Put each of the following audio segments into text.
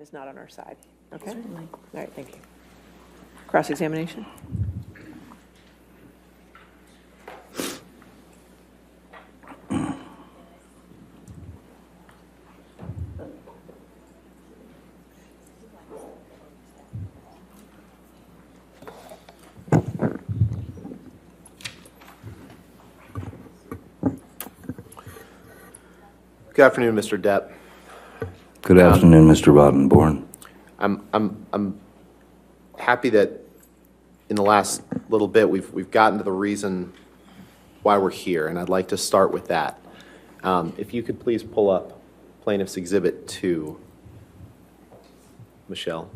is not on our side. Okay? Certainly. All right, thank you. Cross-examination? Good afternoon, Mr. Depp. Good afternoon, Mr. Rottenborn. I'm happy that in the last little bit we've gotten to the reason why we're here, and I'd like to start with that. If you could please pull up Plaintiff's Exhibit 2, Michelle.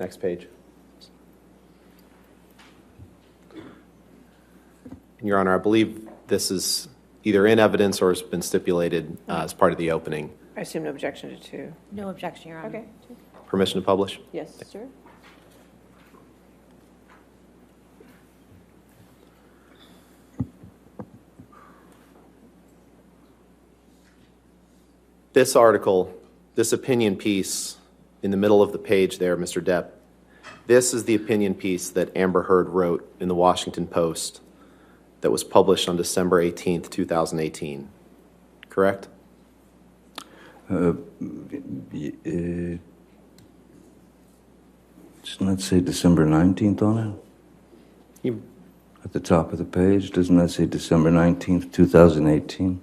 Next page. Your Honor, I believe this is either in evidence or has been stipulated as part of the opening. I assume no objection to two. No objection, Your Honor. Okay. Permission to publish? Yes, sir. This article, this opinion piece in the middle of the page there, Mr. Depp, this is the opinion piece that Amber Heard wrote in the Washington Post that was published on December 18th, 2018, correct? Doesn't that say December 19th on it? You, At the top of the page, doesn't that say December 19th, 2018?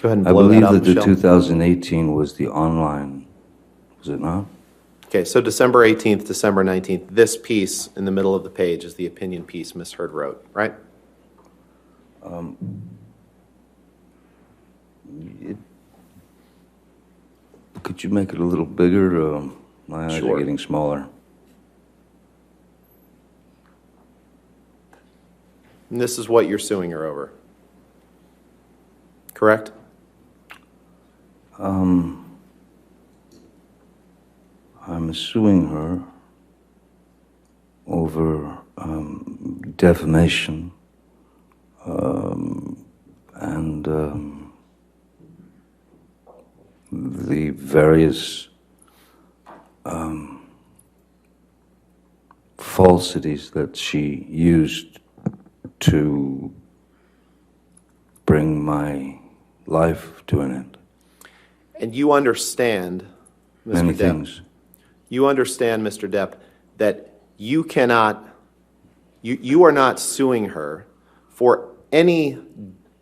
go ahead and I blow believe that up, that the Michelle. 2018 was the online, was it not? Okay, so December 18th, December 19th, this piece in the middle of the page is the opinion piece Ms. Heard wrote, right? Could you make it a little bigger? My eyes Sure. are getting smaller. And this is what you're suing her over, correct? I'm suing her over defamation and the various falsities that she used to bring my life to an end. And you understand, Mr. Many Depp, things. you understand, Mr. Depp, that you cannot, you are not suing her for any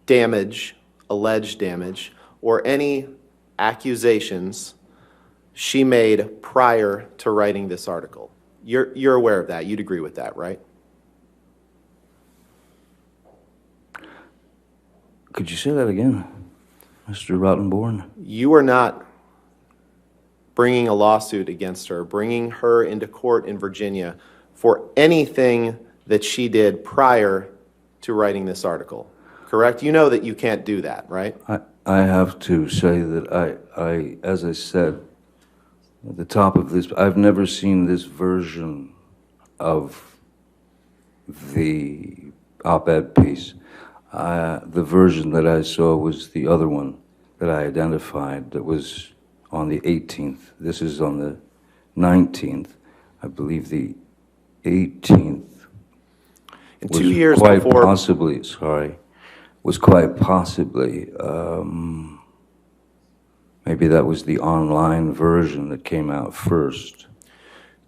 damage, alleged damage, or any accusations she made prior to writing this article. You're aware of that. You'd agree with that, right? Could you say that again, Mr. Rottenborn? You are not bringing a lawsuit against her, bringing her into court in Virginia for anything that she did prior to writing this article, correct? You know that you can't do that, right? I have to say that I, as I said at the top of this, I've never seen this version of the op-ed piece. The version that I saw was the other one that I identified that was on the 18th. This is on the 19th. I believe the 18th And was 2 years quite before, possibly, was quite possibly, maybe that was the online version that came out first.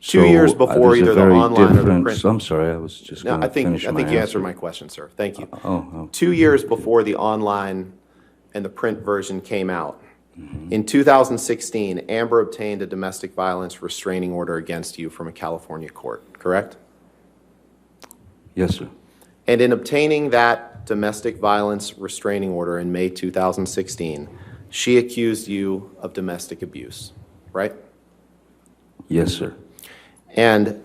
2 years before there's a either the very online or the different- print. I'm sorry, I was just No, going I to think finish my you answered answer. my question, sir. Thank you. Oh, 2 years before the online and the print version came out, Mm-hmm. in 2016, Amber obtained a domestic violence restraining order against you from a California court, correct? yes, sir. And in obtaining that domestic violence restraining order in May 2016, she accused you of domestic abuse, right? Yes, sir. And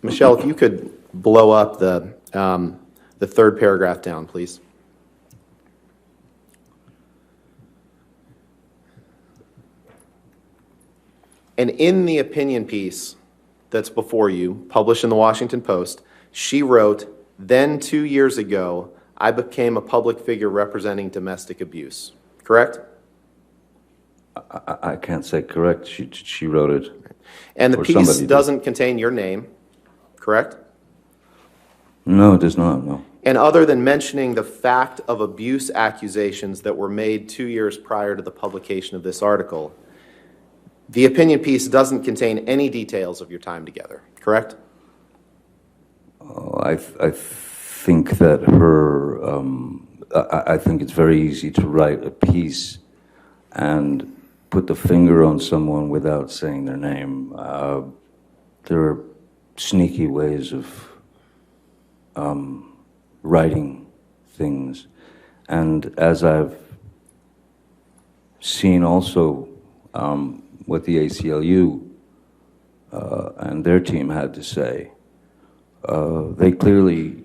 Michelle, if you could blow up the third paragraph down, please. And in the opinion piece that's before you, published in the Washington Post, she wrote, "Then 2 years ago, I became a public figure representing domestic abuse. Correct? I can't say correct. She wrote it. And the Or piece somebody did. doesn't contain your name. Correct? No, it does not, no. And other than mentioning the fact of abuse accusations that were made 2 years prior to the publication of this article, the opinion piece doesn't contain any details of your time together, correct? I think that I think it's very easy to write a piece and put the finger on someone without saying their name. There are sneaky ways of writing things. And as I've seen also what the ACLU and their team had to say, they clearly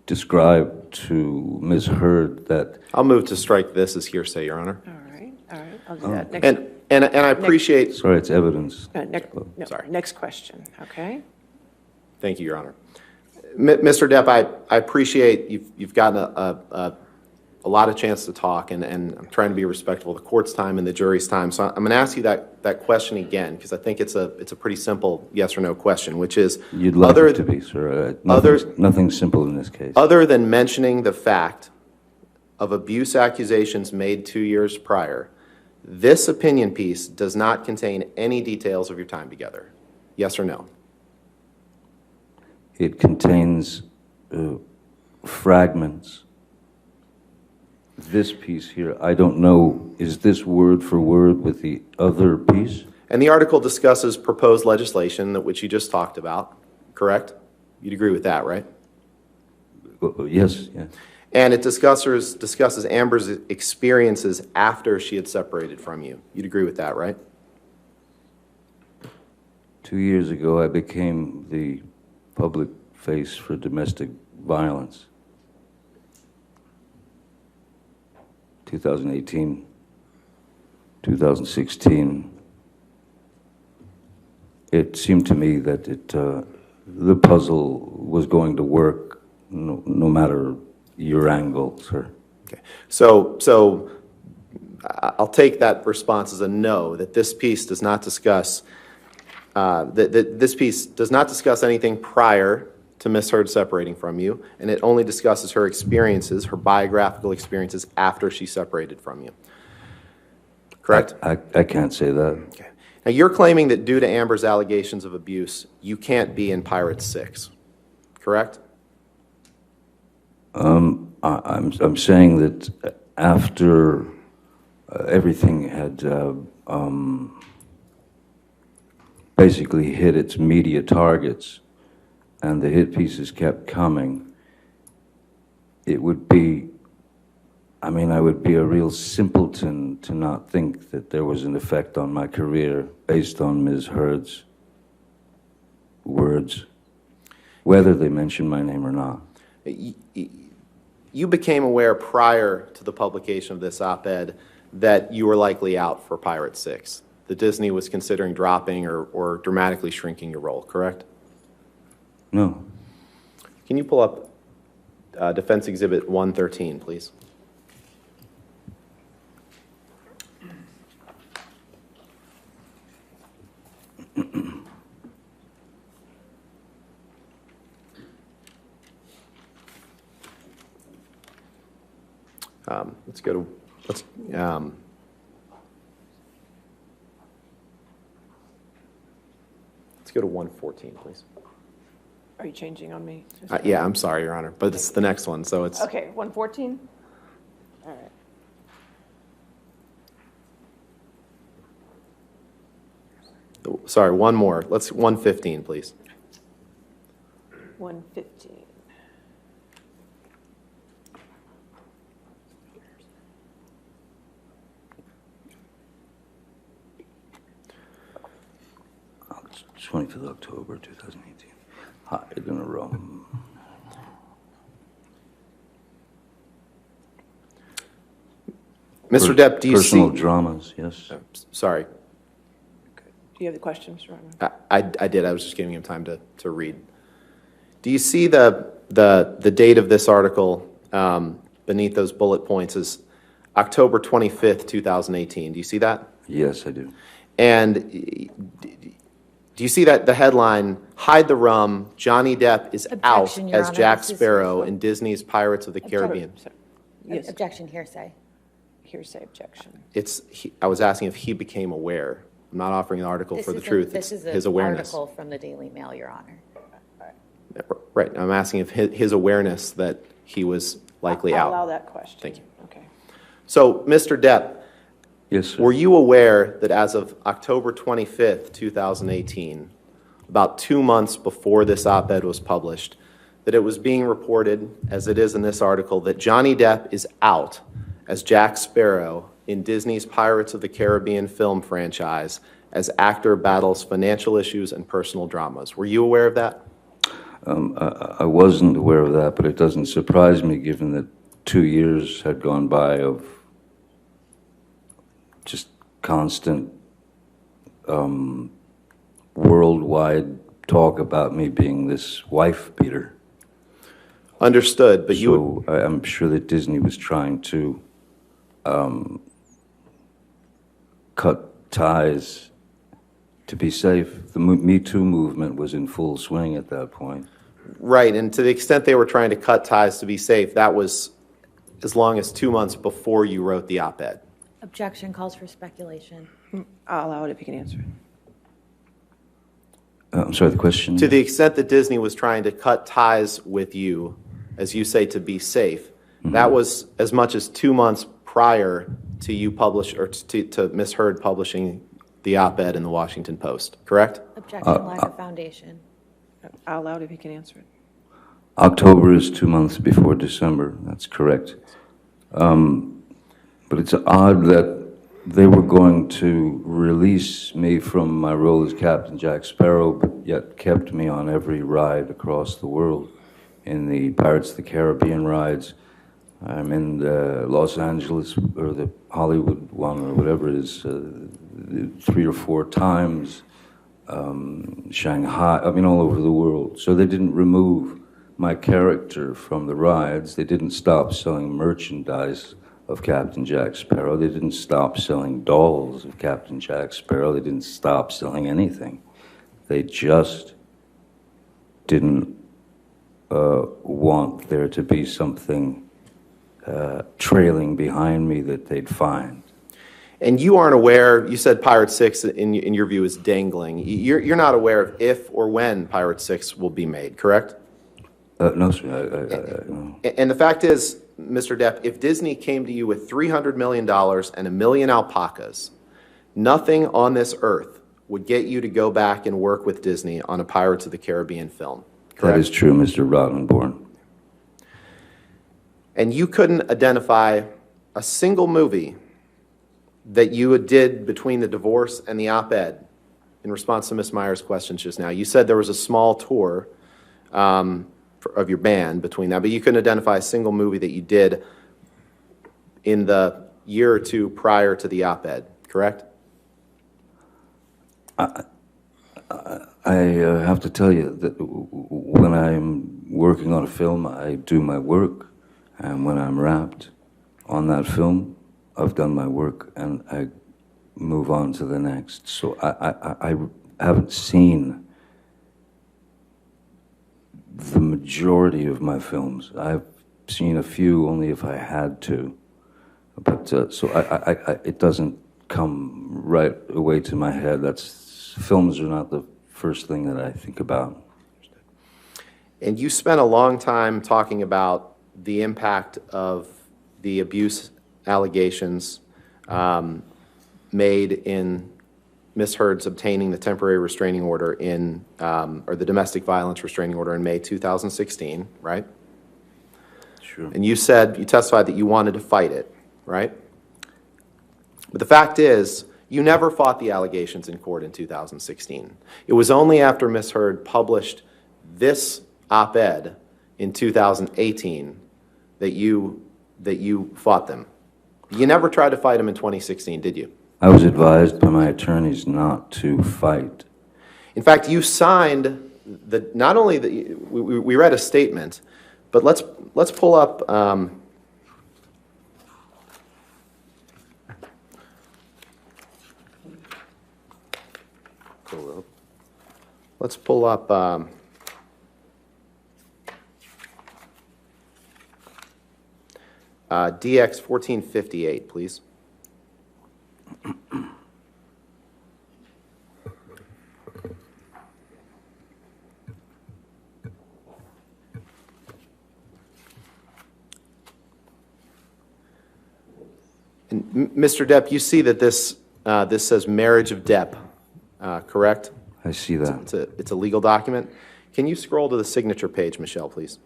described to Ms. Hurd that... I'll move to strike this as hearsay, Your Honor. All right, I'll do that. Next, And I appreciate... Sorry, it's evidence. Sorry. next question, okay? Thank you, Your Honor. Mr. Depp, I appreciate you've gotten a lot of chance to talk, and I'm trying to be respectful of the court's time and the jury's time. So I'm going to ask you that question again, because I think it's a pretty simple yes or no question, which is... You'd like it to be, sir. Nothing simple in this case. Other than mentioning the fact of abuse accusations made 2 years prior, this opinion piece does not contain any details of your time together. Yes or no? It contains fragments. This piece here, I don't know, is this word for word with the other piece? And the article discusses proposed legislation, which you just talked about, correct? You'd agree with that, right? Yes, yeah. And it discusses Amber's experiences after she had separated from you. You'd agree with that, right? 2 years ago, I became the public face for domestic violence. 2018, 2016. It seemed to me that the puzzle was going to work no matter your angle, sir. Okay. So I'll take that response as a no, that this piece does not discuss anything prior to Ms. Hurd separating from you, and it only discusses her experiences, her biographical experiences after she separated from you. Correct? I can't say that. Okay. Now, you're claiming that due to Amber's allegations of abuse, you can't be in Pirates 6, correct? I'm saying that after everything had basically hit its media targets and the hit pieces kept coming, it would be, I would be a real simpleton to not think that there was an effect on my career based on Ms. Hurd's words, whether they mention my name or not. You became aware prior to the publication of this op-ed that you were likely out for Pirates 6, that Disney was considering dropping or dramatically shrinking your role, correct? No. Can you pull up Defense Exhibit 113, please? Let's go to 114, please. Are you changing on me? Yeah, I'm sorry, Your Honor, but it's the next one, so it's... Okay, 114? All right. Sorry, one more. Let's 115, please. 115. It's 25th October 2018. Hide in a row. Mr. Depp, do you see... Personal dramas, yes. Sorry. Do you have the question, Mr. Rodman? I did. I was just giving him time to read. Do you see the date of this article beneath those bullet points is October 25th, 2018? Do you see that? Yes, I do. And do you see that the headline, Hide the Rum, Johnny Depp is out Objection, Your as Honor. Jack This is Sparrow hearsay. in Disney's Pirates of the Caribbean? Yes, Objection, hearsay. hearsay objection. I was asking if he became aware. I'm not offering an article for the truth. This It's is his an awareness. article from the Daily Mail, Your Honor. Right. I'm asking if his awareness that he was likely I'll out. allow that question. Thank you. Okay. So, Mr. Depp, Yes, sir. were you aware that as of October 25th, 2018, about 2 months before this op-ed was published, that it was being reported, as it is in this article, that Johnny Depp is out as Jack Sparrow in Disney's Pirates of the Caribbean film franchise as actor battles financial issues and personal dramas? Were you aware of that? I wasn't aware of that, but it doesn't surprise me given that 2 years had gone by of just constant worldwide talk about me being this wife beater. Understood, but you... So I'm sure that Disney was trying to cut ties to be safe. The Me Too movement was in full swing at that point. Right, and to the extent they were trying to cut ties to be safe, that was as long as 2 months before you wrote the op-ed. Objection calls for speculation. I'll allow it if you can answer it. I'm sorry, the question? To the extent that Disney was trying to cut ties with you, as you say, to be safe, that was as much as 2 months prior to you to Ms. Heard publishing the op-ed in the Washington Post, correct? Objection, lack of foundation. I'll allow it if you can answer it. October is 2 months before December, that's correct. But it's odd that they were going to release me from my role as Captain Jack Sparrow, but yet kept me on every ride across the world. In the Pirates of the Caribbean rides, I'm in the Los Angeles, or the Hollywood one, or whatever it is, 3 or 4 times. Shanghai, I mean, all over the world. So they didn't remove my character from the rides. They didn't stop selling merchandise of Captain Jack Sparrow. They didn't stop selling dolls of Captain Jack Sparrow. They didn't stop selling anything. They just didn't want there to be something trailing behind me that they'd find. And you aren't aware, you said Pirate 6 in your view is dangling. You're not aware of if or when Pirate 6 will be made, correct? No, sir. No. And the fact is, Mr. Depp, if Disney came to you with $300 million and 1 million alpacas, nothing on this earth would get you to go back and work with Disney on a Pirates of the Caribbean film, correct? That is true, Mr. Rottenborn. And you couldn't identify a single movie that you did between the divorce and the op-ed in response to Ms. Meyer's questions just now. You said there was a small tour of your band between that, but you couldn't identify a single movie that you did in the year or two prior to the op-ed, correct? I have to tell you that when I'm working on a film, I do my work, and when I'm wrapped on that film, I've done my work, and I move on to the next. So I haven't seen the majority of my films. I've seen a few only if I had to, but so it doesn't come right away to my head. Films are not the first thing that I think about. And you spent a long time talking about the impact of the abuse allegations made in Ms. Heard's obtaining the temporary restraining order or the domestic violence restraining order in May 2016, right? Sure. And you testified that you wanted to fight it, right? But the fact is, you never fought the allegations in court in 2016. It was only after Ms. Heard published this op-ed in 2018 that you fought them. You never tried to fight them in 2016, did you? I was advised by my attorneys not to fight. In fact, you signed not only we read a statement, but let's pull up. Let's pull up. DX 1458, please. And Mr. Depp, you see that this says marriage of Depp, correct? I see that. It's a legal document. Can you scroll to the signature page, Michelle, please?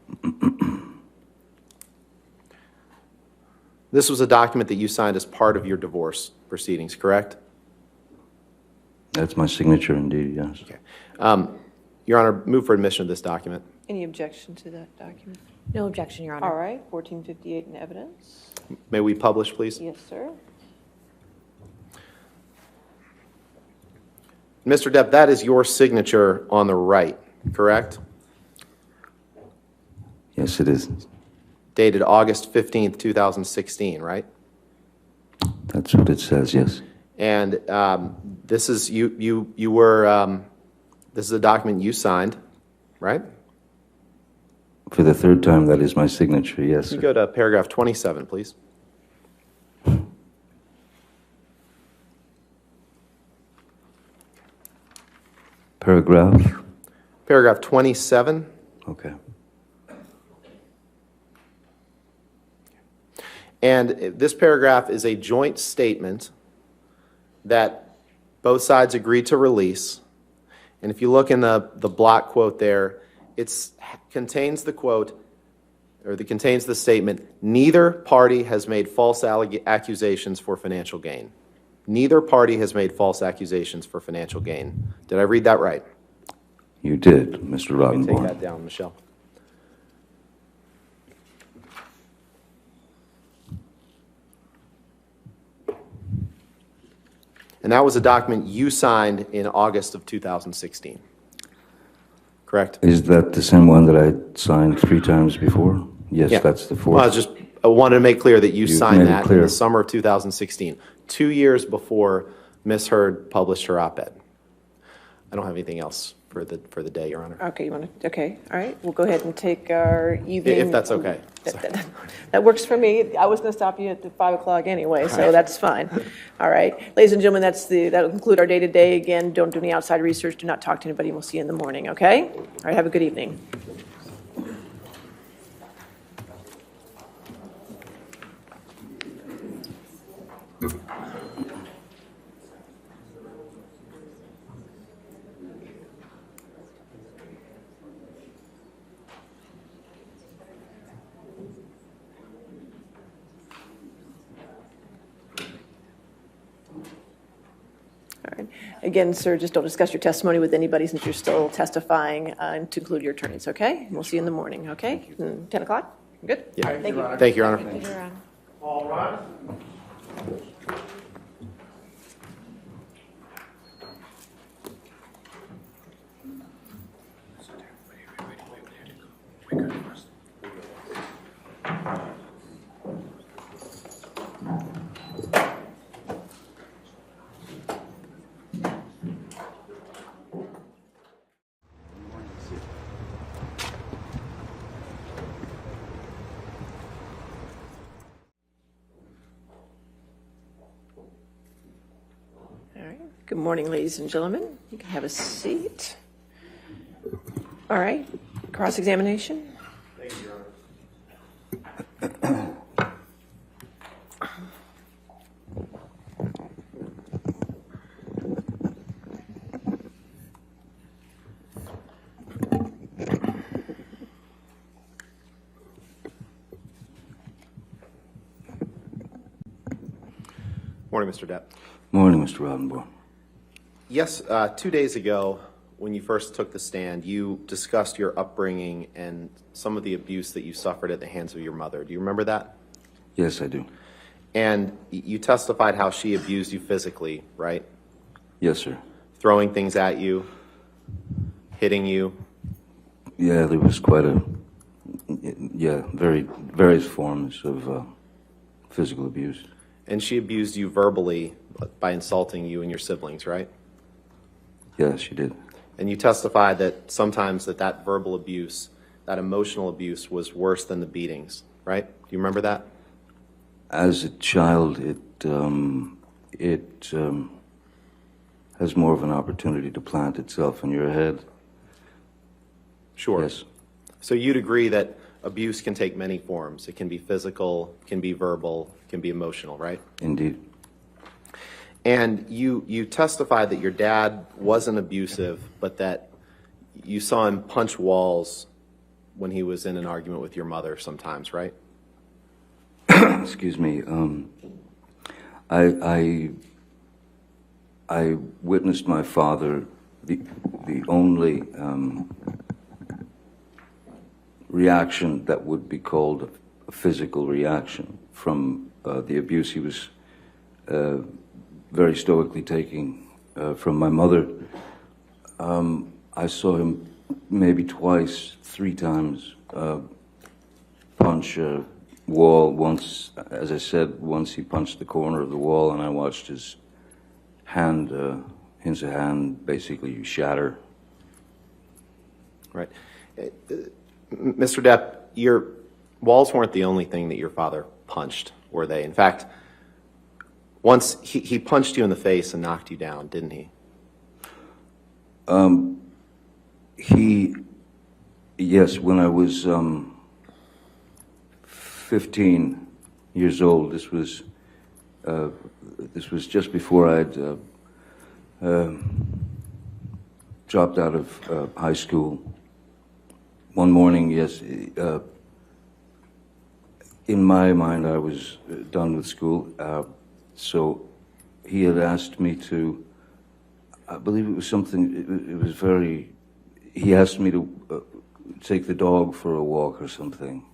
This was a document that you signed as part of your divorce proceedings, correct? That's my signature indeed, yes. Okay. Your Honor, move for admission of this document. Any objection to that document? No objection, Your Honor. All right, 1458 in evidence. May we publish, please? Yes, sir. Mr. Depp, that is your signature on the right, correct? Yes, it is. Dated August 15th, 2016, right? That's what it says, yes. And this is you were this is a document you signed, right? For the third time, that is my signature, yes, You sir. go to paragraph 27, please. Paragraph? Paragraph 27. Okay. And this paragraph is a joint statement that both sides agreed to release. And if you look in the block quote there, it contains the quote, or it contains the statement, neither party has made false accusations for financial gain. Neither party has made false accusations for financial gain. Did I read that right? You did, Mr. Let me take Rottenborn. that down, Michelle. And that was a document you signed in August of 2016, correct? Is that the same one that I signed 3 times before? Yes, Yeah. that's the Well, fourth. I wanted to make clear that you You signed made it that in clear. the summer of 2016, 2 years before Ms. Hurd published her op-ed. I don't have anything else for the day, Your Honor. Okay, you want to, okay, all right, we'll go ahead and take our evening. If that's okay. That works for me. I was going to stop you at 5 o'clock anyway, so that's fine. All right, ladies and gentlemen, that'll conclude our day-to-day. Again, don't do any outside research, do not talk to anybody, and we'll see you in the morning, okay? All right, have a good evening. All right. Again, sir, just don't discuss your testimony with anybody since you're still testifying, and to include your attorneys, okay? We'll see you in the morning, okay? 10 o'clock? Good? Yeah. All right, thank you. Thank you, Your Honor. Thank you, Your Honor. All right. All right. Good morning, ladies and gentlemen. You can have a seat. All right. Cross-examination? Thank you, Your Honor. Morning, Mr. Depp. Morning, Mr. Rottenborn. Yes, 2 days ago, when you first took the stand, you discussed your upbringing and some of the abuse that you suffered at the hands of your mother. Do you remember that? Yes, I do. And you testified how she abused you physically, right? Yes, sir. Throwing things at you, hitting you, Yeah, there was quite a, yeah, various forms of physical abuse. And she abused you verbally by insulting you and your siblings, right? Yeah, she did. And you testified that sometimes that verbal abuse, that emotional abuse was worse than the beatings, right? Do you remember that? As a child, it has more of an opportunity to plant itself in your head. Sure. Yes. So you'd agree that abuse can take many forms. It can be physical, can be verbal, can be emotional, right? Indeed. And you testified that your dad wasn't abusive, but that you saw him punch walls when he was in an argument with your mother sometimes, right? Excuse me. I witnessed my father, the only reaction that would be called a physical reaction from the abuse he was very stoically taking from my mother. I saw him maybe twice, 3 times, punch a wall. Once, as I said, once he punched the corner of the wall, and I watched his hand basically shatter. Right. Mr. Depp, your walls weren't the only thing that your father punched, were they? In fact, once he punched you in the face and knocked you down, didn't he? Yes, when I was 15 years old, this was just before I'd dropped out of high school. One morning, yes, in my mind, I was done with school, so he had asked me to, I believe it was something, it was very, he asked me to take the dog for a walk or something,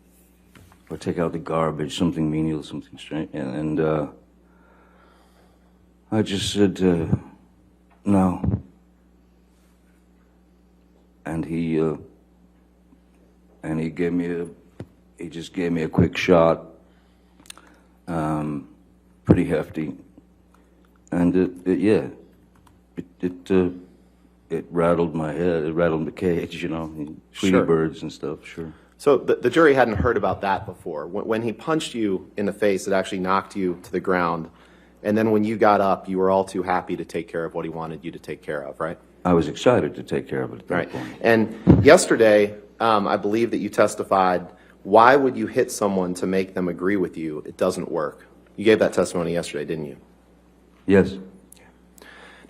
or take out the garbage, something menial, something strange, and I just said, no. And he just gave me a quick shot, pretty hefty, and it rattled my head. It rattled the cage, you know, Tweety Sure. birds and stuff. Sure. So the jury hadn't heard about that before. When he punched you in the face, it actually knocked you to the ground. And then when you got up, you were all too happy to take care of what he wanted you to take care of, right? I was excited to take care of it at that Right. point. And yesterday, I believe that you testified, why would you hit someone to make them agree with you? It doesn't work. You gave that testimony yesterday, didn't you? Yes.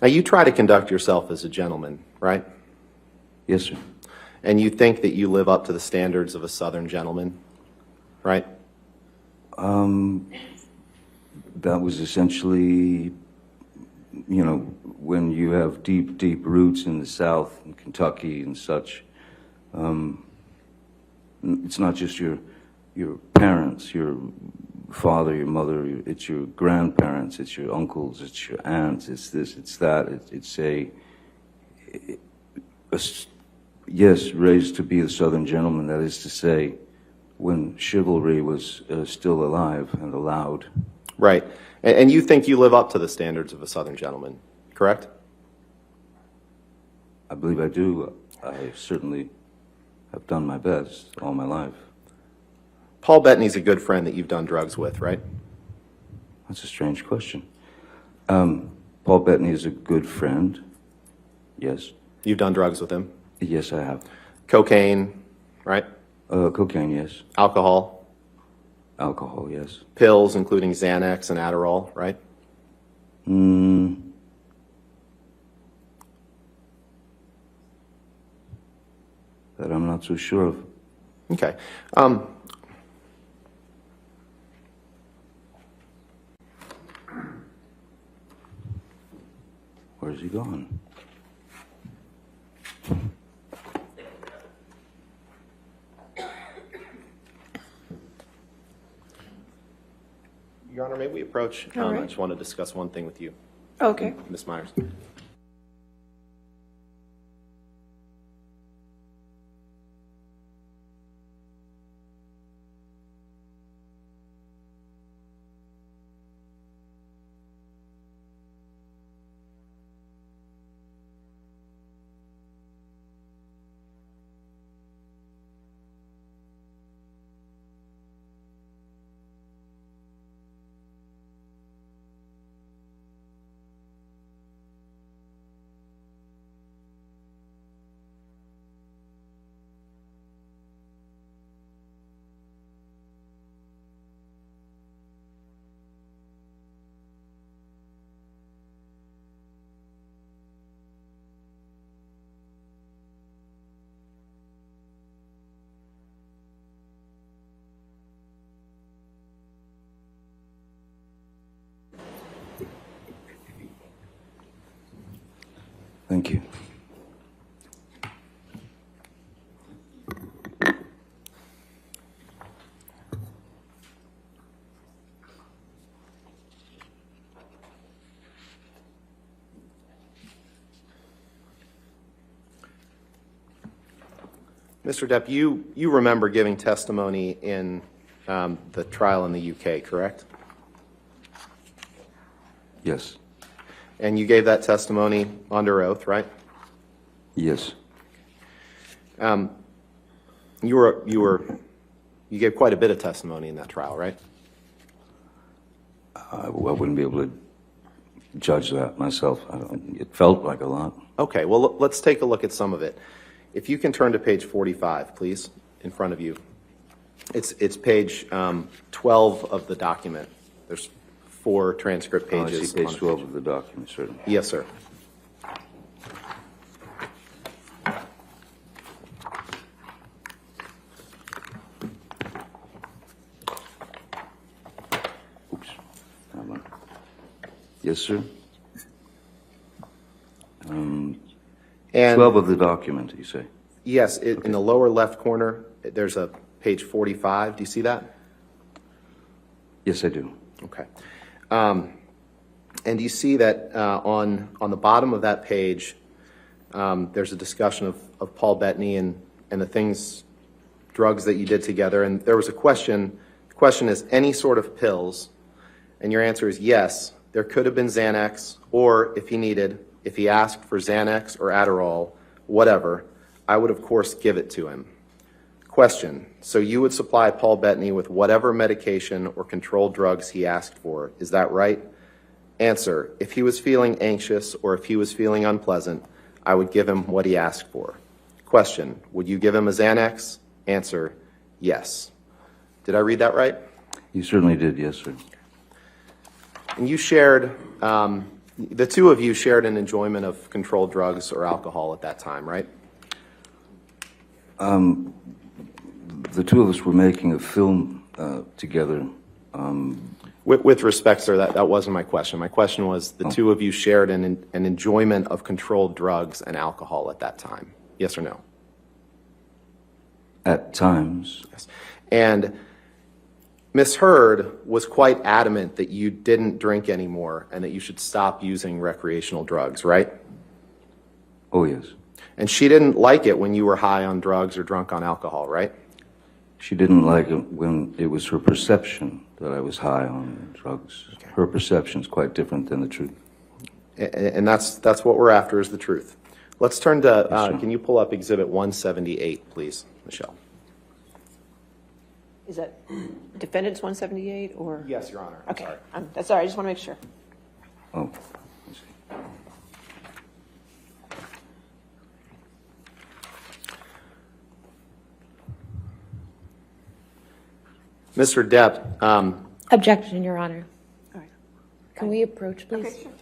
Now, you try to conduct yourself as a gentleman, right? Yes, sir. And you think that you live up to the standards of a Southern gentleman, right? That was essentially, you know, when you have deep, deep roots in the South, in Kentucky and such, it's not just your parents, your father, your mother, it's your grandparents, it's your uncles, it's your aunts, it's this, it's that. It's yes, raised to be a Southern gentleman, that is to say, when chivalry was still alive and allowed. Right. And you think you live up to the standards of a Southern gentleman, correct? I believe I do. I certainly have done my best all my life. Paul Bettany's a good friend that you've done drugs with, right? That's a strange question. Paul Bettany is a good friend. Yes. You've done drugs with him. Yes, I have. Cocaine, right? Cocaine, yes. Alcohol, Alcohol, yes. pills, including Xanax and Adderall, right? That I'm not so sure of. Okay. Where's he gone? Your Honor, may we approach? All right. I just want to discuss one thing with you, Okay. Ms. Myers. Mr. Depp, you remember giving testimony in the trial in the UK, correct? Yes. And you gave that testimony under oath, right? Yes. You gave quite a bit of testimony in that trial, right? I wouldn't be able to judge that myself. It felt like a lot. Okay, well, let's take a look at some of it. If you can turn to page 45, please, in front of you. It's page 12 of the document. There's 4 transcript I pages. see page 12 of the document, certainly. Yes, sir. Oops. Hold on. Yes, sir. And 12 of the document, you say? yes, in the lower left corner, there's a page 45. Do you see that? Yes, I do. Okay. And you see that on the bottom of that page, there's a discussion of Paul Bettany and the drugs that you did together. And there was a question. The question is, any sort of pills? And your answer is yes. There could have been Xanax, or if he asked for Xanax or Adderall, whatever, I would, of course, give it to him. Question, so you would supply Paul Bettany with whatever medication or controlled drugs he asked for, is that right? Answer, if he was feeling anxious or if he was feeling unpleasant, I would give him what he asked for. Question, would you give him a Xanax? Answer, yes. Did I read that right? You certainly did, yes, sir. And you shared, the two of you shared an enjoyment of controlled drugs or alcohol at that time, right? The two of us were making a film together. With respect, sir, that wasn't my question. My question was the two of you shared an enjoyment of controlled drugs and alcohol at that time. Yes or no? At times. Yes. And Ms. Hurd was quite adamant that you didn't drink anymore and that you should stop using recreational drugs, right? Oh, yes. And she didn't like it when you were high on drugs or drunk on alcohol, right? She didn't like it when it was her perception that I was high on drugs. Okay. Her perception is quite different than the truth. And that's what we're after, is the truth. Let's turn to, Yes, can you pull up Exhibit 178, please, Michelle? Is that defendant's 178 or? Yes, Your Honor. I'm Okay, sorry. that's all right, I just want to make sure. Oh, I see. Mr. Depp, Objection, Your Honor. All right. Can we approach, please? Okay, sure.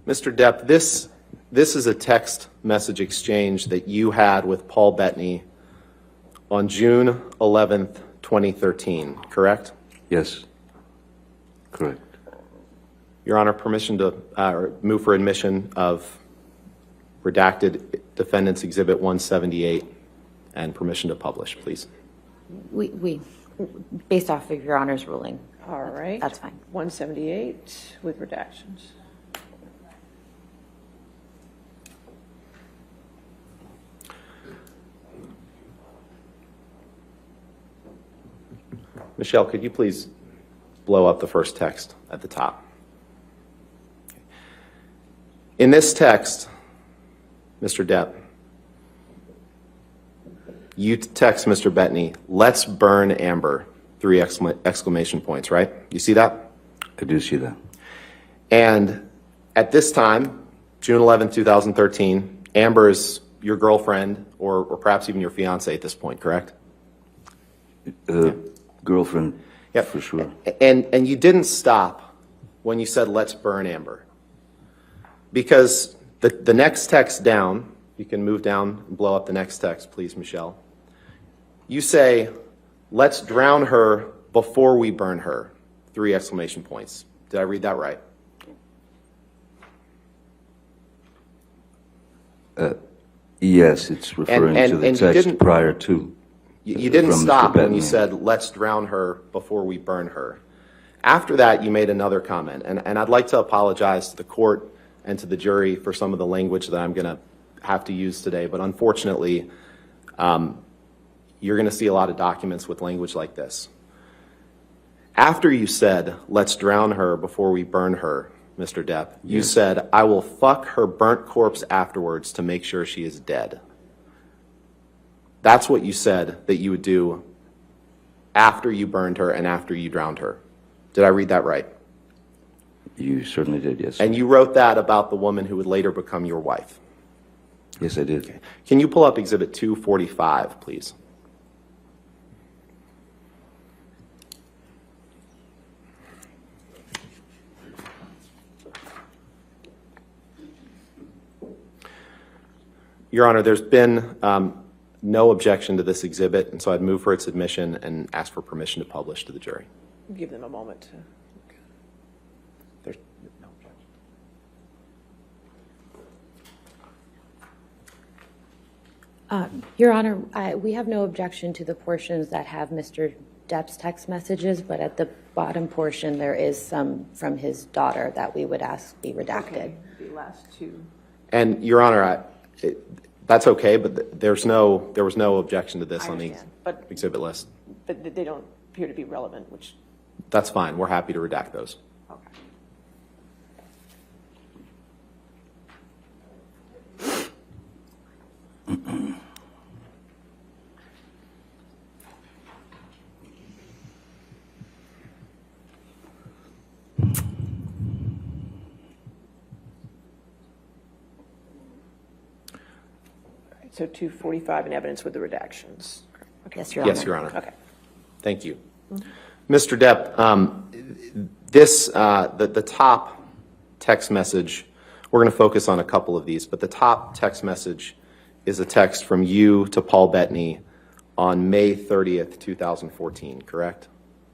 Mr. Depp, this is a text message exchange that you had with Paul Bettany on June 11th, 2013, correct? Yes, correct. Your Honor, permission to move for admission of redacted Defendant's Exhibit 178 and permission to publish, please. Based off of Your Honor's ruling. All right. That's fine. 178 with redactions. Michelle, could you please blow up the first text at the top? In this text, Mr. Depp, you text Mr. Bettany, "Let's burn Amber," 3 exclamation points, right? You see that? I do see that. And at this time, June 11th, 2013, Amber is your girlfriend or perhaps even your fiance at this point, correct? Girlfriend, Yep. for sure. And you didn't stop when you said, "Let's burn Amber." Because the next text down, you can move down and blow up the next text, please, Michelle. You say, "Let's drown her before we burn her," 3 exclamation points. Did I read that right? Yes, it's referring to the and you text didn't- prior to. You didn't From Mr. stop when you Bettany. said, "Let's drown her before we burn her." After that, you made another comment, and I'd like to apologize to the court and to the jury for some of the language that I'm going to have to use today, but unfortunately, you're going to see a lot of documents with language like this. After you said, "Let's drown her before we burn her," Mr. Depp, you said, "I will fuck her burnt corpse afterwards to make sure she is dead." That's what you said that you would do after you burned her and after you drowned her. Did I read that right? You certainly did, yes. And you wrote that about the woman who would later become your wife. Yes, I did. Can you pull up Exhibit 245, please? Your Honor, there's been no objection to this exhibit, and so I'd move for its admission and ask for permission to publish to the jury. Give them a moment to. There's no objection. Your Honor, we have no objection to the portions that have Mr. Depp's text messages, but at the bottom portion, there is some from his daughter that we would ask be redacted. Okay, the last 2. And, Your Honor, that's okay, but there was no objection to this I on the understand, but- exhibit list. But they don't appear to be relevant, which, That's fine. We're happy to redact those. okay. So 245 in evidence with the redactions. Yes, Your Honor. Yes, Your Honor. Okay. Thank you. Mr. Depp, the top text message, we're going to focus on a couple of these, but the top text message is a text from you to Paul Bettany on May 30th, 2014, correct?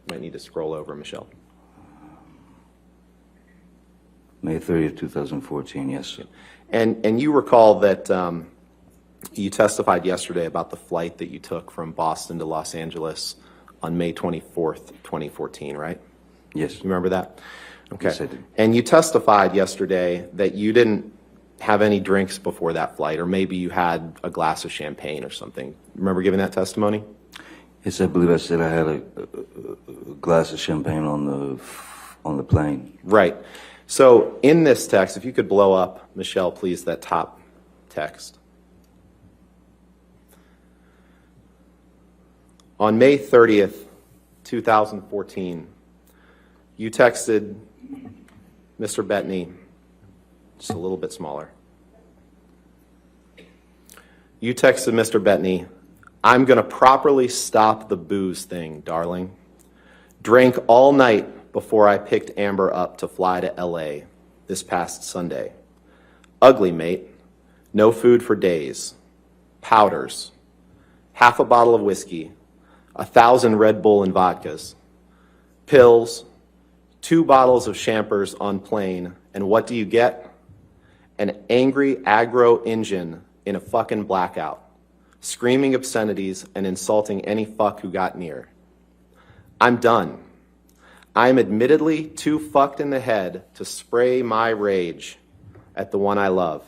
Might need to scroll over, Michelle. May 30th, 2014, yes. And you recall that you testified yesterday about the flight that you took from Boston to Los Angeles on May 24th, 2014, right? Yes. You remember that? Okay. Yes, I do. And you testified yesterday that you didn't have any drinks before that flight, or maybe you had a glass of champagne or something. Remember giving that testimony? Yes, I believe I said I had a glass of champagne on the plane. Right. So in this text, if you could blow up, Michelle, please, that top text. On May 30th, 2014, you texted Mr. Bettany, just a little bit smaller. You texted Mr. Bettany, "I'm going to properly stop the booze thing, darling. Drank all night before I picked Amber up to fly to LA this past Sunday." ugly mate, no food for days, powders, half a bottle of whiskey, 1,000 Red Bull and vodkas, pills, 2 bottles of champers on plane, and what do you get? An angry aggro engine in a fucking blackout, screaming obscenities and insulting any fuck who got near. I'm done. I'm admittedly too fucked in the head to spray my rage at the one I love.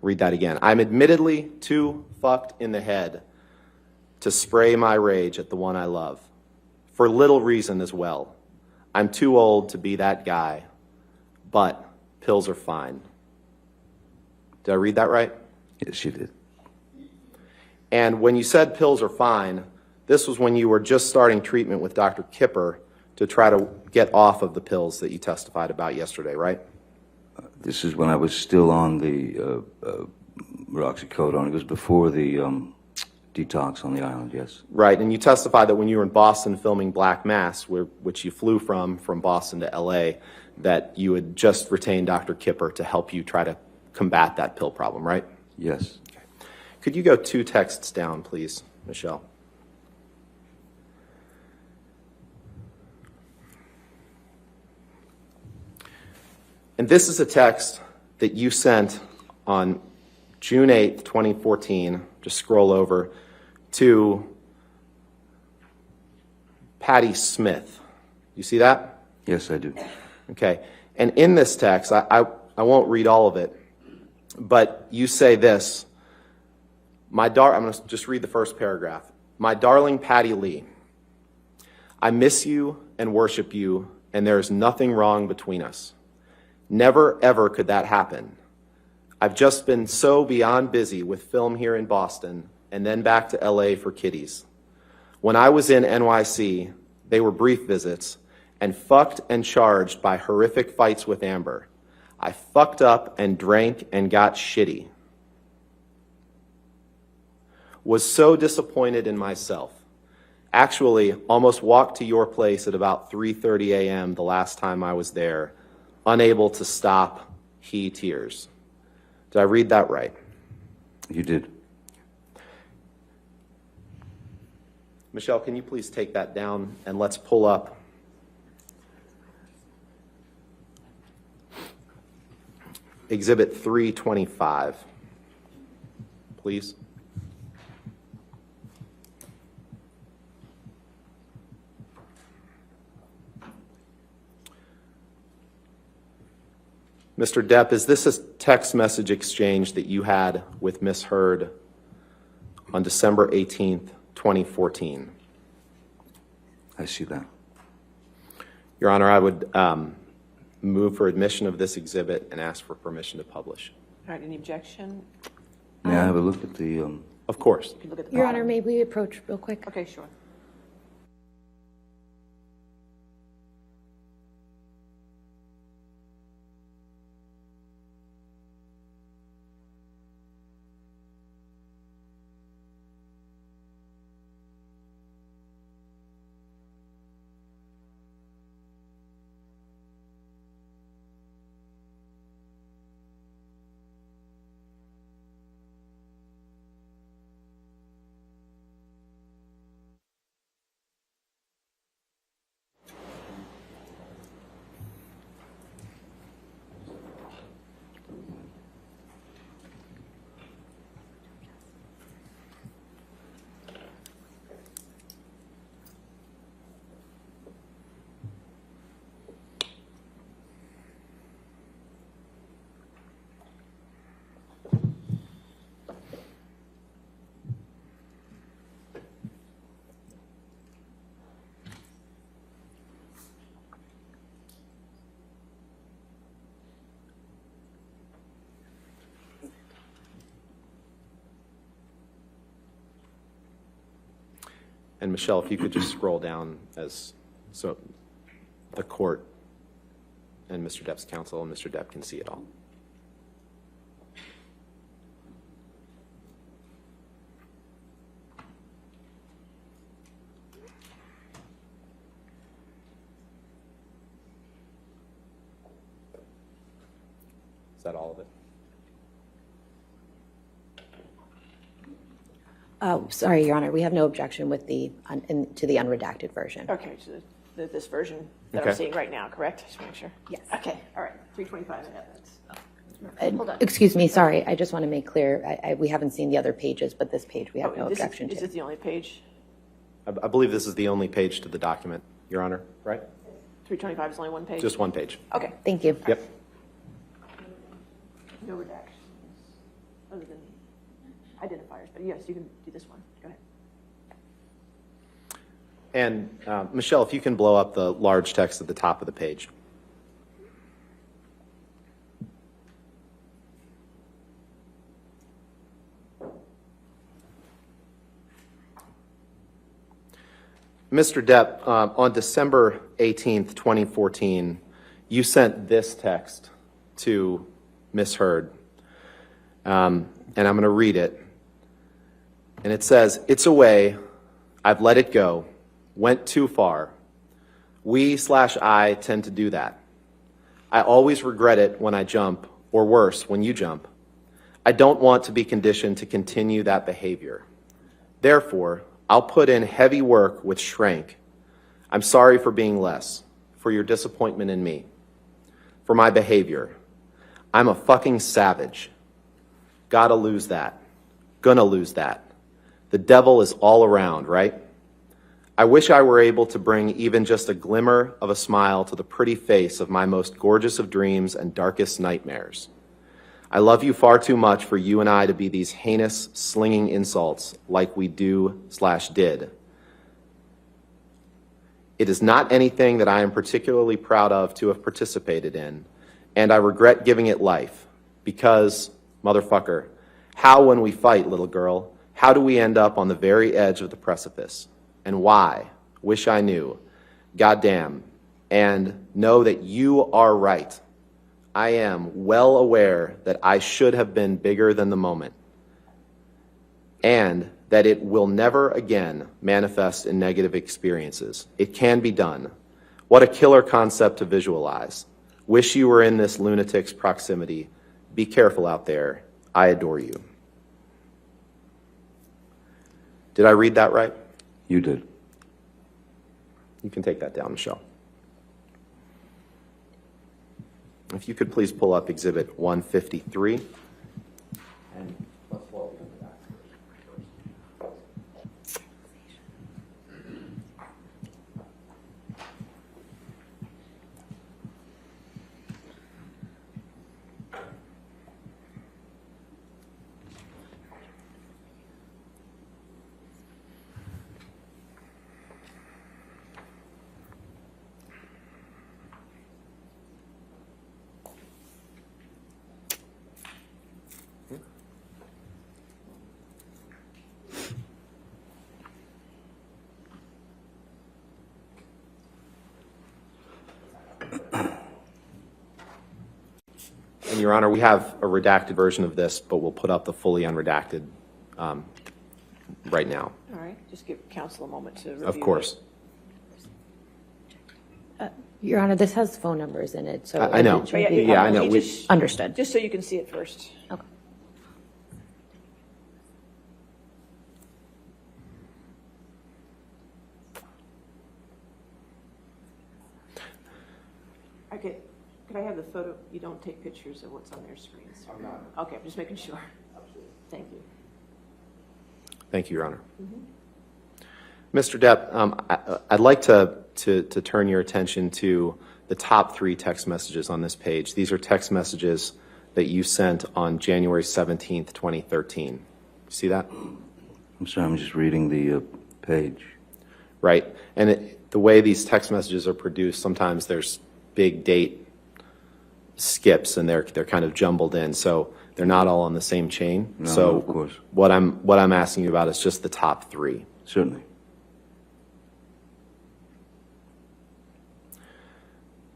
Read that again. I'm admittedly too fucked in the head to spray my rage at the one I love. For little reason as well. I'm too old to be that guy, but pills are fine. Did I read that right? Yes, you did. And when you said pills are fine, this was when you were just starting treatment with Dr. Kipper to try to get off of the pills that you testified about yesterday, right? This is when I was still on the roxicodone. It was before the detox on the island, yes. Right, and you testified that when you were in Boston filming Black Mass, which you flew from Boston to LA, that you had just retained Dr. Kipper to help you try to combat that pill problem, right? Yes. Okay. Could you go 2 texts down, please, Michelle? And this is a text that you sent on June 8th, 2014. Just scroll over to Patty Smith. You see that? Yes, I do. Okay. And in this text, I won't read all of it, but you say this. I'm going to just read the first paragraph. My darling Patty Lee, I miss you and worship you, and there is nothing wrong between us. Never, ever could that happen. I've just been so beyond busy with film here in Boston and then back to LA for kiddies. When I was in NYC, they were brief visits and fucked and charged by horrific fights with Amber. I fucked up and drank and got shitty. Was so disappointed in myself. Actually, almost walked to your place at about 3:30 a.m. the last time I was there, unable to stop tears. Did I read that right? You did. Michelle, can you please take that down and let's pull up Exhibit 325, please. Mr. Depp, is this a text message exchange that you had with Ms. Heard on December 18th, 2014? I see that. Your Honor, I would move for admission of this exhibit and ask for permission to publish. All right, any objection? May I have a look at the, Of course. You can look at the Your bottom. Honor, may we approach real quick? Okay, sure. And Michelle, if you could just scroll down so the court and Mr. Depp's counsel and Mr. Depp can see it all. that all of it? Sorry, Your Honor, we have no objection with the, to the unredacted version. Okay, so this version that Okay. I'm seeing right now, correct? Just make sure. Yes. Okay, all right, 325, yeah, that's. Hold on. Excuse me, sorry, I just want to make clear, we haven't seen the other pages, but this page we have no This is- objection Is to. this the only page? I believe this is the only page to the document, Your Honor, right? 325 is only one page? Just one page. Okay. Thank you. Yep. No redactions, other than identifiers, but yes, you can do this one. Go ahead. And Michelle, if you can blow up the large text at the top of the page. Mr. Depp, on December 18th, 2014, you sent this text to Ms. Heard, and I'm going to read it. And it says, "It's away. I've let it go. Went too far. We/I tend to do that. I always regret it when I jump, or worse, when you jump. I don't want to be conditioned to continue that behavior. Therefore, I'll put in heavy work with Shrank. I'm sorry for being less, for your disappointment in me, for my behavior. I'm a fucking savage. Gotta lose that. Gonna lose that. The devil is all around, right? I wish I were able to bring even just a glimmer of a smile to the pretty face of my most gorgeous of dreams and darkest nightmares. I love you far too much for you and I to be these heinous, slinging insults like we do/did. It is not anything that I am particularly proud of to have participated in, and I regret giving it life, because, motherfucker, how when we fight, little girl, how do we end up on the very edge of the precipice? And why? Wish I knew. Goddamn. And know that you are right. I am well aware that I should have been bigger than the moment, and that it will never again manifest in negative experiences. It can be done. What a killer concept to visualize. Wish you were in this lunatic's proximity. Be careful out there. I adore you." Did I read that right? You did. You can take that down, Michelle. If you could please pull up Exhibit 153. And let's blow it into that. And Your Honor, we have a redacted version of this, but we'll put up the fully unredacted right now. All right, just give counsel a moment to review. Of course. Your Honor, this has phone numbers in it, so. I know. it should be Yeah, I know. You just- Understood. Just so you can see it first. Okay. Okay, could I have the photo? You don't take pictures of what's on their screens? I'm not. Okay, I'm just making sure. Absolutely. Thank you. Thank you, Your Honor. Mr. Depp, I'd like to turn your attention to the top 3 text messages on this page. These are text messages that you sent on January 17th, 2013. See that? I'm sorry, I'm just reading the page. Right. And the way these text messages are produced, sometimes there's big date skips and they're kind of jumbled in. So they're not all on the same chain. No, so of course. what I'm asking you about is just the top 3. Certainly.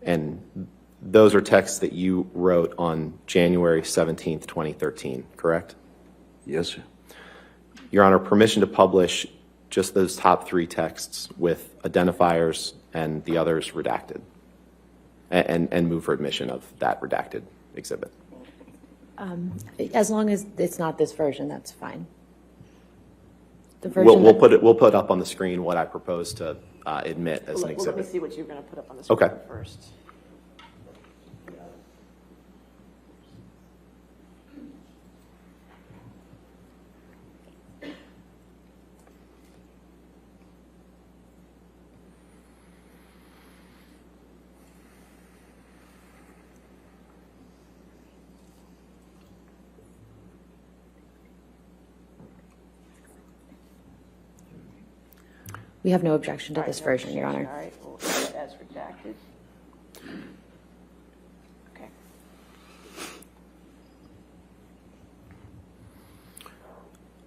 And those are texts that you wrote on January 17th, 2013, correct? Yes, sir. Your Honor, permission to publish just those top 3 texts with identifiers and the others redacted, and move for admission of that redacted exhibit. As long as it's not this version, that's fine. The version We'll put up on the screen what I propose to admit as an Let me exhibit. see what you're going to put up on the screen Okay. first. We have no objection to this version, Your Honor. All right, we'll leave it as redacted. Okay.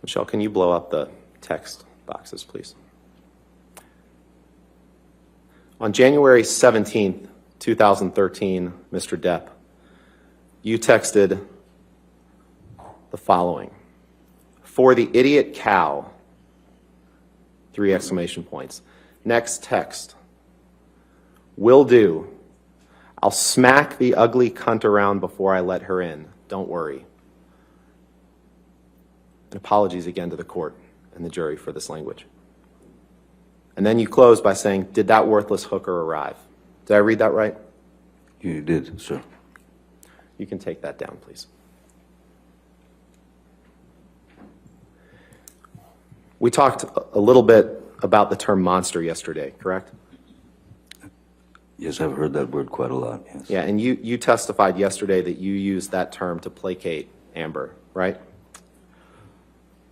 Michelle, can you blow up the text boxes, please? On January 17th, 2013, Mr. Depp, you texted the following. For the idiot cow, 3 exclamation points. Next text. Will do. I'll smack the ugly cunt around before I let her in. Don't worry. And apologies again to the court and the jury for this language. And then you close by saying, did that worthless hooker arrive? Did I read that right? You did, sir. You can take that down, please. We talked a little bit about the term monster yesterday, correct? Yes, I've heard that word quite a lot, yes. Yeah, and you testified yesterday that you used that term to placate Amber, right?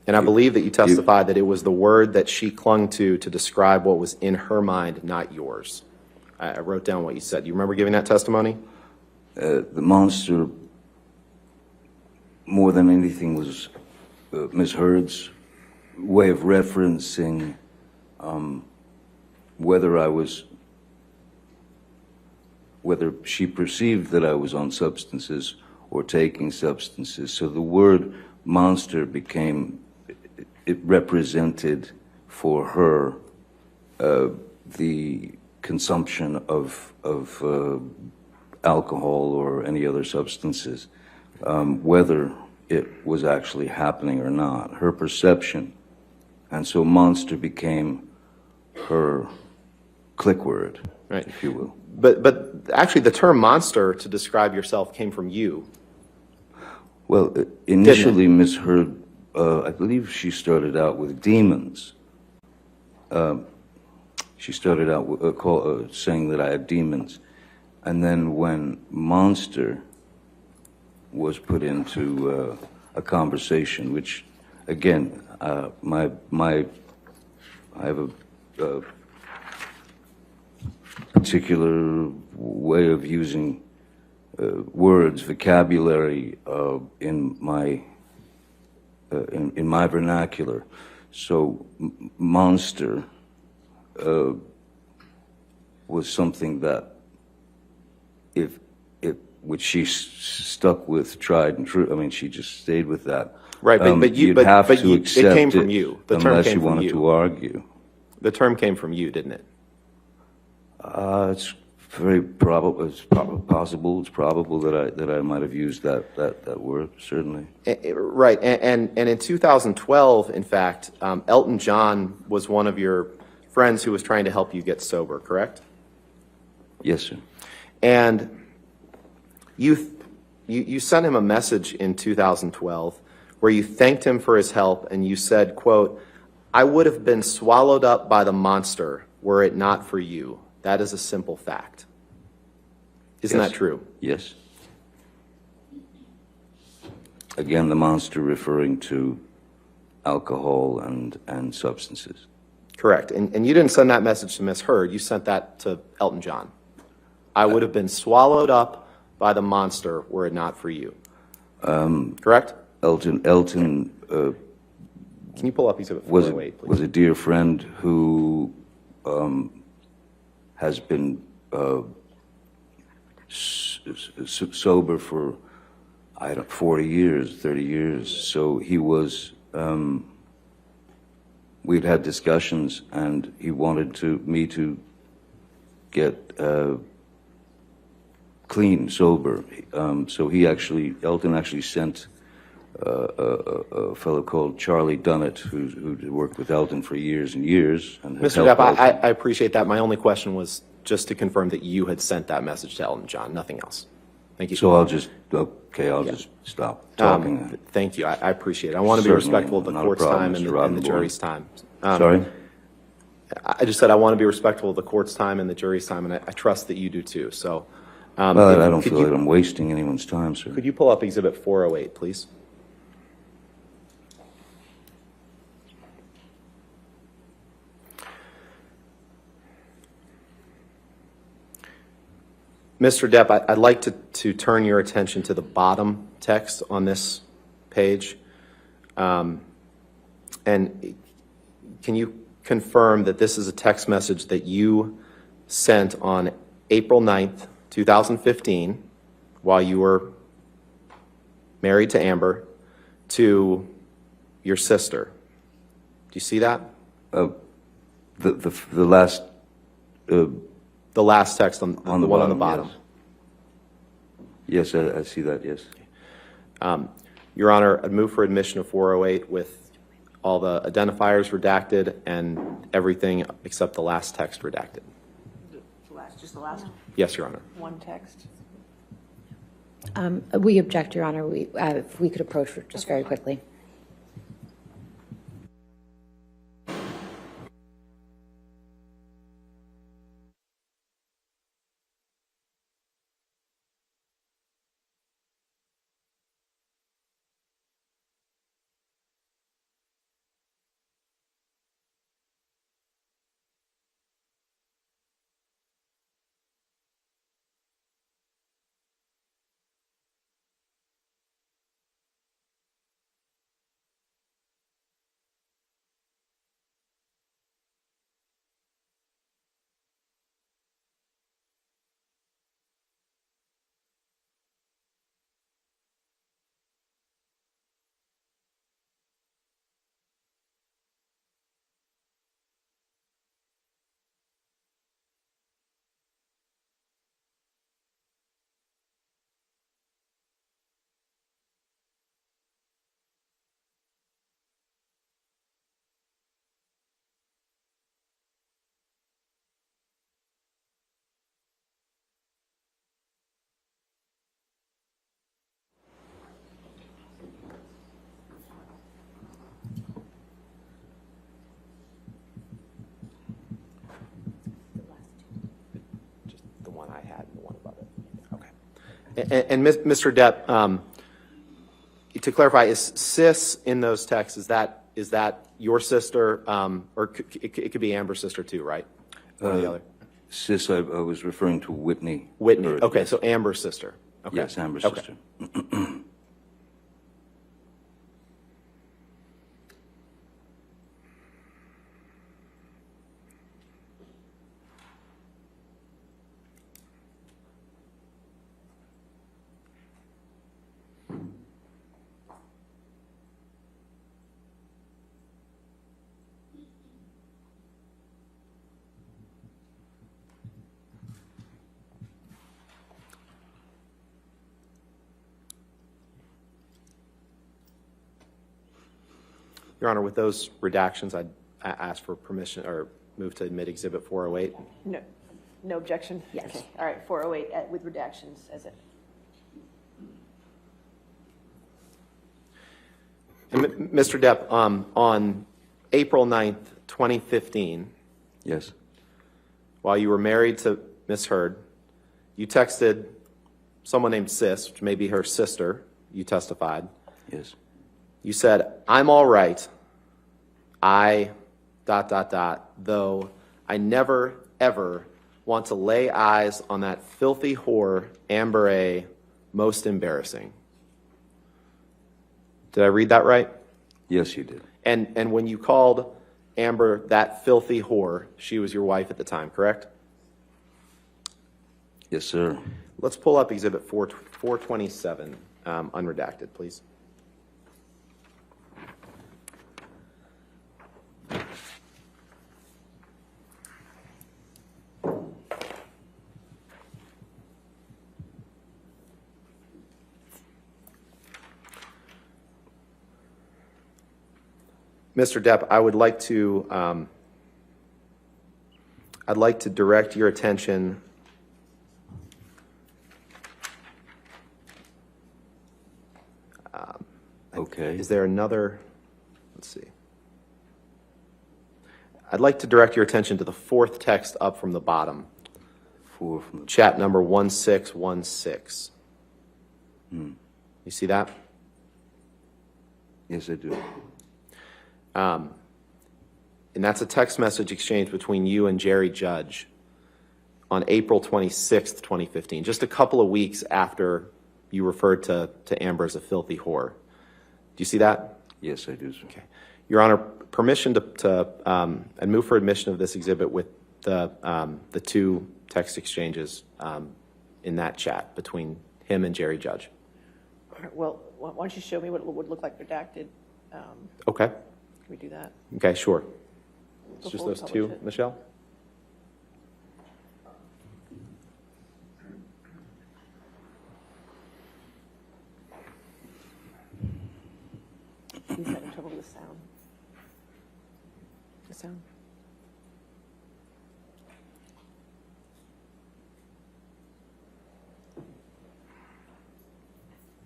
And I believe that you testified that it was the word that she clung to describe what was in her mind, not yours. I wrote down what you said. Do you remember giving that testimony? The monster, more than anything, was Ms. Heard's way of referencing whether she perceived that I was on substances or taking substances. So the word monster became, it represented for her the consumption of alcohol or any other substances, whether it was actually happening or not, her perception. And so monster became her click word, Right. if you will. But actually the term monster to describe yourself came from you. Well, initially, Ms. Heard, I believe she started out with demons. She started out with, saying that I had demons. And then when monster was put into a conversation, which, again, I have a particular way of using words, vocabulary in my vernacular. So monster was something that which she stuck with, tried and true. I mean, she just stayed with that. Right, but you'd have to it accept came from you. The term unless came you from wanted you. to argue. The term came from you, didn't it? It's very probable. It's possible. It's probable that I might have used that word. Certainly. Right, and in 2012, in fact, Elton John was one of your friends who was trying to help you get sober, correct? Yes, sir. And you sent him a message in 2012 where you thanked him for his help, and you said, quote, "I would have been swallowed up by the monster were it not for you. That is a simple fact." Isn't Yes. that true? Yes. Again, the monster referring to alcohol and substances. Correct. And you didn't send that message to Miss Heard. You sent that to Elton John. I would have been swallowed up by the monster were it not for you. Correct? Elton Can you pull up Exhibit was 408, please? was a dear friend who has been sober for 40 years, 30 years. So he was. We'd had discussions, and he wanted me to get clean, sober. So Elton actually sent a fellow called Charlie Dunnett, who worked with Elton for years and years. And Mr. Depp, I appreciate that. My only question was just to confirm that you had sent that message to Elton John, nothing else. Thank you. So I'll just stop talking. Thank you. I appreciate it. I want to be Certainly, respectful of the not a court's problem, time and Mr. the jury's time. Sorry? I just said I want to be respectful of the court's time and the jury's time, and I trust that you do too. So, Well, I don't feel like I'm wasting anyone's time, sir. could you pull up Exhibit 408, please? Mr. Depp, I'd like to turn your attention to the bottom text on this page. And can you confirm that this is a text message that you sent on April 9th, 2015, while you were married to Amber, to your sister? Do you see that? The last... The last text on the one on the bottom. Yes, I see that, yes. Your Honor, I'd move for admission of 408 with all the identifiers redacted and everything except the last text redacted. Just the last Yes, Your Honor. one text. We object, Your Honor. If we could approach just very quickly. Just the one I had and the one above it. Okay. And Mr. Depp, to clarify, is sis in those texts, is that your sister, or it could be Amber's sister too, right? One or the other. Sis, I was referring to Whitney. Whitney. Or- Okay, so Amber's sister. Okay. Yes, Amber's Okay. sister. Your Honor, with those redactions, I'd ask for permission or move to admit Exhibit 408. No objection? Yes. Okay. All right, 408 with redactions as it. And Mr. Depp, on April 9th, 2015, Yes. while you were married to Miss Heard, you texted someone named Sis, which may be her sister, you testified. Yes. You said, "I'm all right. Though I never, ever want to lay eyes on that filthy whore, Amber A. Most embarrassing." Did I read that right? Yes, you did. And when you called Amber that filthy whore, she was your wife at the time, correct? Yes, sir. Let's pull up Exhibit 427, unredacted, please. Mr. Depp, I'd like to direct your attention Okay. Is there another? Let's see. I'd like to direct your attention to the fourth text up from the bottom. 4 from the... Chat number 1616. You see that? Yes, I do. And that's a text message exchange between you and Jerry Judge on April 26th, 2015, just a couple of weeks after you referred to Amber as a filthy whore. Do you see that? Yes, I do, sir. Okay. Your Honor, permission to and move for admission of this exhibit with the two text exchanges in that chat between him and Jerry Judge. All right, well, why don't you show me what it would look like redacted? Okay. Can we do that? Okay, sure. It's just Before we those publish two, it. Michelle? He's having trouble with the sound. The sound?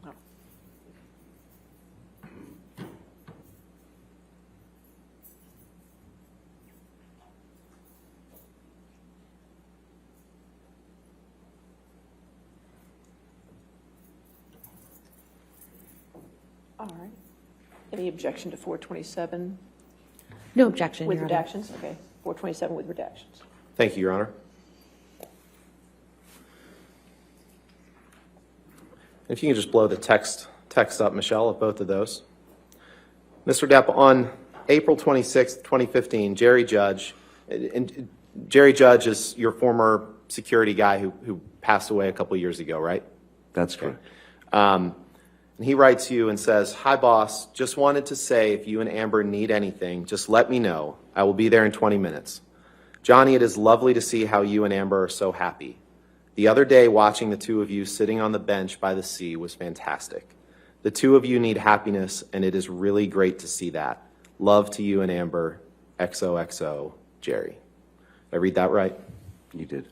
Oh. All right. Any objection to 427 No objection, with Your Honor. redactions? Okay, 427 with redactions. Thank you, Your Honor. If you can just blow the text up, Michelle, of both of those. Mr. Depp, on April 26th, 2015, Jerry Judge, and Jerry Judge is your former security guy who passed away a couple years ago, right? That's correct. And he writes you and says, "Hi, boss. Just wanted to say if you and Amber need anything, just let me know. I will be there in 20 minutes. Johnny, it is lovely to see how you and Amber are so happy. The other day, watching the two of you sitting on the bench by the sea was fantastic. The two of you need happiness, and it is really great to see that. Love to you and Amber. XOXO, Jerry." Did I read that right? You did.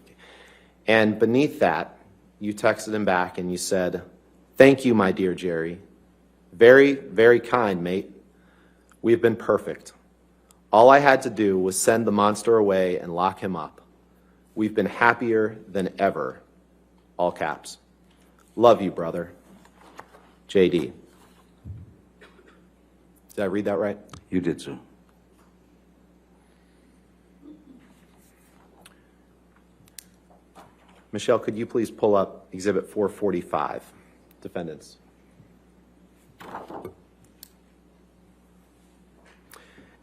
And beneath that, you texted him back and you said, "Thank you, my dear Jerry. Very, very kind, mate. We have been perfect. All I had to do was send the monster away and lock him up. We've been happier than ever." All caps. "Love you, brother. JD." Did I read that right? You did, sir. Michelle, could you please pull up Exhibit 445, defendants?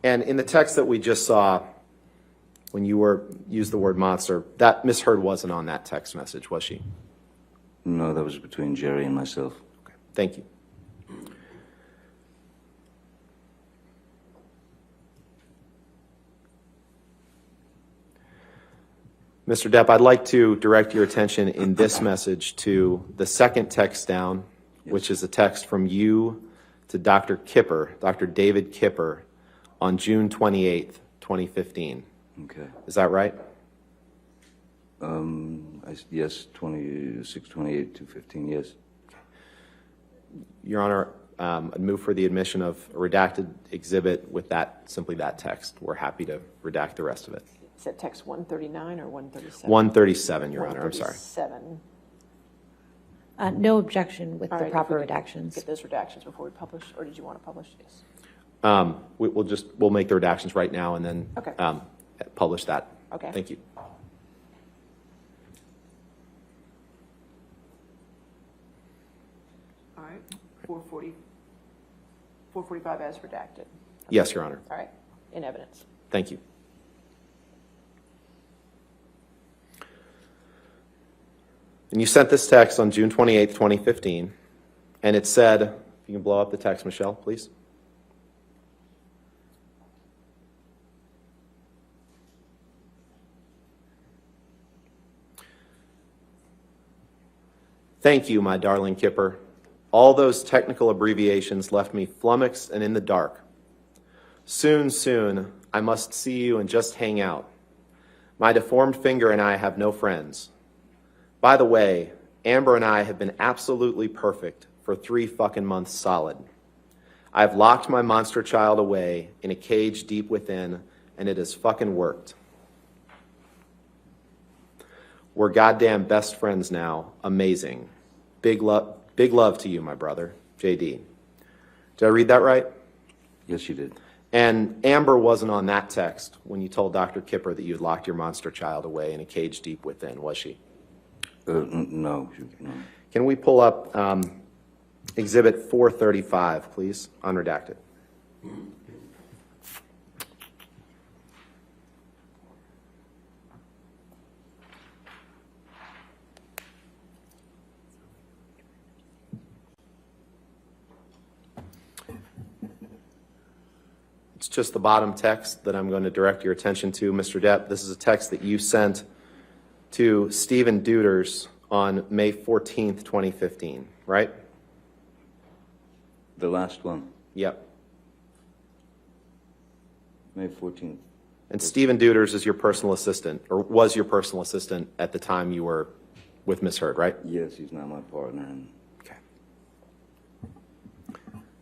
And in the text that we just saw, when you used the word monster, that Miss Heard wasn't on that text message, was she? No, that was between Jerry and myself. Okay, thank you. Mr. Depp, I'd like to direct your attention in this message to the second text down, which is a text from you to Dr. Kipper, Dr. David Kipper, on June 28th, 2015. Okay. Is that right? Yes, 26, 28, 215, yes. Your Honor, I'd move for the admission of a redacted exhibit with simply that text. We're happy to redact the rest of it. Is that text 139 or 137? 137, Your Honor, I'm sorry. 137. No objection with All the right, proper if we could redactions. Get those redactions before we publish, or did you want to publish? Yes. We'll make the redactions right now and then Okay. Publish that. Okay. Thank you. All right, 445 as redacted. Yes, Your Honor. All right, in evidence. Thank you. And you sent this text on June 28th, 2015, and it said, if you can blow up the text, Michelle, please. "Thank you, my darling Kipper. All those technical abbreviations left me flummoxed and in the dark. Soon, soon, I must see you and just hang out. My deformed finger and I have no friends. By the way, Amber and I have been absolutely perfect for 3 fucking months solid. I've locked my monster child away in a cage deep within, and it has fucking worked. We're goddamn best friends now. Amazing. Big love to you, my brother. JD. Did I read that right? Yes, you did. And Amber wasn't on that text when you told Dr. Kipper that you'd locked your monster child away in a cage deep within, was she? No. Can we pull up Exhibit 435, please, unredacted? It's just the bottom text that I'm going to direct your attention to, Mr. Depp. This is a text that you sent to Stephen Deuters on May 14th, 2015, right? The last one, Yep. May 14th. And Stephen Deuters is your personal assistant, or was your personal assistant at the time you were with Ms. Heard, right? Yes, he's not my partner. And Okay.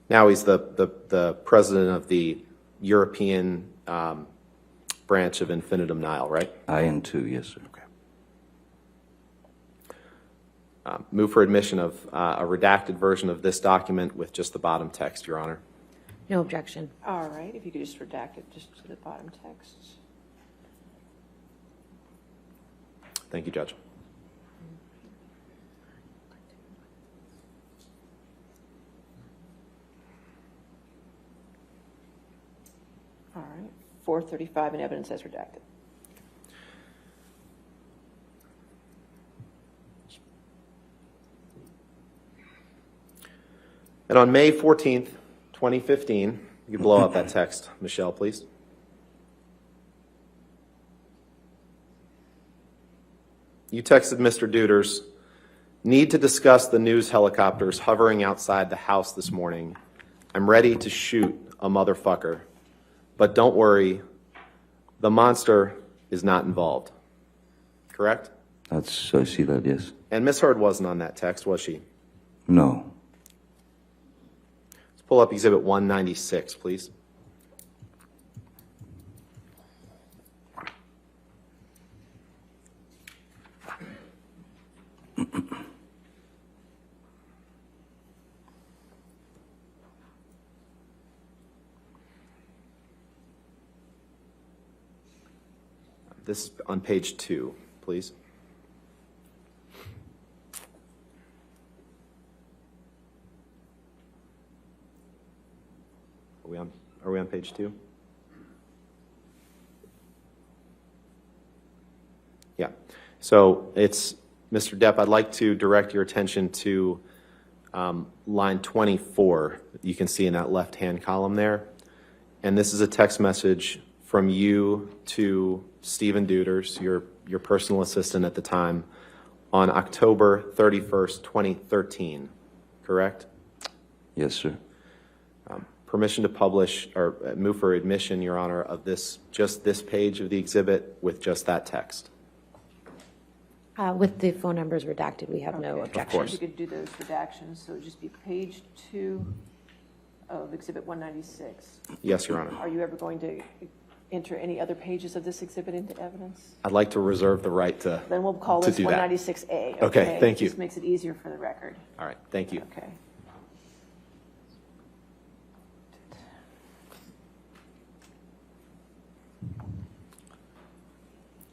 Now he's the president of the European branch of Infinitum Nihil, right? IN2, yes, sir. Okay. Move for admission of a redacted version of this document with just the bottom text, Your Honor. No objection. All right, if you could just redact it just to the bottom text. Thank you, Judge. All right, 435 in evidence as redacted. And on May 14th, 2015, you can blow up that text, Michelle, please. You texted Mr. Deuters, need to discuss the news helicopters hovering outside the house this morning. I'm ready to shoot a motherfucker. But don't worry, the monster is not involved. Correct? I see that, yes. And Ms. Heard wasn't on that text, was she? No. Let's pull up Exhibit 196, please. This is on page 2, please. Are we on page 2? Yeah. So it's, Mr. Depp, I'd like to direct your attention to line 24. You can see in that left-hand column there. And this is a text message from you to Stephen Deuters, your personal assistant at the time, on October 31st, 2013, correct? Yes, sir. Permission to publish or move for admission, Your Honor, of just this page of the exhibit with just that text. With the phone numbers redacted, we have no Okay. objection. Of course. You could do those redactions, so it'd just be page 2 of Exhibit 196. Yes, Your Honor. Are you ever going to enter any other pages of this exhibit into evidence? I'd like to reserve the right to Then we'll call to this do that. 196A. Okay, thank you. Just makes it easier for the record. All right, thank you. Okay.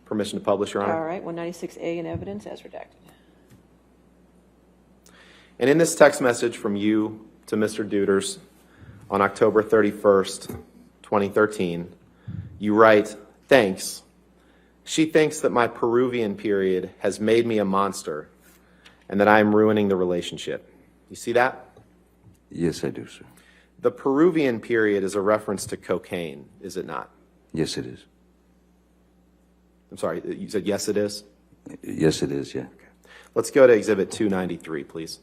Permission to publish, Your Honor. All right, 196A in evidence as redacted. And in this text message from you to Mr. Deuters on October 31st, 2013, you write, thanks. She thinks that my Peruvian period has made me a monster and that I am ruining the relationship. You see that? Yes, I do, sir. The Peruvian period is a reference to cocaine, is it not? Yes, it is. I'm sorry, you said yes it is? Yes, it is, yeah. Let's go to Exhibit 293, please.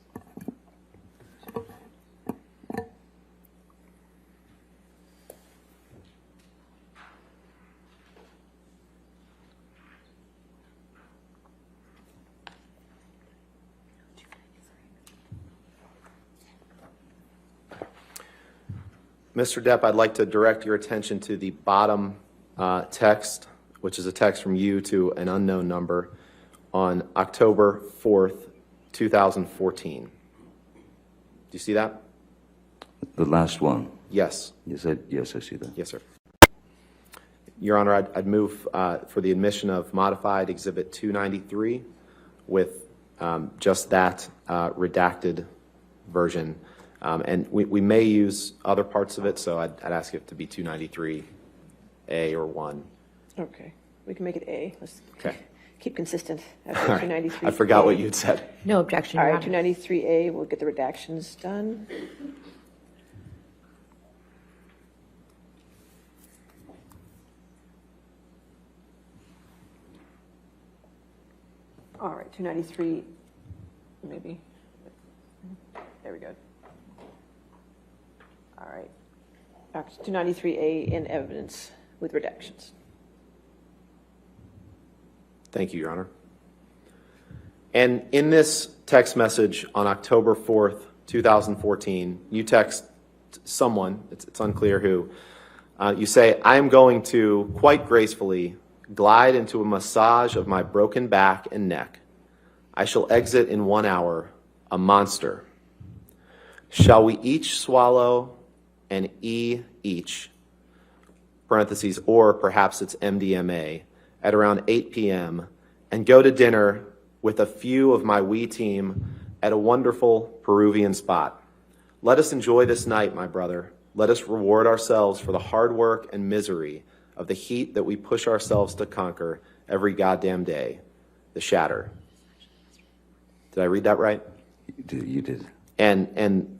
Mr. Depp, I'd like to direct your attention to the bottom text, which is a text from you to an unknown number on October 4th, 2014. Do you see that? The last one. Yes. Yes, I see that. Yes, sir. Your Honor, I'd move for the admission of modified Exhibit 293 with just that redacted version. And we may use other parts of it, so I'd ask it to be 293A or 1. Okay, we can make it A. Let's Okay. keep consistent. All right. 293. I forgot what you'd said. No objection, All Your right, Honor. 293A, we'll get the redactions done. All right, 293, maybe. There we go. All right. 293A in evidence with redactions. Thank you, Your Honor. And in this text message on October 4th, 2014, you text someone, it's unclear who, you say, I am going to, quite gracefully, glide into a massage of my broken back and neck. I shall exit in 1 hour, a monster. Shall we each swallow an E each, parentheses, or perhaps it's MDMA, at around 8 p.m., and go to dinner with a few of my wee team at a wonderful Peruvian spot. Let us enjoy this night, my brother. Let us reward ourselves for the hard work and misery of the heat that we push ourselves to conquer every goddamn day. The shatter. Did I read that right? You did. And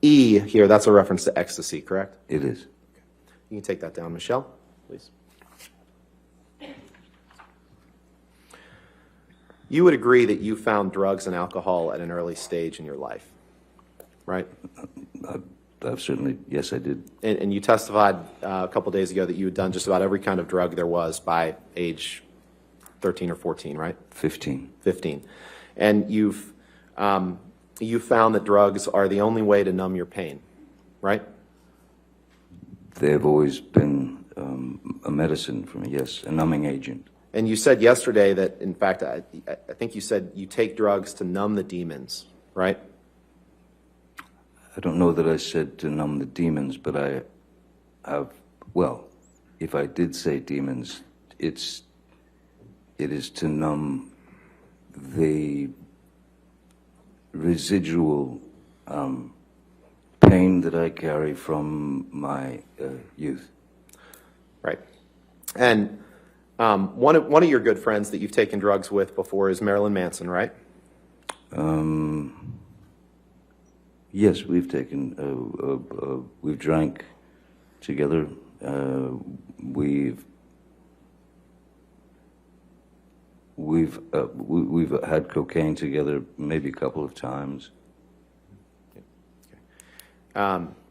E here, that's a reference to ecstasy, correct? It is. You can take that down, Michelle, please. You would agree that you found drugs and alcohol at an early stage in your life, right? I've certainly, yes, I did. And you testified a couple days ago that you had done just about every kind of drug there was by age 13 or 14, right? 15. 15. And you found that drugs are the only way to numb your pain, right? They have always been a medicine for me, yes, a numbing agent. And you said yesterday that, in fact, I think you said you take drugs to numb the demons, right? I don't know that I said to numb the demons, but I have, well, if I did say demons, it is to numb the residual pain that I carry from my youth. Right. And one of your good friends that you've taken drugs with before is Marilyn Manson, right? Yes, we've taken, we've drank together. We've had cocaine together maybe a couple of times.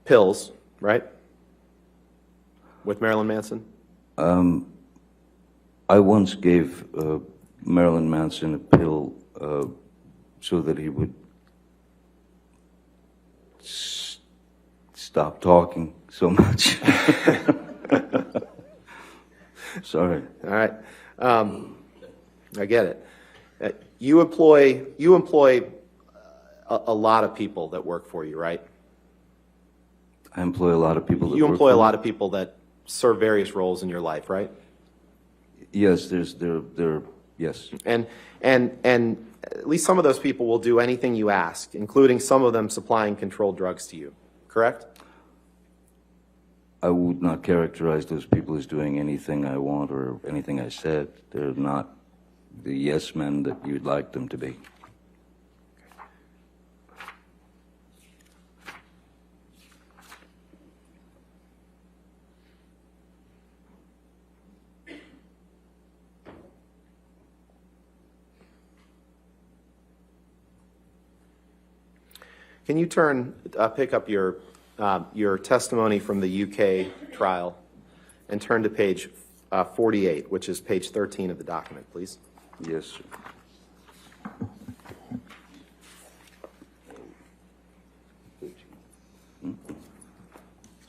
Pills, right? With Marilyn Manson? I once gave Marilyn Manson a pill so that he would stop talking so much. Sorry. All right. I get it. You employ a lot of people that work for you, right? I employ a lot of people that You work employ a for me. lot of people that serve various roles in your life, right? Yes, yes. And at least some of those people will do anything you ask, including some of them supplying controlled drugs to you, correct? I would not characterize those people as doing anything I want or anything I said. They're not the yes men that you'd like them to be. Can you pick up your testimony from the UK trial and turn to page 48, which is page 13 of the document, please? Yes, sir.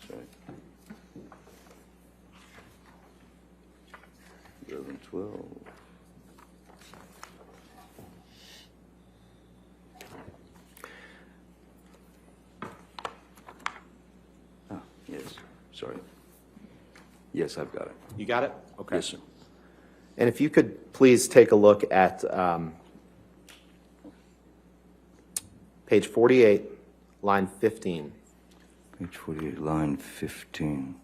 Sorry. 12. Ah, yes, sorry. Yes, I've got it. You got it? Okay. Yes, sir. And if you could please take a look at page 48, line 15. Page 48, line 15.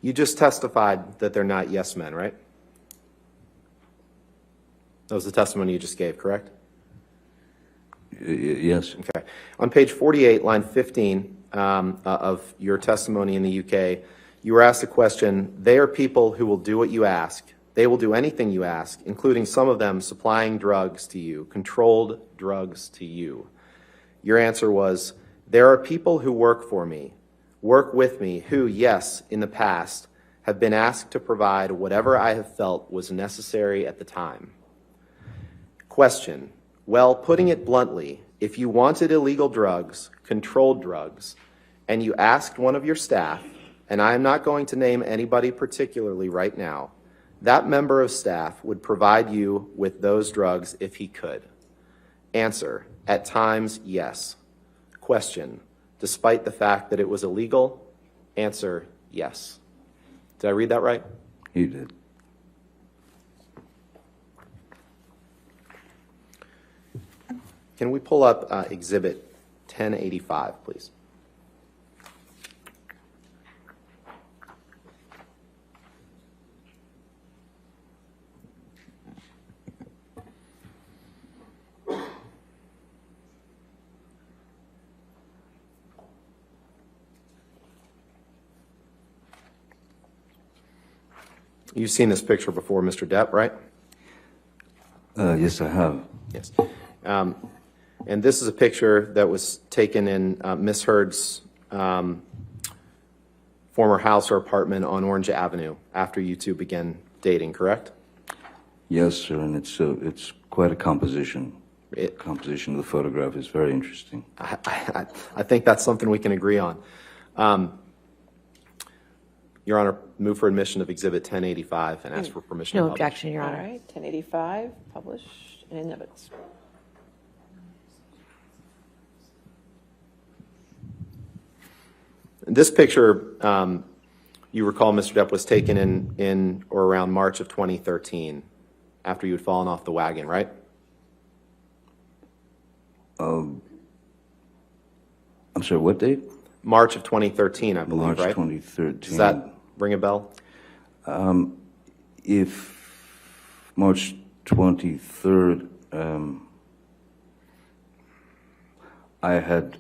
You just testified that they're not yes men, right? That was the testimony you just gave, correct? Yes. Okay. On page 48, line 15 of your testimony in the UK, you were asked a question, they are people who will do what you ask. They will do anything you ask, including some of them supplying drugs to you, controlled drugs to you. Your answer was, there are people who work for me, work with me, who, yes, in the past, have been asked to provide whatever I have felt was necessary at the time. Question. Well, putting it bluntly, if you wanted illegal drugs, controlled drugs, and you asked one of your staff, and I am not going to name anybody particularly right now, that member of staff would provide you with those drugs if he could. Answer. At times, yes. Question. Despite the fact that it was illegal? Answer. Yes. Did I read that right? You did. Can we pull up Exhibit 1085, please? You've seen this picture before, Mr. Depp, right? Yes, I have. Yes. And this is a picture that was taken in Miss Heard's former house or apartment on Orange Avenue after you two began dating, correct? Yes, sir, and it's quite a composition. Composition of the photograph is very interesting. I think that's something we can agree on. Your Honor, move for admission of Exhibit 1085 and ask for permission to No publish. objection, Your All Honor. right, 1085, published and in evidence. This picture, you recall, Mr. Depp, was taken in or around March of 2013, after you had fallen off the wagon, right? I'm sorry, what date? March of 2013, I believe, March right? 2013. Does that ring a bell? If March 23rd, I had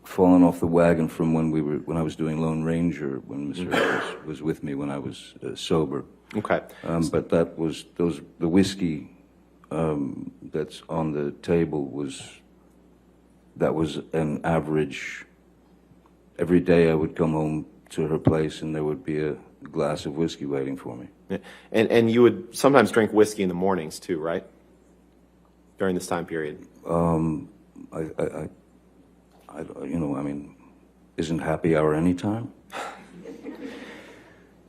fallen off the wagon from when I was doing Lone Ranger, when Mr. Harris was with me when I was sober. Okay. But the whiskey that's on the table was an average. Every day I would come home to her place and there would be a glass of whiskey waiting for me. Yeah. And you would sometimes drink whiskey in the mornings too, right? During this time period. Isn't happy hour any time?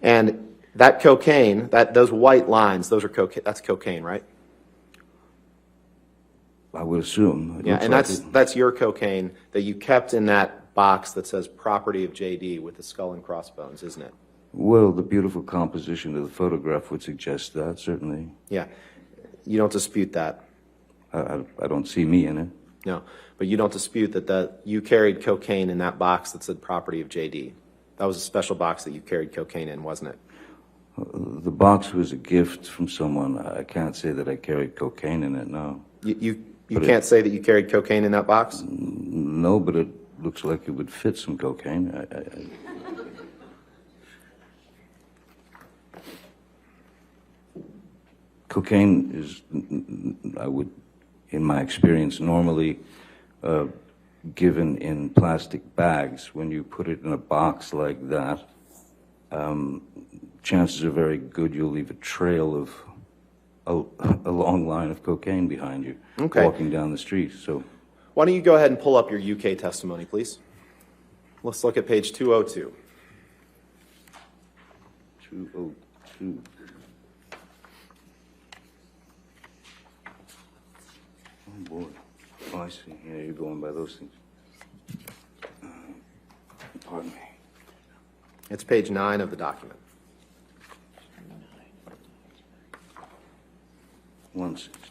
And that cocaine, those white lines, those are cocaine. That's cocaine, right? I would assume. It Yeah, looks and like that's your cocaine that you kept in that box that says property of JD with the skull and crossbones, isn't it? Well, the beautiful composition of the photograph would suggest that, certainly. Yeah. You don't dispute that. I don't see me in it. No. But you don't dispute that you carried cocaine in that box that said property of JD. That was a special box that you carried cocaine in, wasn't it? The box was a gift from someone. I can't say that I carried cocaine in it, no. You can't say that you carried cocaine in that box? No, but it looks like it would fit some cocaine. Cocaine is, in my experience, normally given in plastic bags. When you put it in a box like that, chances are very good you'll leave a trail of a long line of cocaine behind you, Okay. walking down the street. So, Why don't you go ahead and pull up your UK testimony, please? Let's look at page 202. 202. Oh, boy. Oh, I see. Yeah, you're going by those things. Pardon me. It's page 9 of the document. 169.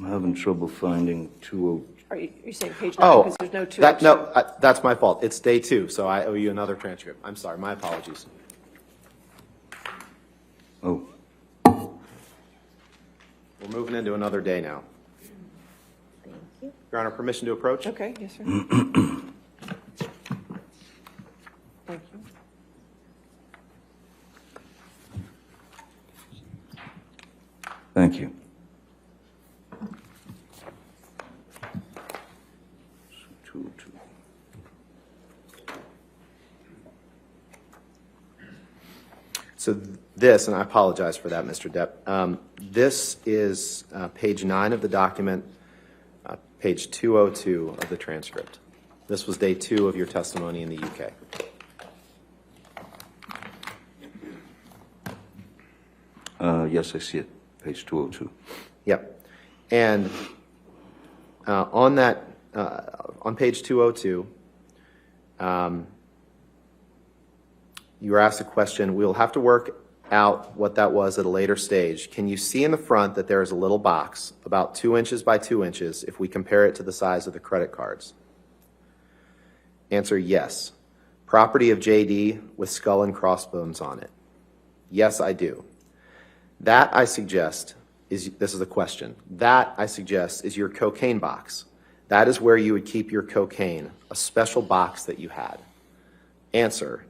I'm having trouble finding 20. Are you saying page 9, Oh, because there's no 202? that's my fault. It's day 2, so I owe you another transcript. I'm sorry, my apologies. Oh, We're moving into another day now. Thank you. Your Honor, permission to approach? Okay, yes, sir. Thank you. thank you. So 202. So this, and I apologize for that, Mr. Depp, this is page 9 of the document, page 202 of the transcript. This was day 2 of your testimony in the UK. Yes, I see it, page 202. Yep. And on that, on page 202, you were asked a question. We'll have to work out what that was at a later stage. Can you see in the front that there is a little box about 2 inches by 2 inches if we compare it to the size of the credit cards? Answer, yes. Property of JD with skull and crossbones on it. Yes, I do. That, I suggest, this is a question. That, I suggest, is your cocaine box. That is where you would keep your cocaine, a special box that you had. Answer,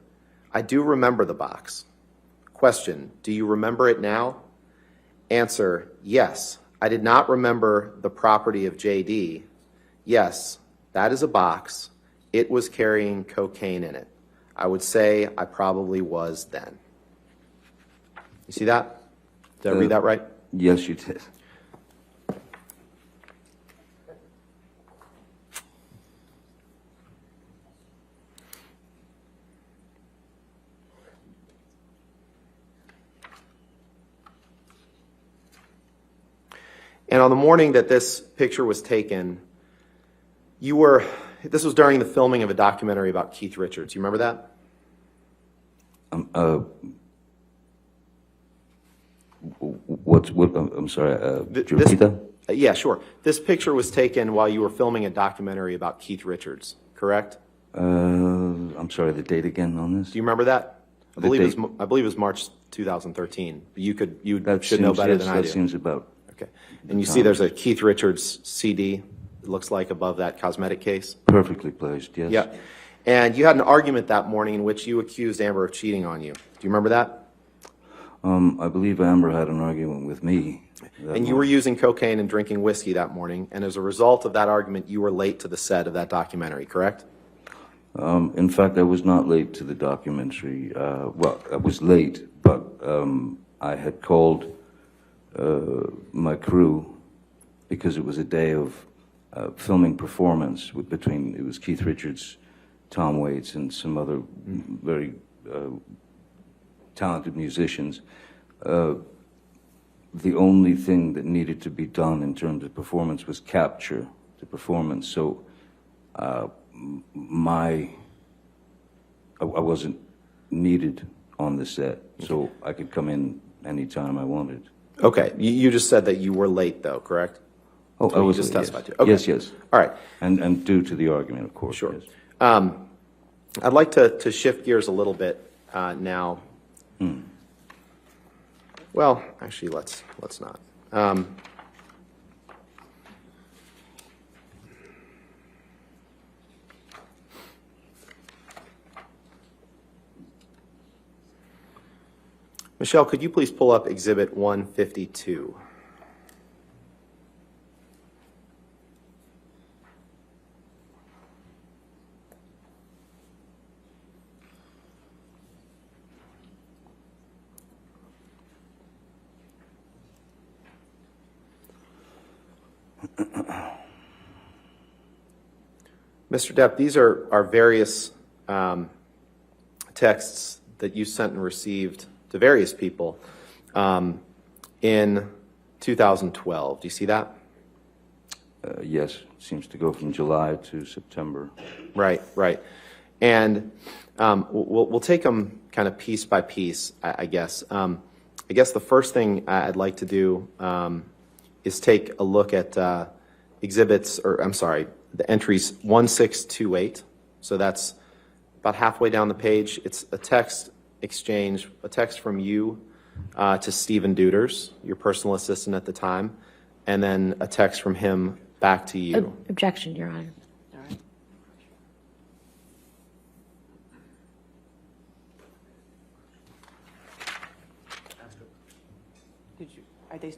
I do remember the box. Question, do you remember it now? Answer, yes. I did not remember the property of JD. Yes, that is a box. It was carrying cocaine in it. I would say I probably was then. You see that? Did I read that right? Yes, you did. And on the morning that this picture was taken, this was during the filming of a documentary about Keith Richards. You remember that? I'm sorry, could you repeat that? Yeah, sure. This picture was taken while you were filming a documentary about Keith Richards, correct? I'm sorry, the date again on this? Do you remember that? I The believe date. it was March 2013. You That should know seems- better yes, than I do. That seems about. Okay. And you see there's a Keith Richards CD, it looks like, above that cosmetic case? Perfectly placed, yes. Yeah. And you had an argument that morning in which you accused Amber of cheating on you. Do you remember that? I believe Amber had an argument with me. And you were using cocaine and drinking whiskey that morning, and as a result of that argument, you were late to the set of that documentary, correct? In fact, I was not late to the documentary. Well, I was late, but I had called my crew because it was a day of filming performance between, it was Keith Richards, Tom Waits, and some other very talented musicians. The only thing that needed to be done in terms of performance was capture the performance. So I wasn't needed on the set, so I could come in anytime I wanted. Okay, you just said that you were late, though, correct? Oh, So I you was just yes. testified to. Okay. Yes, yes. All right. And due to the argument, of course. Sure. Yes. I'd like to shift gears a little bit now. Well, actually, let's not. Michelle, could you please pull up Exhibit 152? Mr. Depp, these are various texts that you sent and received to various people in 2012. Do you see that? Yes, it seems to go from July to September. Right, right. And we'll take them kind of piece by piece, I guess. I guess the first thing I'd like to do is take a look at the entries 1628. So that's about halfway down the page. It's a text exchange, a text from you to Stephen Duders, your personal assistant at the time, and then a text from him back to you. Objection, Your Honor. All right. Are they?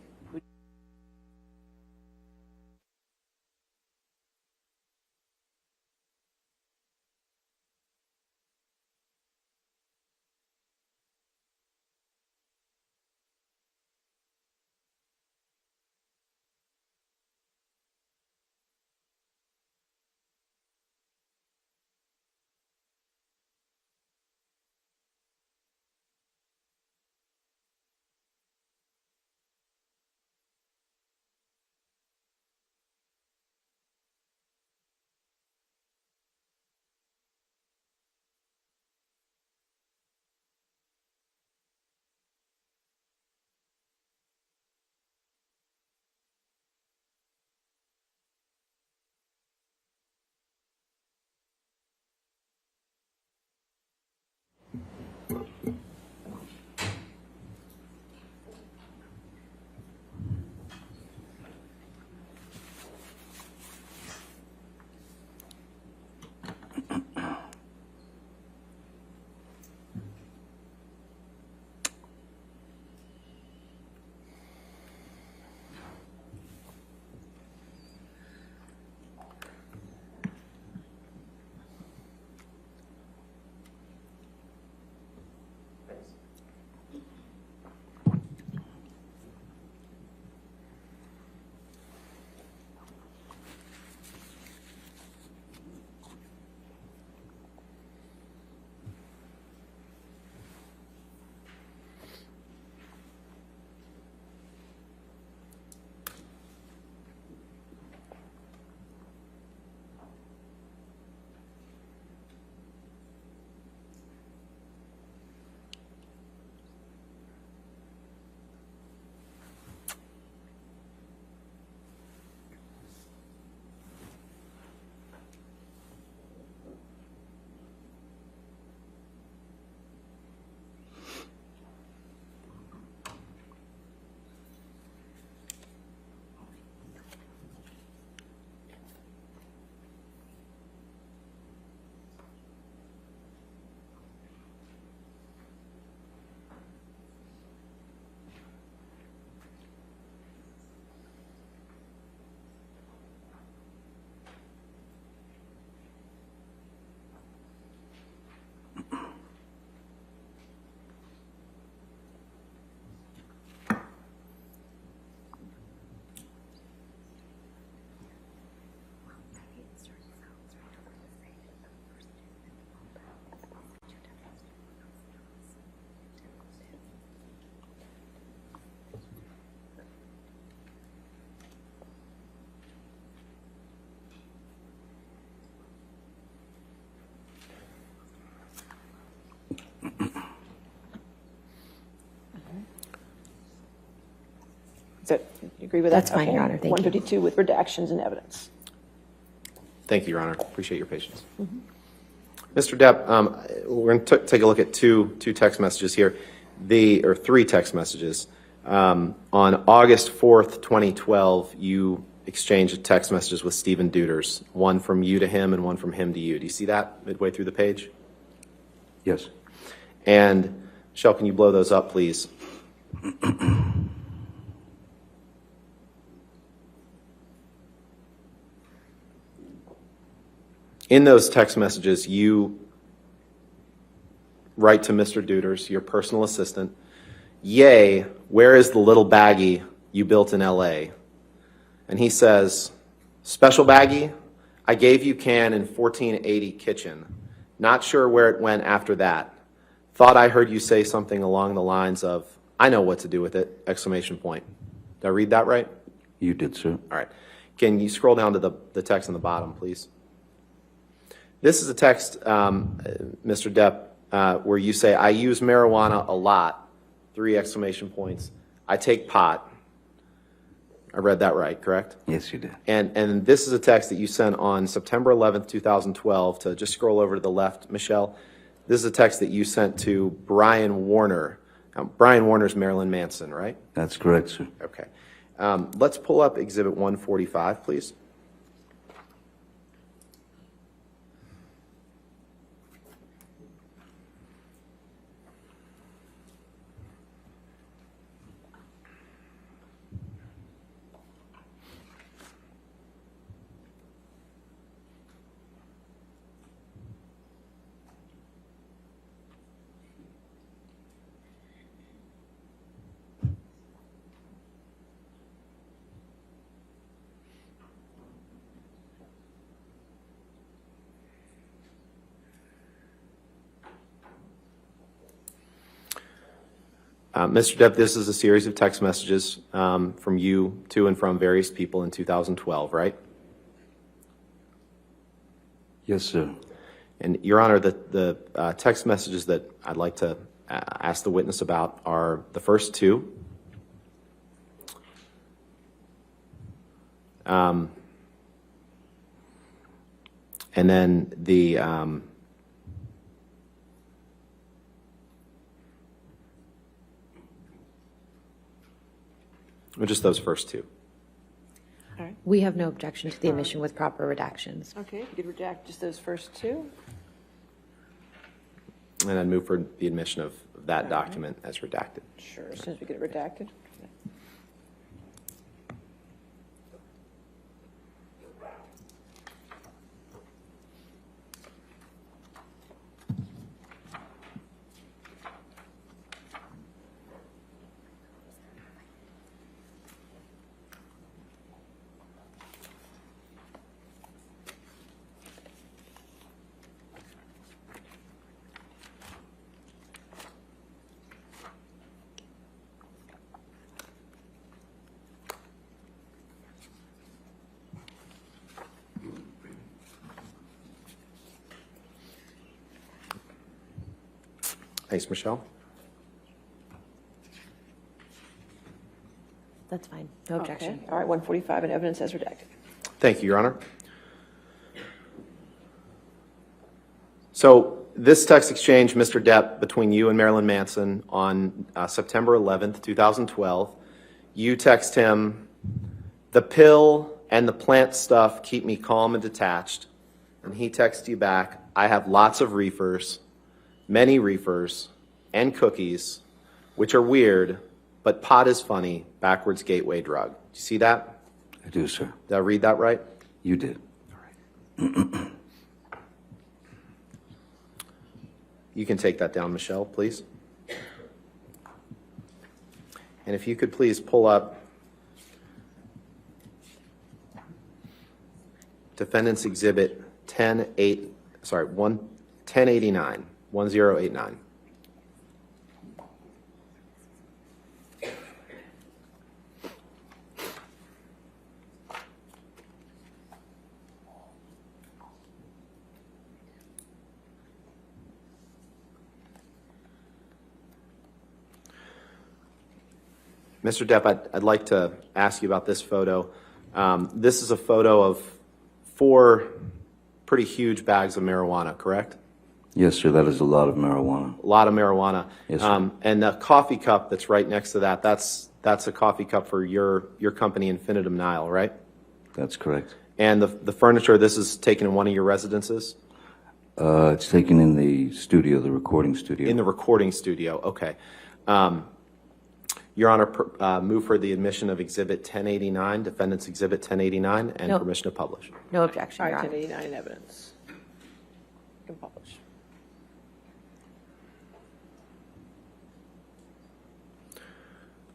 You agree with that? That's fine, Okay. Your Honor. Thank you. 152 with redactions and evidence. Thank you, Your Honor. Appreciate your patience. Mr. Depp, we're going to take a look at two text messages here, or three text messages. On August 4th, 2012, you exchanged text messages with Stephen Duders, one from you to him and one from him to you. Do you see that midway through the page? Yes. And, Michelle, can you blow those up, please? In those text messages, you write to Mr. Duders, your personal assistant, "Yay, where is the little baggie you built in LA?" And he says, special baggie, I gave you can in 1480 kitchen. Not sure where it went after that. Thought I heard you say something along the lines of, I know what to do with it, exclamation point. Did I read that right? You did, sir. All right. Can you scroll down to the text on the bottom, please? This is a text, Mr. Depp, where you say, I use marijuana a lot, 3 exclamation points. I take pot. I read that right, correct? Yes, you did. And this is a text that you sent on September 11th, 2012, to just scroll over to the left, Michelle. This is a text that you sent to Brian Warner. Brian Warner's Marilyn Manson, right? That's correct, sir. Okay. Let's pull up Exhibit 145, please. Mr. Depp, this is a series of text messages from you to and from various people in 2012, right? Yes, sir. And, Your Honor, the text messages that I'd like to ask the witness about are the first 2. And then the or just those first 2. All right. We have no objection to the omission with proper redactions. Okay, if you could redact just those first 2. And I'd move for the admission of that document as redacted. Sure, as soon as we get it redacted. Thanks, Michelle. That's fine. No objection. Okay. All right, 145 and evidence as redacted. Thank you, Your Honor. So this text exchange, Mr. Depp, between you and Marilyn Manson on September 11th, 2012, you text him, the pill and the plant stuff keep me calm and detached. And he texts you back, I have lots of reefers, many reefers, and cookies, which are weird, but pot is funny, backwards gateway drug. Do you see that? I do, sir. Did I read that right? You did. You can take that down, Michelle, please. And if you could please pull up Defendant's Exhibit 1089, 1089. Mr. Depp, I'd like to ask you about this photo. This is a photo of 4 pretty huge bags of marijuana, correct? Yes, sir. That is a lot of marijuana. A lot of marijuana. Yes, sir. And the coffee cup that's right next to that, that's a coffee cup for your company, Infinitum Nile, right? That's correct. And the furniture, this is taken in one of your residences? It's taken in the studio, the recording studio. In the recording studio, okay. Your Honor, move for the admission of Exhibit 1089, Defendant's Exhibit 1089, and No. permission to publish. No objection, All Your right, Honor. 1089 in evidence. You can publish.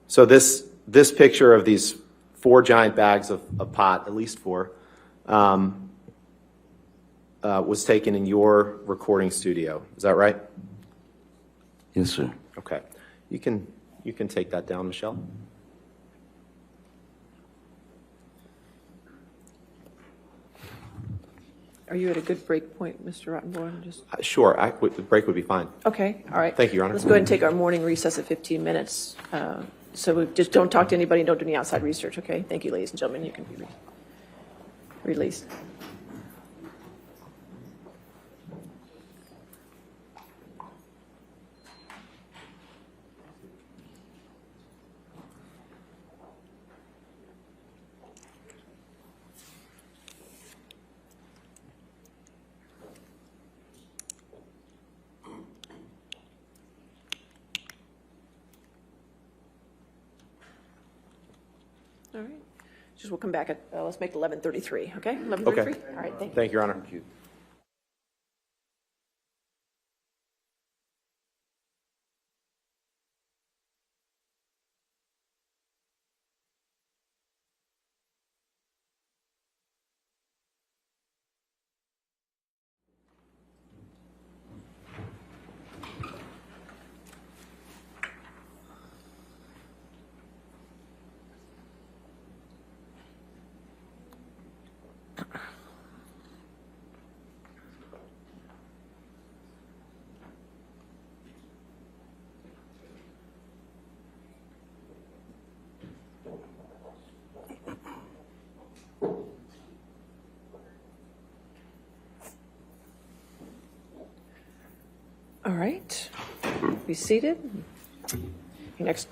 So this picture of these 4 giant bags of pot, at least 4, was taken in your recording studio. Is that right? Yes, sir. Okay. You can take that down, Michelle. Are you at a good break point, Mr. Rottenborn? Just Sure, the break would be fine. okay, all right. Thank you, Your Honor. Let's go ahead and take our morning recess of 15 minutes. So we just don't talk to anybody, don't do any outside research, okay? Thank you, ladies and gentlemen. You can be released. All right. Just we'll come back at, let's make it 11:33, okay? 11:33? Okay. All right, thank you. Thank you, Your Honor. Thank you. All right. Be seated. Your next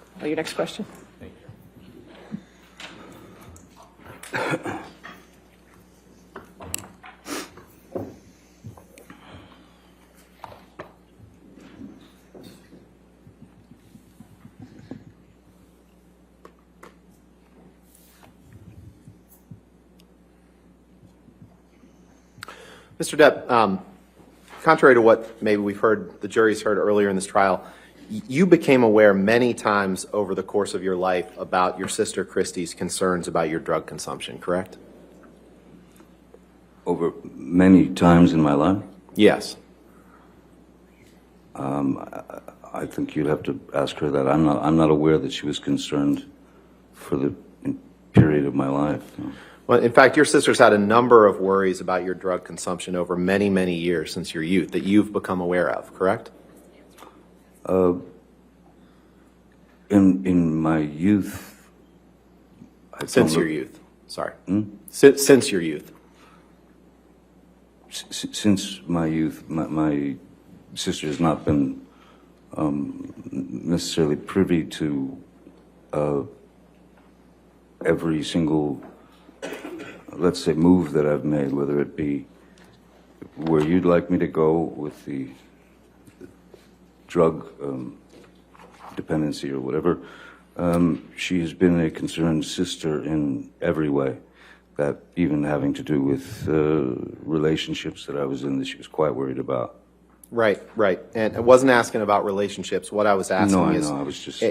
question. Mr. Depp, contrary to what maybe we've heard, the jury's heard earlier in this trial, you became aware many times over the course of your life about your sister Christy's concerns about your drug consumption, correct? Over many times in my life? Yes. I think you'd have to ask her that. I'm not aware that she was concerned for the period of my life. No. Well, in fact, your sister's had a number of worries about your drug consumption over many, many years since your youth that you've become aware of, correct? In my youth, Since your youth, sorry. Since your youth. Since my youth, my sister has not been necessarily privy to every single, let's say, move that I've made, whether it be where you'd like me to go with the drug dependency or whatever. She has been a concerned sister in every way, that even having to do with relationships that I was in that she was quite worried about. Right, right. And I wasn't asking about relationships. What I was asking No, I is, know. I was just,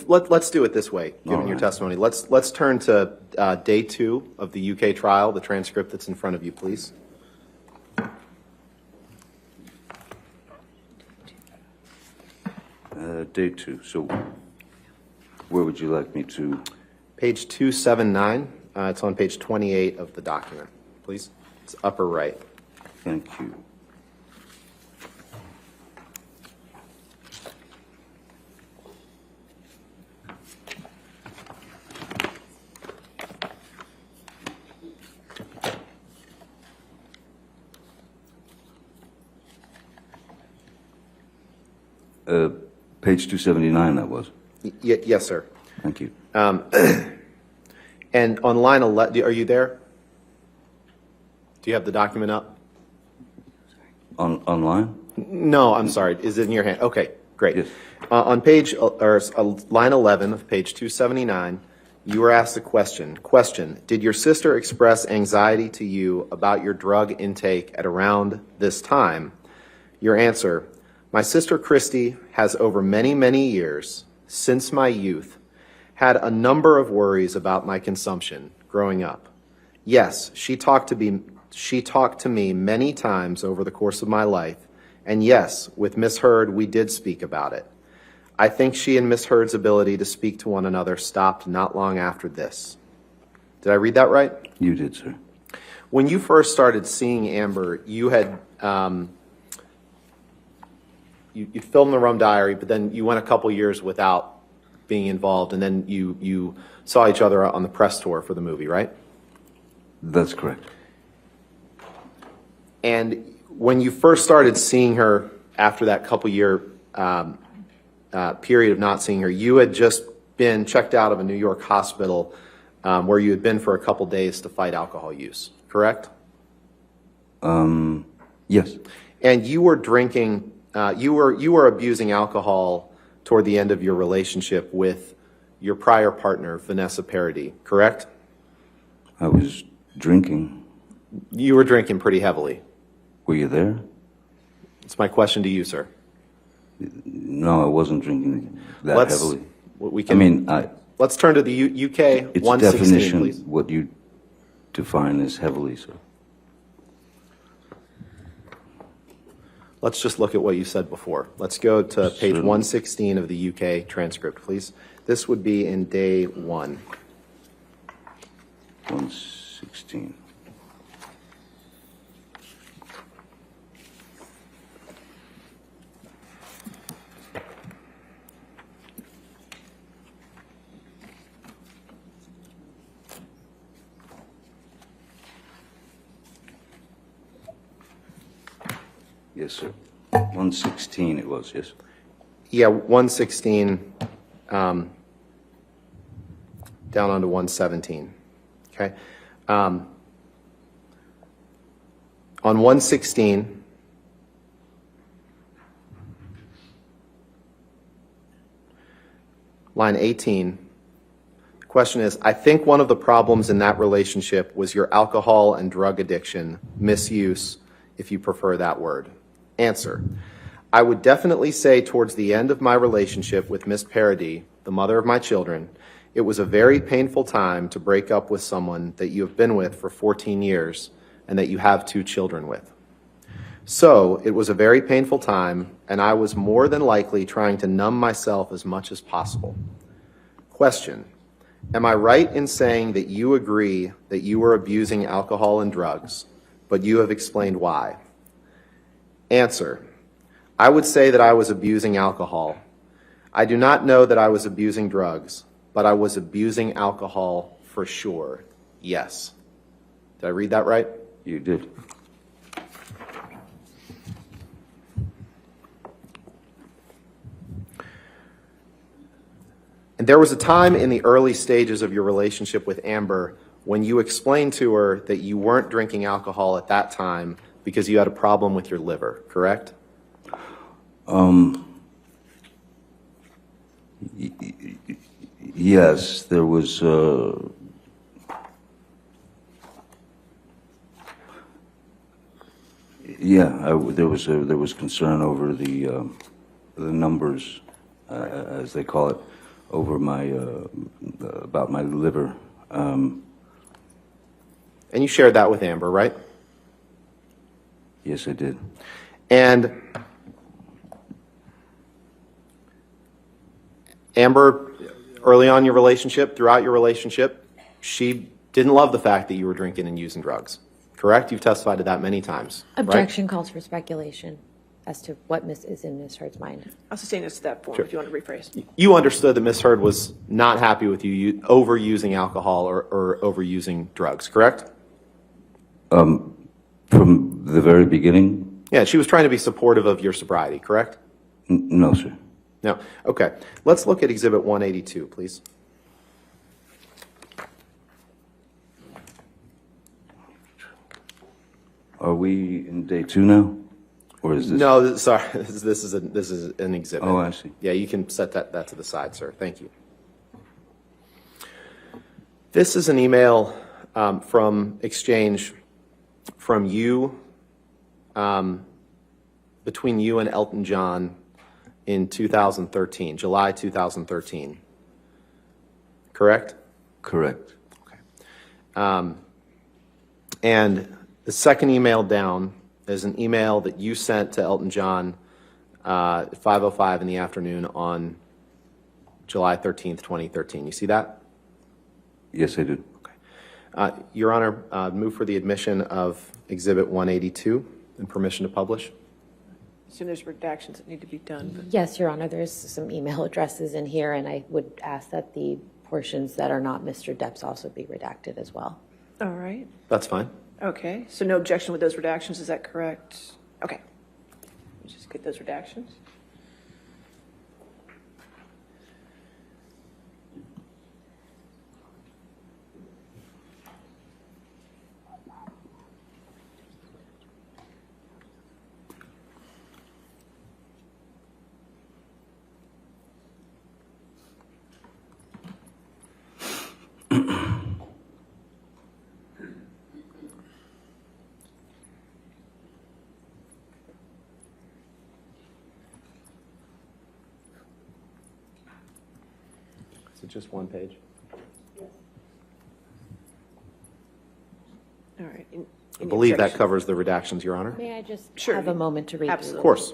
let's do it this way, given all your right. testimony. Let's turn to day 2 of the UK trial, the transcript that's in front of you, please. day 2. So where would you like me to? Page 279. It's on page 28 of the document, please. It's upper right. Thank you. Page 279, that was. Yes, sir. Thank you. And on line 11, are you there? Do you have the document up? Online? No, I'm sorry. Is it in your hand? Okay, great. Yes. On page, or line 11 of page 279, you were asked a question. Question, did your sister express anxiety to you about your drug intake at around this time? Your answer, my sister Christy has over many, many years, since my youth, had a number of worries about my consumption growing up. Yes, she talked to me many times over the course of my life, and yes, with Miss Heard, we did speak about it. I think she and Miss Heard's ability to speak to one another stopped not long after this. Did I read that right? You did, sir. When you first started seeing Amber, you had you filmed the Rum Diary, but then you went a couple years without being involved, and then you saw each other on the press tour for the movie, right? That's correct. And when you first started seeing her after that couple year period of not seeing her, you had just been checked out of a New York hospital where you had been for a couple days to fight alcohol use, correct? Yes. And you were drinking, you were abusing alcohol toward the end of your relationship with your prior partner, Vanessa Paradis, correct? I was drinking. You were drinking pretty heavily. Were you there? It's my question to you, sir. No, I wasn't drinking that heavily. We can, let's turn to the UK It's 116, definition, please. what you define as heavily, sir. Let's just look at what you said before. Let's go to page Certainly. 116 of the UK transcript, please. This would be in day 1. 116. Yes, sir. 116 it was, yes. Yeah, 116 down onto 117. Okay. On 116, line 18, the question is, I think one of the problems in that relationship was your alcohol and drug addiction, misuse, if you prefer that word. Answer. I would definitely say towards the end of my relationship with Miss Paradis, the mother of my children, it was a very painful time to break up with someone that you have been with for 14 years and that you have 2 children with. So it was a very painful time, and I was more than likely trying to numb myself as much as possible. Question. Am I right in saying that you agree that you were abusing alcohol and drugs, but you have explained why? Answer. I would say that I was abusing alcohol. I do not know that I was abusing drugs, but I was abusing alcohol for sure. Yes. Did I read that right? You did. And there was a time in the early stages of your relationship with Amber when you explained to her that you weren't drinking alcohol at that time because you had a problem with your liver, correct? Yes, there was, there was concern over the numbers, as they call it, over my, about my liver. And you shared that with Amber, right? Yes, I did. And Amber, early on in your relationship, throughout your relationship, she didn't love the fact that you were drinking and using drugs, correct? You've testified to that many times, right? Objection calls for speculation as to what is in Ms. Heard's mind. I'll sustain this to that point if you want to rephrase. You understood that Ms. Heard was not happy with you overusing alcohol or overusing drugs, correct? From the very beginning? Yeah, she was trying to be supportive of your sobriety, correct? No, sir. No. Okay. Let's look at Exhibit 182, please. Are we in day 2 now? Or is this? No, sorry. This is an exhibit. Oh, I see. Yeah, you can set that to the side, sir. Thank you. This is an email from exchange from you, between you and Elton John in 2013, July 2013. correct? Correct. And the second email down is an email that you sent to Elton John at 5:05 in the afternoon on July 13th, 2013. You see that? Yes, I do. Your Honor, move for the admission of Exhibit 182 and permission to publish. Assume there's redactions that need to be done. But Yes, Your Honor, there's some email addresses in here, and I would ask that the portions that are not Mr. Depp's also be redacted as well. all right. That's fine. Okay. So no objection with those redactions. Is that correct? Okay. Let's just get those redactions. Is it just one page? All right. I believe that covers the redactions, Your Honor. May I just Sure. have a moment to read through? Absolutely. Of course.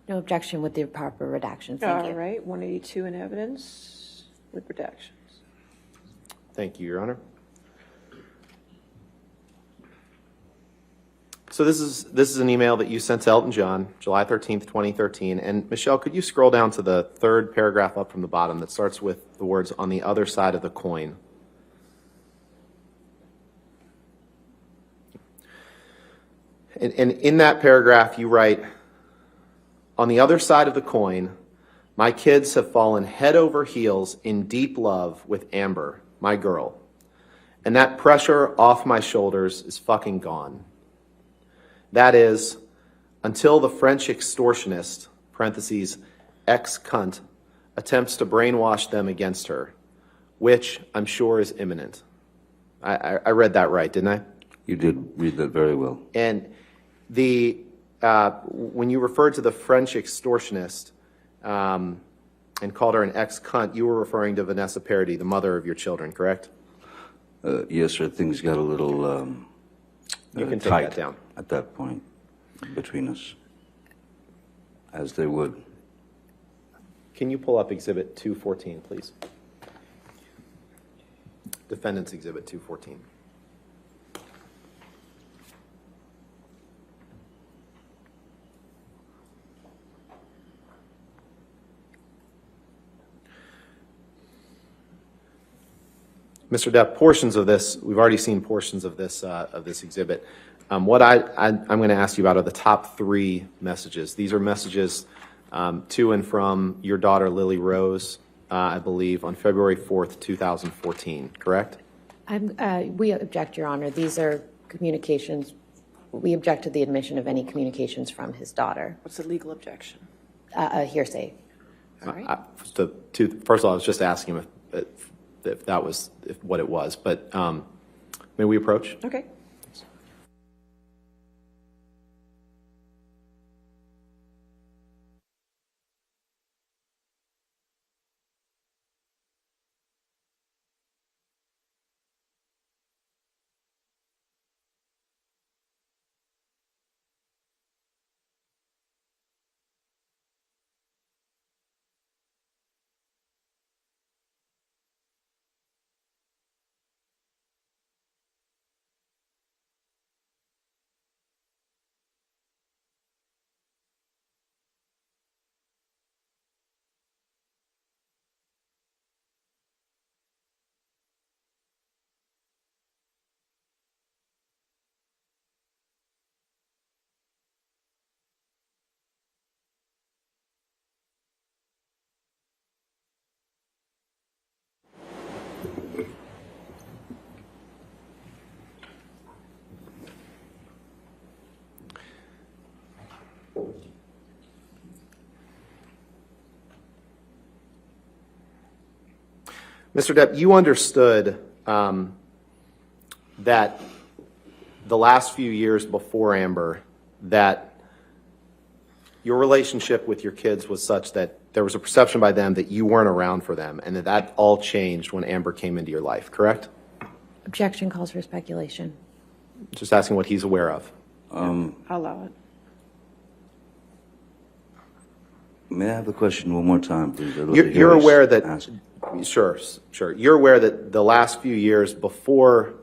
No objection with the proper redactions. Thank All you. right. 182 in evidence with redactions. Thank you, Your Honor. So this is an email that you sent to Elton John, July 13th, 2013. And Michelle, could you scroll down to the third paragraph up from the bottom that starts with the words "on the other side of the coin"? And in that paragraph, you write, "On the other side of the coin, my kids have fallen head over heels in deep love with Amber, my girl. And that pressure off my shoulders is fucking gone. That is, until the French extortionist, parentheses, ex-cunt, attempts to brainwash them against her, which I'm sure is imminent." I read that right, didn't I? You did read that very well. And when you referred to the French extortionist and called her an ex-cunt, you were referring to Vanessa Paradis, the mother of your children, correct? Yes, sir, things got a little You can take tight that down. at that point between us, as they would. Can you pull up Exhibit 214, please? Defendant's Exhibit 214. Mr. Depp, portions of this, we've already seen portions of this exhibit. What I'm going to ask you about are the top three messages. These are messages to and from your daughter, Lily Rose, I believe, on February 4th, 2014, correct? We object, Your Honor. These are communications. We object to the admission of any communications from his daughter. What's the legal objection? A hearsay. All right. First of all, I was just asking him if that was what it was, but may we approach? Okay. Mr. Depp, you understood that the last few years before Amber, that your relationship with your kids was such that there was a perception by them that you weren't around for them, and that all changed when Amber came into your life, correct? Objection calls for speculation. Just asking what he's aware of. I'll allow it. May I have the question one more time, please? I'd love to hear You're us aware that, ask. sure. You're aware that the last few years before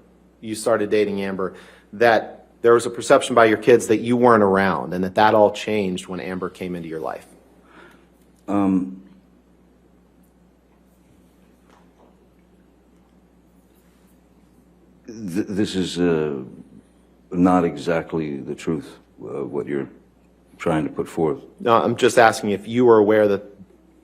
you started dating Amber, that there was a perception by your kids that you weren't around, and that all changed when Amber came into your life. This is not exactly the truth, what you're trying to put forth. No, I'm just asking if you were aware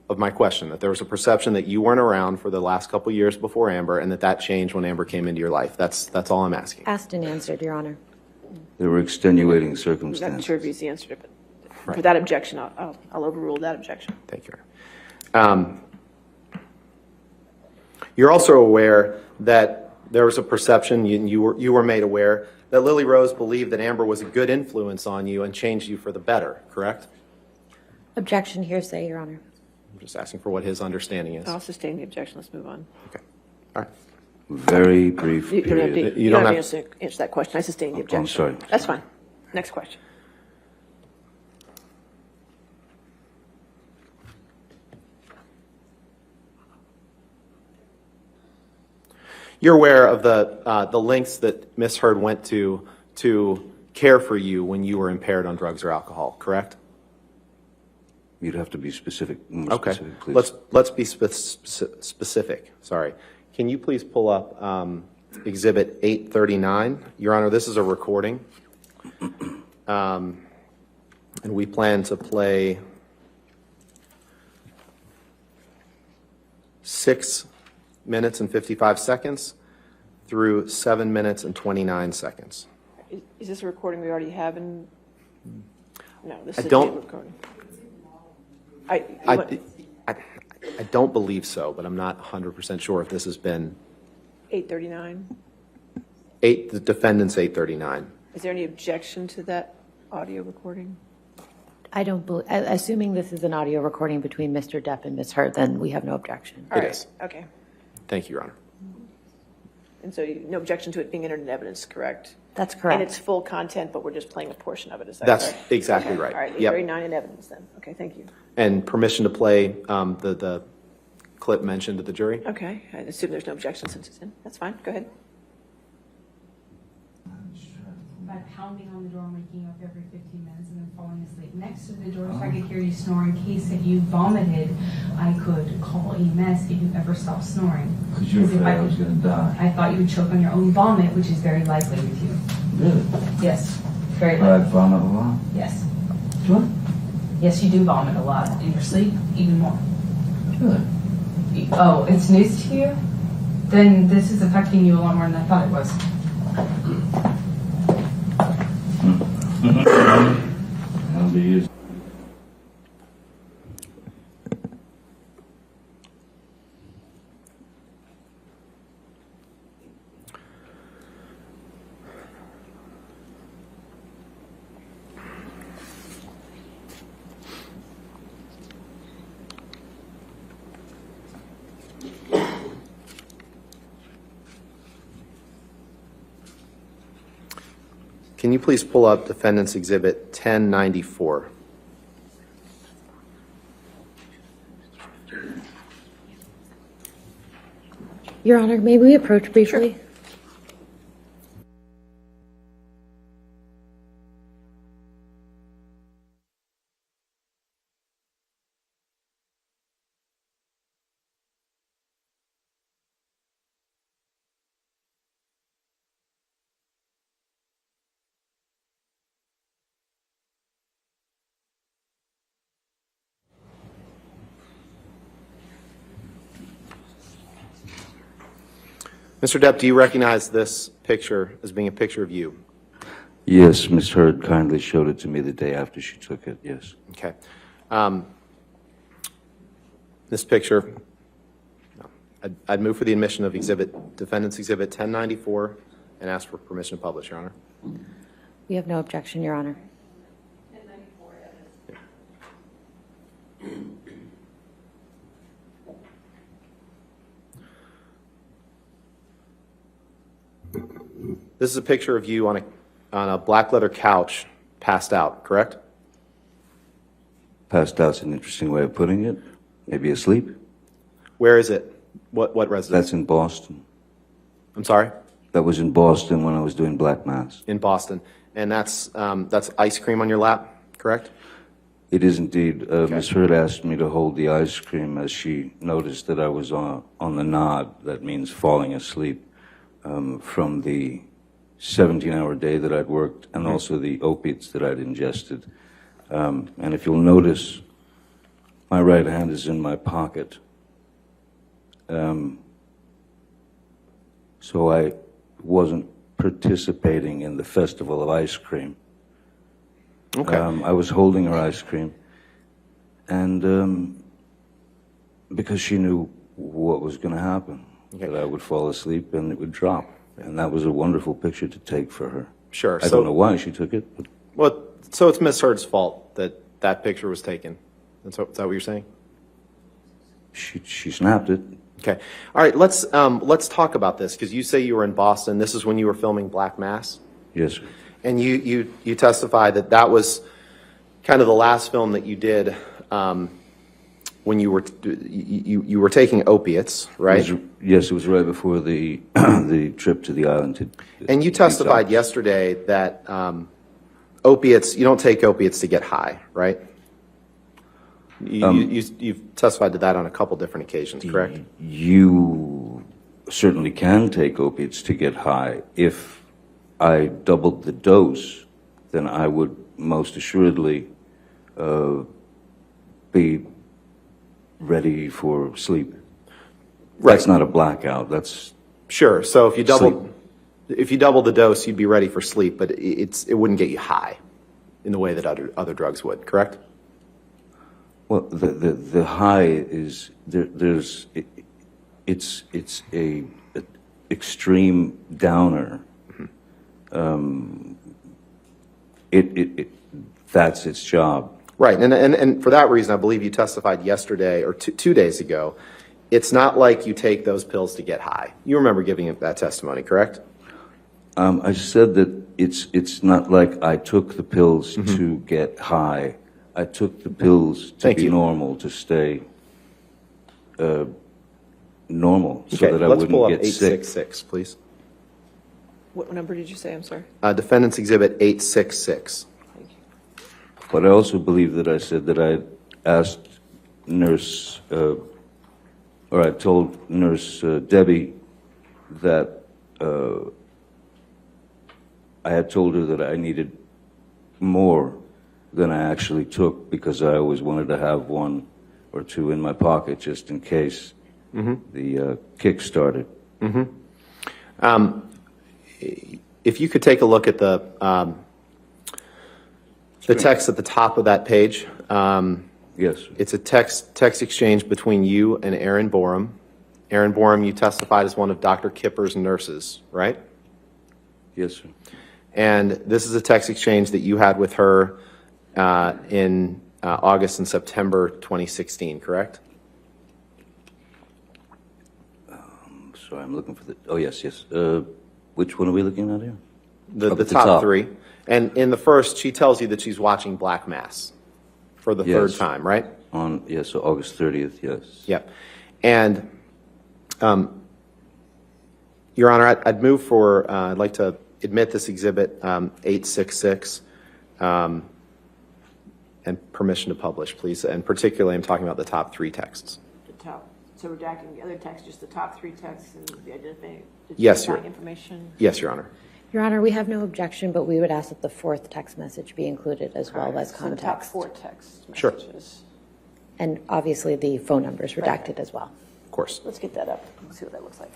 of my question, that there was a perception that you weren't around for the last couple years before Amber, and that changed when Amber came into your life. That's all I'm asking. Asked and answered, Your Honor. There were extenuating I'm not circumstances. sure if he's the answer, but for that objection, I'll overrule that objection. Thank you. You're also aware that there was a perception, you were made aware, that Lily Rose believed that Amber was a good influence on you and changed you for the better, correct? Objection hearsay, Your Honor. I'm just asking for what his understanding is. I'll sustain the objection. Let's move on. Okay. All right. Very brief You don't have period. to, you don't have to answer that question. I sustain the objection. I'm sorry. That's fine. Next question. You're aware of the lengths that Ms. Heard went to care for you when you were impaired on drugs or alcohol, correct? You'd have to be specific, more Okay. specific, please. Let's be specific. Sorry. Can you please pull up Exhibit 839? Your Honor, this is a recording. And we plan to play 6 minutes and 55 seconds through 7 minutes and 29 seconds. Is this a recording we already have in? No, this I is a don't- tape recording. I don't believe so, but I'm not 100% sure if this has been 839. the defendant's 839. Is there any objection to that audio recording? I don't believe, assuming this is an audio recording between Mr. Depp and Ms. Heard, then we have no objection. All right. is. Okay. Thank you, Your Honor. And so no objection to it being entered in evidence, correct? That's correct. And it's full content, but we're just playing a portion of it, is that That's correct? exactly Okay. right. All right, Yep. 839 in evidence then. Okay, thank you. And permission to play the clip mentioned to the jury? Okay, I assume there's no objection since it's in. That's fine, go ahead. By pounding on the door and waking up every 15 minutes and then falling asleep next to the door so I could hear you snore in case if you vomited, I could call EMS if you ever stopped snoring. Because you were afraid I was going to die. I thought you would choke on your own vomit, which is very likely with you. Really? Yes, very But I likely. vomit a lot. Yes. What? Yes, you do vomit a lot. In your sleep, even more. Really? Oh, it's news to you? Then this is affecting you a lot more than I thought it was. I'll be used. Can you please pull up Defendant's Exhibit 1094? Your Honor, may we approach briefly? Mr. Depp, do you recognize this picture as being a picture of you? Yes, Ms. Hurd kindly showed it to me the day after she took it, yes. Okay. This picture, I'd move for the admission of Defendant's Exhibit 1094 and ask for permission to publish, Your Honor. We have no objection, Your Honor. This is a picture of you on a black leather couch, passed out, correct? Passed out's an interesting way of putting it. Maybe asleep. Where is it? What residence? That's in Boston. I'm sorry? That was in Boston when I was doing Black Mass. In Boston. And that's ice cream on your lap, correct? It is indeed. Ms. Hurd asked me to hold the ice cream as she noticed that I was on the nod. That means falling asleep from the 17-hour day that I'd worked and also the opiates that I'd ingested. And if you'll notice, my right hand is in my pocket. So I wasn't participating in the festival of ice cream. Okay. I was holding her ice cream, and because she knew what was going to happen, that I would fall asleep and it would drop. And that was a wonderful picture to take for her. Sure. I don't know why she took it. But Well, so it's Miss Hurd's fault that that picture was taken. Is that what you're saying? she snapped it. Okay. All right. Let's talk about this because you say you were in Boston. This is when you were filming Black Mass, Yes, sir. and you testified that that was kind of the last film that you did when you were taking opiates, right? Yes, it was right before the the trip to the island. And you testified yesterday that opiates, you don't take opiates to get high, right? You've testified to that on a couple different occasions, correct? You certainly can take opiates to get high. If I doubled the dose, then I would most assuredly be ready for sleep. Right. That's not a blackout. That's Sure. So if you Sleep. double the dose, you'd be ready for sleep, but it wouldn't get you high in the way that other drugs would, correct? well. The high is there's it's a extreme downer. That's its job. Right. And for that reason, I believe you testified yesterday or 2 days ago. It's not like you take those pills to get high. You remember giving that testimony, correct? I said that it's not like I took the pills to get high. I took the pills to Thank be you. normal, to stay normal, so Okay. that I Let's pull wouldn't up get sick. 866, please. What number did you say? I'm sorry. Defendant's Exhibit 866. Thank you. But I also believe that I said that I asked Nurse, or I told Nurse Debbie that I had told her that I needed more than I actually took because I always wanted to have 1 or 2 in my pocket just in case the kick started. If you could take a look at the text at the top of that page. Yes, sir. It's a text exchange between you and Erin Borum. Erin Borum, you testified as one of Dr. Kipper's nurses, right? Yes, sir. And this is a text exchange that you had with her in August and September 2016, correct? Sorry, I'm looking for the. Oh, yes, yes. Which one are we looking at here? The Up at the top top. 3. And in the first, she tells you that she's watching Black Mass for the third Yes. time, right? So August 30th, yes. Yep. And, Your Honor, I'd move for, I'd like to admit this Exhibit 866 and permission to publish, please. And particularly, I'm talking about the top 3 texts. The top, so redacting the other text, just the top 3 texts and the identifying Yes, Your- information. Yes, Your Honor. Your Honor, we have no objection, but we would ask that the 4th text message be included as well as So the top context. 4 text Sure. messages. And obviously, the phone number is redacted as well. Of course. Let's get that up and see what that looks like.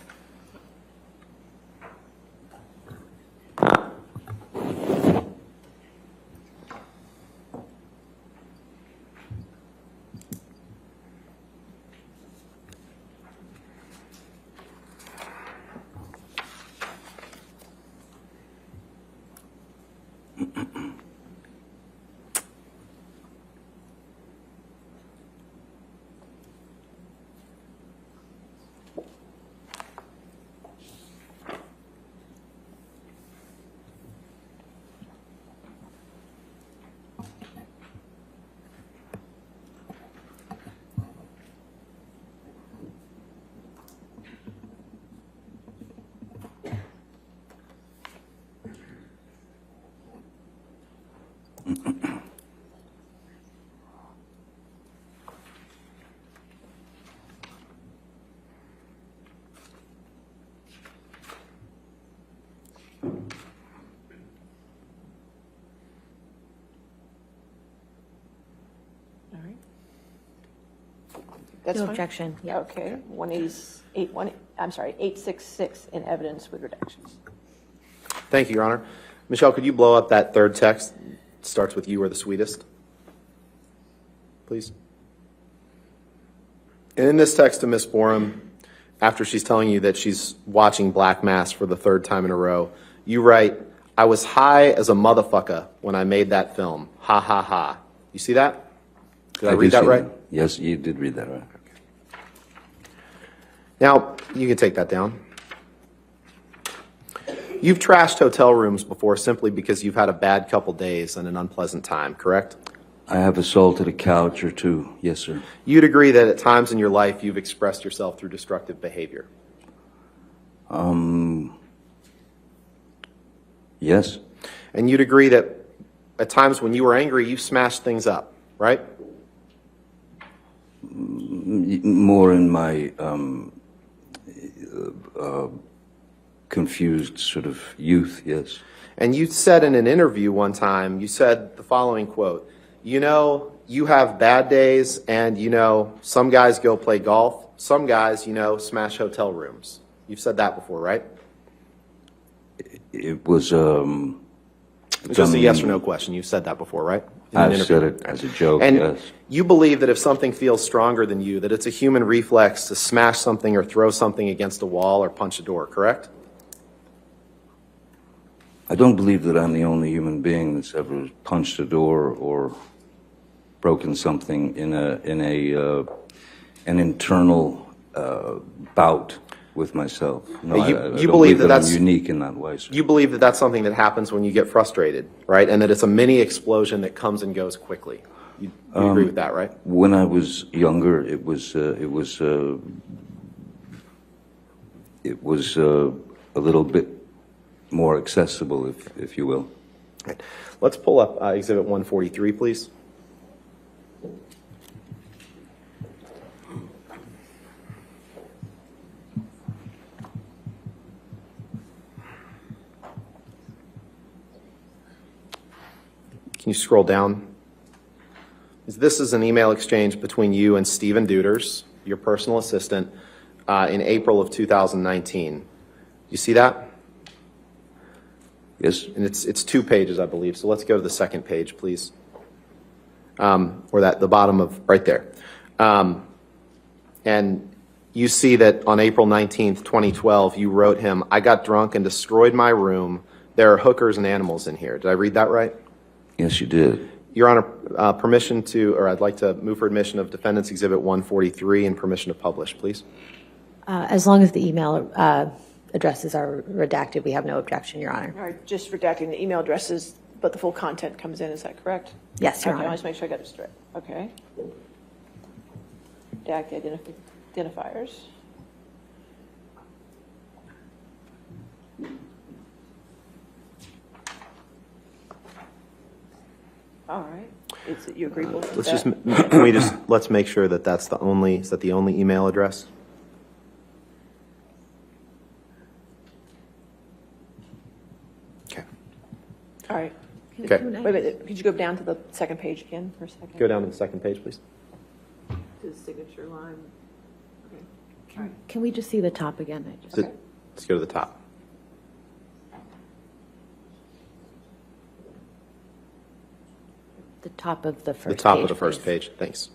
All right. That's No fine? objection, yeah. Okay, 866 in evidence with redactions. Thank you, Your Honor. Michelle, could you blow up that third text? It starts with "you are the sweetest," please. And in this text to Ms. Borum, after she's telling you that she's watching Black Mass for the third time in a row, you write, "I was high as a motherfucker when I made that film. Ha ha ha." You see that? Did I read that right? Yes, you did read that right. Now, you can take that down. You've trashed hotel rooms before simply because you've had a bad couple days and an unpleasant time, correct? I have assaulted a couch or two. Yes, sir. You'd agree that at times in your life you've expressed yourself through destructive behavior. Yes. And you'd agree that at times when you were angry, you smashed things up, right? More in my confused sort of youth, yes. And you said in an interview one time, you said the following quote, "You know, you have bad days and, you know, some guys go play golf. Some guys, you know, smash hotel rooms." You've said that before, right? It was It's just a yes or no question. You've said that before, right? In an I've interview. said it as a joke, And yes. you believe that if something feels stronger than you, that it's a human reflex to smash something or throw something against a wall or punch a door, correct? I don't believe that I'm the only human being that's ever punched a door or broken something in an internal bout with myself. No, You- I you don't believe that I'm that's- unique in that way, sir. You believe that that's something that happens when you get frustrated, right? And that it's a mini explosion that comes and goes quickly. You agree with that, right? When I was younger, it was a little bit more accessible, if you will. Right. Let's pull up Exhibit 143, please. Can you scroll down? This is an email exchange between you and Stephen Duders, your personal assistant, in April of 2019. You see that? Yes? And it's 2 pages, I believe. So let's go to the second page, please. Or the bottom of right there. And you see that on April 19th, 2012, you wrote him, "I got drunk and destroyed my room. There are hookers and animals in here." Did I read that right? Yes, you did. Your Honor, permission to, or I'd like to move for admission of Defendant's Exhibit 143 and permission to publish, please. As long as the email addresses are redacted, we have no objection, Your Honor. All right, just redacting the email addresses, but the full content comes in, is that correct? Yes, Your Okay, Honor. I'll just make sure I got it straight. Okay. Redact the identifiers. All right. Is it you agreeable with Let's that? just, can we just, let's make sure that that's the only, is that the only email address? Okay. All right. Okay. Wait a minute, could you go down to the second page again for a second? Go down to the second page, please. To the signature line. Okay. All right. Can we just see the top again? Let's go to the top. The top of the first The page, top of the first please. page, thanks.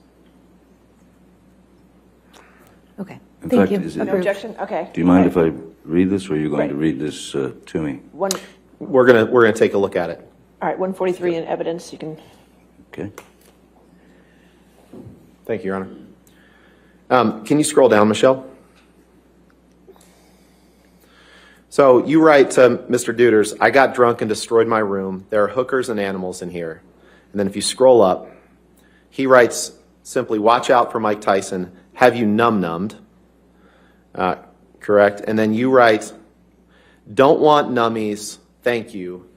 Okay, In thank fact, you. is it- No objection? Okay. Do you mind All if I read this, or are you going to Right. read this to me? One, We're gonna take a look at it. All right, 143 in evidence, you can, Okay. Thank you, Your Honor. Can you scroll down, Michelle? So you write to Mr. Deuters, I got drunk and destroyed my room. There are hookers and animals in here. And then if you scroll up, he writes simply, watch out for Mike Tyson. Have you num-nummed? Correct. And then you write, don't want nummies. Thank you.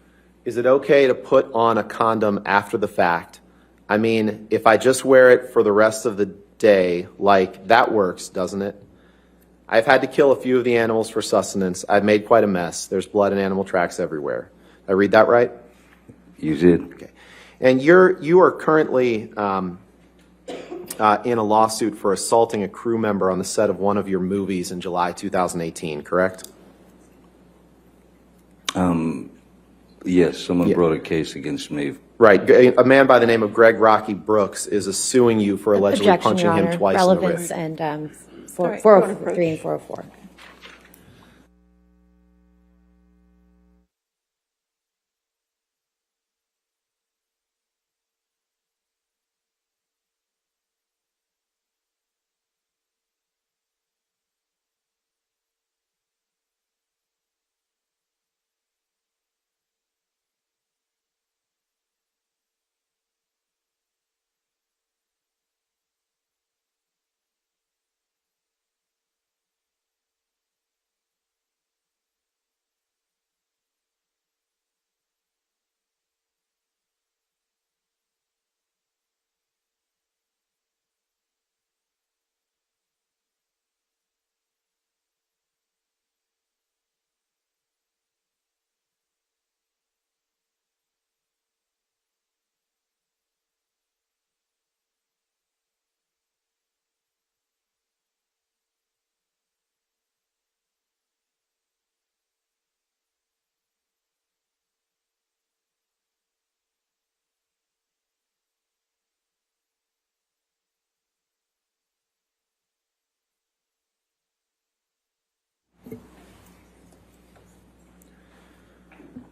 Is it okay to put on a condom after the fact? I mean, if I just wear it for the rest of the day, like, that works, doesn't it? I've had to kill a few of the animals for sustenance. I've made quite a mess. There's blood and animal tracks everywhere. I read that right? You did. Okay. And you are currently in a lawsuit for assaulting a crew member on the set of one of your movies in July 2018, correct? Yes, someone Yeah. brought a case against me. Right. A man by the name of Greg Rocky Brooks is suing you for allegedly Objection, punching Your him Honor. twice Relevance in the rib. and All right, go on, 403 and 404.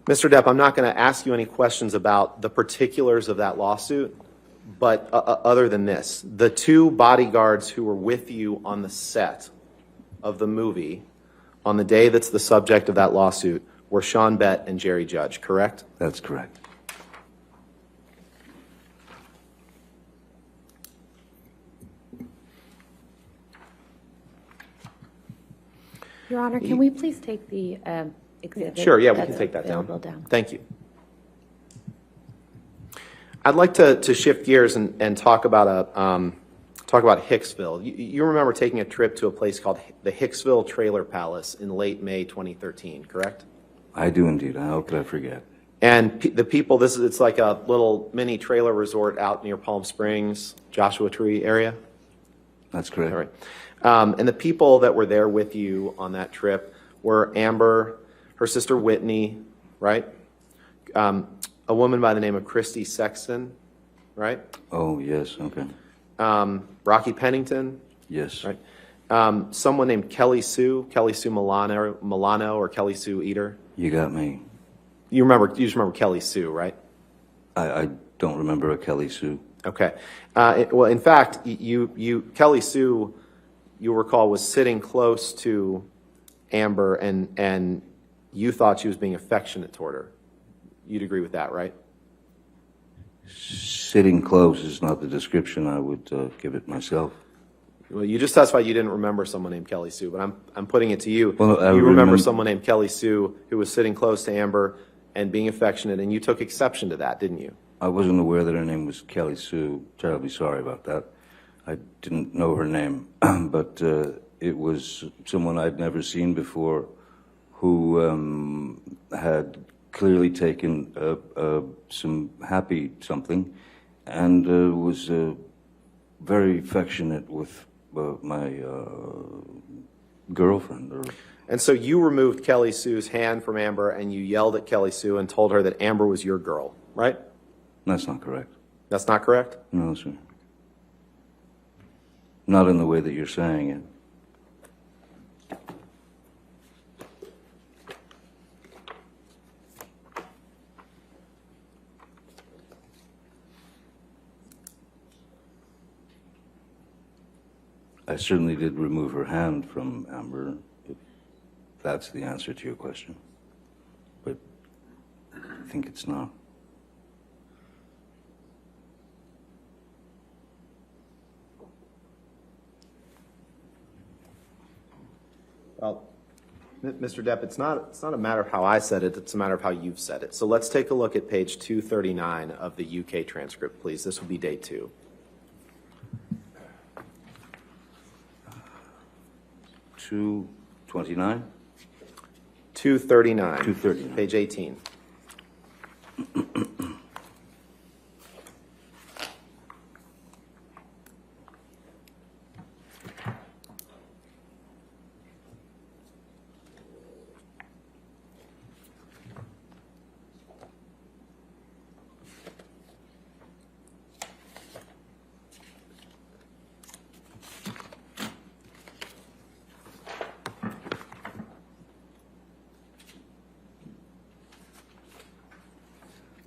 Mr. Depp, I'm not going to ask you any questions about the particulars of that lawsuit, but other than this, the two bodyguards who were with you on the set of the movie on the day that's the subject of that lawsuit were Sean Bett and Jerry Judge, correct? That's correct. Your Honor, can we please take the exhibit? Sure, yeah, we that's can take that available down. Thank you. I'd like to shift gears and talk about Hicksville. You remember taking a trip to a place called the Hicksville Trailer Palace in late May 2013, correct? I do indeed. I hope that I forget. And the people, it's like a little mini trailer resort out near Palm Springs, Joshua Tree area. That's correct. All right. And the people that were there with you on that trip were Amber, her sister Whitney, right? A woman by the name of Christy Sexton, right? Oh, yes, okay. Rocky Pennington, Yes. right? Someone named Kelly Sue Milano or Kelly Sue Eater. You got me. You just remember Kelly Sue, right? I don't remember a Kelly Sue. Okay. Well, in fact, Kelly Sue, you recall, was sitting close to Amber, and you thought she was being affectionate toward her. You'd agree with that, right? Sitting close is not the description I would give it myself. Well, you just testified you didn't remember someone named Kelly Sue, but I'm putting it to you. Well, I you remember remember someone named Kelly Sue who was sitting close to Amber and being affectionate, and you took exception to that, didn't you? I wasn't aware that her name was Kelly Sue. Terribly sorry about that. I didn't know her name, but it was someone I'd never seen before who had clearly taken some happy something and was very affectionate with my girlfriend. And so you removed Kelly Sue's hand from Amber, and you yelled at Kelly Sue and told her that Amber was your girl, right? That's not correct. That's not correct? No, sir. Not in the way that you're saying it. I certainly did remove her hand from Amber, if that's the answer to your question. But I think it's not. Well, Mr. Depp, it's not a matter of how I said it, it's a matter of how you've said it. So let's take a look at page 239 of the UK transcript, please. This will be day 2. $229? 239. 239. Page 18.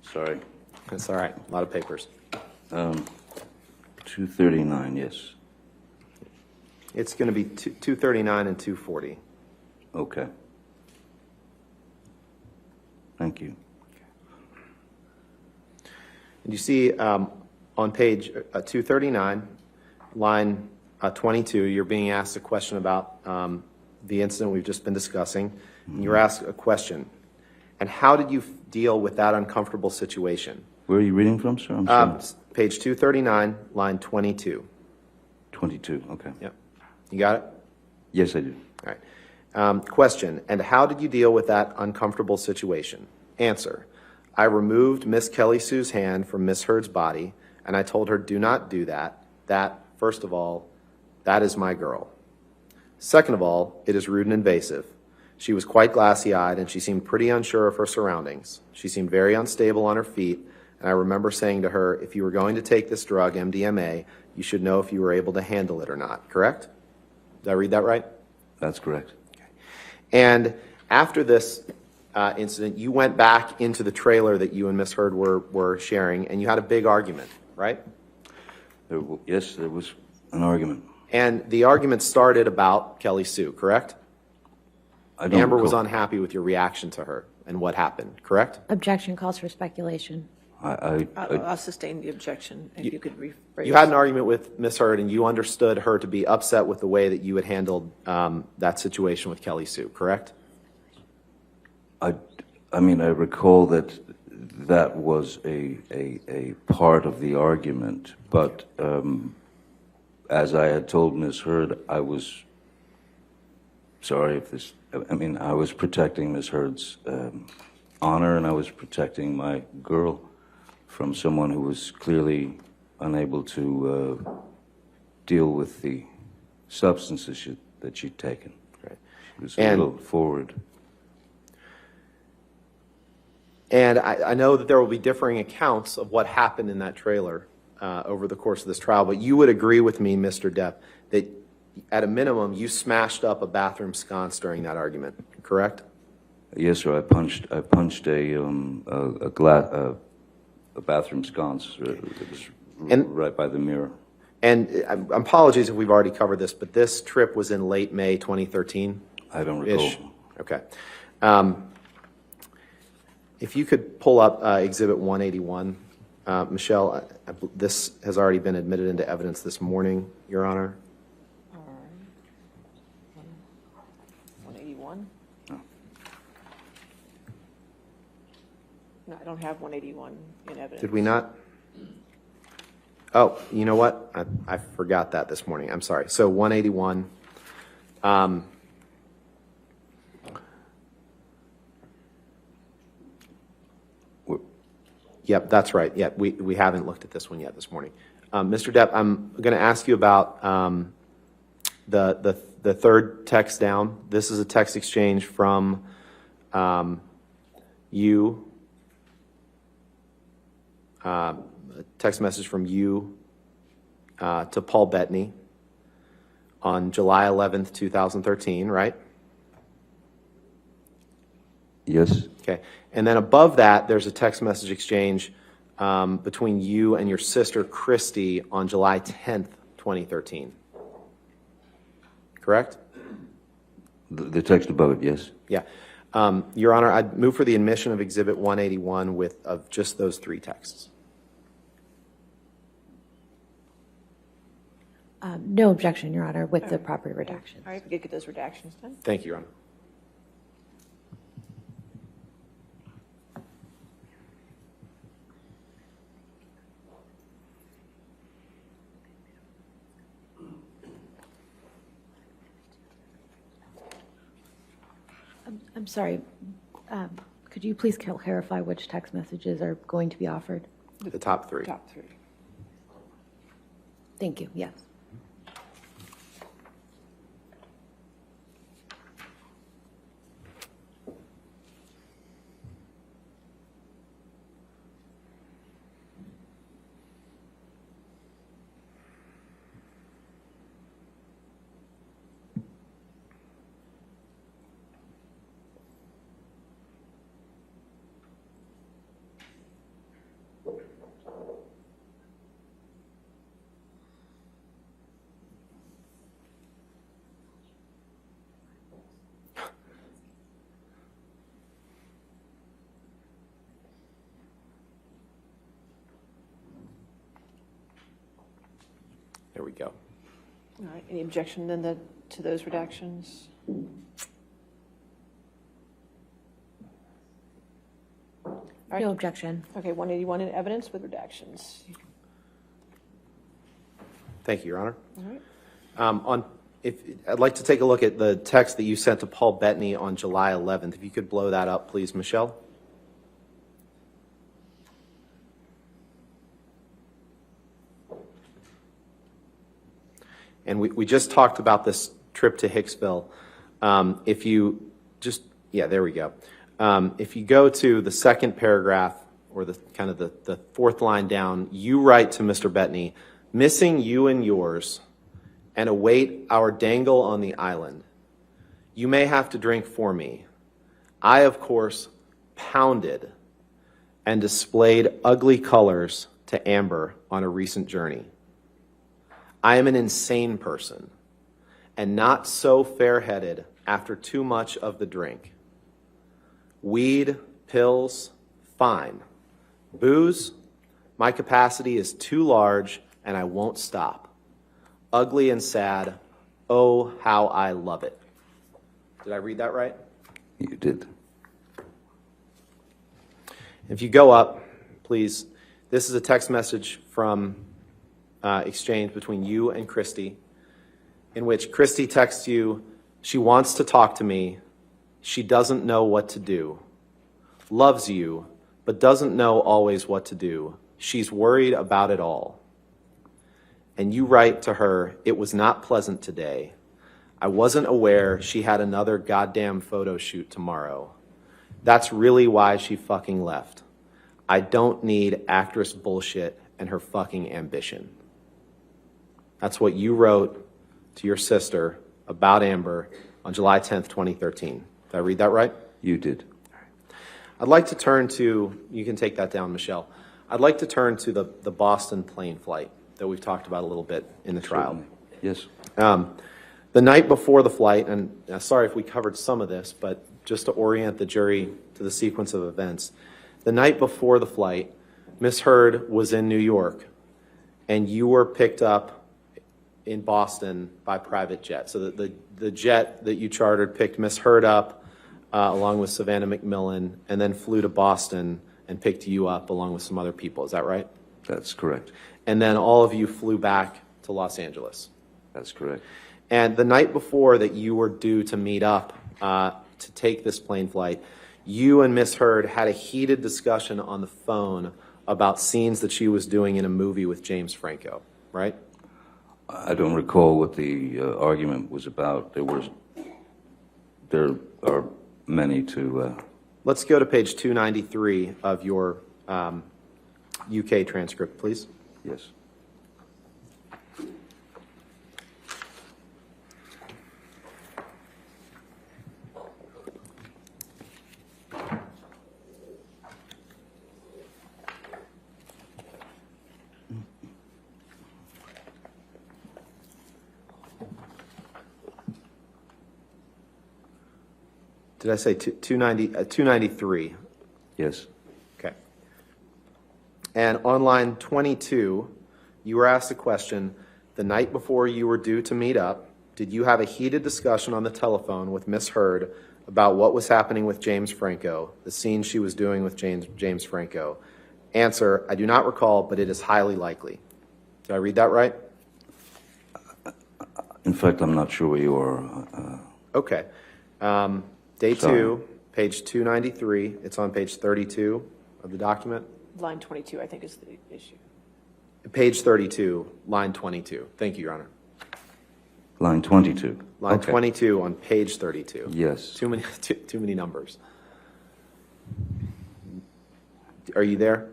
Sorry. That's all right. A lot of papers. 239, yes. It's going to be 239 and 240. Okay. Thank you. And you see on page 239, line 22, you're being asked a question about the incident we've just been discussing. And you're asked a question. And how did you deal with that uncomfortable situation? Where are you reading from, sir? I'm sorry. Page 239, line 22. 22, okay. Yep. You got it? Yes, I do. All right. Question, and how did you deal with that uncomfortable situation? Answer, I removed Miss Kelly Sue's hand from Miss Heard's body, and I told her, do not do that. That, first of all, that is my girl. Second of all, it is rude and invasive. She was quite glassy-eyed, and she seemed pretty unsure of her surroundings. She seemed very unstable on her feet, and I remember saying to her, if you were going to take this drug, MDMA, you should know if you were able to handle it or not, correct? Did I read that right? That's correct. And after this incident, you went back into the trailer that you and Miss Heard were sharing, and you had a big argument, right? Yes, there was an argument. And the argument started about Kelly Sue, correct? I don't Amber was recall. unhappy with your reaction to her and what happened, correct? Objection calls for speculation. I'll sustain the objection, if you could rephrase. You had an argument with Miss Heard, and you understood her to be upset with the way that you had handled that situation with Kelly Sue, correct? I mean, I recall that that was a part of the argument, but as I had told Ms. Heard, I was sorry if this, I mean, I was protecting Ms. Heard's honor, and I was protecting my girl from someone who was clearly unable to deal with the substances that she'd taken. Right. She was a little forward. And I know that there will be differing accounts of what happened in that trailer over the course of this trial, but you would agree with me, Mr. Depp, that at a minimum, you smashed up a bathroom sconce during that argument, correct? Yes, sir. I punched a bathroom sconce. It was right by the mirror. And apologies if we've already covered this, but this trip was in late May 2013? I don't recall. Okay. If you could pull up Exhibit 181. Michelle, this has already been admitted into evidence this morning, Your Honor. 181? No, I don't have 181 in evidence. Did we not? Oh, you know what? I forgot that this morning. I'm sorry. So 181. Yep, that's right. Yeah, we haven't looked at this one yet this morning. Mr. Depp, I'm going to ask you about the third text down. This is a text exchange from you, a text message from you to Paul Bettany on July 11th, 2013, right? Yes. Okay. And then above that, there's a text message exchange between you and your sister, Christy, on July 10th, 2013. correct? The text above it, yes. Yeah. Your Honor, I'd move for the admission of Exhibit 181 of just those 3 texts. No objection, Your Honor, with the proper redactions. All right, we could get those redactions done. Thank you, Your Honor. I'm sorry, could you please clarify which text messages are going to be offered? The top 3. Top 3. Thank you, yes. There we go. All right, any objection then to those redactions? All right. No objection. Okay, 181 in evidence with redactions. Thank you, Your Honor. All right. I'd like to take a look at the text that you sent to Paul Bettany on July 11th. If you could blow that up, please, Michelle. And we just talked about this trip to Hicksville. If you just, yeah, there we go. If you go to the second paragraph, or the kind of the 4th line down, you write to Mr. Bettany, missing you and yours, and await our dangle on the island. You may have to drink for me. I, of course, pounded and displayed ugly colors to Amber on a recent journey. I am an insane person, and not so fair-headed after too much of the drink. Weed, pills, fine. Booze, my capacity is too large, and I won't stop. Ugly and sad, oh, how I love it. Did I read that right? You did. If you go up, please, this is a text message from exchange between you and Christy, in which Christy texts you, she wants to talk to me, she doesn't know what to do, loves you, but doesn't know always what to do. She's worried about it all. And you write to her, it was not pleasant today. I wasn't aware she had another goddamn photo shoot tomorrow. That's really why she fucking left. I don't need actress bullshit and her fucking ambition. That's what you wrote to your sister about Amber on July 10th, 2013. Did I read that right? You did. I'd like to turn to, you can take that down, Michelle. I'd like to turn to the Boston plane flight that we've talked about a little bit in the trial. Yes. The night before the flight, and sorry if we covered some of this, but just to orient the jury to the sequence of events, the night before the flight, Miss Heard was in New York, and you were picked up in Boston by private jet. So the jet that you chartered picked Miss Heard up along with Savannah McMillan, and then flew to Boston and picked you up along with some other people. Is that right? That's correct. And then all of you flew back to Los Angeles. That's correct. And the night before that you were due to meet up to take this plane flight, you and Miss Heard had a heated discussion on the phone about scenes that she was doing in a movie with James Franco, right? I don't recall what the argument was about. There are many to... Let's go to page 293 of your UK transcript, please. Yes. Did I say 293? Yes. Okay. And on line 22, you were asked a question, the night before you were due to meet up, did you have a heated discussion on the telephone with Miss Heard about what was happening with James Franco, the scene she was doing with James Franco? Answer, I do not recall, but it is highly likely. Did I read that right? In fact, I'm not sure where you are. Okay. Day Sorry. 2, page 293. It's on page 32 of the document. Line 22, I think, is the issue. Page 32, line 22. Thank you, Your Honor. Line 22. Line Okay. 22 on page 32. Yes. Too many numbers. Are you there?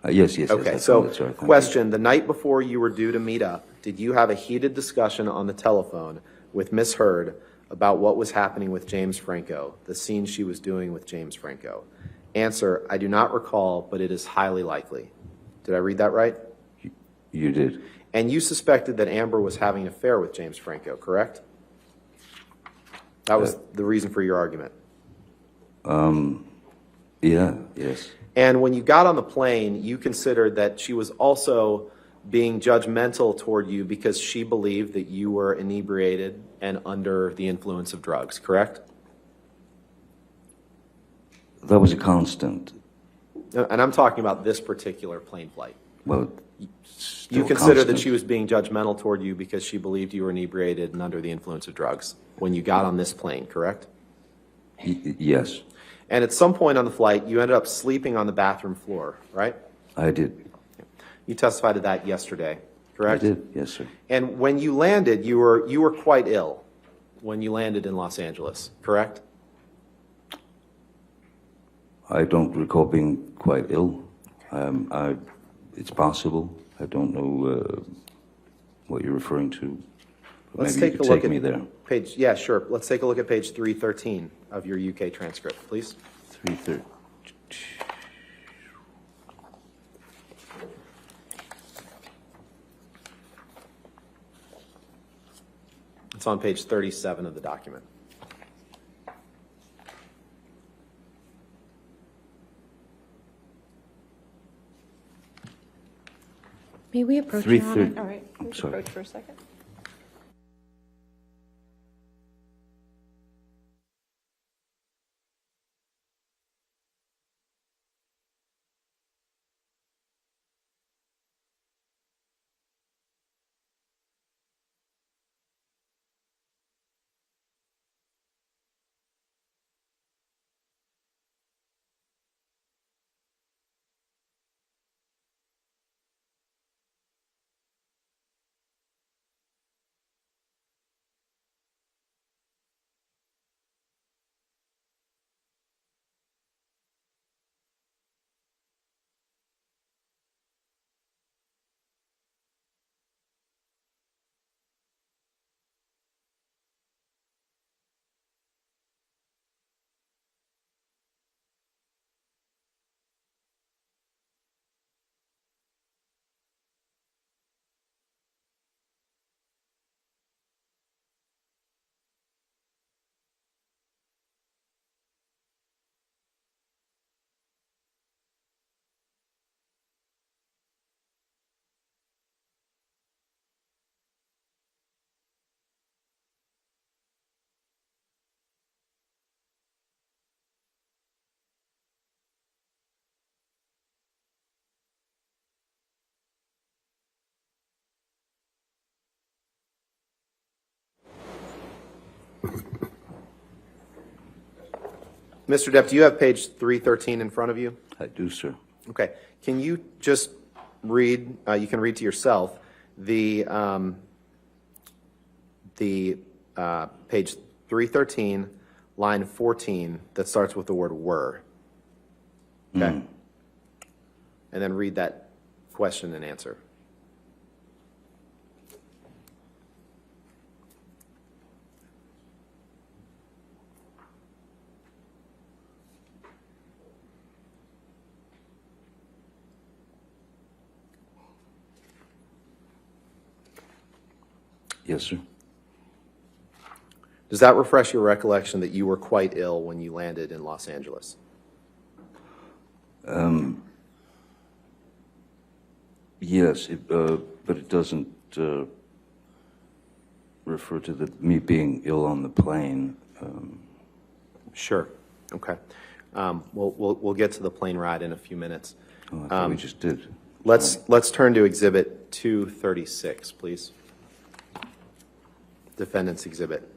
Yes, yes. Okay, yes, so that's right. Thank you. question, the night before you were due to meet up, did you have a heated discussion on the telephone with Miss Heard about what was happening with James Franco, the scene she was doing with James Franco? Answer, I do not recall, but it is highly likely. Did I read that right? You did. And you suspected that Amber was having an affair with James Franco, correct? That was the reason for your argument. Yeah, yes. And when you got on the plane, you considered that she was also being judgmental toward you because she believed that you were inebriated and under the influence of drugs, correct? That was a constant. And I'm talking about this particular plane flight. Well, You considered that she was being judgmental toward you because she believed you were inebriated and under the influence of drugs when you got on this plane, correct? Yes, And at some point on the flight, you ended up sleeping on the bathroom floor, right? I did. You testified to that yesterday, correct? I did, yes, sir. And when you landed, you were quite ill when you landed in Los Angeles, correct? I don't recall being quite ill. It's possible. I don't know what you're referring to. Let's Maybe take you a could look take at me there. page. Yeah, sure. Let's take a look at page 313 of your UK transcript, please. 3:30. It's on page 37 of the document. May we approach Your Honor? 3:30. All right, I'm let's sorry. approach for a second. Mr. Depp, do you have page 313 in front of you? I do, sir. Okay. Can you just read, you can read to yourself, the page 313, line 14, that starts with the word were. Okay? And then read that question and answer. Yes, sir. Does that refresh your recollection that you were quite ill when you landed in Los Angeles? Yes, but it doesn't refer to me being ill on the plane. Sure. Okay. We'll get to the plane ride in a few minutes. Oh, I thought we just did. Let's turn to Exhibit 236, please. Defendant's Exhibit.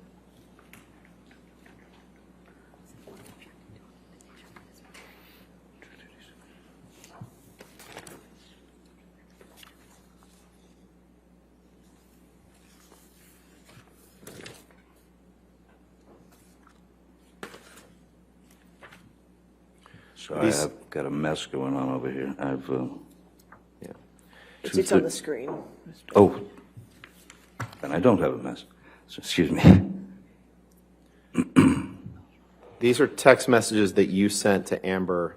Sorry, I've got a mess going on over here. Yeah. It's on the screen. Oh, and I don't have a mess. So, excuse me. These are text messages that you sent to Amber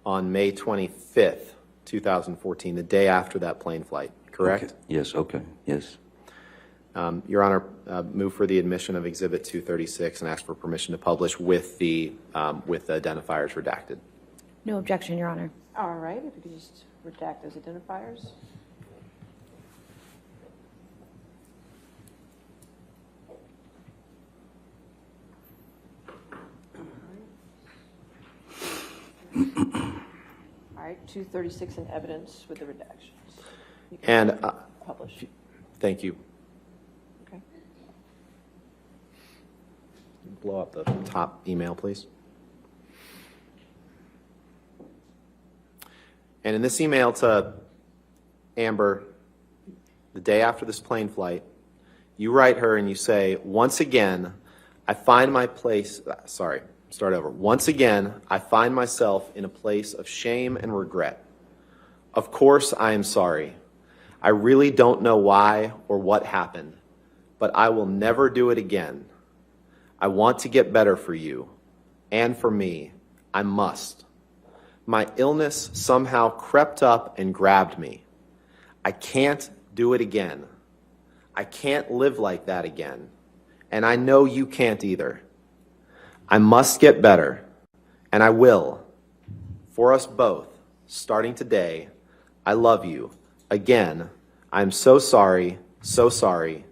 on May 25th, 2014, the day after that plane flight, correct? Okay. Yes, okay, yes. Your Honor, move for the admission of Exhibit 236 and ask for permission to publish with the identifiers redacted. No objection, Your Honor. All right, if you could just redact those identifiers. All right, 236 in evidence with the redactions. You can And publish. thank you. Okay. Blow up the top email, please. And in this email to Amber, the day after this plane flight, you write her and you say, once again, I find my place, sorry, start over. Once again, I find myself in a place of shame and regret. Of course, I am sorry. I really don't know why or what happened, but I will never do it again. I want to get better for you and for me. I must. My illness somehow crept up and grabbed me. I can't do it again. I can't live like that again. And I know you can't either. I must get better, and I will. For us both, starting today, I love you. Again, I'm so sorry, so sorry.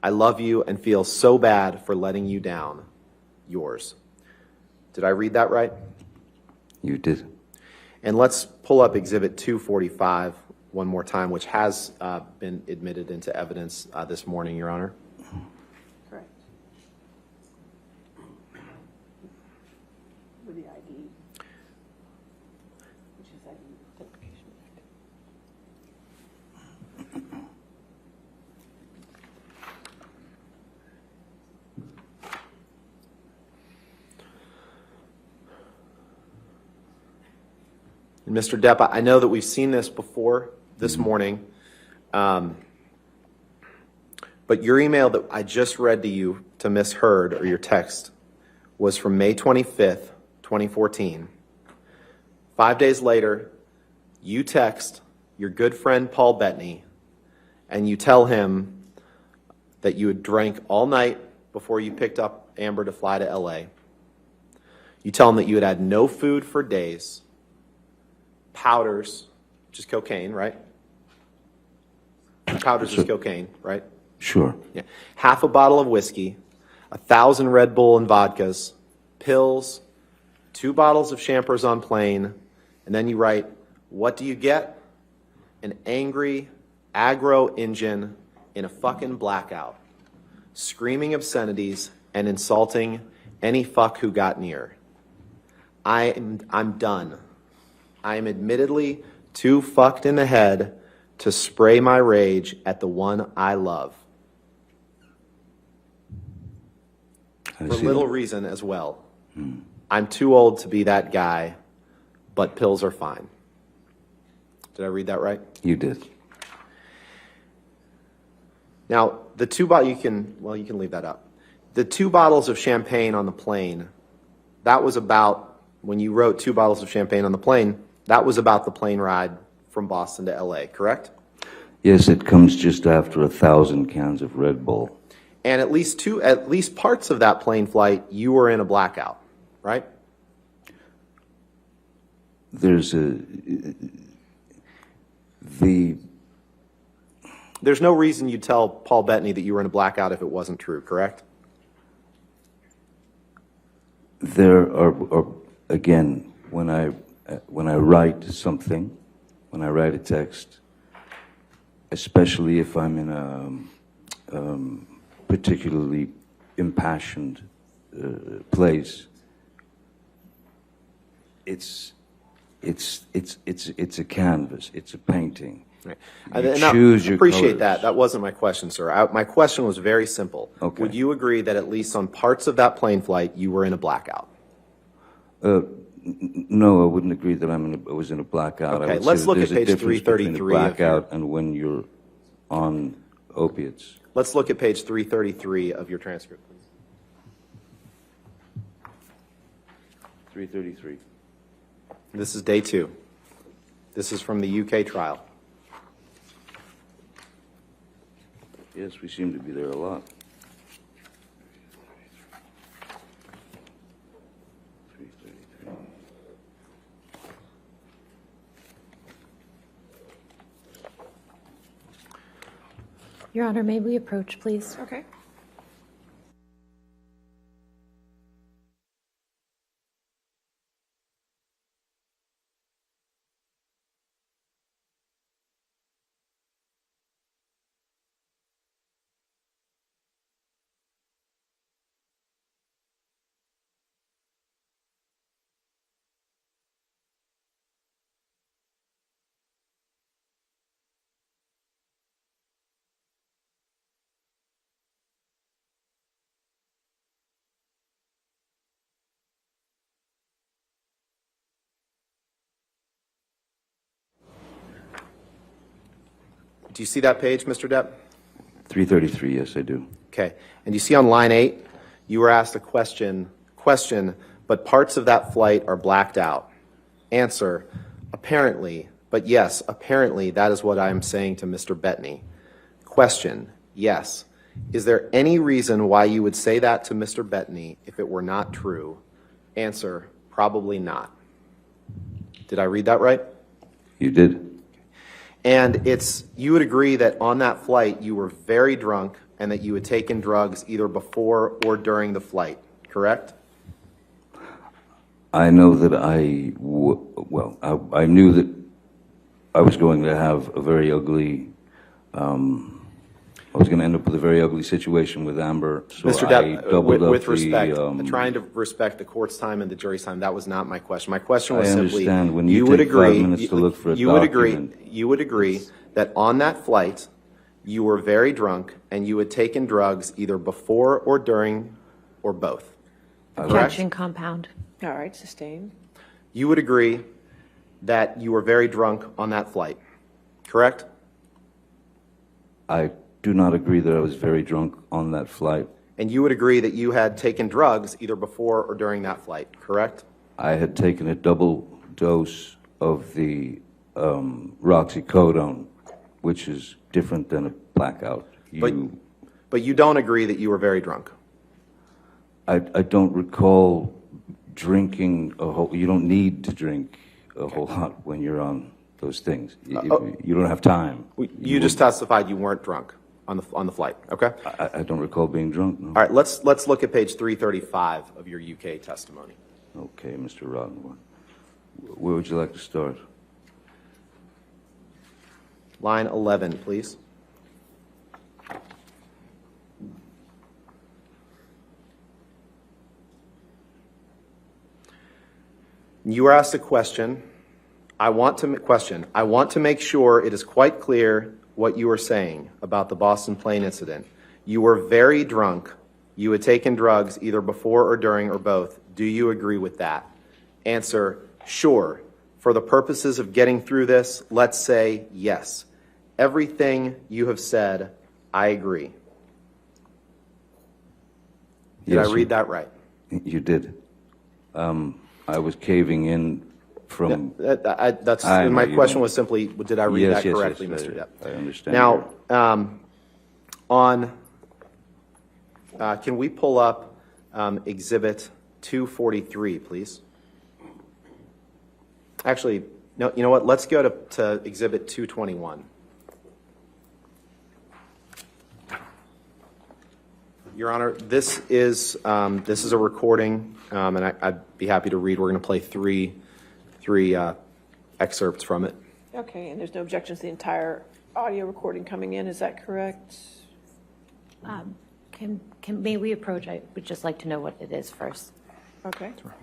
I love you and feel so bad for letting you down. Yours. Did I read that right? You did. And let's pull up Exhibit 245 one more time, which has been admitted into evidence this morning, Your Honor. Correct. With the ID, which is ID identification. And Mr. Depp, I know that we've seen this before this morning, but your email that I just read to you to Ms. Hurd, or your text, was from May 25th, 2014. 5 days later, you text your good friend Paul Bettany, and you tell him that you had drank all night before you picked up Amber to fly to LA. You tell him that you had had no food for days, powders, which is cocaine, right? Powders is cocaine, right? Sure. Yeah. Half a bottle of whiskey, 1,000 Red Bull and vodkas, pills, 2 bottles of champers on plane, and then you write, what do you get? An angry, aggro engine in a fucking blackout, screaming obscenities and insulting any fuck who got near. I'm done. I am admittedly too fucked in the head to spray my rage at the one I love. I For see little that. reason as well. I'm too old to be that guy, but pills are fine. Did I read that right? You did. Now, the 2 bottles, you can leave that up. The 2 bottles of champagne on the plane, that was about, when you wrote 2 bottles of champagne on the plane, that was about the plane ride from Boston to LA, correct? Yes, it comes just after 1,000 cans of Red Bull. And at least parts of that plane flight, you were in a blackout, right? There's There's no reason you'd tell Paul Bettany that you were in a blackout if it wasn't true, correct? there are again, when I write something, when I write a text, especially if I'm in a particularly impassioned place, it's a canvas, it's a painting. Right. You And choose your appreciate colors. that. That wasn't my question, sir. My question was very simple. Okay. Would you agree that at least on parts of that plane flight, you were in a blackout? No, I wouldn't agree that I was in a blackout. Okay, I would let's say look there's at a page difference between 333 a of your- blackout and when you're on opiates. Let's look at page 333 of your transcript, please. 333. This is day 2. This is from the UK trial. Yes, we seem to be there a lot. 333. Your Honor, may we approach, please? Okay. Do you see that page, Mr. Depp? 333, yes, I do. Okay. And you see on line 8, you were asked a question, but parts of that flight are blacked out. Answer, apparently, but yes, apparently that is what I am saying to Mr. Bettany. Question, yes. Is there any reason why you would say that to Mr. Bettany if it were not true? Answer, probably not. Did I read that right? You did? And you would agree that on that flight you were very drunk and that you had taken drugs either before or during the flight, correct? I know that I knew that I was going to have a very ugly, I was going to end up with a very ugly situation with Amber, so Mr. I Depp, doubled up with respect, the, trying to respect the court's time and the jury's time, that was not my question. My question was I simply, understand. When you would take 5 agree, minutes to look for a you would agree, document. you would agree that on that flight you were very drunk and you had taken drugs either before or during or both. Correct? Objection compound. All right, sustained. You would agree that you were very drunk on that flight, correct? I do not agree that I was very drunk on that flight. And you would agree that you had taken drugs either before or during that flight, correct? I had taken a double dose of the roxycodone, which is different than a blackout. But you don't agree that you were very drunk? I don't recall drinking a whole. You don't need to drink a whole lot when you're on those things. You don't have time. You just testified you weren't drunk on the flight, okay? I don't recall being drunk. No. All right, let's look at page 335 of your UK testimony. Okay, Mr. Rodden. Where would you like to start? Line 11, please. You were asked a question. I want to make sure it is quite clear what you are saying about the Boston plane incident. You were very drunk. You had taken drugs either before or during or both. Do you agree with that? Answer, sure. For the purposes of getting through this, let's say yes. Everything you have said, I agree. Did Yes, I read that right? You did. I was caving in from. My question was simply, did I read that correctly, Mr. Depp? I understand. Now, on Can we pull up Exhibit 243, please? Actually, no, you know what? Let's go to Exhibit 221. Your Honor, this is a recording, and I'd be happy to read. We're going to play three excerpts from it. Okay, and there's no objections to the entire audio recording coming in, is that correct? May we approach? I would just like to know what it is first. Okay, sure.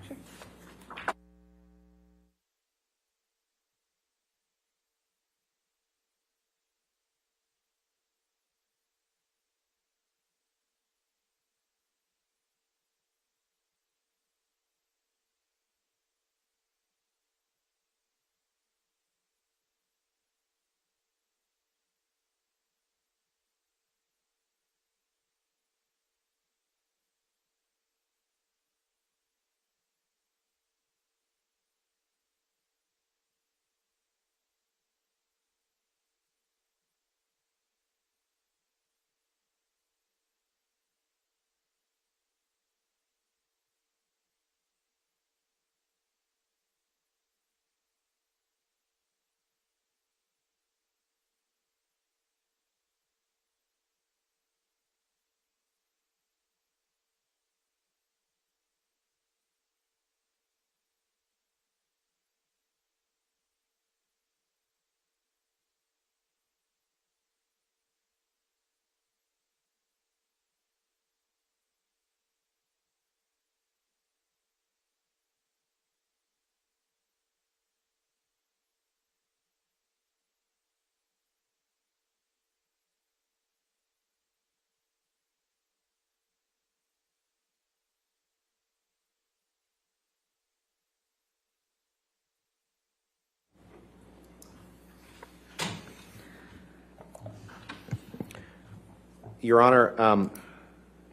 Your Honor,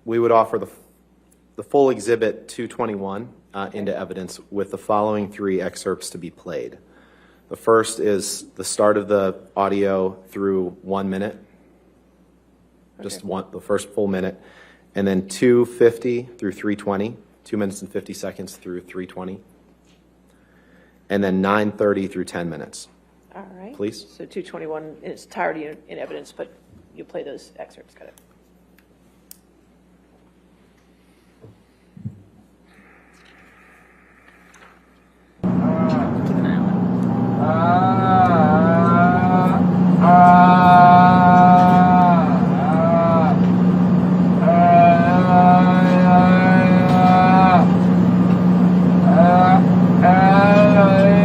we would offer the full Exhibit 221 into evidence with the following three excerpts to be played. The first is the start of the audio through 1 minute, just the first full minute, and then 250 through 320, 2 minutes and 50 seconds through 320, and then 9:30 through 10 minutes. All right. Please. So 221 in its entirety in evidence, but you play those excerpts, got it. Keep an eye on it.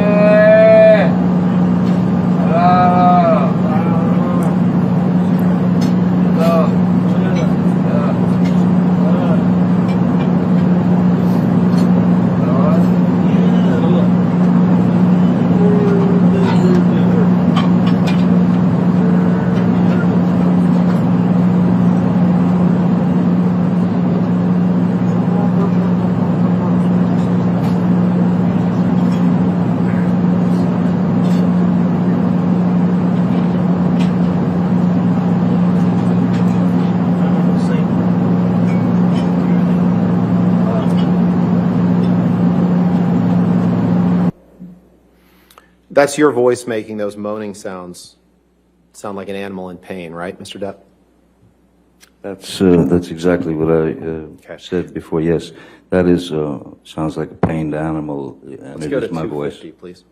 That's your voice making those moaning sounds sound like an animal in pain, right, Mr. Depp? That's exactly what I said before. Yes, that is sounds like a pained animal, and Let's it go to is my voice. 250, please.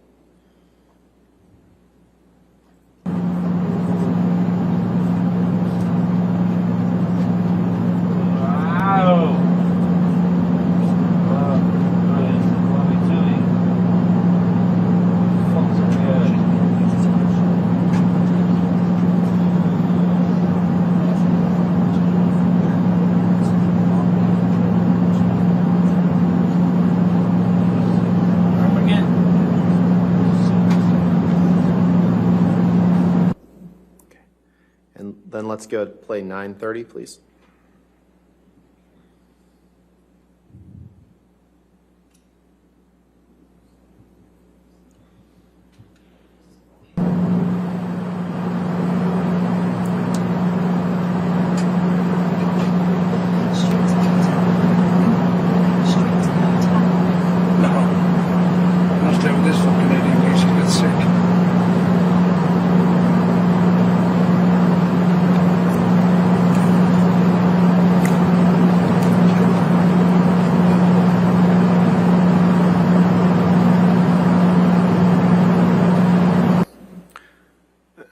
Then let's go play 9:30, please.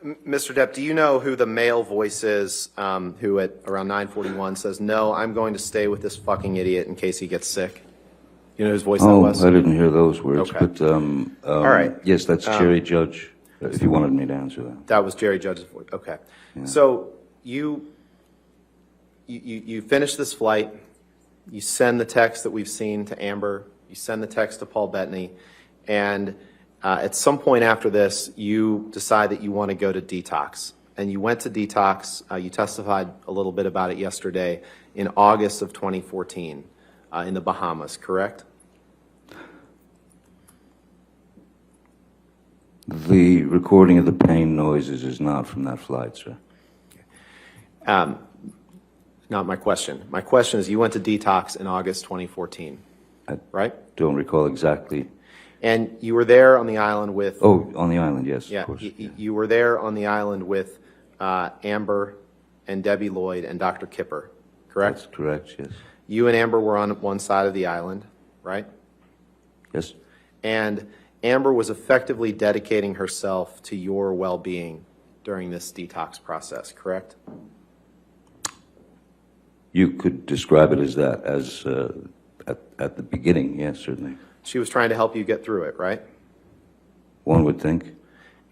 Mr. Depp, do you know who the male voice is who at around 9:41 says, "No, I'm going to stay with this fucking idiot in case he gets sick"? You know whose voice that Oh, was? I didn't hear those words, Okay. but, All right. yes, that's Jerry Judge, if you wanted me to answer that. That was Jerry Judge's voice. Okay. So you finish this flight. You send the text that we've seen to Amber. You send the text to Paul Bettany, and at some point after this, you decide that you want to go to Detox. And you went to Detox. You testified a little bit about it yesterday in August of 2014 in the Bahamas, correct? The recording of the pain noises is not from that flight, sir. Not my question. My question is, you went to Detox in August 2014, right? Don't recall exactly. And you were there on the island with... Oh, on the island, yes, Yeah, of course. you were there on the island with Amber and Debbie Lloyd and Dr. Kipper, correct? That's correct, yes. You and Amber were on one side of the island, right? Yes, And Amber was effectively dedicating herself to your well-being during this detox process, correct? you could describe it as that, as at the beginning, yes, certainly. She was trying to help you get through it, right? One would think.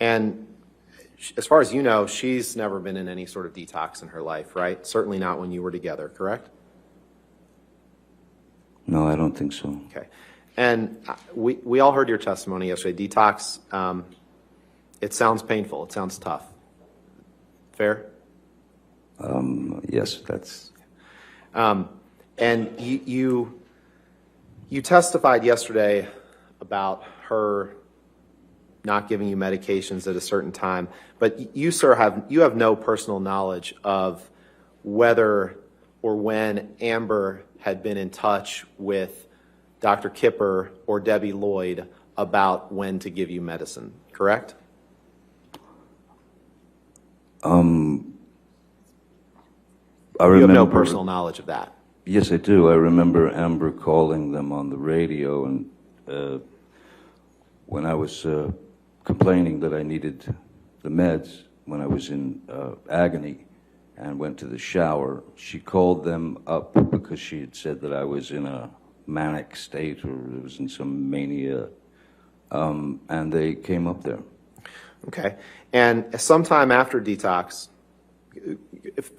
And as far as you know, she's never been in any sort of detox in her life, right? Certainly not when you were together, correct? No, I don't think so. Okay. And we all heard your testimony yesterday. Detox, it sounds painful. It sounds tough. Fair? Yes, that's... And you testified yesterday about her not giving you medications at a certain time, but you, sir, have no personal knowledge of whether or when Amber had been in touch with Dr. Kipper or Debbie Lloyd about when to give you medicine, correct? I You remember, have no personal knowledge of that. Yes, I do. I remember Amber calling them on the radio, and when I was complaining that I needed the meds when I was in agony and went to the shower, she called them up because she had said that I was in a manic state or was in some mania, and they came up there. Okay. And sometime after detox,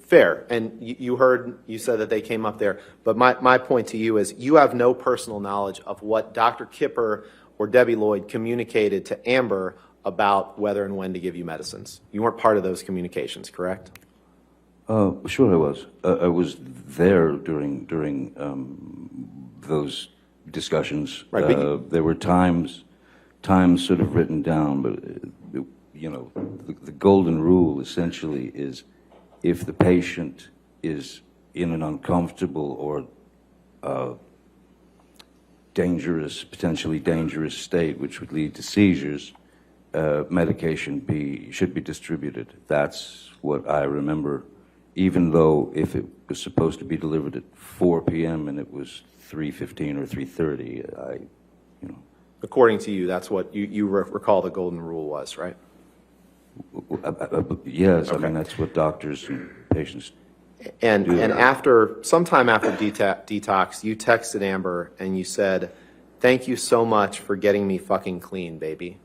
fair, and you said that they came up there, but my point to you is you have no personal knowledge of what Dr. Kipper or Debbie Lloyd communicated to Amber about whether and when to give you medicines. You weren't part of those communications, correct? Sure I was. I was there during those discussions. Right, but there were times sort of written down, but you know, the golden rule essentially is if the patient is in an uncomfortable or dangerous, potentially dangerous state, which would lead to seizures, medication should be distributed. That's what I remember, even though if it was supposed to be delivered at 4 p.m. and it was 3:15 or 3:30, you know. According to you, that's what you recall the golden rule was, right? Yes, Okay. I mean, that's what doctors and patients And do. sometime after detox, you texted Amber and you said, "Thank you so much for getting me fucking clean, baby."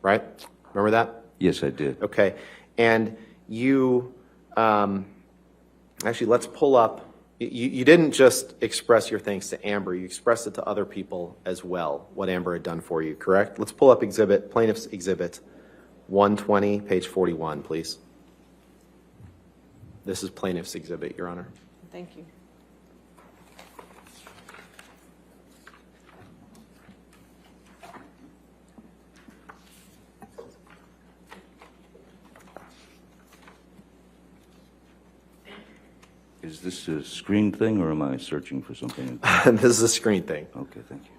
Right? Remember that? Yes, I did. Okay. And you, actually, let's pull up. You didn't just express your thanks to Amber. You expressed it to other people as well, what Amber had done for you, correct? Let's pull up Plaintiff's Exhibit 120, page 41, please. This is Plaintiff's Exhibit, Your Honor. Thank you. Is this a screen thing, or am I searching for something? This is a screen thing. Okay, thank you.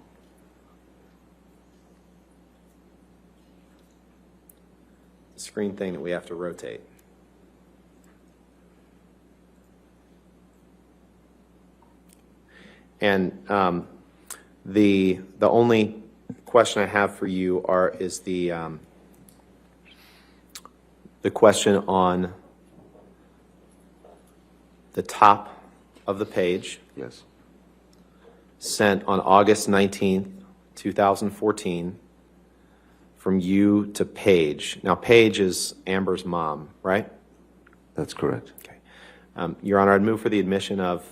Screen thing that we have to rotate. And the only question I have for you is the the question on the top of the page, Yes. sent on August 19th, 2014, from you to Paige. Now, Paige is Amber's mom, right? That's correct. Okay. Your Honor, I'd move for the admission of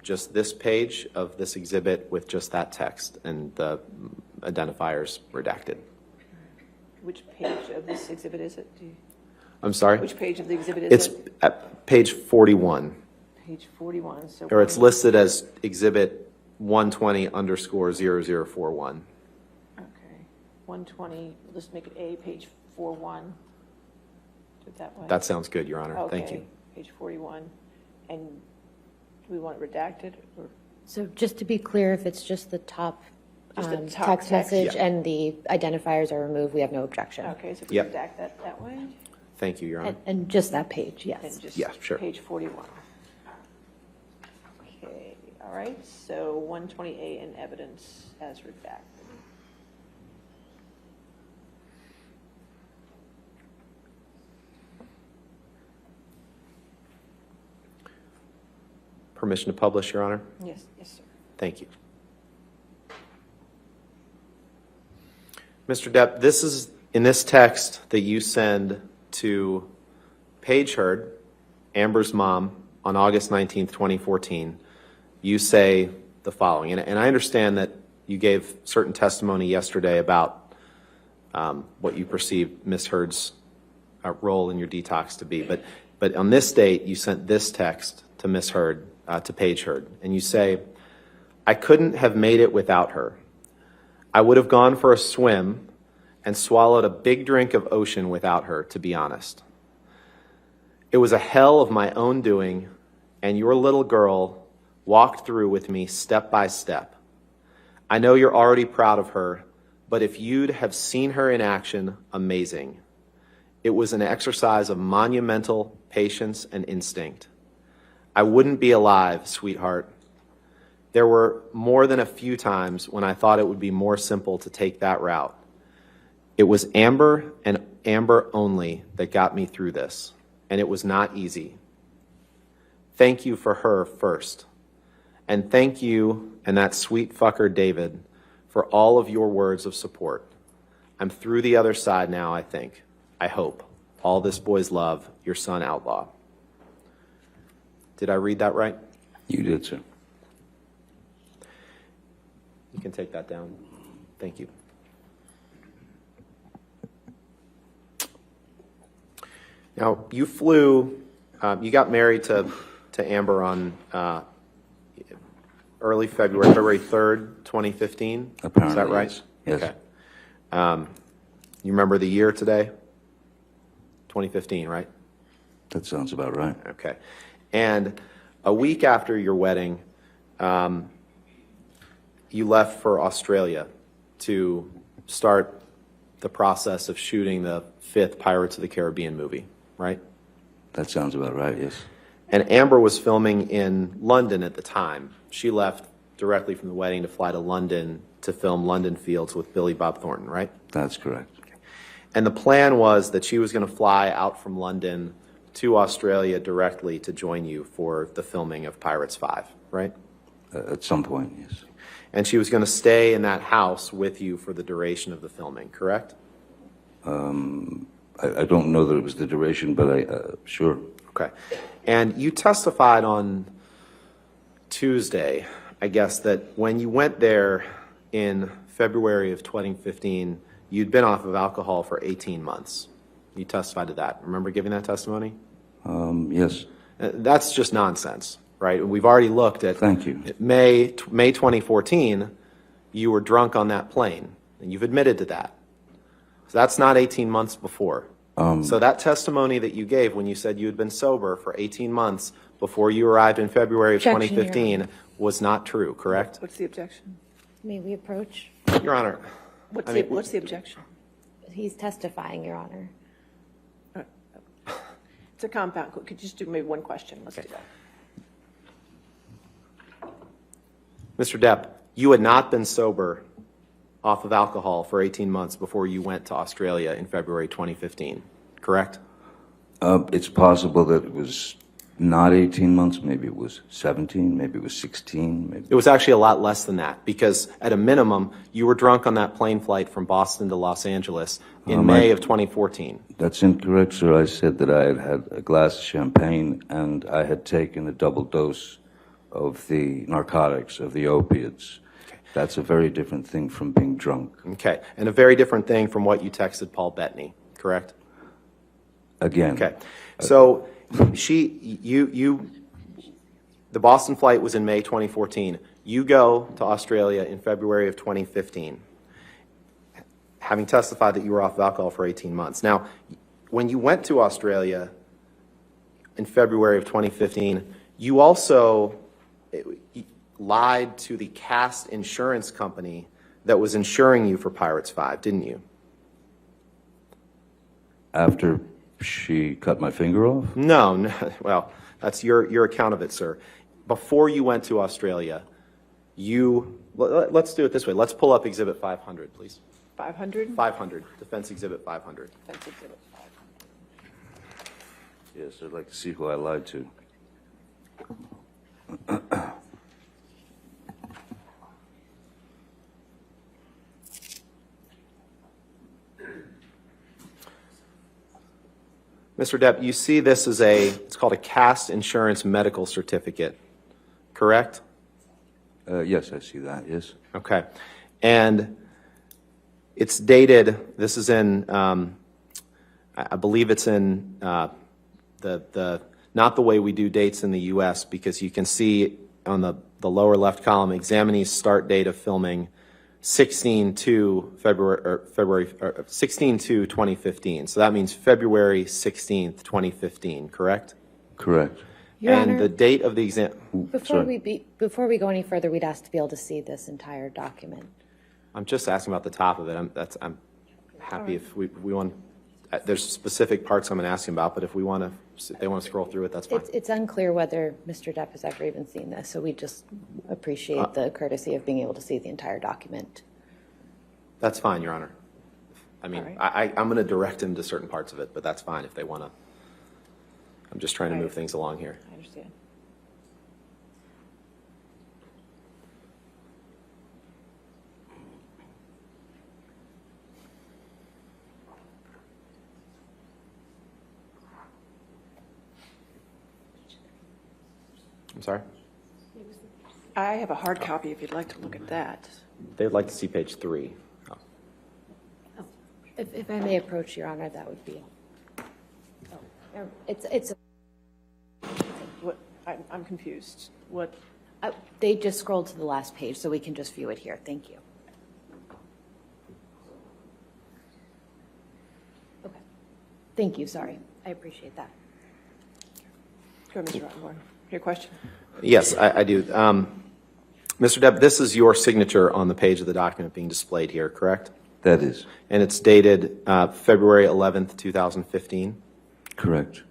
just this page of this exhibit with just that text and the identifiers redacted. Which page of this exhibit is it? I'm sorry? Which page of the exhibit is it? It's at page 41, Page 41, so. or it's listed as exhibit 120_0041. Okay, 120, let's make it A, page 41. Do it that way. That sounds good, Your Honor. Thank Okay, you. page 41. And do we want it redacted, or? So just to be clear, if it's just the top Just the top text text. message Yeah. and the identifiers are removed, we have no objection. Okay, so if we Yep. redact that way? Thank you, Your Honor. And just that page, yes. And just Yeah, sure. page 41. Okay, all right, so 120A in evidence as redacted. Permission to publish, Your Honor? Yes, yes, sir. Thank you. Mr. Depp, this is, in this text that you send to Paige Heard, Amber's mom, on August 19th, 2014, you say the following, and I understand that you gave certain testimony yesterday about what you perceived Ms. Heard's role in your detox to be, but on this date, you sent this text to Ms. Heard, to Paige Heard, and you say, "I couldn't have made it without her. I would have gone for a swim and swallowed a big drink of ocean without her, to be honest. It was a hell of my own doing, and your little girl walked through with me step by step. I know you're already proud of her, but if you'd have seen her in action, amazing. It was an exercise of monumental patience and instinct. I wouldn't be alive, sweetheart. There were more than a few times when I thought it would be more simple to take that route. It was Amber and Amber only that got me through this, and it was not easy. Thank you for her first. And thank you and that sweet fucker David for all of your words of support. I'm through the other side now, I think. I hope. All this boy's love, your son Outlaw." Did I read that right? You did, sir. You can take that down. Thank you. Now, you flew, you got married to Amber on early February, February 3rd, 2015? Apparently, Is that right? yes. Yes. Okay. You remember the year today? 2015, right? That sounds about right. Okay. And a week after your wedding, you left for Australia to start the process of shooting the 5th Pirates of the Caribbean movie, right? That sounds about right, yes. And Amber was filming in London at the time. She left directly from the wedding to fly to London to film London Fields with Billy Bob Thornton, right? That's correct. And the plan was that she was going to fly out from London to Australia directly to join you for the filming of Pirates 5, right? At some point, yes. And she was going to stay in that house with you for the duration of the filming, correct? I don't know that it was the duration, but sure. Okay. And you testified on Tuesday, I guess, that when you went there in February of 2015, you'd been off of alcohol for 18 months. You testified to that. Remember giving that testimony? Yes. That's just nonsense, right? We've already looked at Thank you. May 2014, you were drunk on that plane, and you've admitted to that. So that's not 18 months before. So that testimony that you gave when you said you had been sober for 18 months before you arrived in February of Objection, Your 2015 was not true, correct? What's the objection? May we approach? Your Honor, What's I the, mean- what's the objection? He's testifying, Your Honor. It's a compound, could you just do maybe one question? Let's do Okay. that. Mr. Depp, you had not been sober off of alcohol for 18 months before you went to Australia in February 2015, correct? It's possible that it was not 18 months, maybe it was 17, maybe it was 16, maybe. It was actually a lot less than that, because at a minimum, you were drunk on that plane flight from Boston to Los Angeles in May of 2014. That's incorrect, sir. I said that I had had a glass of champagne and I had taken a double dose of the narcotics, of the opiates. That's a very different thing from being drunk. Okay, and a very different thing from what you texted Paul Bettany, correct? Again. Okay, so the Boston flight was in May 2014. You go to Australia in February of 2015, having testified that you were off of alcohol for 18 months. Now, when you went to Australia in February of 2015, you also lied to the cast insurance company that was insuring you for Pirates 5, didn't you? After she cut my finger off? No, well, that's your account of it, sir. Before you went to Australia, let's do it this way. Let's pull up Exhibit 500, please. 500? 500, Defense Exhibit 500. Defense Exhibit 500. Yes, I'd like to see who I lied to. Mr. Depp, you see this as it's called a cast insurance medical certificate, correct? Yes, I see that, yes. Okay. And it's dated, this is in, I believe it's in not the way we do dates in the U.S., because you can see on the lower left column, examinee's start date of filming 16/2/2015. So that means February 16th, 2015, correct? Correct. Your And Honor, the date of the exam. before we go any further, we'd ask to be able to see this entire document. I'm just asking about the top of it. I'm happy if we want. There's specific parts I'm going to ask him about, but if they want to scroll through it, that's fine. It's unclear whether Mr. Depp has ever even seen this, so we just appreciate the courtesy of being able to see the entire document. That's fine, Your Honor. I mean, All right. I'm going to direct him to certain parts of it, but that's fine if they want to. I'm just trying to All right. move things along here. I understand. I'm sorry? I have a hard copy if you'd like to look at that. They'd like to see page 3. Oh. If I may approach, Your Honor, that would be. It's What, I'm confused. What, they just scrolled to the last page, so we can just view it here. Thank you. Okay. Thank you, sorry. I appreciate that. go ahead, Mr. Rottenborn. Your question? Yes, I do. Mr. Depp, this is your signature on the page of the document being displayed here, correct? That is And it's dated February 11th, 2015? correct.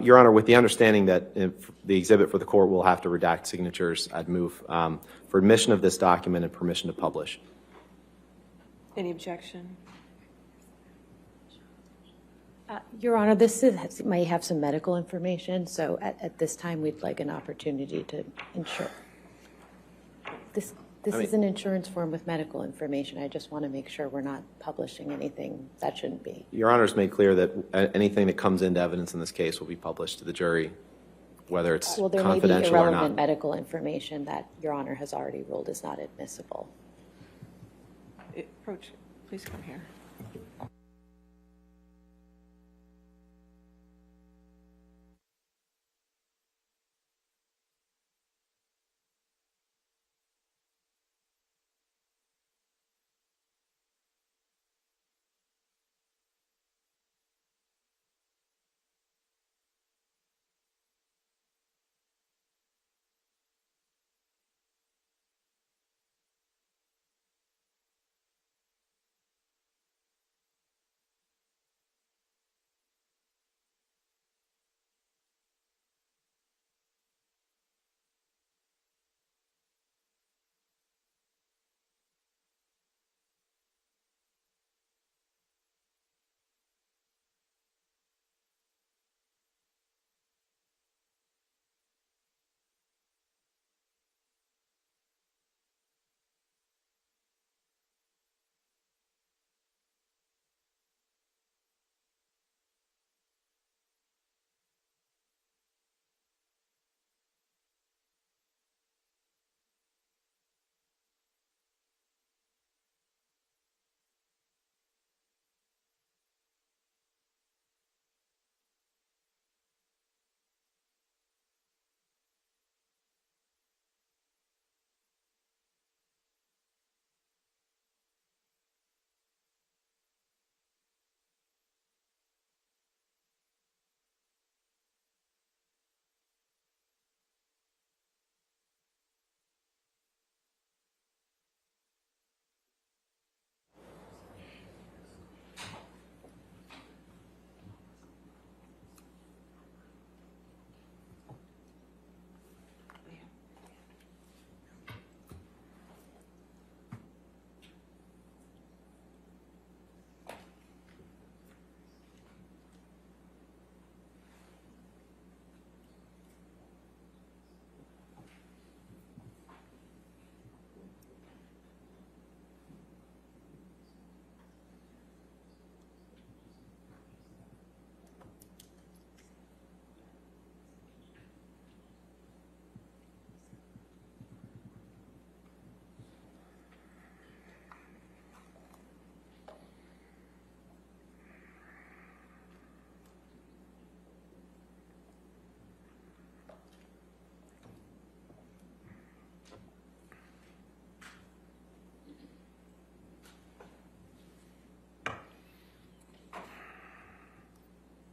Your Honor, with the understanding that if the exhibit for the court will have to redact signatures, I'd move for admission of this document and permission to publish. Any objection? Your Honor, may have some medical information, so at this time, we'd like an opportunity to ensure. This is an insurance form with medical information. I just want to make sure we're not publishing anything that shouldn't be. Your Honor's made clear that anything that comes into evidence in this case will be published to the jury, whether it's Well, there may be confidential or irrelevant not. medical information that Your Honor has already ruled is not admissible. Approach, please come here.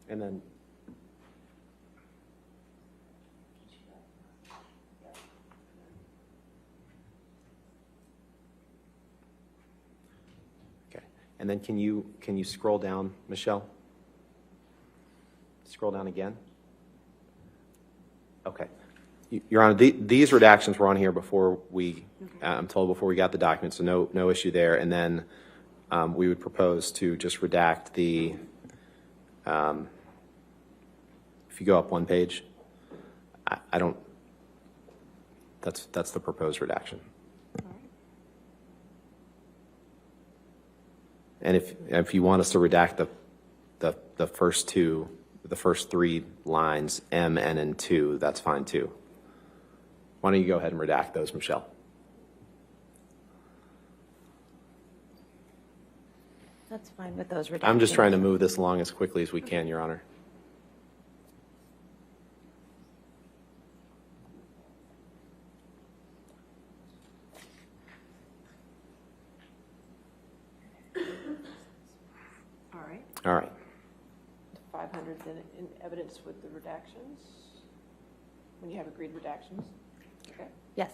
And then, okay. And then can you scroll down, Michelle? Scroll down again. Okay. Your Honor, these redactions were on here before we, I'm told, before we got the document, so no issue there. And then we would propose to just redact the, if you go up one page, I don't, that's the proposed redaction. And if you want us to redact the first two, the first three lines, M, N, and 2, that's fine too. Why don't you go ahead and redact those, Michelle? That's fine with those redactions. I'm just trying to move this along as quickly as we can, Your Honor. All right. All right. 500 then in evidence with the redactions, when you have agreed redactions. Okay. Yes.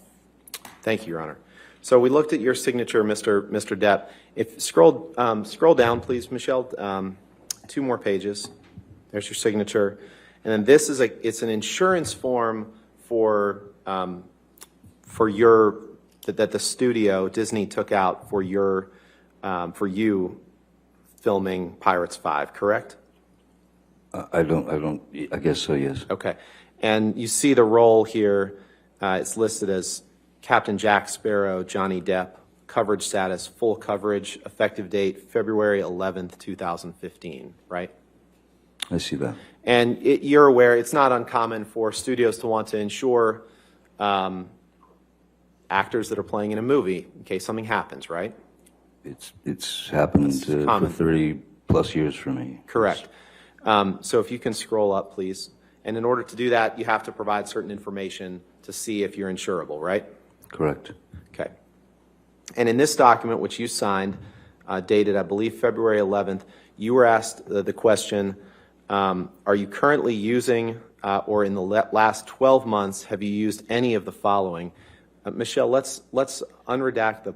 Thank you, Your Honor. So we looked at your signature, Mr. Depp. If scroll down, please, Michelle. 2 more pages. There's your signature, and then this is it's an insurance form for your that the studio Disney took out for your for you filming Pirates 5, correct? I guess so, yes. Okay. And you see the role here, it's listed as Captain Jack Sparrow, Johnny Depp, coverage status, full coverage, effective date, February 11th, 2015, right? I see that. And you're aware it's not uncommon for studios to want to insure actors that are playing in a movie in case something happens, right? It's happened for common. 30 plus years for me. Correct. So if you can scroll up, please. And in order to do that, you have to provide certain information to see if you're insurable, right? Correct. Okay. And in this document, which you signed, dated, I believe, February 11th, you were asked the question, are you currently using, or in the last 12 months, have you used any of the following? Michelle, let's unredact the,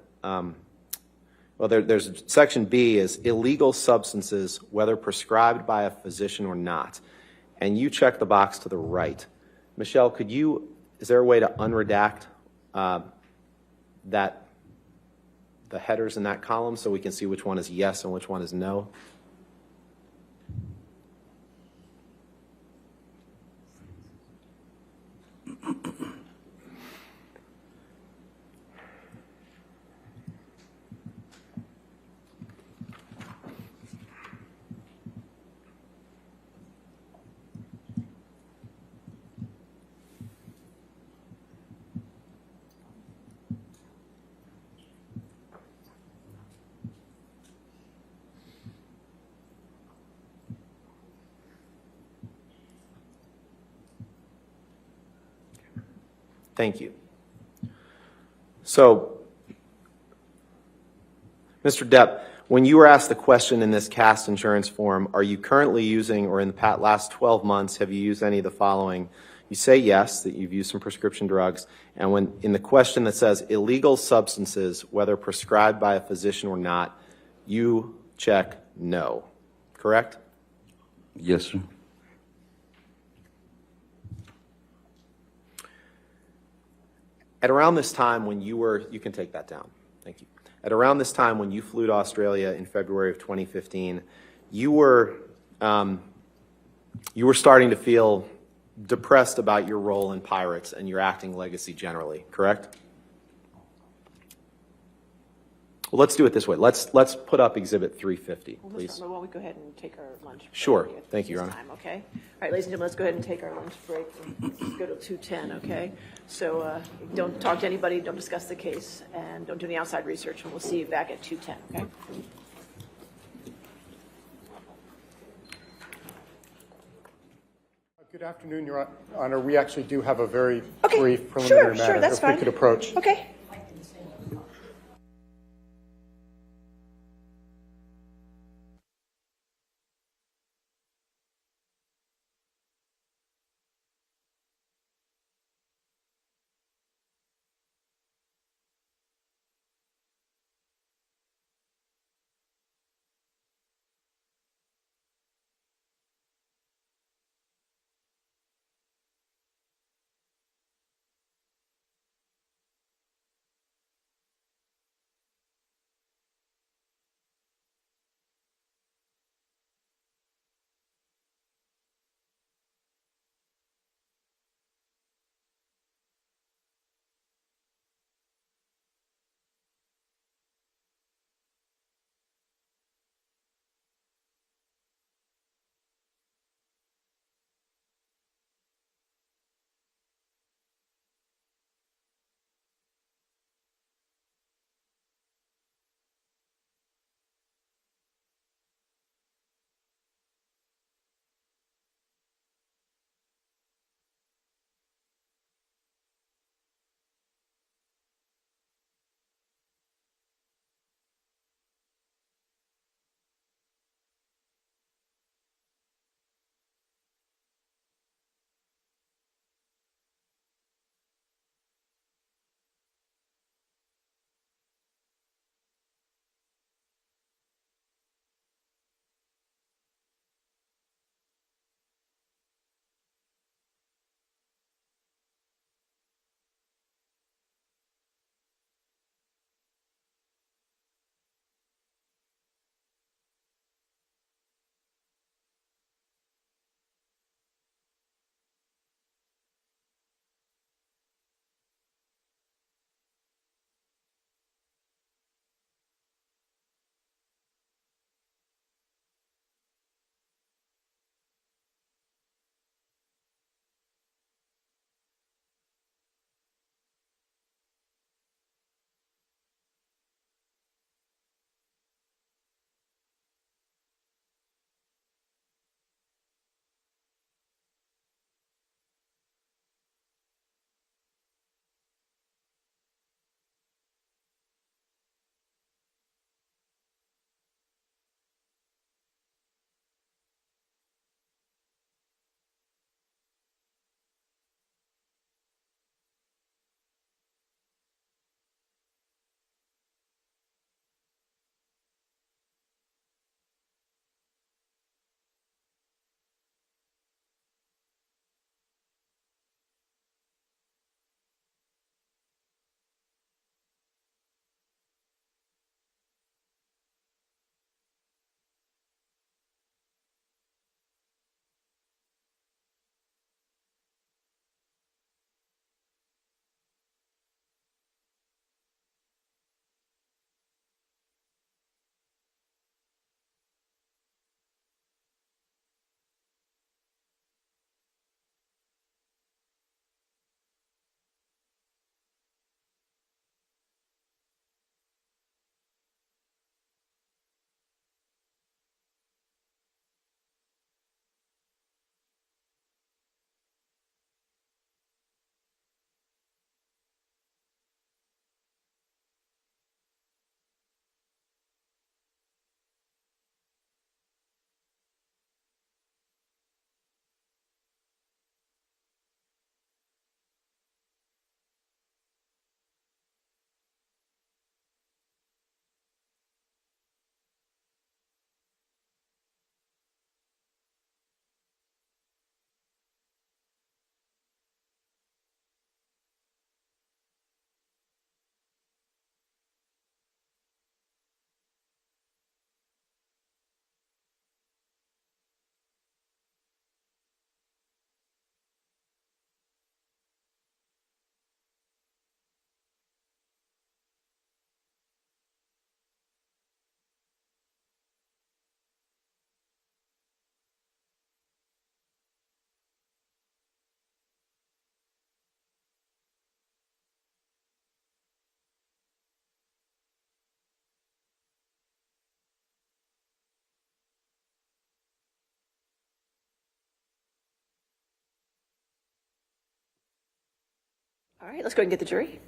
well, there's section B is illegal substances, whether prescribed by a physician or not. And you check the box to the right. Michelle, is there a way to unredact the headers in that column so we can see which one is yes and which one is no? Thank you. So, Mr. Depp, when you were asked the question in this CAST insurance form, are you currently using, or in the last 12 months, have you used any of the following? You say yes, that you've used some prescription drugs. And when in the question that says illegal substances, whether prescribed by a physician or not, you check no, correct? Yes, sir. At around this time when you can take that down, thank you. At around this time when you flew to Australia in February of 2015, you were starting to feel depressed about your role in Pirates and your acting legacy generally, correct? Well, let's do it this way. Let's put up Exhibit 350, please. Well, we go ahead and take our lunch break. Sure. at Thank you, Your this Honor. time, okay? All right, ladies and gentlemen, let's go ahead and take our lunch break. Let's go to 2:10, okay? So don't talk to anybody, don't discuss the case, and don't do any outside research, and we'll see you back at 2:10, okay? Good afternoon, Your Honor. We actually do have a very Okay, brief preliminary matter. sure, that's fine. If we could approach. Okay. All right, let's go ahead and get the jury.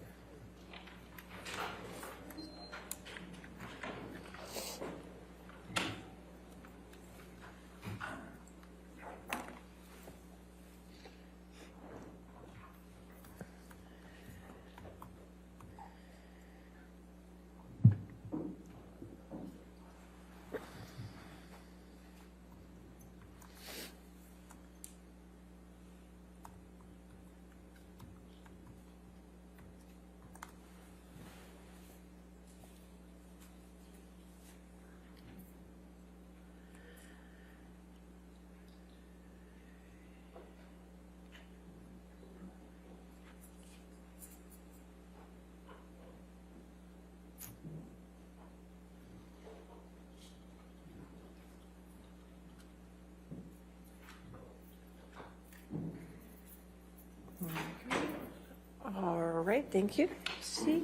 All right, thank you. See.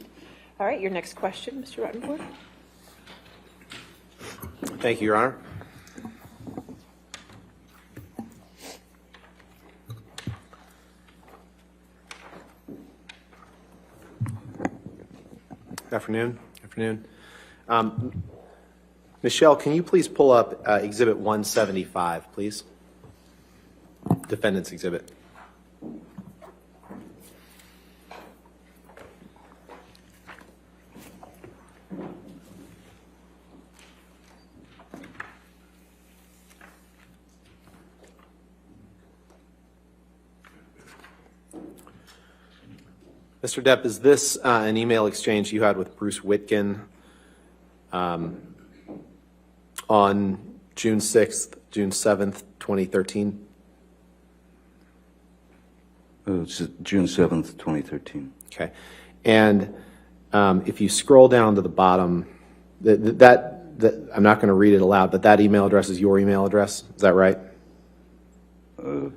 All right, your next question, Mr. Rottenborn. Thank you, Your Honor. Afternoon. Michelle, can you please pull up Exhibit 175, please? Defendant's Exhibit. Mr. Depp, is this an email exchange you had with Bruce Witkin on June 6th, June 7th, 2013? It's June 7th, 2013. Okay. And if you scroll down to the bottom, that I'm not going to read it aloud, but that email address is your email address. Is that right? I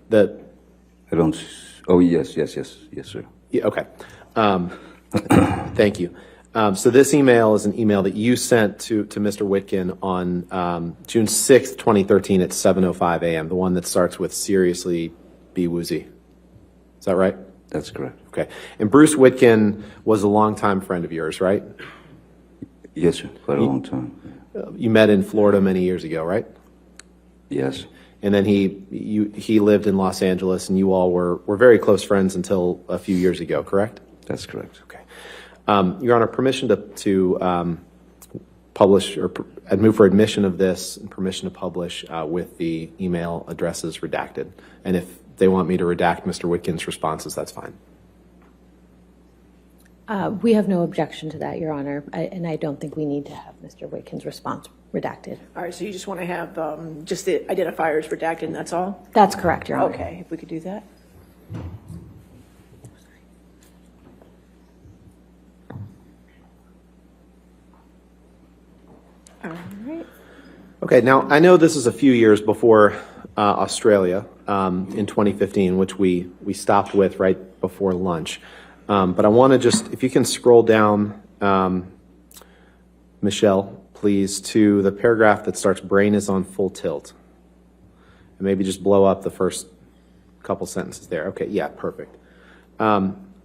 don't. Oh, yes, sir. Yeah, okay. Thank you. So this email is an email that you sent to Mr. Witkin on June 6th, 2013 at 7:05 a.m., the one that starts with "seriously be woozy." Is that right? That's correct. Okay. And Bruce Witkin was a longtime friend of yours, right? Yes, sir. Quite a long time. You met in Florida many years ago, right? Yes. And then he lived in Los Angeles, and you all were very close friends until a few years ago, correct? That's correct. Okay. Your Honor, permission to publish or I'd move for admission of this and permission to publish with the email addresses redacted. And if they want me to redact Mr. Witkin's responses, that's fine. We have no objection to that, Your Honor, and I don't think we need to have Mr. Witkin's response redacted. All right, so you just want to have just the identifiers redacted, and that's all? That's correct, Your Honor. Okay, if we could do that. All right. Okay, now I know this is a few years before Australia in 2015, which we stopped with right before lunch. But I want to just, if you can scroll down, Michelle, please, to the paragraph that starts, "Brain is on full tilt." And maybe just blow up the first couple sentences there. Okay, yeah, perfect.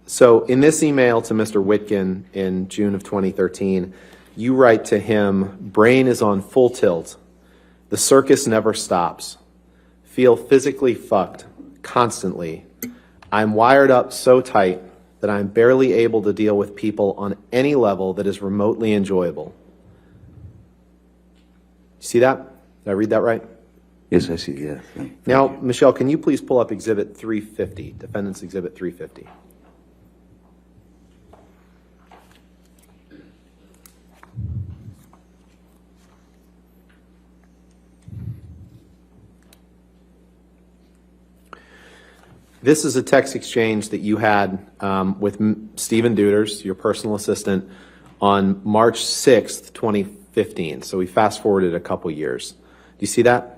So in this email to Mr. Witkin in June of 2013, you write to him, "Brain is on full tilt. The circus never stops. Feel physically fucked constantly. I'm wired up so tight that I'm barely able to deal with people on any level that is remotely enjoyable." See that? Did I read that right? Yes, I see. Yeah. Now, Michelle, can you please pull up Exhibit 350, Defendant's Exhibit 350? This is a text exchange that you had with Stephen Duders, your personal assistant, on March 6th, 2015. So we fast forwarded a couple years. Do you see that?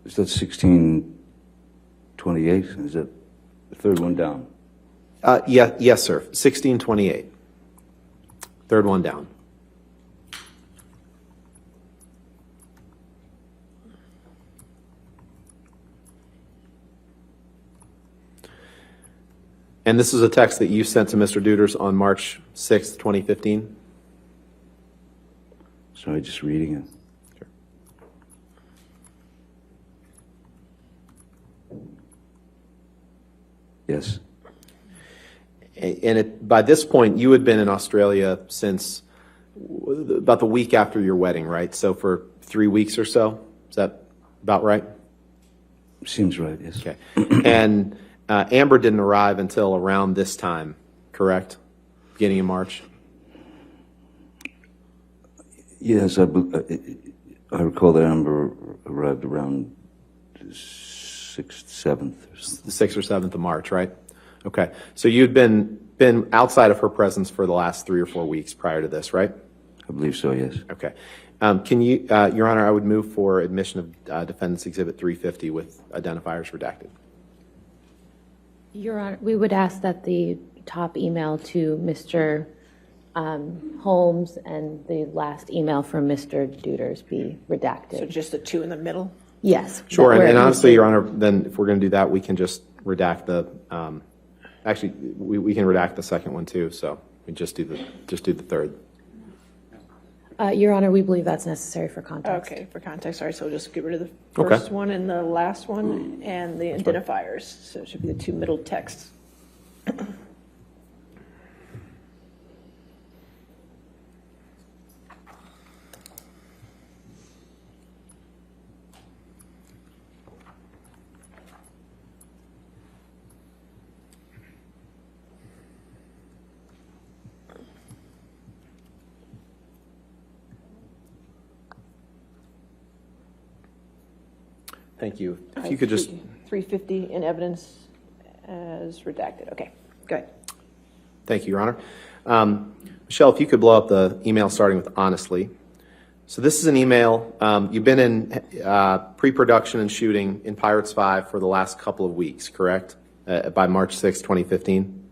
Is that 1628? Is that the third one down? Yes, sir. 1628. Third one down. And this is a text that you sent to Mr. Duders on March 6th, 2015? Sorry, just reading it. Yes. And by this point, you had been in Australia since about the week after your wedding, right? So for 3 weeks or so? Is that about right? Seems right, yes. Okay. And Amber didn't arrive until around this time, correct? Beginning of March? Yes, I recall that Amber arrived around the 6th, 7th. The 6th or 7th of March, right? Okay. So you'd been outside of her presence for the last 3 or 4 weeks prior to this, right? I believe so, yes. Okay. Can you, Your Honor, I would move for admission of Defendant's Exhibit 350 with identifiers redacted. Your Honor, we would ask that the top email to Mr. Holmes and the last email from Mr. Duders be redacted. So just the two in the middle? Yes. Sure, that and we're- honestly, Your Honor, then if we're going to do that, we can just redact the, actually, we can redact the second one too, so we just do the third. Your Honor, we believe that's necessary for context. Okay, for context, all right, so we'll just get rid of the Okay. first one and the last one and the identifiers. So it should be the two middle texts. Thank you. If you could just, 350 in evidence as redacted, okay, go ahead. thank you, Your Honor. Michelle, if you could blow up the email starting with honestly. So this is an email, you've been in pre-production and shooting in Pirates 5 for the last couple of weeks, correct? By March 6, 2015?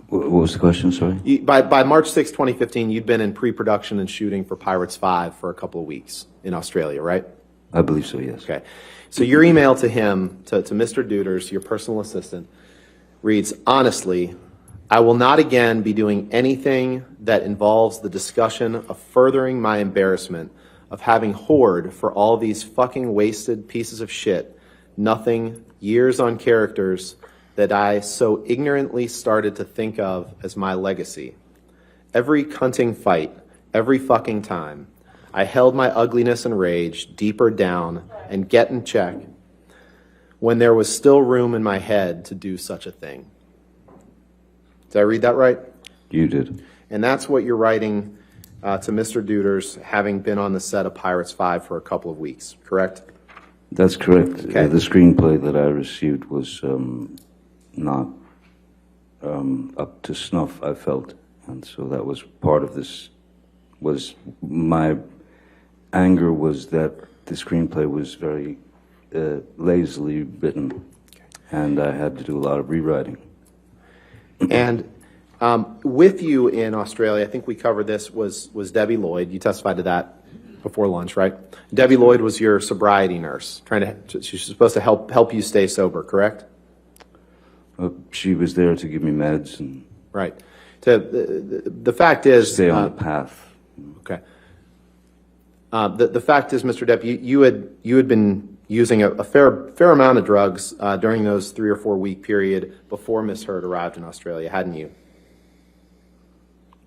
What was the question, sorry? By March 6, 2015, you'd been in pre-production and shooting for Pirates 5 for a couple of weeks in Australia, right? I believe so, yes. Okay. So your email to him, to Mr. Duders, your personal assistant, reads, honestly, I will not again be doing anything that involves the discussion of furthering my embarrassment of having whored for all these fucking wasted pieces of shit, nothing, years on characters that I so ignorantly started to think of as my legacy. Every cunting fight, every fucking time, I held my ugliness and rage deeper down and get in check when there was still room in my head to do such a thing. Did I read that right? You did. And that's what you're writing to Mr. Duders, having been on the set of Pirates 5 for a couple of weeks, correct? That's correct. Okay. The screenplay that I received was not up to snuff, I felt. And so that was part of this, was my anger was that the screenplay was very lazily written, and I had to do a lot of rewriting. And with you in Australia, I think we covered this, was Debbie Lloyd. You testified to that before lunch, right? Debbie Lloyd was your sobriety nurse. She's supposed to help you stay sober, correct? She was there to give me meds and Right. The fact is, stay on the path. okay. The fact is, Mr. Depp, you had been using a fair amount of drugs during those 3 or 4 week period before Miss Heard arrived in Australia, hadn't you?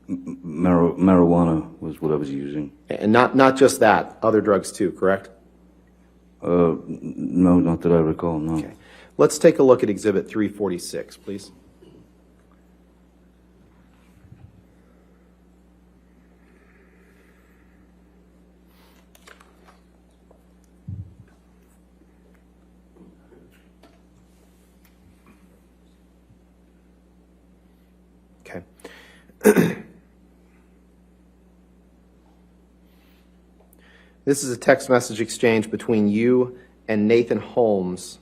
Marijuana was what I was using. And not just that, other drugs too, correct? No, not that I recall, no. Okay. Let's take a look at Exhibit 346, please. Okay. This is a text message exchange between you and Nathan Holmes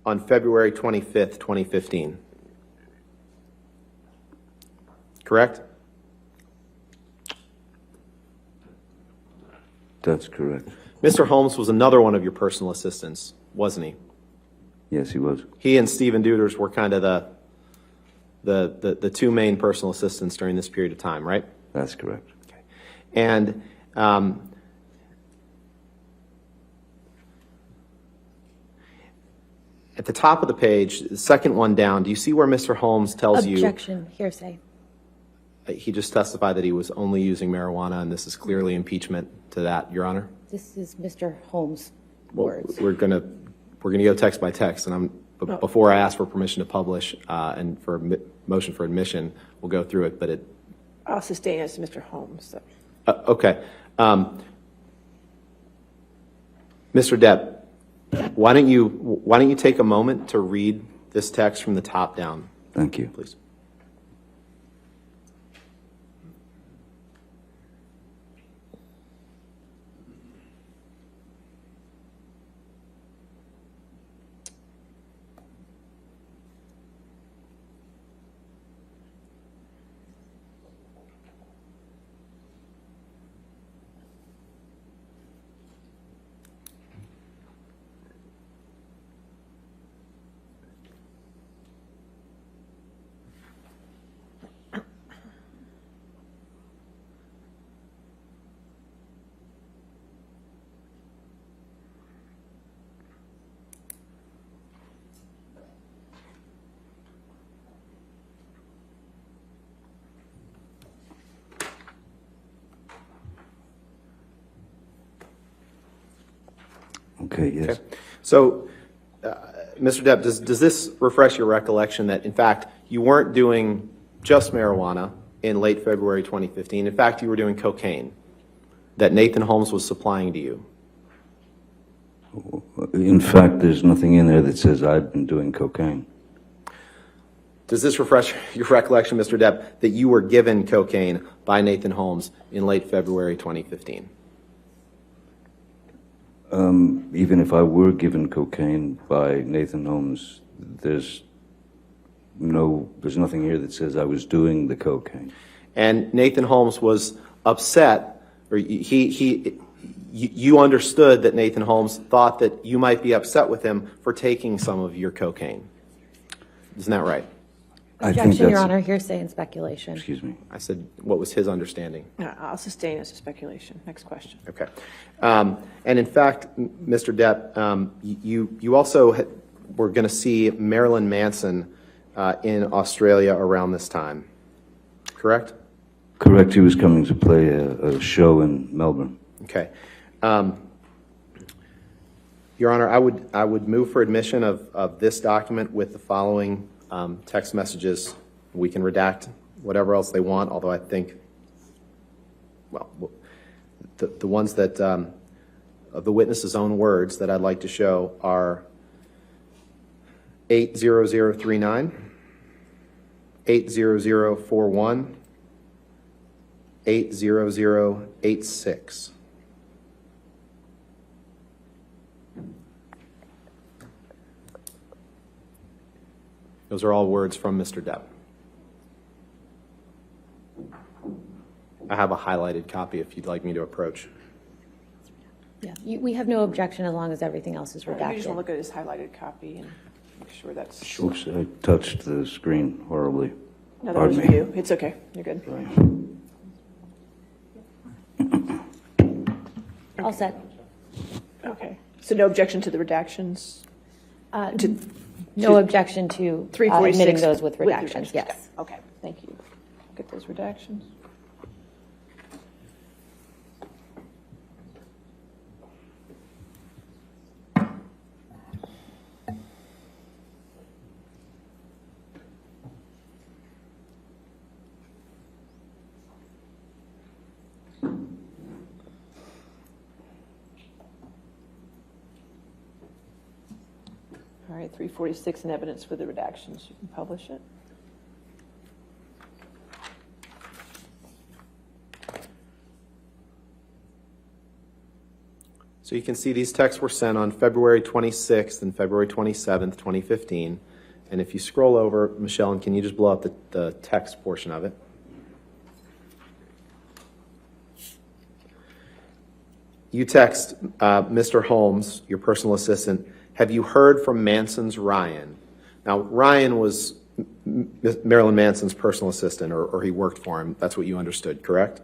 on February 25th, 2015. Correct? That's correct. Mr. Holmes was another one of your personal assistants, wasn't he? Yes, he was. He and Stephen Deuters were kind of the two main personal assistants during this period of time, right? That's correct. Okay. And at the top of the page, the second one down, do you see where Mr. Holmes tells you? Objection, hearsay. He just testified that he was only using marijuana, and this is clearly impeachment to that, Your Honor? This is Mr. Holmes' Well, words. we're gonna go text by text, and before I ask for permission to publish and for motion for admission, we'll go through it. But I'll sustain as Mr. Holmes. So. Okay, Mr. Depp, why don't you take a moment to read this text from the top down, Thank you. please? Okay, yes. Okay. So, Mr. Depp, does this refresh your recollection that, in fact, you weren't doing just marijuana in late February 2015? In fact, you were doing cocaine that Nathan Holmes was supplying to you? In fact, there's nothing in there that says I've been doing cocaine. Does this refresh your recollection, Mr. Depp, that you were given cocaine by Nathan Holmes in late February 2015? Even if I were given cocaine by Nathan Holmes, there's nothing here that says I was doing the cocaine. And Nathan Holmes was upset, or you understood that Nathan Holmes thought that you might be upset with him for taking some of your cocaine. Isn't that right? Objection, Your Honor, hearsay and speculation. Excuse me. I said, what was his understanding? I'll sustain as a speculation. Next question. Okay. And in fact, Mr. Depp, you also were going to see Marilyn Manson in Australia around this time, correct? Correct. He was coming to play a show in Melbourne. Okay. Your Honor, I would move for admission of this document with the following text messages. We can redact whatever else they want, although I think, well, the ones that, of the witness's own words that I'd like to show are 80039, 80041, 80086. Those are all words from Mr. Depp. I have a highlighted copy if you'd like me to approach. Yeah, we have no objection as long as everything else is You just want to redacted. look at his highlighted copy and make sure that's. Oops, I touched the screen horribly. No, that was Pardon me. you. It's okay. You're good. All set. Okay. So no objection to the redactions? No objection to 346 admitting those with redactions, Yeah. yes. Okay, thank you. Get those redactions. All right, 346 in evidence for the redactions. You can publish it. So you can see these texts were sent on February 26th and February 27th, 2015. And if you scroll over, Michelle, and can you just blow up the text portion of it? you text Mr. Holmes, your personal assistant, have you heard from Manson's Ryan? Now, Ryan was Marilyn Manson's personal assistant, or he worked for him. That's what you understood, correct?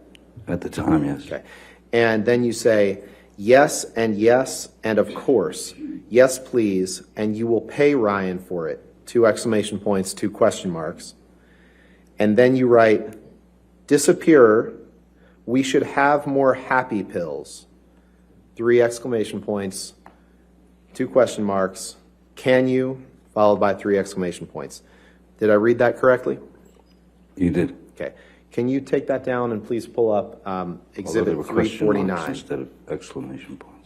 At the time, yes. Okay. And then you say, yes, and of course, yes, please, and you will pay Ryan for it. 2 exclamation points, 2 question marks. And then you write, disappearer, we should have more happy pills. 3 exclamation points, 2 question marks, can you, followed by 3 exclamation points. Did I read that correctly? You did. Okay. Can you take that down and please pull up Although there Exhibit were question marks 349? instead of exclamation points.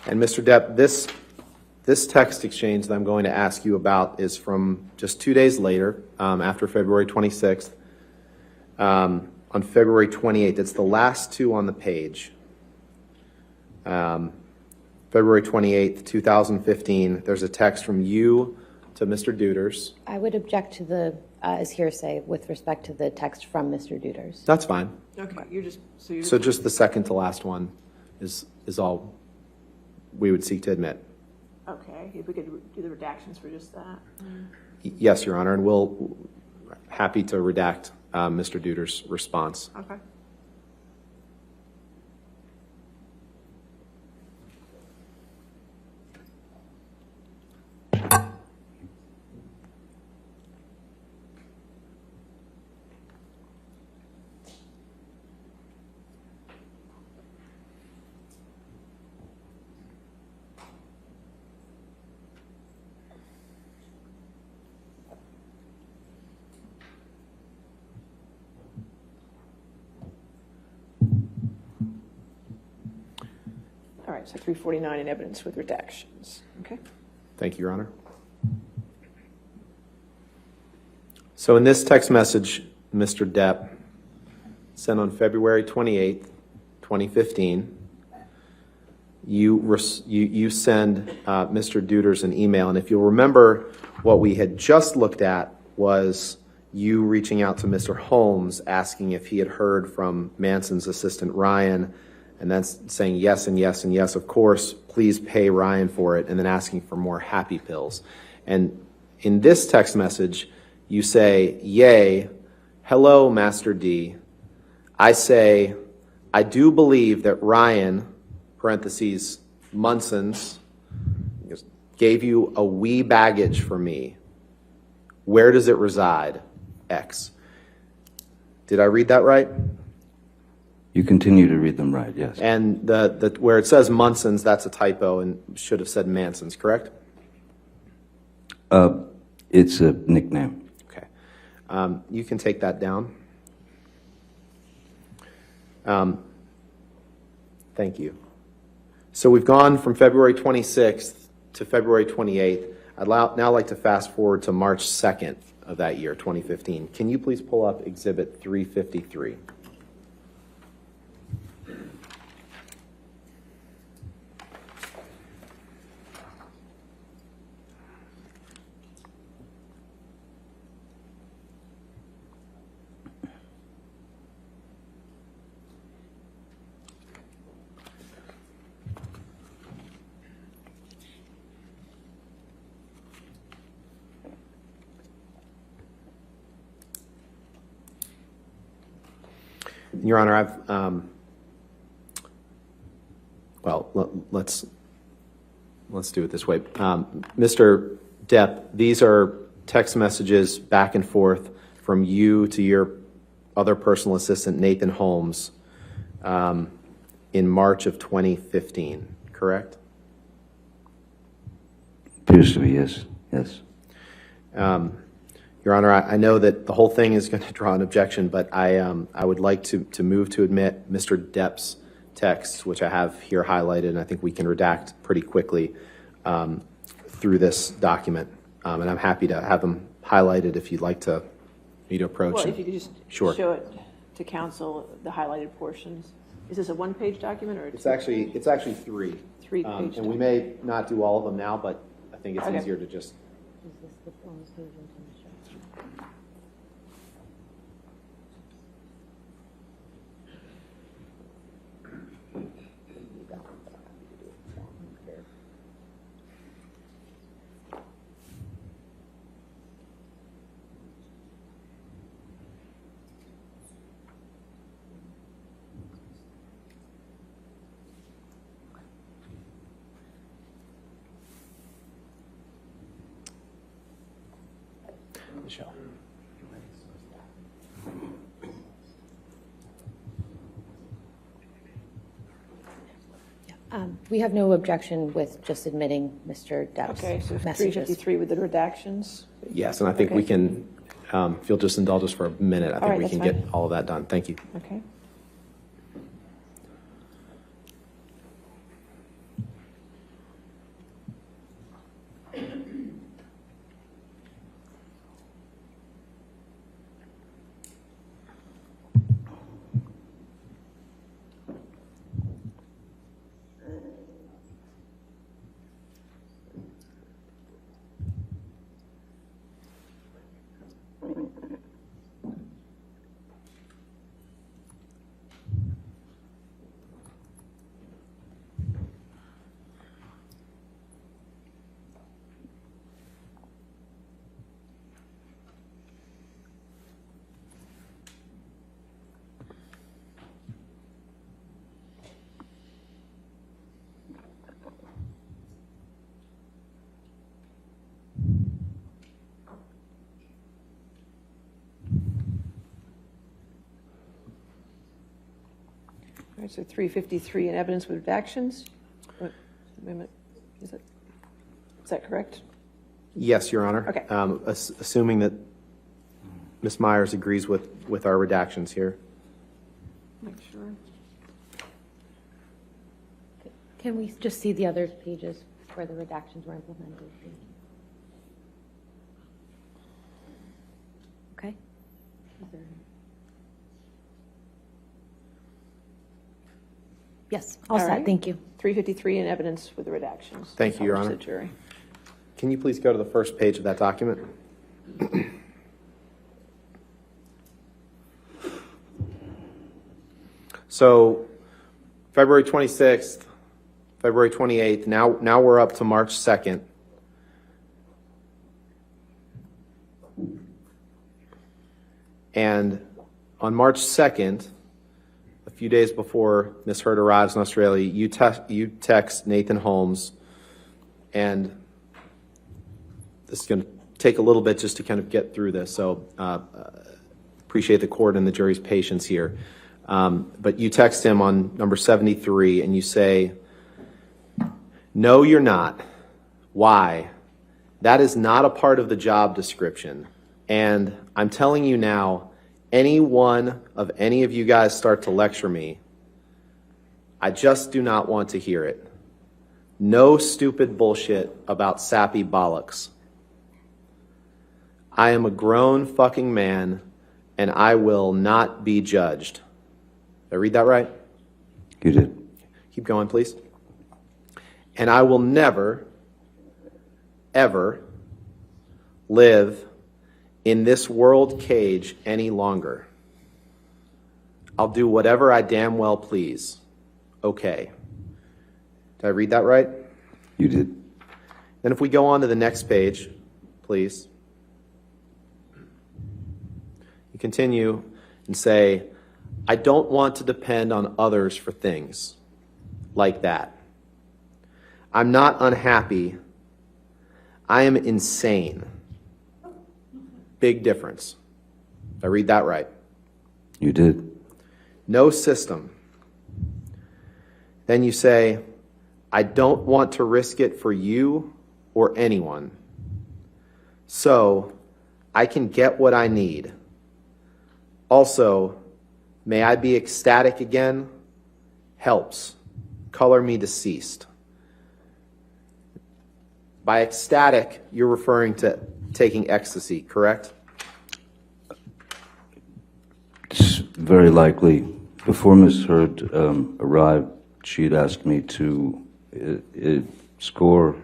And Mr. Depp, this text exchange that I'm going to ask you about is from just 2 days later, after February 26th. On February 28th, it's the last 2 on the page. February 28th, 2015, there's a text from you to Mr. Duders. I would object to the, as hearsay with respect to the text from Mr. Duders. That's fine. Okay, you're just, so you're. So just the second to last one is all we would seek to admit. Okay, if we could do the redactions for just that. Yes, Your Honor, and we'll, happy to redact Mr. Duders' response. Okay. All right, so 349 in evidence with redactions. Okay. Thank you, Your Honor. So in this text message, Mr. Depp sent on February 28th, 2015, you send Mr. Duders an email. And if you'll remember, what we had just looked at was you reaching out to Mr. Holmes, asking if he had heard from Manson's assistant, Ryan, and then saying yes and yes and yes, of course, please pay Ryan for it, and then asking for more happy pills. And in this text message, you say, yay, hello, Master D. I say, I do believe that Ryan, parentheses, Munson's, gave you a wee baggage for me. Where does it reside? X. Did I read that right? You continue to read them right, yes. And the where it says Munson's, that's a typo and should have said Manson's, correct? It's a nickname. Okay. You can take that down. Thank you. So we've gone from February 26th to February 28th. I'd now like to fast forward to March 2nd of that year, 2015. Can you please pull up Exhibit 353? Your Honor, I've, well, let's do it this way. Mr. Depp, these are text messages back and forth from you to your other personal assistant, Nathan Holmes, in March of 2015, correct? Appears to be, yes, yes. Your Honor, I know that the whole thing is going to draw an objection, but I would like to move to admit Mr. Depp's text, which I have here highlighted, and I think we can redact pretty quickly through this document. And I'm happy to have them highlighted if you'd like me to approach. Well, if you could just Sure. show it to council the highlighted portions. Is this a one-page document or? It's actually 3. Three-page And we may not do all of them now, but I think it's Okay. easier to just, Is this the longest page in the show? Michelle. We have no objection with just admitting Mr. Depp's Okay, so messages. 353 with the redactions. Yes, and I think we Okay. can, if you'll just indulge us for a minute, I All think right, we that's can get fine. all of that done. Thank you. Okay. All right, so 353 in evidence with redactions. Wait a minute. Is that correct? Yes, Your Honor. Okay. Assuming that Ms. Myers agrees with our redactions here. Make sure. Can we just see the other pages where the redactions were implemented? Okay. Yes, all All set, right. thank you. 353 in evidence with the redactions. Thank you, Your Published Honor. to the jury. Can you please go to the first page of that document? So, February 26th, February 28th, now we're up to March 2nd. And on March 2nd, a few days before Ms. Hurd arrives in Australia, you text Nathan Holmes, and this is going to take a little bit just to kind of get through this, so appreciate the court and the jury's patience here. But you text him on number 73, and you say, "No, you're not. Why? That is not a part of the job description. And I'm telling you now, any one of any of you guys start to lecture me, I just do not want to hear it. No stupid bullshit about sappy bollocks. I am a grown fucking man, and I will not be judged." Did I read that right? You did. Keep going, please. "And I will never, ever live in this world cage any longer. I'll do whatever I damn well please. Okay." Did I read that right? You did. Then if we go on to the next page, please. You continue and say, "I don't want to depend on others for things like that. I'm not unhappy. I am insane." Big difference. Did I read that right? You did. "No system." Then you say, "I don't want to risk it for you or anyone. So I can get what I need. Also, may I be ecstatic again? Helps. Color me deceased." By ecstatic, you're referring to taking ecstasy, correct? very likely, before Ms. Heard arrived, she'd asked me to score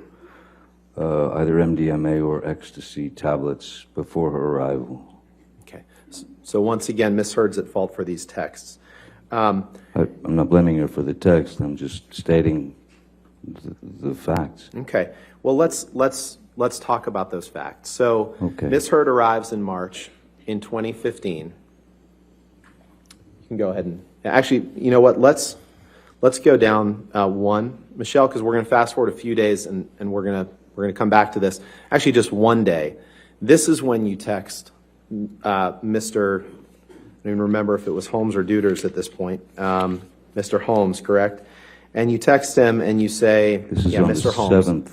either MDMA or ecstasy tablets before her arrival. Okay. So once again, Ms. Heard's at fault for these texts. I'm not blaming her for the text. I'm just stating the facts. Okay. Well, let's talk about those facts. So Okay. Ms. Heard arrives in March in 2015. You can go ahead and actually, you know what? Let's go down one, Michelle, because we're going to fast forward a few days and we're going to come back to this. Actually, just one day. This is when you text Mr. I don't even remember if it was Holmes or Deuters at this point. Mr. Holmes, correct? And you text him and you say, This is yeah, on Mr. the Holmes. 7th.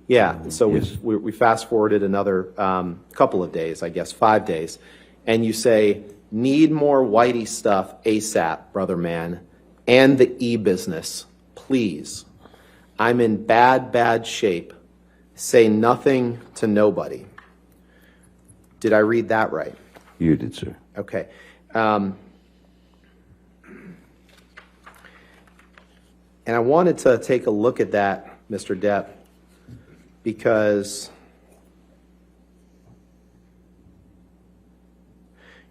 Yeah, so Yes. we fast forwarded another couple of days, I guess 5 days, and you say, need more Whitey stuff ASAP, brother man, and the e-business, please. I'm in bad shape. Say nothing to nobody. Did I read that right? You did, sir. Okay. And I wanted to take a look at that, Mr. Depp, because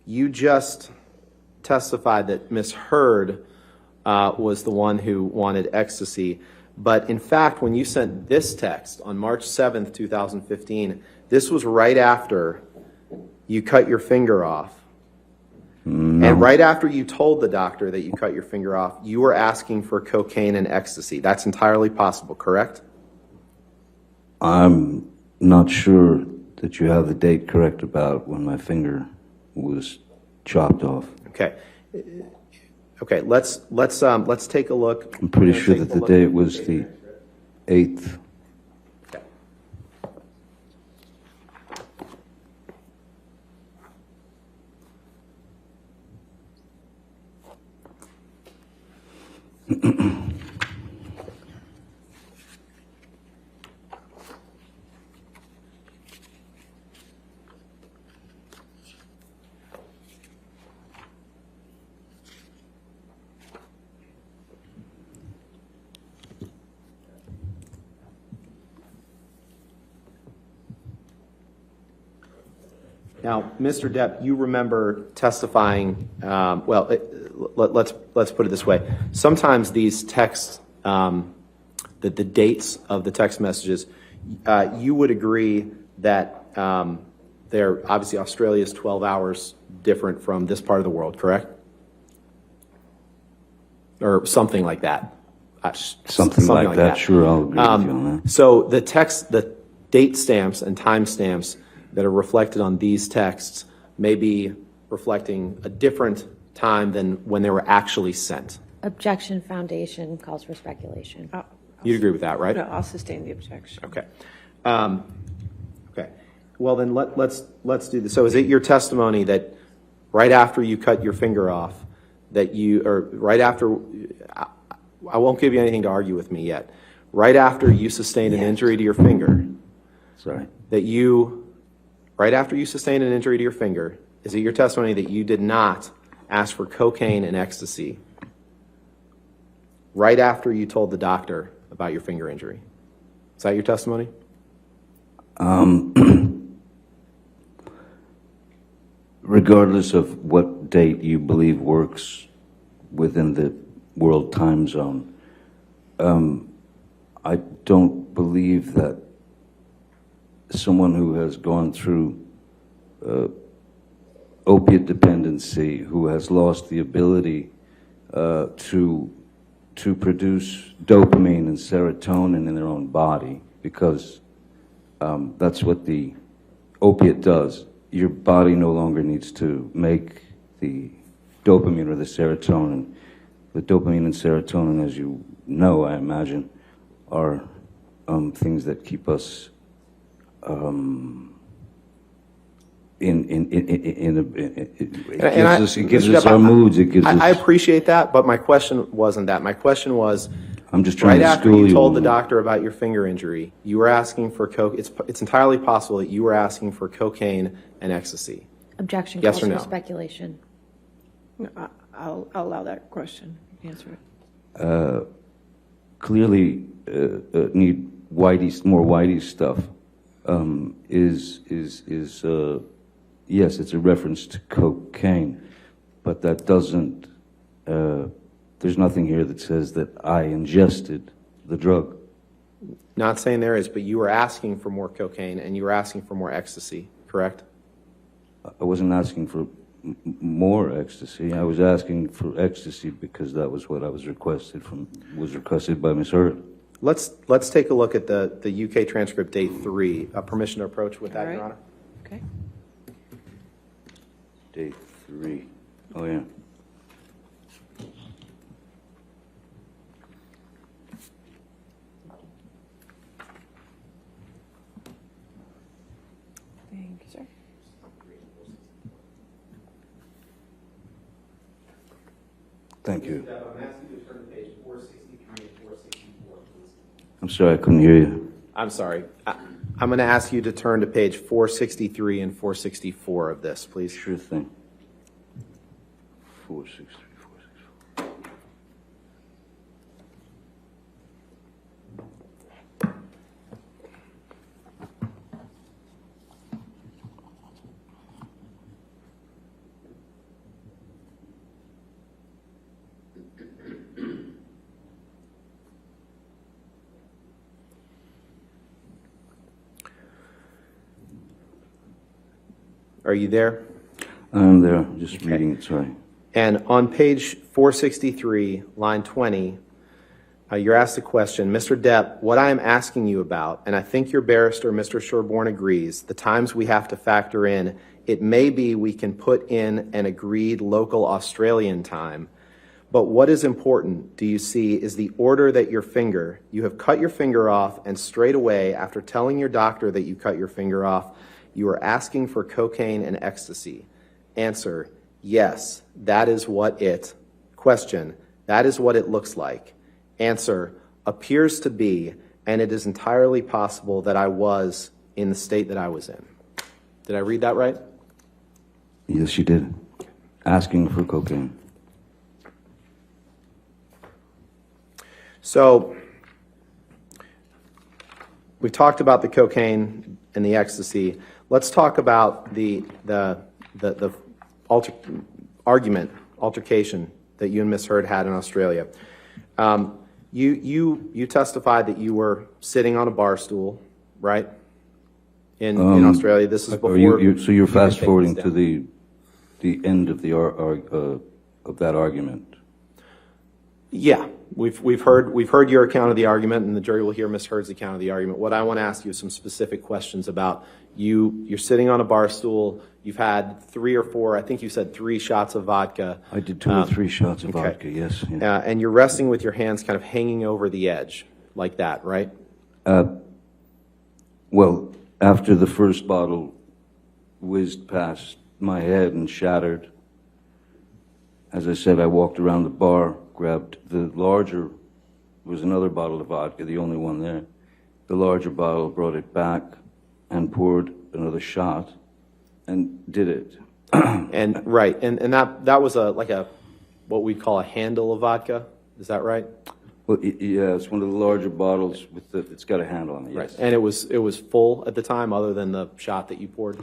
you just testified that Ms. Heard was the one who wanted ecstasy. But in fact, when you sent this text on March 7th, 2015, this was right after you cut your finger off. And right after you told the doctor that you cut your finger off, you were asking for cocaine and ecstasy. That's entirely possible, correct? I'm not sure that you have the date correct about when my finger was chopped off. Okay. Okay, let's take a look. I'm pretty sure that the date was the 8th. Okay. Now, Mr. Depp, you remember testifying, let's put it this way. Sometimes these texts, the dates of the text messages, you would agree that they're obviously Australia is 12 hours different from this part of the world, correct? Or something like that. Something like that. Sure, I'll agree with you on that. So the text, the date stamps and time stamps that are reflected on these texts may be reflecting a different time than when they were actually sent. Objection foundation calls for speculation. You'd agree with that, right? No, I'll sustain the objection. Okay. Okay. Well, then let's do this. So is it your testimony that right after you cut your finger off, that you, or right after, I won't give you anything to argue with me yet, right after you sustained an injury to your finger, Sorry. that you, right after you sustained an injury to your finger, is it your testimony that you did not ask for cocaine and ecstasy right after you told the doctor about your finger injury? Is that your testimony? Regardless of what date you believe works within the world time zone, I don't believe that someone who has gone through opiate dependency, who has lost the ability to produce dopamine and serotonin in their own body, because that's what the opiate does. Your body no longer needs to make the dopamine or the serotonin. The dopamine and serotonin, as you know, I imagine, are things that keep us it gives us our moods. It gives us. I appreciate that, but my question wasn't that. My question was, I'm just trying right to after school you told the on- doctor about your finger injury, you were asking for coke. It's entirely possible that you were asking for cocaine and ecstasy. Objection Yes calls or for no? speculation. I'll allow that question. Answer it. Clearly need more Whitey stuff. Yes, it's a reference to cocaine, but that doesn't, there's nothing here that says that I ingested the drug. Not saying there is, but you were asking for more cocaine and you were asking for more ecstasy, correct? I wasn't asking for more ecstasy. I was asking for ecstasy because that was what I was requested by Ms. Hurd. Let's take a look at the UK transcript day 3. Permission to approach with that, All right. Your Honor? Okay. Day 3. Oh, yeah. Thank you, sir. Thank you. I'm asking you to turn to page 463 and 464, please. I'm sorry, I couldn't hear you. I'm sorry. I'm going to ask you to turn to page 463 and 464 of this, please. Sure thing. 463, 464. Are you there? I'm there, just reading it, sorry. And on page 463, line 20, you're asked a question, Mr. Depp, what I am asking you about, and I think your barrister, Mr. Sherborne, agrees, the times we have to factor in, it may be we can put in an agreed local Australian time, but what is important, do you see, is the order that you have cut your finger off, and straight away, after telling your doctor that you cut your finger off, you are asking for cocaine and ecstasy. Answer, yes, that is what it. Question, that is what it looks like. Answer, appears to be, and it is entirely possible that I was in the state that I was in. Did I read that right? Yes, you did. Asking for cocaine. So, we talked about the cocaine and the ecstasy. Let's talk about the altercation that you and Ms. Hurd had in Australia. You testified that you were sitting on a bar stool, right? In Australia. This is before. So you're fast forwarding to the end of of that argument. Yeah, we've heard your account of the argument, and the jury will hear Ms. Hurd's account of the argument. What I want to ask you is some specific questions about you're sitting on a bar stool. You've had 3 or 4, I think you said 3 shots of vodka. I did 2 or 3 shots of vodka, yes. Yeah. And you're resting with your hands kind of hanging over the edge, like that, right? Well, after the first bottle whizzed past my head and shattered, as I said, I walked around the bar, grabbed the larger, was another bottle of vodka, the only one there. The larger bottle, brought it back and poured another shot and did it. And right, and that was like a what we call a handle of vodka. Is that right? Well, yeah, it's one of the larger bottles with it's got a handle on it. Yes. Right. And it was full at the time, other than the shot that you poured.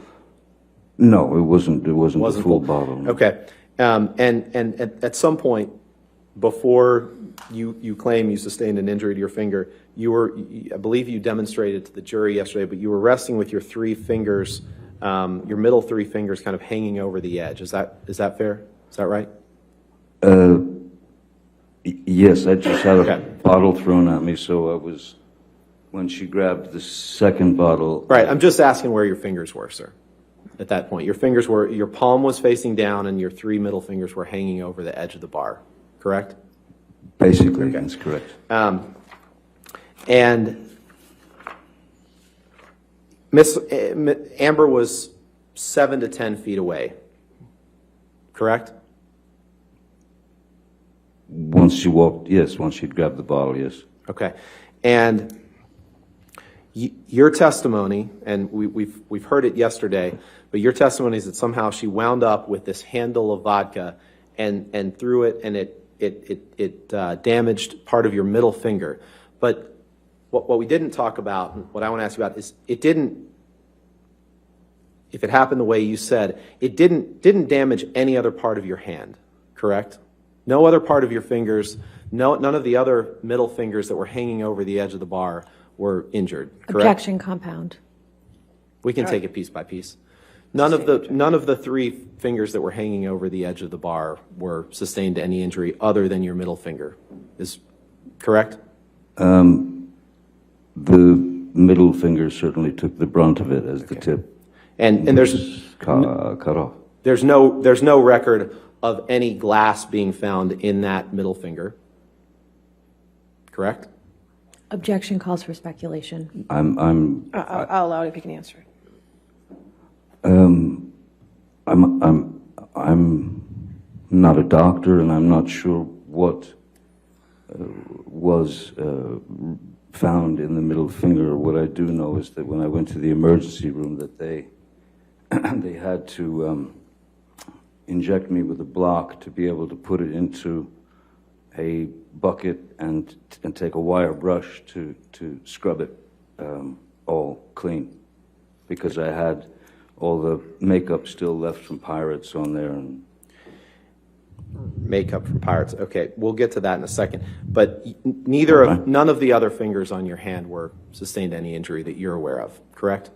No, it wasn't. It wasn't the full bottle. No. Okay. And at some point, before you claim you sustained an injury to your finger, I believe you demonstrated to the jury yesterday, but you were resting with your 3 fingers, your middle 3 fingers kind of hanging over the edge. Is that fair? Is that right? Yes, I just had a bottle thrown at me, so I was, when she grabbed the second bottle. Right. I'm just asking where your fingers were, sir. At that point, your palm was facing down and your 3 middle fingers were hanging over the edge of the bar, correct? Basically, that's correct. And Miss Amber was 7 to 10 feet away, correct? Once she walked, yes. Once she'd grabbed the bottle, yes. Okay. And your testimony, and we've heard it yesterday, but your testimony is that somehow she wound up with this handle of vodka and threw it, and it damaged part of your middle finger. But what we didn't talk about, and what I want to ask you about, is it didn't, if it happened the way you said, it didn't damage any other part of your hand, correct? No other part of your fingers, none of the other middle fingers that were hanging over the edge of the bar were injured, correct? Objection compound. We can take it piece by piece. None of the three fingers that were hanging over the edge of the bar were sustained any injury other than your middle finger. Is correct? The middle finger certainly took the brunt of it as the tip And there's cut off. there's no record of any glass being found in that middle finger. Correct? Objection calls for speculation. I'll allow it if you can answer it. I'm not a doctor, and I'm not sure what was found in the middle finger. What I do know is that when I went to the emergency room, that they they had to inject me with a block to be able to put it into a bucket and take a wire brush to scrub it all clean, because I had all the makeup still left from Pirates on there. And Makeup from Pirates. Okay, we'll get to that in a second. But none of the other fingers on your hand were sustained any injury that you're aware of, correct?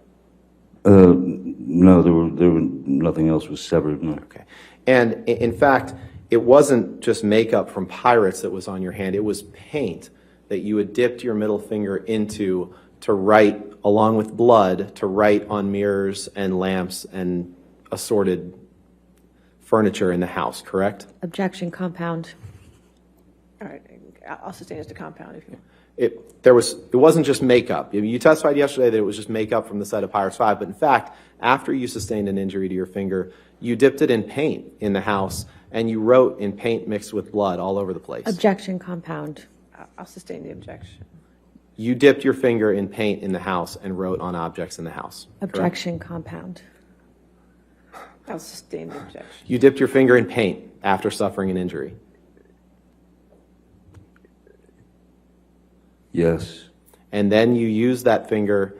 No, there were nothing else was severed. No. Okay. And in fact, it wasn't just makeup from Pirates that was on your hand. It was paint that you had dipped your middle finger into to write, along with blood, to write on mirrors and lamps and assorted furniture in the house, correct? Objection compound. All right, I'll sustain as to compound if you. It wasn't just makeup. You testified yesterday that it was just makeup from the set of Pirates 5, but in fact, after you sustained an injury to your finger, you dipped it in paint in the house, and you wrote in paint mixed with blood all over the place. Objection compound. I'll sustain the objection. You dipped your finger in paint in the house and wrote on objects in the house. Correct? Objection compound. I'll sustain the objection. You dipped your finger in paint after suffering an injury. Yes. And then you used that finger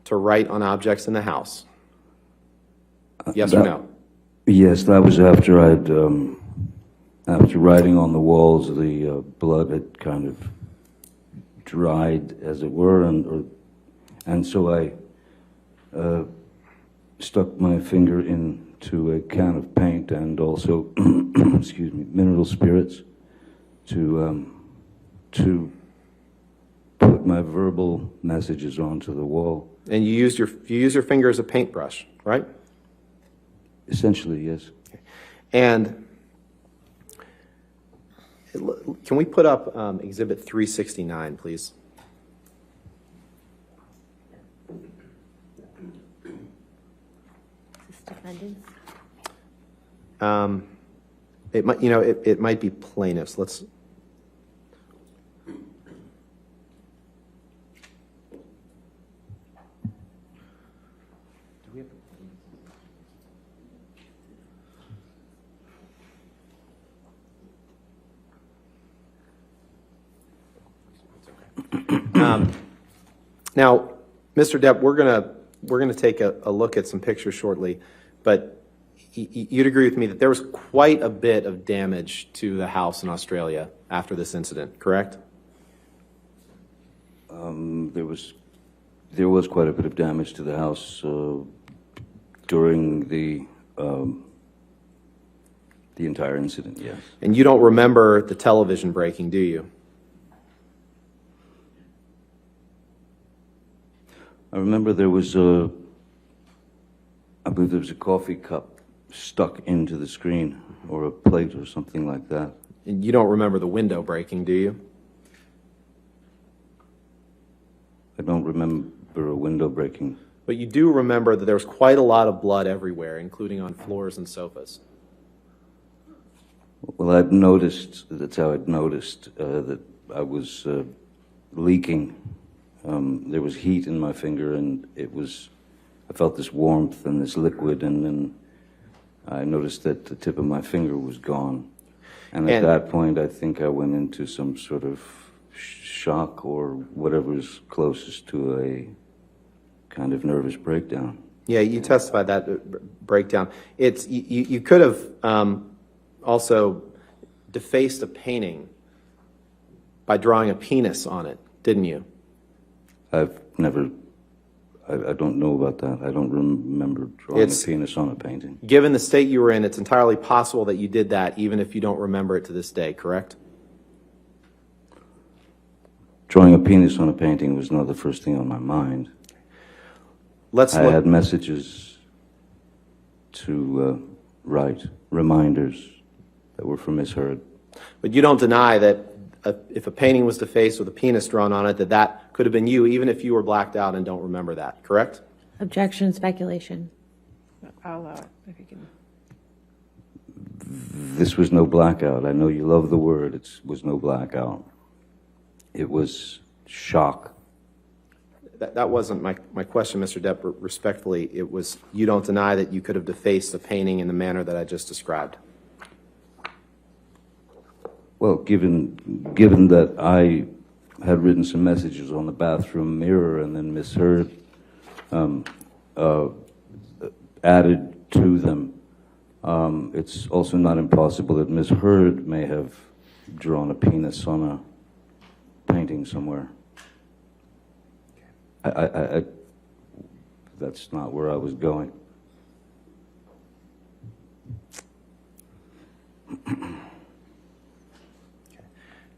to write on objects in the house. Yes or no? Yes, that was after I'd, after writing on the walls, the blood had kind of dried, as it were, and so I stuck my finger into a can of paint and also, excuse me, mineral spirits to put my verbal messages onto the wall. And you used your finger as a paintbrush, right? Essentially, yes. And can we put up Exhibit 369, please? Defendants. It might, it might be plaintiffs. Let's. Now, Mr. Depp, we're gonna take a look at some pictures shortly, but you'd agree with me that there was quite a bit of damage to the house in Australia after this incident, correct? There was quite a bit of damage to the house during the entire incident. Yes. And you don't remember the television breaking, do you? I remember there was I believe there was a coffee cup stuck into the screen, or a plate or something like that. And you don't remember the window breaking, do you? I don't remember a window breaking. But you do remember that there was quite a lot of blood everywhere, including on floors and sofas. Well, I'd noticed, that's how I'd noticed that I was leaking. There was heat in my finger, and I felt this warmth and this liquid, and then I noticed that the tip of my finger was gone. And at that point, I think I went into some sort of shock or whatever's closest to a kind of nervous breakdown. Yeah, you testified that breakdown. You could have also defaced a painting by drawing a penis on it, didn't you? I've never, I don't know about that. I don't remember drawing a penis on a painting. Given the state you were in, it's entirely possible that you did that, even if you don't remember it to this day, correct? Drawing a penis on a painting was not the first thing on my mind. I had messages to write, reminders that were from Ms. Heard. But you don't deny that if a painting was defaced with a penis drawn on it, that could have been you, even if you were blacked out and don't remember that, correct? Objection, speculation. I'll allow it, if you can. This was no blackout. I know you love the word. It was no blackout. It was shock. That wasn't my question, Mr. Depp. Respectfully, it was, you don't deny that you could have defaced the painting in the manner that I just described. Well, given that I had written some messages on the bathroom mirror and then Ms. Heard added to them, it's also not impossible that Ms. Heard may have drawn a penis on a painting somewhere. That's not where I was going.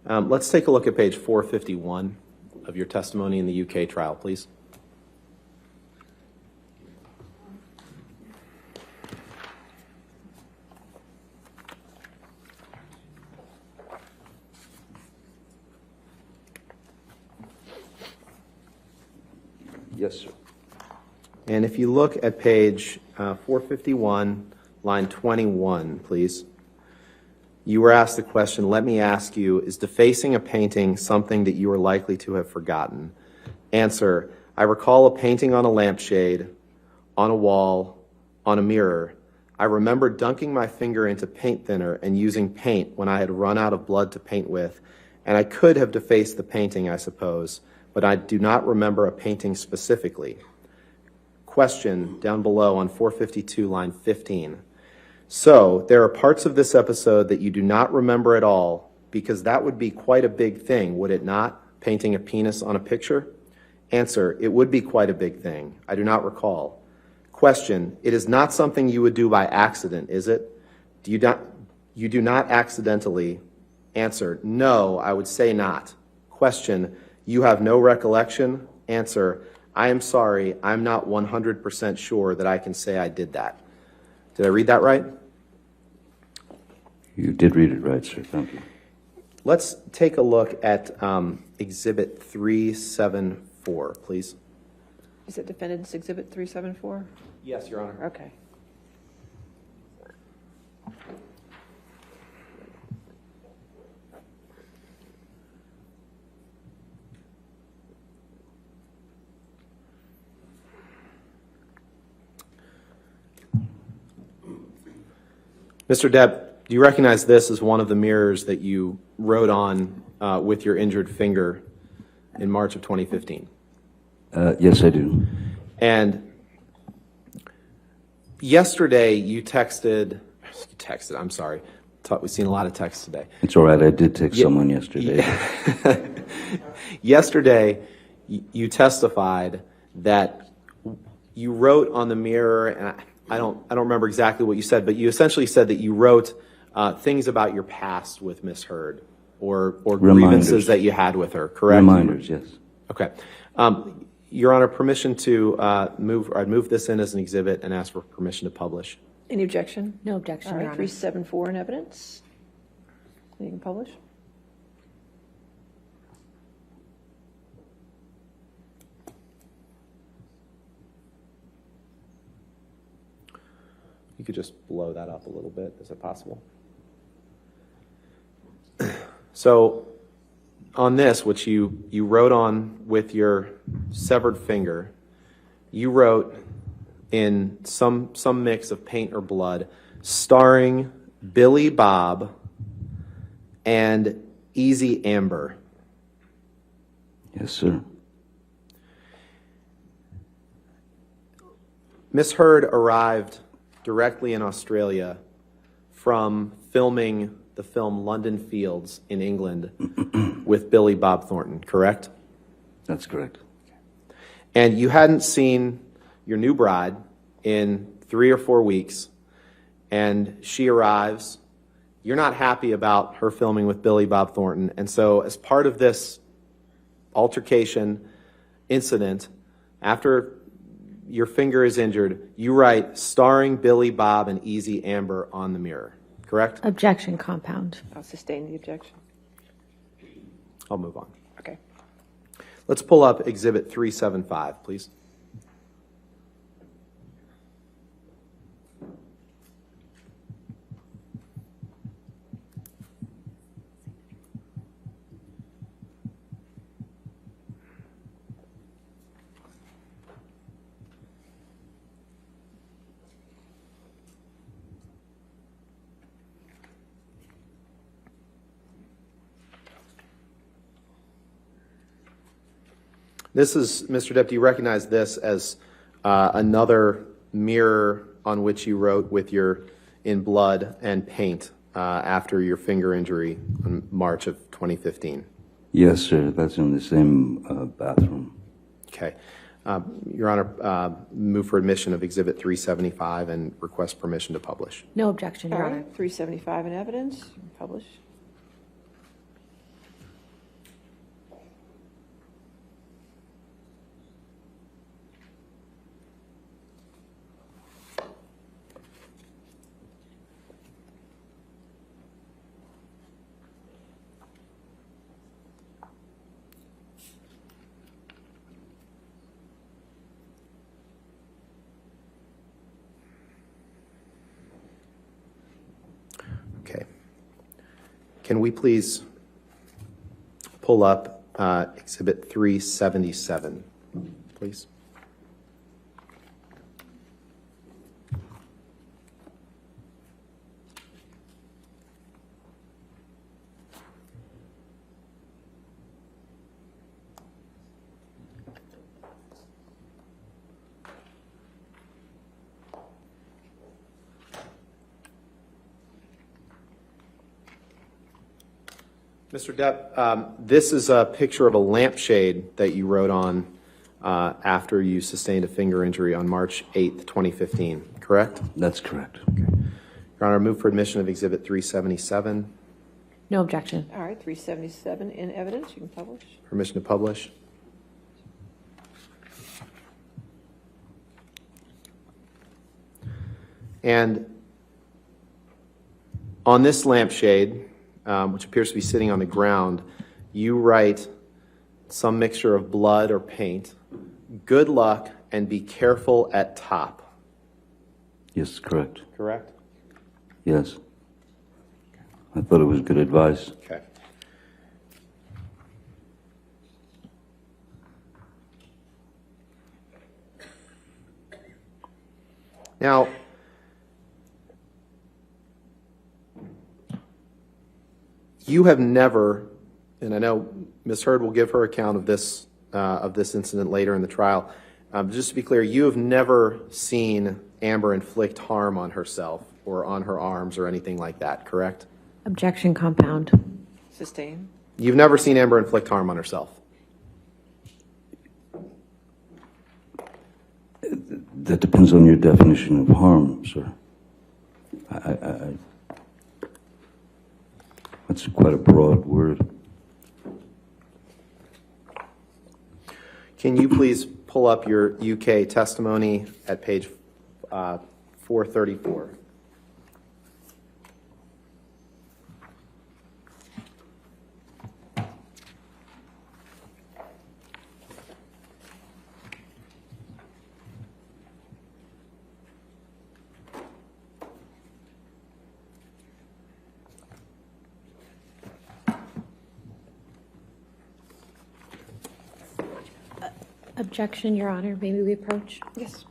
Let's take a look at page 451 of your testimony in the UK trial, please. Yes, sir. And if you look at page 451, line 21, please. You were asked the question, let me ask you, is defacing a painting something that you are likely to have forgotten? Answer, I recall a painting on a lampshade, on a wall, on a mirror. I remember dunking my finger into paint thinner and using paint when I had run out of blood to paint with, and I could have defaced the painting, I suppose, but I do not remember a painting specifically. Question down below on 452, line 15. So, there are parts of this episode that you do not remember at all, because that would be quite a big thing, would it not? Painting a penis on a picture? Answer, it would be quite a big thing. I do not recall. Question, it is not something you would do by accident, is it? You do not accidentally. Answer, no, I would say not. Question, you have no recollection? Answer, I am sorry, I'm not 100% sure that I can say I did that. Did I read that right? You did read it right, sir. Thank you. Let's take a look at Exhibit 374, please. Is it Defendant's Exhibit 374? Yes, Your Honor. Okay. Mr. Depp, do you recognize this as one of the mirrors that you wrote on with your injured finger in March of 2015? Yes, I do. And yesterday you texted, I'm sorry. We've seen a lot of texts today. It's all right. I did text someone yesterday. Yesterday, you testified that you wrote on the mirror, and I don't remember exactly what you said, but you essentially said that you wrote things about your past with Miss Heard, or grievances that you had with her, correct? Reminders, yes. Okay. Your Honor, permission to I'd move this in as an exhibit and ask for permission to publish. Any objection? No objection, All right, Your Honor. 374 in evidence. You can publish. You could just blow that up a little bit. Is it possible? So, on this, which you wrote on with your severed finger, you wrote in some mix of paint or blood, starring Billy Bob and Easy Amber. Yes, sir. Miss Heard arrived directly in Australia from filming the film London Fields in England with Billy Bob Thornton, correct? That's correct. And you hadn't seen your new bride in 3 or 4 weeks, and she arrives. You're not happy about her filming with Billy Bob Thornton, and so as part of this altercation incident, after your finger is injured, you write starring Billy Bob and Easy Amber on the mirror, correct? Objection compound. I'll sustain the objection. I'll move on. Okay. Let's pull up Exhibit 375, please. This is, Mr. Depp, do you recognize this as another mirror on which you wrote with your, in blood and paint after your finger injury in March of 2015? Yes, sir. That's in the same bathroom. Okay. Your Honor, move for admission of Exhibit 375 and request permission to publish. No objection, All Your right, Honor. 375 in evidence, publish. Okay. Can we please pull up Exhibit 377, please? Mr. Depp, this is a picture of a lampshade that you wrote on after you sustained a finger injury on March 8th, 2015, correct? That's correct. Your Honor, move for admission of Exhibit 377. No objection. All right, 377 in evidence, you can publish. Permission to publish. And on this lampshade, which appears to be sitting on the ground, you write some mixture of blood or paint, "Good luck and be careful at top." Yes, correct. Correct? Yes. I thought it was good advice. Okay. Now, you have never, and I know Ms. Heard will give her account of this incident later in the trial. Just to be clear, you have never seen Amber inflict harm on herself or on her arms or anything like that, correct? Objection compound. Sustain. You've never seen Amber inflict harm on herself? That depends on your definition of harm, sir. That's quite a broad word. Can you please pull up your UK testimony at page 434? Objection, Your Honor. May we approach? Yes.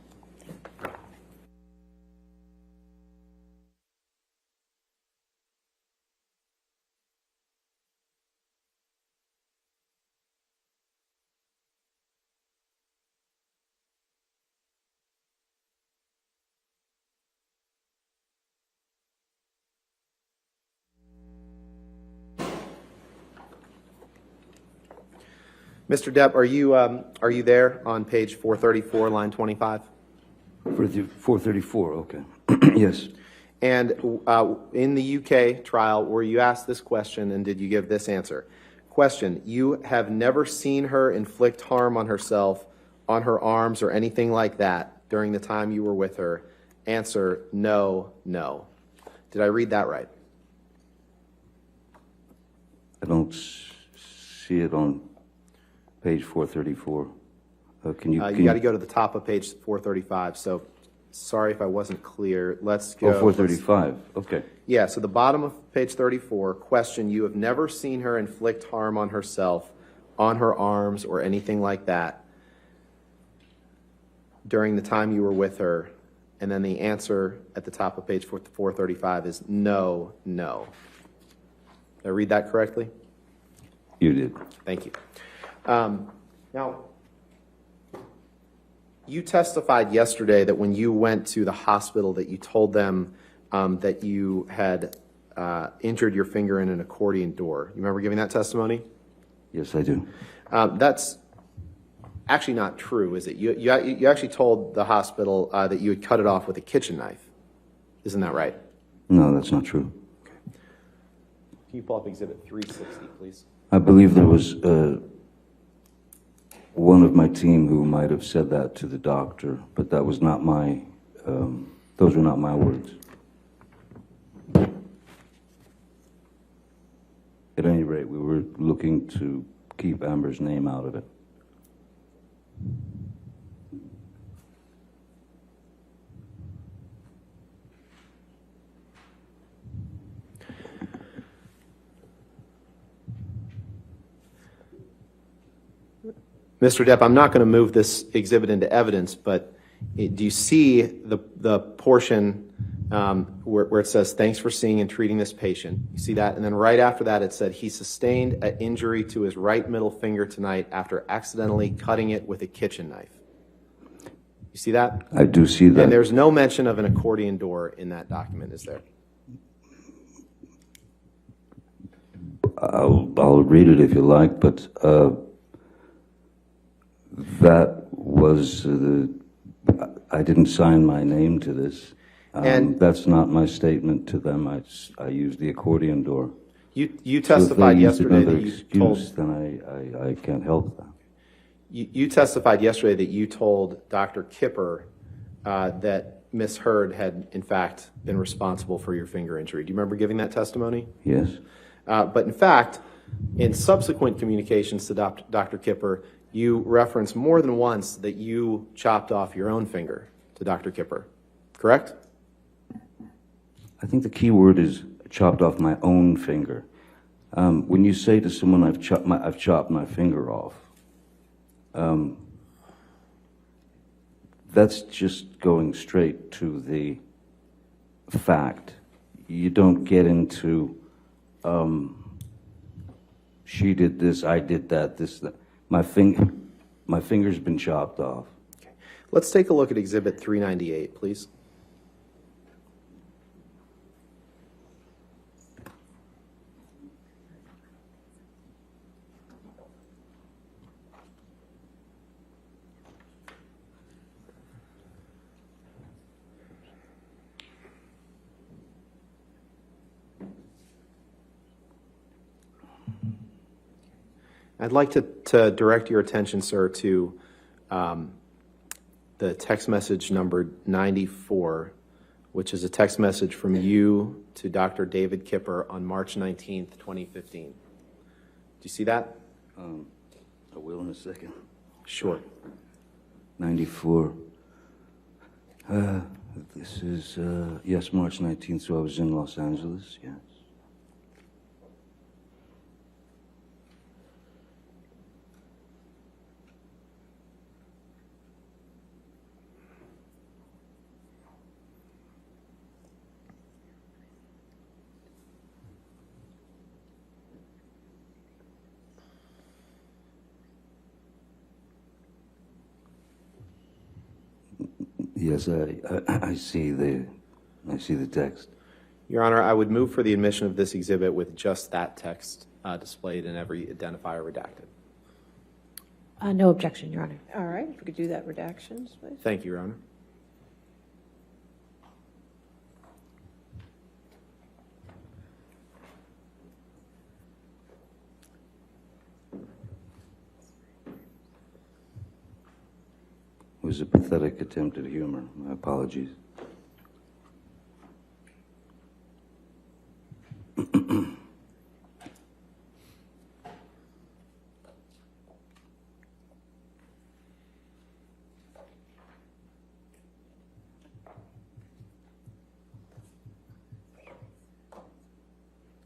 Mr. Depp, are you there on page 434, line 25? For the 434, okay. Yes. And in the UK trial, were you asked this question and did you give this answer? Question, you have never seen her inflict harm on herself, on her arms, or anything like that during the time you were with her? Answer, no, no. Did I read that right? I don't see it on page 434. Can you? You got to go to the top of page 435. So sorry if I wasn't clear. Let's go. Oh, 435, okay. Yeah, so the bottom of page 34, question, you have never seen her inflict harm on herself, on her arms, or anything like that during the time you were with her. And then the answer at the top of page 435 is no, no. Did I read that correctly? You did. Thank you. Now, you testified yesterday that when you went to the hospital that you told them that you had injured your finger in an accordion door. You remember giving that testimony? Yes, I do. That's actually not true, is it? You actually told the hospital that you had cut it off with a kitchen knife. Isn't that right? No, that's not true. Can you pull up Exhibit 360, please? I believe there was one of my team who might have said that to the doctor, but that was not my, those were not my words. At any rate, we were looking to keep Amber's name out of it. Mr. Depp, I'm not going to move this exhibit into evidence, but do you see the portion where it says, thanks for seeing and treating this patient? You see that? And then right after that, it said, he sustained an injury to his right middle finger tonight after accidentally cutting it with a kitchen knife. You see that? I do see that. And there's no mention of an accordion door in that document, is there? I'll read it if you like, but that was I didn't sign my name to this. And that's not my statement to them. I used the accordion door. You testified yesterday that you told. Then I can't help that. You testified yesterday that you told Dr. Kipper that Miss Hurd had, in fact, been responsible for your finger injury. Do you remember giving that testimony? Yes. But in fact, in subsequent communications to Dr. Kipper, you referenced more than once that you chopped off your own finger to Dr. Kipper, correct? I think the key word is chopped off my own finger. When you say to someone, I've chopped my finger off, that's just going straight to the fact. You don't get into, she did this, I did that, this, that. My finger's been chopped off. Okay. Let's take a look at Exhibit 398, please. I'd like to direct your attention, sir, to the text message number 94, which is a text message from you to Dr. David Kipper on March 19th, 2015. Do you see that? I will in a second. Sure. 94. This is, yes, March 19th, so I was in Los Angeles, yes. Yes, I see the text. Your Honor, I would move for the admission of this exhibit with just that text displayed and every identifier redacted. No objection, Your Honor. All right, if we could do that redactions, please. Thank you, Your Honor. It was a pathetic attempt at humor. My apologies.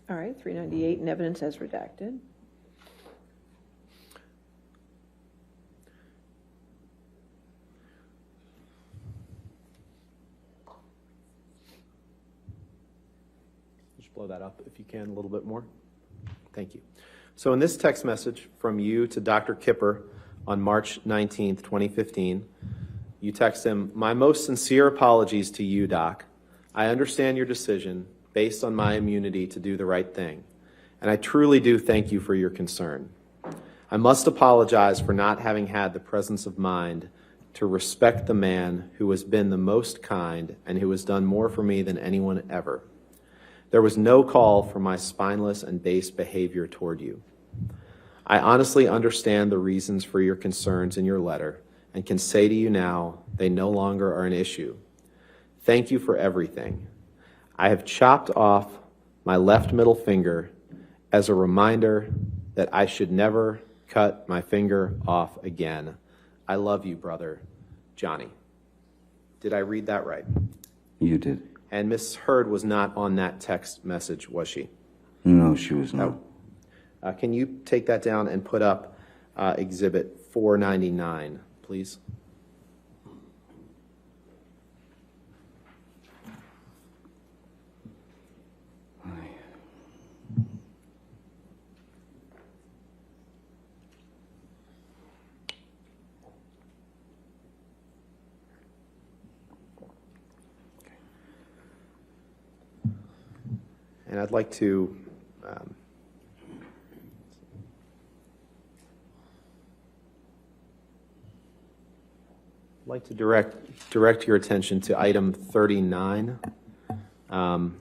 All right, 398 in evidence as redacted. Just blow that up if you can a little bit more. Thank you. So in this text message from you to Dr. Kipper on March 19th, 2015, you text him, "My most sincere apologies to you, Doc. I understand your decision based on my immunity to do the right thing, and I truly do thank you for your concern. I must apologize for not having had the presence of mind to respect the man who has been the most kind and who has done more for me than anyone ever. There was no call for my spineless and base behavior toward you. I honestly understand the reasons for your concerns in your letter and can say to you now they no longer are an issue. Thank you for everything. I have chopped off my left middle finger as a reminder that I should never cut my finger off again. I love you, brother. Johnny." Did I read that right? You did. And Miss Hurd was not on that text message, was she? No, she was not. Can you take that down and put up Exhibit 499, please? And I'd like to direct your attention to item 39, the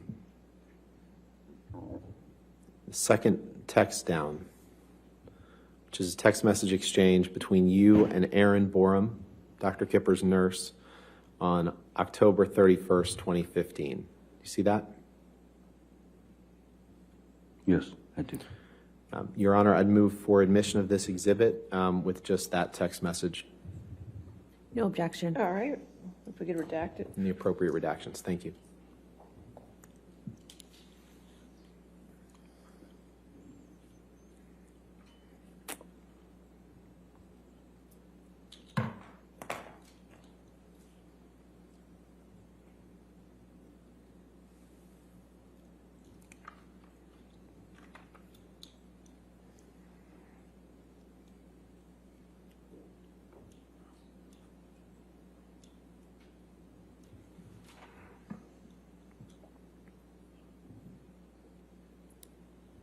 second text down, which is a text message exchange between you and Erin Borum, Dr. Kipper's nurse, on October 31st, 2015. You see that? Yes, I do. Your Honor, I'd move for admission of this exhibit with just that text message No objection. All right, if we could redact it. and the appropriate redactions. Thank you.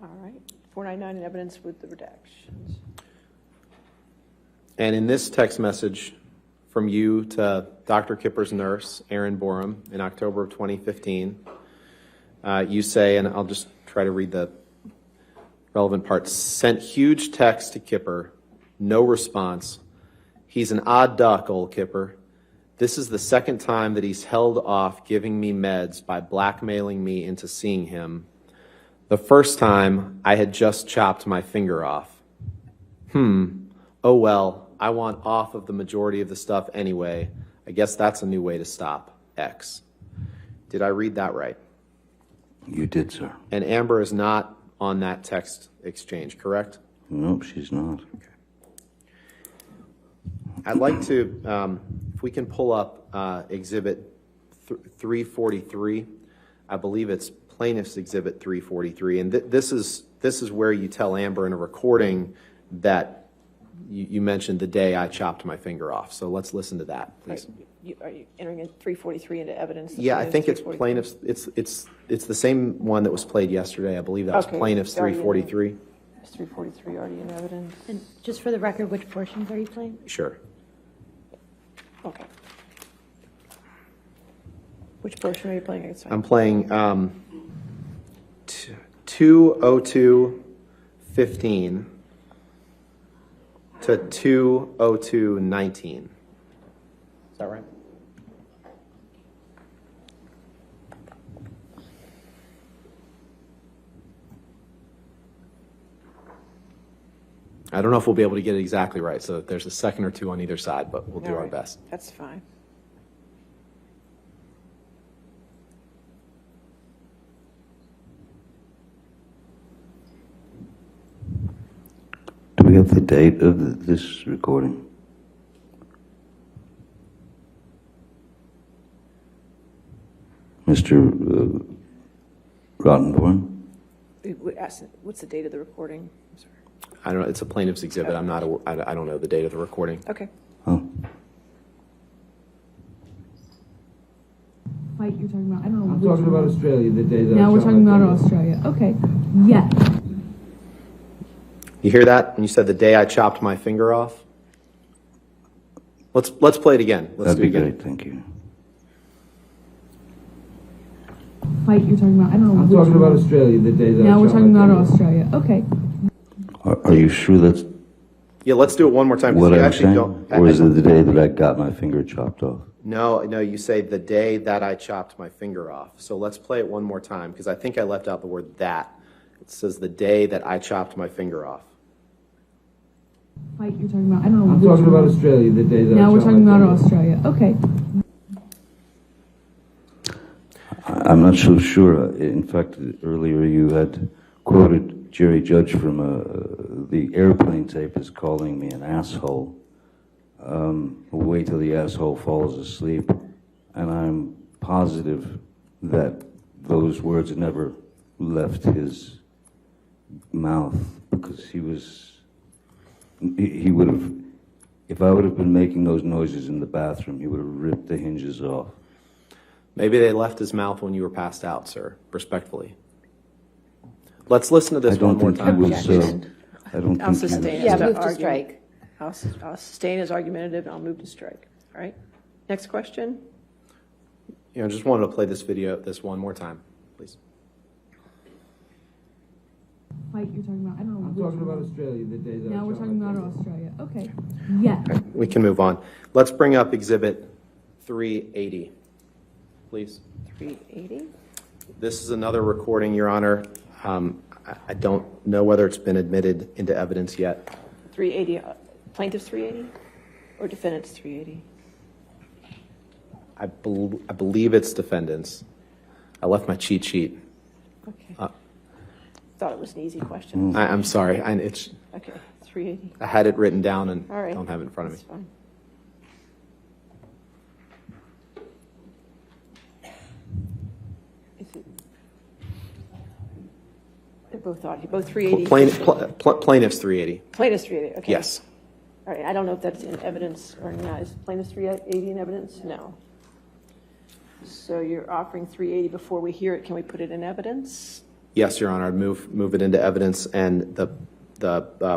All right, 499 in evidence with the redactions. And in this text message from you to Dr. Kipper's nurse, Erin Borum, in October of 2015, you say, and I'll just try to read the relevant parts, "Sent huge text to Kipper, no response. He's an odd duck, old Kipper. This is the second time that he's held off giving me meds by blackmailing me into seeing him. The first time, I had just chopped my finger off. Oh well, I want off of the majority of the stuff anyway. I guess that's a new way to stop. X." Did I read that right? You did, sir. And Amber is not on that text exchange, correct? Nope, she's not. I'd like to, if we can pull up Exhibit 343. I believe it's Plaintiff's Exhibit 343, and this is where you tell Amber in a recording that you mentioned the day I chopped my finger off. So let's listen to that, please. Are you entering in 343 into evidence? Yeah, I think it's plaintiff's. It's the same one that was played yesterday. I believe that was Okay, Plaintiff's sorry, 343. It's 343 already in evidence. And just for the record, which portions are you playing? Sure. Okay. Which portion are you playing? I'm playing 202:15 to 202:19. Is that right? I don't know if we'll be able to get it exactly right, so there's a second or two on either side, but we'll do All our right. best. That's fine. Do we have the date of this recording? Mr. Rottenborn? What's the date of the recording? I'm sorry. I don't know, it's a plaintiff's exhibit. I don't know the date of the recording. Okay. Oh, Fight you're talking about, I don't know. I'm talking about Australia, the day that. Now I we're shot talking my about finger. Australia. Okay. Yes. You hear that? And you said the day I chopped my finger off? Let's play it again. Let's that'd do be it again. great, thank you. Fight you're talking about, I don't know. I'm talking about Australia, the day that. I Now we're shot talking my about finger. Australia. Okay. Are you sure that's Yeah, let's do it one more time. 'cause what you I'm actually saying? don't. Or is it the day that I got my finger chopped off? No, you say the day that I chopped my finger off. So let's play it one more time, because I think I left out the word that. It says the day that I chopped my finger off. Fight you're talking about, I don't know. I'm talking about Australia, the day that. Now I we're shot talking my about finger. Australia. Okay. I'm not so sure. In fact, earlier you had quoted Jerry Judge from the airplane tape as calling me an asshole. We'll wait till the asshole falls asleep. And I'm positive that those words never left his mouth, because he would have, if I would have been making those noises in the bathroom, he would have ripped the hinges off. Maybe they left his mouth when you were passed out, sir, respectfully. Let's listen to this I don't one more think he time. was, Objection. I don't I'll think he sustain was. it. Yeah, to move to argument. strike. I'll sustain as argumentative, and I'll move to strike. All right? Next question? Just wanted to play this video, this one more time, please. Fight you're talking about, I don't know. I'm talking about Australia, the day that. I Now we're shot talking my about finger. Australia. Okay. Yes. We can move on. Let's bring up Exhibit 380, please. 380? This is another recording, Your Honor. I don't know whether it's been admitted into evidence yet. 380, plaintiff's 380? Or defendant's 380? I believe it's defendants. I left my cheat sheet. Okay. Thought it was an easy question. I'm sorry. Okay, 380. I had it written down and All right. don't have it in front of me. That's fine. Is it? They're both 380. Plaintiff's 380. Plaintiff's 380, okay. Yes. All right, I don't know if that's in evidence or not. Is plaintiff's 380 in evidence? No. So you're offering 380 before we hear it. Can we put it in evidence? Yes, Your Honor. I'd move it into evidence, and the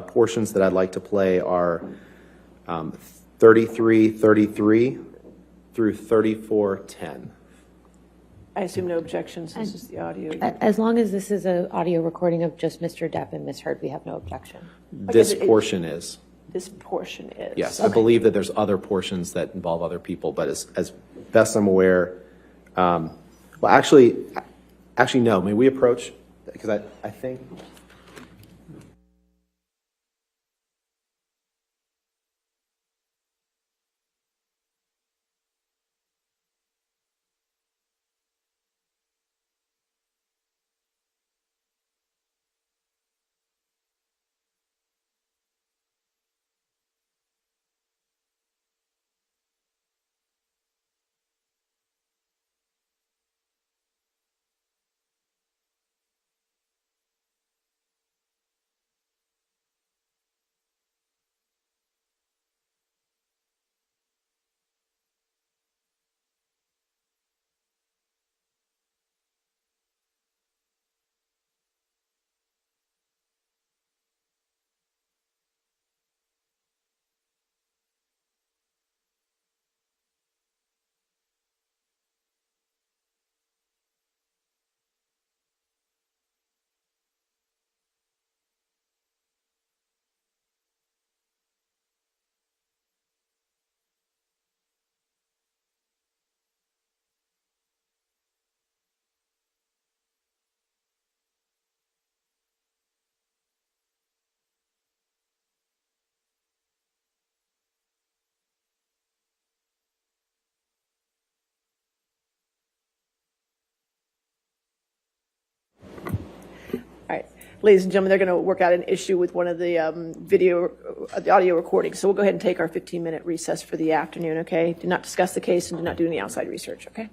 portions that I'd like to play are 3333 through 3410. I assume no objections. This is the audio. As long as this is an audio recording of just Mr. Depp and Ms. Heard, we have no objection. This portion is. This portion is. Yes, I believe that there's other portions that involve other people, but as best I'm aware, well, actually, no. May we approach? Because I think. Ladies and gentlemen, they're going to work out an issue with one of the the audio recordings. So we'll go ahead and take our 15-minute recess for the afternoon, okay? Do not discuss the case and do not do any outside research, okay?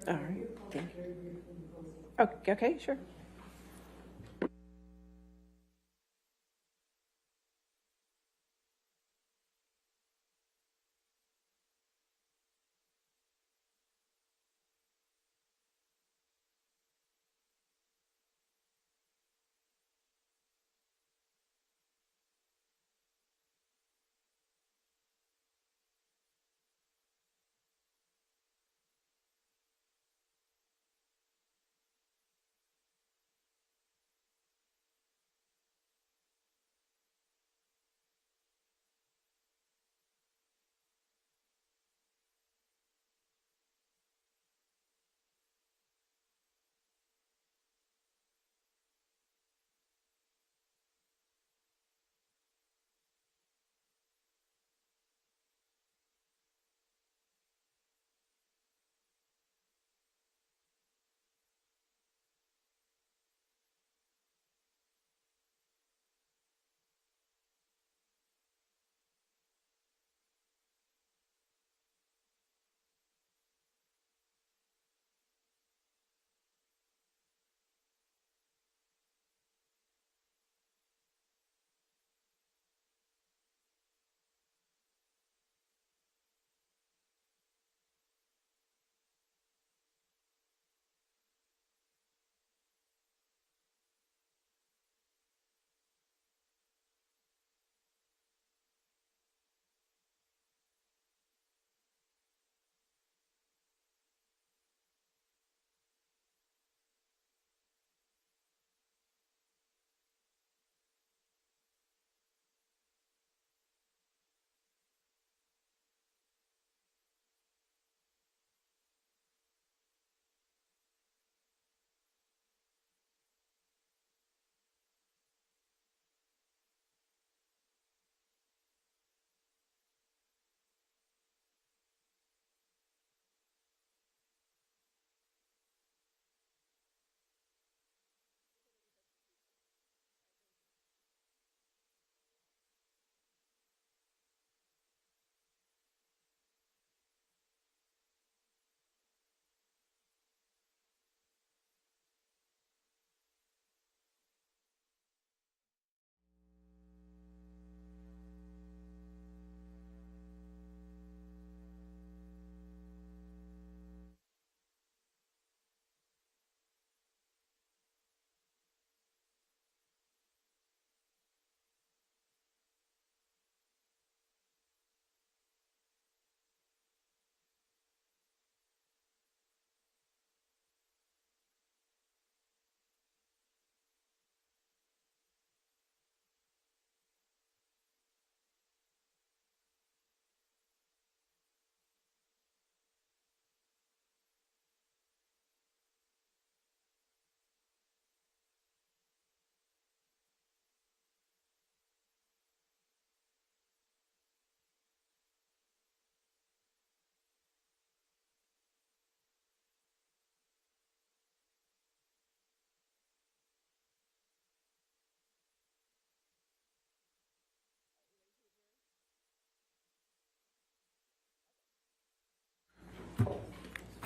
All right. Thank you. Okay, sure.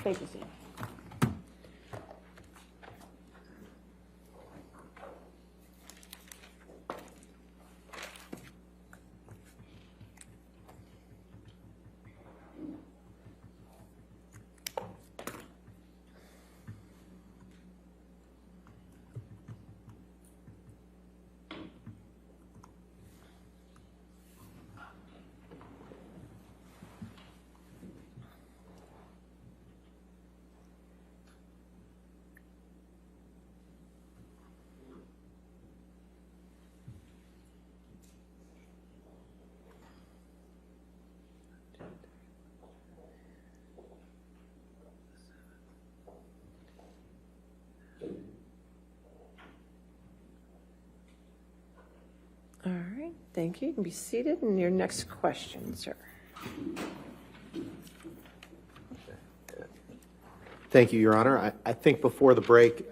Thank you, Sam. Thank you. You can be seated. And your next question, sir. Thank you, Your Honor. I think before the break,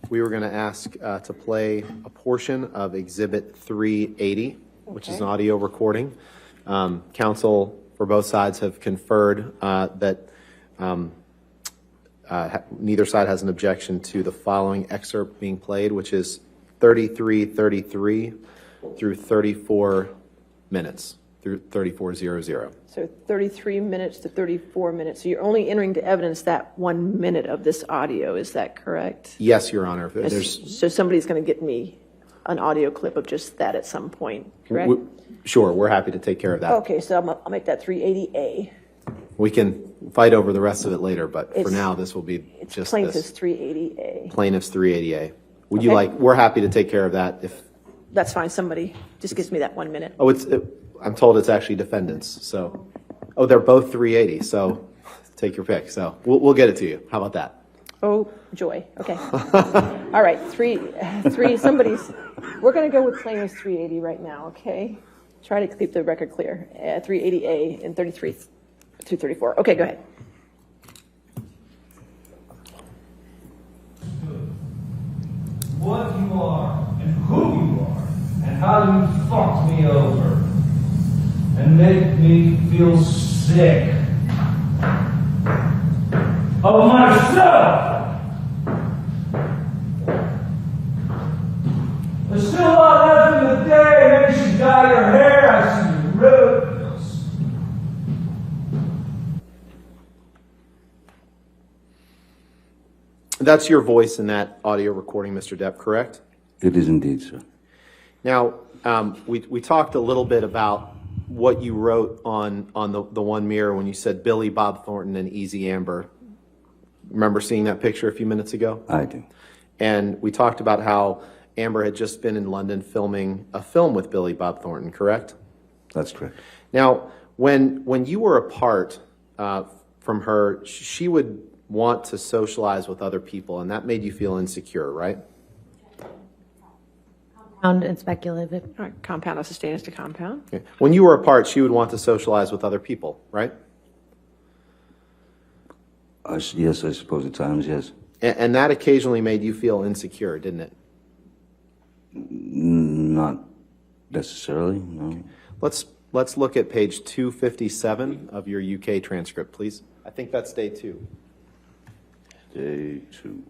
we were going to ask to play a portion of Exhibit 380, which is an audio recording. Counsel for both sides have conferred that neither side has an objection to the following excerpt being played, which is 33:33 through 34 minutes, through 34:00. So 33 minutes to 34 minutes. So you're only entering to evidence that 1 minute of this audio. Is that correct? Yes, Your Honor. There's, So somebody's going to get me an audio clip of just that at some point, correct? Sure, we're happy to take care of that. Okay, so I'll make that 380A. We can fight over the rest of it later, but for It's- now, this will be It's just plaintiff's this. 380A. Plaintiff's 380A. Would you Okay. like, we're happy to take care of that if, That's fine. Somebody just gives me that 1 minute. oh, I'm told it's actually defendants, so, oh, they're both 380, so take your pick. So we'll get it to you. How about that? Oh, joy. Okay. All right. Somebody's, we're going to go with plaintiff's 380 right now, okay? Try to keep the record clear. 380A and 33 to 34. Okay, go ahead. What you are and who you are and how you fucked me over and make me feel sick of myself. There's still a lot left in the day. Maybe you should dye your hair. I see you rose. That's your voice in that audio recording, Mr. Depp, correct? It is indeed, sir. Now, we talked a little bit about what you wrote on the one mirror when you said Billy Bob Thornton and Easy Amber. Remember seeing that picture a few minutes ago? I do. And we talked about how Amber had just been in London filming a film with Billy Bob Thornton, correct? That's correct. Now, when you were apart from her, she would want to socialize with other people, and that made you feel insecure, right? Compound and speculative. All right. Compound, I'll sustain us to compound. Okay. When you were apart, she would want to socialize with other people, right? Yes, I suppose at times, yes. And that occasionally made you feel insecure, didn't it? Not necessarily, no. Let's look at page 257 of your UK transcript, please. I think that's day 2. Day 2.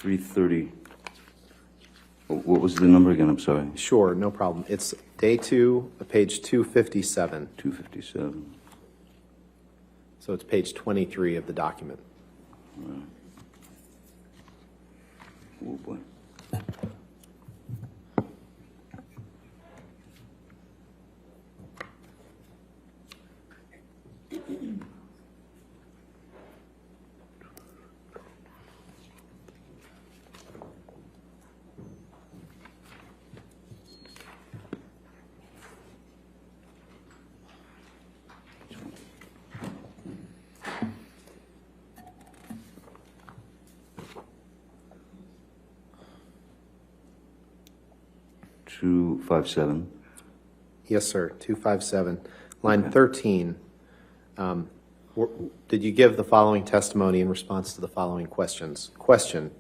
$330. What was the number again? I'm sorry. Sure, no problem. It's day 2, page 257. 257. So it's page 23 of the document. Oh boy. $257. Yes, sir, 257. Line 13. Did you give the following testimony in response to the following questions? Question,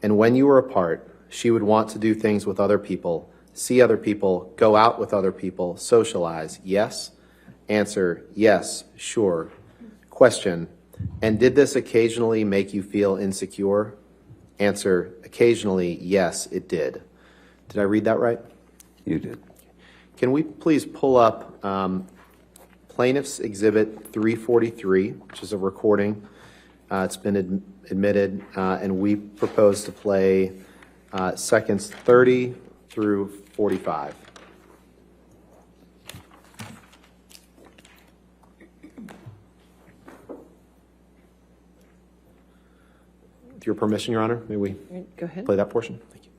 and when you were apart, she would want to do things with other people, see other people, go out with other people, socialize, yes? Answer, yes, sure. Question, and did this occasionally make you feel insecure? Answer, occasionally, yes, it did. Did I read that right? You did. Can we please pull up Plaintiff's Exhibit 343, which is a recording. It's been admitted, and we propose to play seconds 30 through 45. With your permission, Your Honor, may we Go ahead. play that portion? Thank you.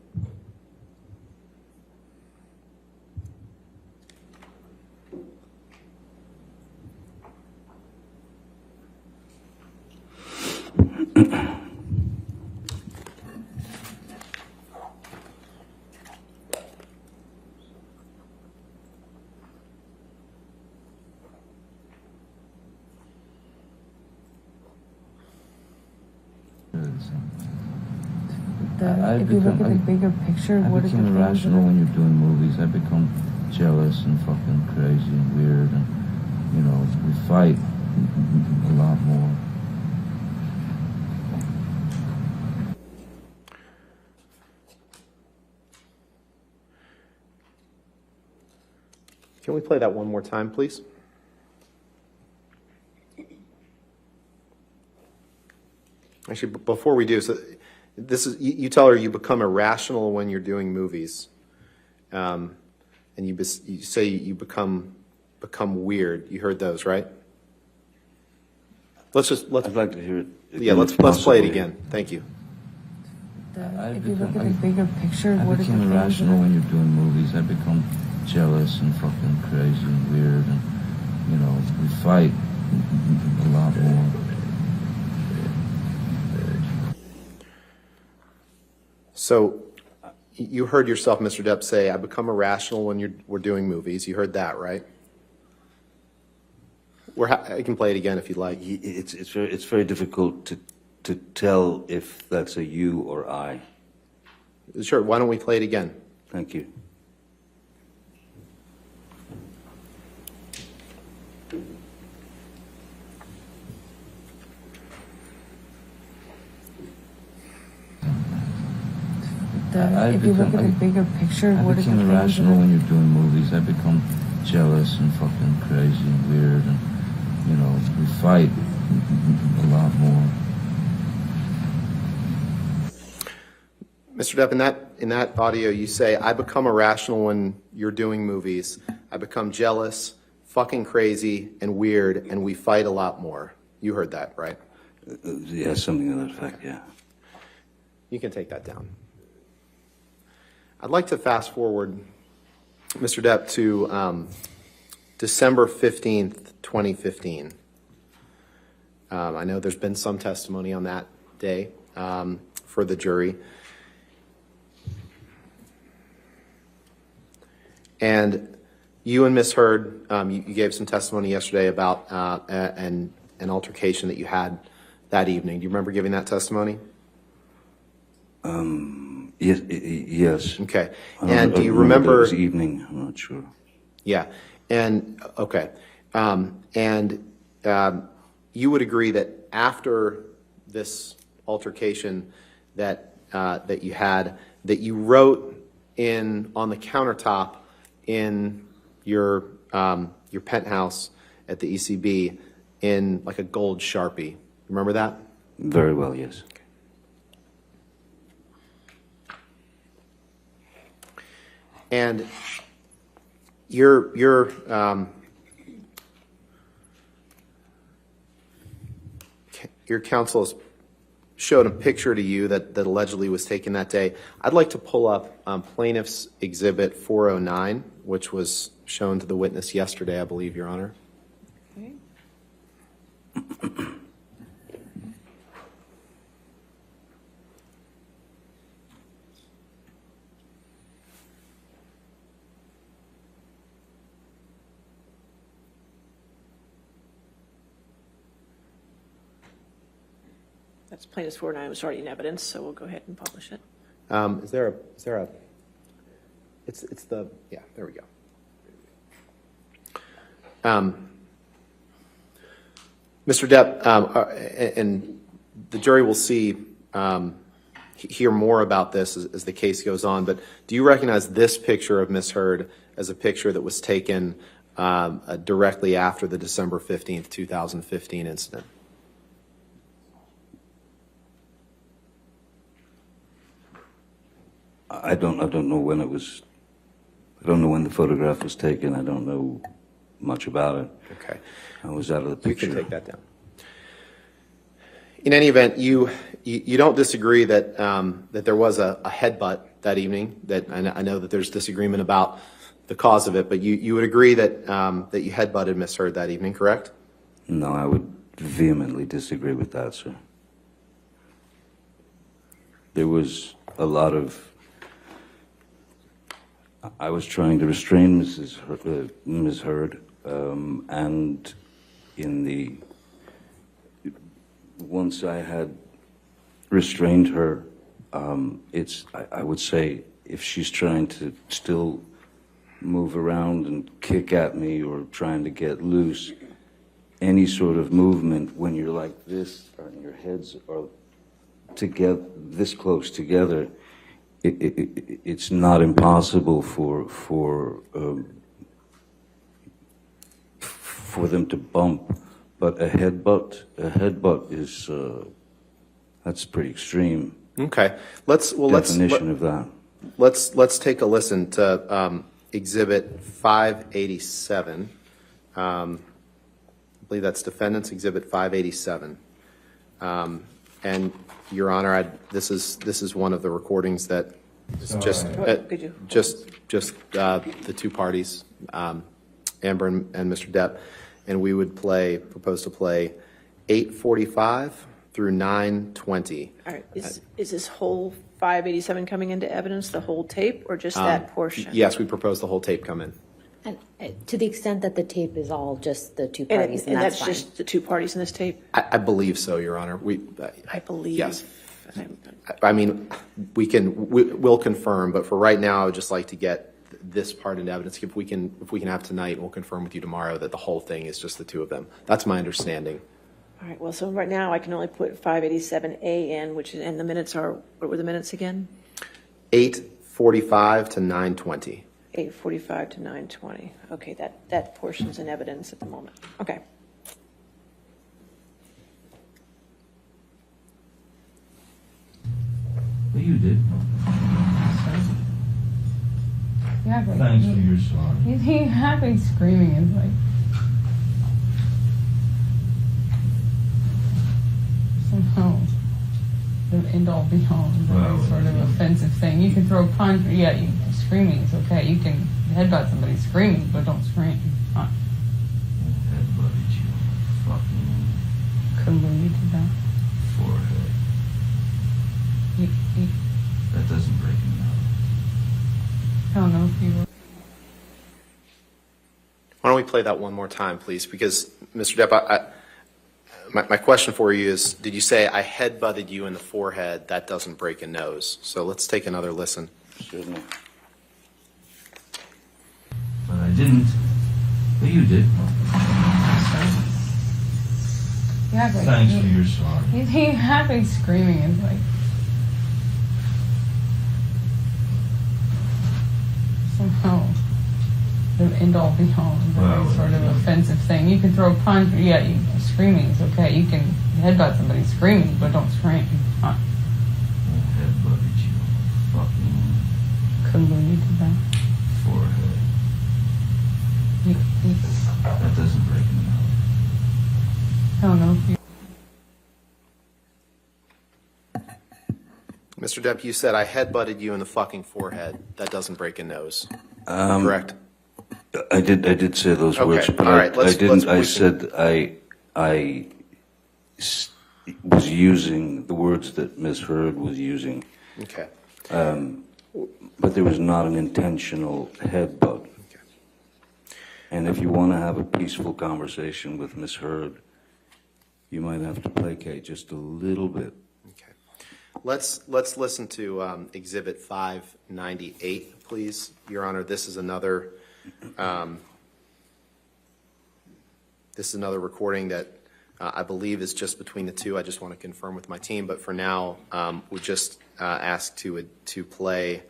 If you look at the bigger picture, what is the things irrational when you're doing movies. I become jealous and fucking crazy and weird, and you know, we fight a lot more. Can we play that one more time, please? Actually, before we do, so this is you tell her you become irrational when you're doing movies, and you say you become weird. You heard those, right? I'd like to hear it. Yeah, let's play it again. Thank you. If you look at the bigger picture, what is the things irrational when you're doing movies. I become jealous and fucking crazy and weird, and you know, we fight a lot more. So you heard yourself, Mr. Depp, say, I become irrational when we're doing movies. You heard that, right? I can play it again if you'd like. It's very difficult to tell if that's a you or I. Sure, why don't we play it again? Thank you. If you look at the bigger picture, what is the things irrational when you're doing movies. I become jealous and fucking crazy and weird, and you know, we fight a lot more. Mr. Depp, in that audio, you say, I become irrational when you're doing movies. I become jealous, fucking crazy, and weird, and we fight a lot more. You heard that, right? Yeah, something to that effect, yeah. You can take that down. I'd like to fast forward, Mr. Depp, to December 15th, 2015. I know there's been some testimony on that day for the jury. And you and Ms. Heard, you gave some testimony yesterday about an altercation that you had that evening. Do you remember giving that testimony? Yes. Okay. And do you remember? It was evening, I'm not sure. Yeah. And, okay. You would agree that after this altercation that you had, that you wrote on the countertop in your penthouse at the ECB in like a gold Sharpie. Remember that? Very well, yes. And your counsel has showed a picture to you that allegedly was taken that day. I'd like to pull up Plaintiff's Exhibit 409, which was shown to the witness yesterday, I believe, Your Honor. Okay. That's plaintiff's 409 was already in evidence, so we'll go ahead and publish it. Is there a, it's the, yeah, there we go. Mr. Depp, and the jury will hear more about this as the case goes on, but do you recognize this picture of Ms. Heard as a picture that was taken directly after the December 15th, 2015 incident? I don't know when it was. I don't know when the photograph was taken. I don't know much about it. Okay. I was out of the picture. You can take that down. In any event, you don't disagree that that there was a headbutt that evening. That I know that there's disagreement about the cause of it, but you would agree that that you headbutted Ms. Heard that evening, correct? No, I would vehemently disagree with that, sir. There was a lot of. I was trying to restrain Ms. Heard, and once I had restrained her. I would say if she's trying to still move around and kick at me or trying to get loose, any sort of movement when you're like this and your heads are together, this close together, it's not impossible for them to bump. But a headbutt is that's pretty extreme. Okay. Definition of that. Let's take a listen to Exhibit 587. I believe that's Defendant's Exhibit 587. And Your Honor, this is one of the recordings that is just the two parties, Amber and Mr. Depp, and we would propose to play 8:45 through 9:20. All right, is this whole 587 coming into evidence, the whole tape, or just that portion? Yes, we propose the whole tape come in. And to the extent that the tape is all just the two parties, And that's that's fine. just the two parties in this tape? I believe so, Your Honor. I believe. Yes. I mean, we'll confirm, but for right now, I would just like to get this part into evidence. If we can have tonight, we'll confirm with you tomorrow that the whole thing is just the two of them. That's my understanding. All right, well, so right now I can only put 587A in, and the minutes are, what were the minutes again? 8:45 to 9:20. 8:45 to 9:20. Okay, that portion's in evidence at the moment. Okay. Well, you did. Yeah, but Thanks for your sorry. you have me screaming. It's like somehow the end all be all. Well, Sort of offensive thing. You can throw a punch. Yeah, screaming is okay. You can headbutt somebody screaming, but don't scream. Headbutted you on the fucking Couldn't believe you did that. forehead. That doesn't break me out. I don't know if you were. Why don't we play that one more time, please? Because, Mr. Depp, my question for you is, did you say I headbutted you in the forehead? That doesn't break a nose. So let's take another listen. Certainly. But I didn't. But you did. Yeah, but Thanks for your sorry. you have me screaming. It's like somehow the end all be all. Well, Sort of offensive thing. You can throw a punch. Yeah, screaming is okay. You can headbutt somebody screaming, but don't scream. Headbutted you on the fucking Couldn't believe you did that. forehead. That doesn't break me out. I don't know if you. Mr. Depp, you said I headbutted you in the fucking forehead. That doesn't break a nose. Correct? I did say those Okay, words, but all right, I didn't. I we can- said I was using the words that Ms. Heard was using, Okay. but there was not an intentional headbutt. And if you want to have a peaceful conversation with Ms. Heard, you might have to placate just a little bit. Okay. Let's listen to Exhibit 598, please, Your Honor. This is another recording that I believe is just between the two. I just want to confirm with my team, but for now, we just ask to play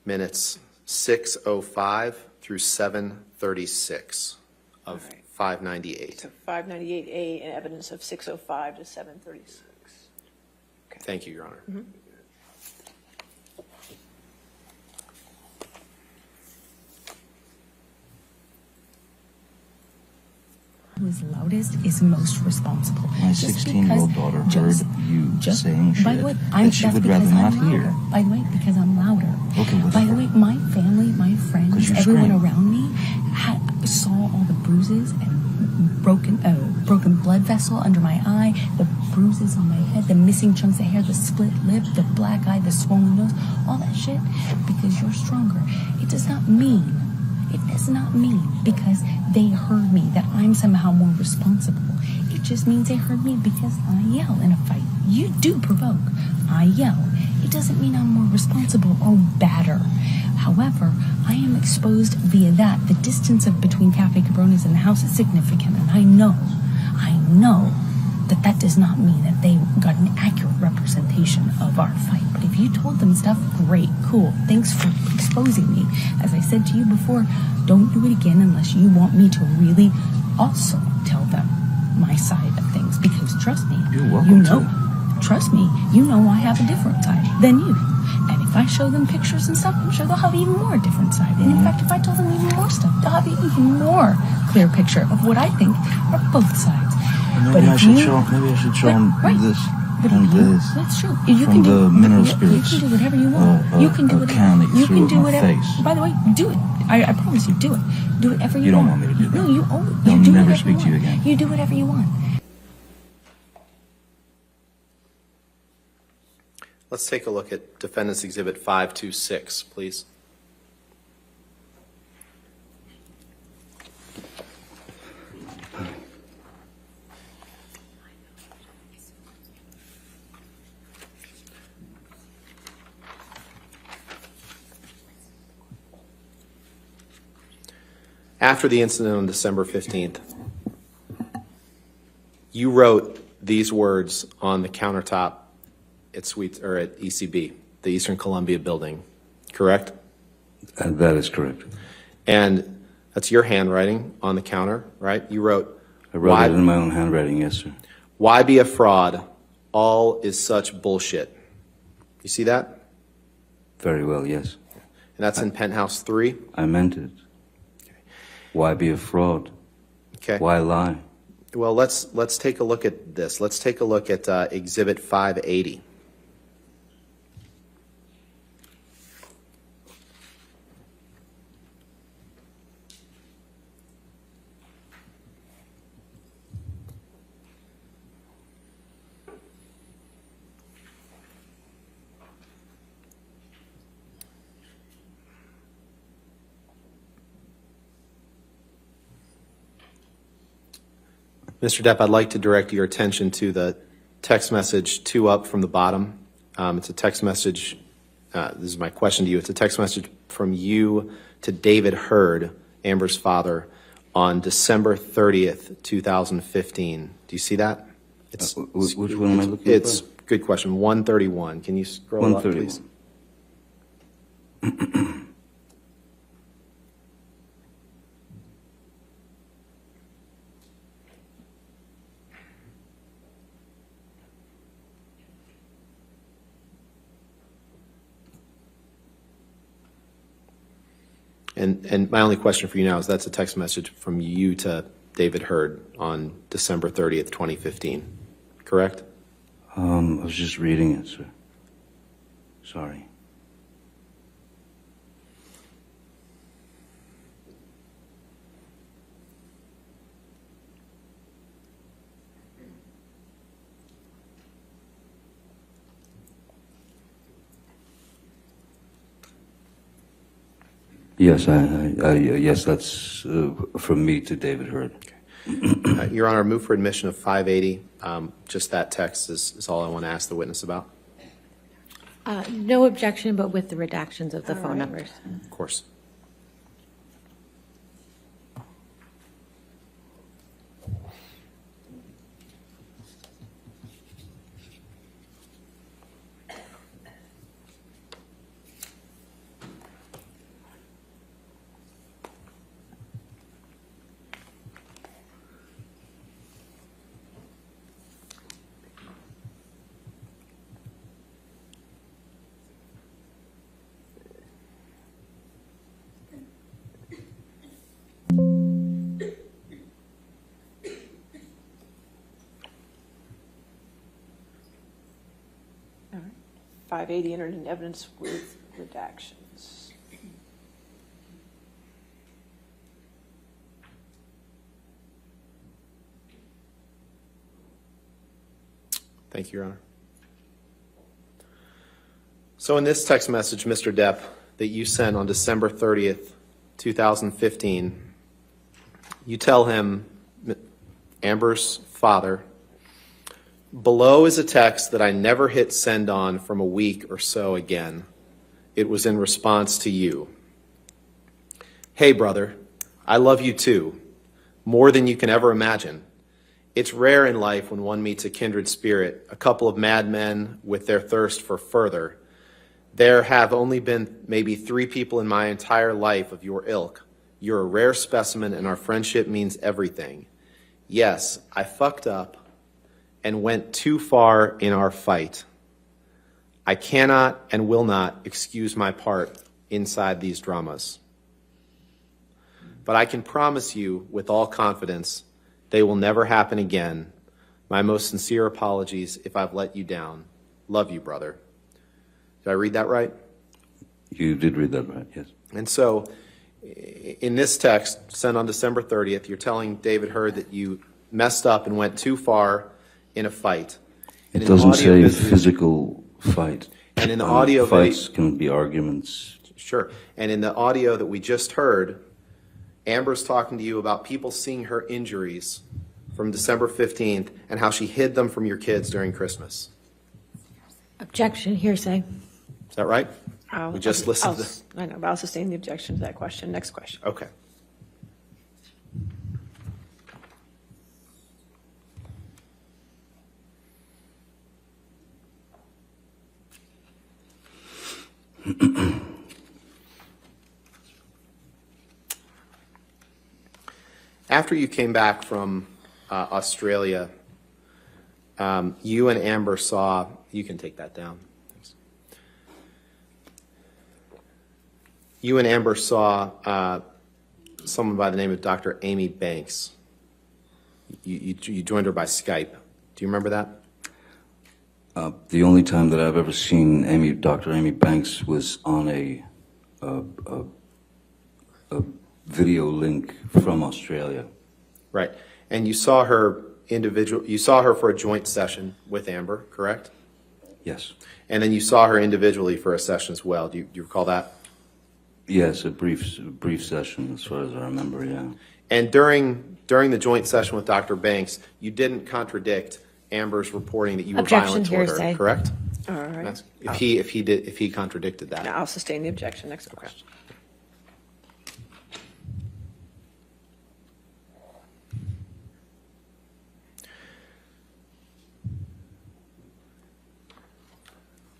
minutes 6:05 through 7:36 of 598. So 598A and evidence of 6:05 to 7:36. Thank you, Your Honor. Mm-hmm. Who's loudest is most responsible. My Just 16-year-old because- daughter heard just- you just- saying by shit the way, that she that's would because rather not I'm hear. louder. By the way, because I'm louder. Okay, By the way, my family, my 'Cause friends, you everyone scream. around me saw all the bruises and broken blood vessel under my eye, the bruises on my head, the missing chunks of hair, the split lip, the black eye, the swollen nose, all that shit. Because you're stronger. It does not mean because they heard me that I'm somehow more responsible. it just means they heard me because I yell in a fight. You do provoke. I yell. It doesn't mean I'm more responsible or badder. However, I am exposed via that. The distance between Cafe Cabrones and the house is significant, and I know that that does not mean that they got an accurate representation of our fight. But if you told them stuff, great, cool. Thanks for exposing me. As I said to you before, don't do it again unless you want me to really also tell them my side of things. Because trust me, trust me, you know I have a different side than you. And if I show them pictures and stuff, I'm sure they'll have even more different side. And in fact, if I tell them even more stuff, they'll have an even more clear picture of what I think are both sides. Maybe I should show them this. But and this. That's true. You From can do the mineral you spirits. can do whatever you want. You can do a can that you threw at my whatever. face. By the way, do it. I promise you, do it. Do whatever you want. You don't want me to do that. No, you I'll do never whatever speak to you want. again. You do whatever you want. Let's take a look at Defendant's Exhibit 526, please. After the incident on December 15th, you wrote these words on the countertop at ECB, the Eastern Columbia building, correct? That is correct. And that's your handwriting on the counter, right? You wrote, I wrote it in my own handwriting, yes, sir. "Why be a fraud? All is such bullshit." You see that? Very well, yes. And that's in Penthouse 3? I meant it. Why be a fraud? Okay. Why lie? Well, let's take a look at this. Let's take a look at Exhibit 580. Mr. Depp, I'd like to direct your attention to the text message 2 up from the bottom. It's a text message. This is my question to you. It's a text message from you to David Hurd, Amber's father, on December 30th, 2015. Do you see that? Which one am I looking at? It's good question. 131. Can you scroll up, please? 131. And my only question for you now is that's a text message from you to David Hurd on December 30th, 2015, correct? I was just reading it, sir. Sorry. Yes, yes, that's from me to David Hurd. Okay. Your Honor, move for admission of 580. Just that text is all I want to ask the witness about. No objection, but with the redactions of the phone numbers. Of course. All right. 580 entered in evidence with redactions. Thank you, Your Honor. So in this text message, Mr. Depp, that you sent on December 30th, 2015, you tell him, Amber's father. Below is a text that I never hit send on from a week or so again. It was in response to you. Hey, brother, I love you too, more than you can ever imagine. It's rare in life when one meets a kindred spirit, a couple of madmen with their thirst for further. There have only been maybe 3 people in my entire life of your ilk. You're a rare specimen, and our friendship means everything. Yes, I fucked up and went too far in our fight. I cannot and will not excuse my part inside these dramas. But I can promise you with all confidence they will never happen again. My most sincere apologies if I've let you down. Love you, brother. Did I read that right? You did read that right, yes. And so in this text sent on December 30th, you're telling David Hurd that you messed up and went too far in a fight. And It in the doesn't audio say physical fight. And in the audio fights can be arguments. Sure. And in the audio that we just heard, Amber's talking to you about people seeing her injuries from December 15th and how she hid them from your kids during Christmas. Objection, hearsay. Is that right? We just listened I know, but I'll sustain the objection to that question. Next question. Okay. After you came back from Australia, you and Amber saw, you can take that down. Thanks. You and Amber saw someone by the name of Dr. Amy Banks. You joined her by Skype. Do you remember that? The only time that I've ever seen Dr. Amy Banks was on a video link from Australia. Right. And you saw her for a joint session with Amber, correct? Yes. And then you saw her individually for a session as well. Do you recall that? Yes, a brief session as far as I remember, yeah. And during the joint session with Dr. Banks, you didn't contradict Amber's reporting that you were Objection, violent toward her, hearsay. correct? All right. That's- If he contradicted that. Now I'll sustain the objection. Next question.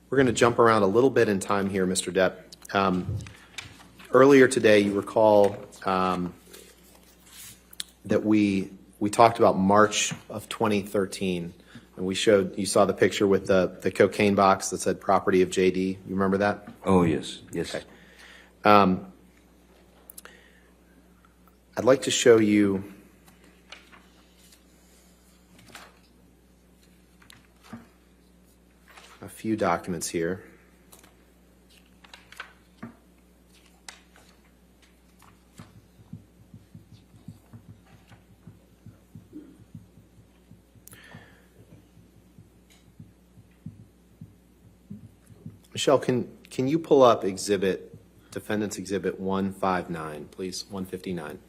We're going to jump around a little bit in time here, Mr. Depp. Earlier today, you recall that we talked about March of 2013, and you saw the picture with the cocaine box that said property of JD. You remember that? Oh, yes, yes. Okay. I'd like to show you a few documents here. Michelle, can you pull up Defendant's Exhibit 159, please, 159?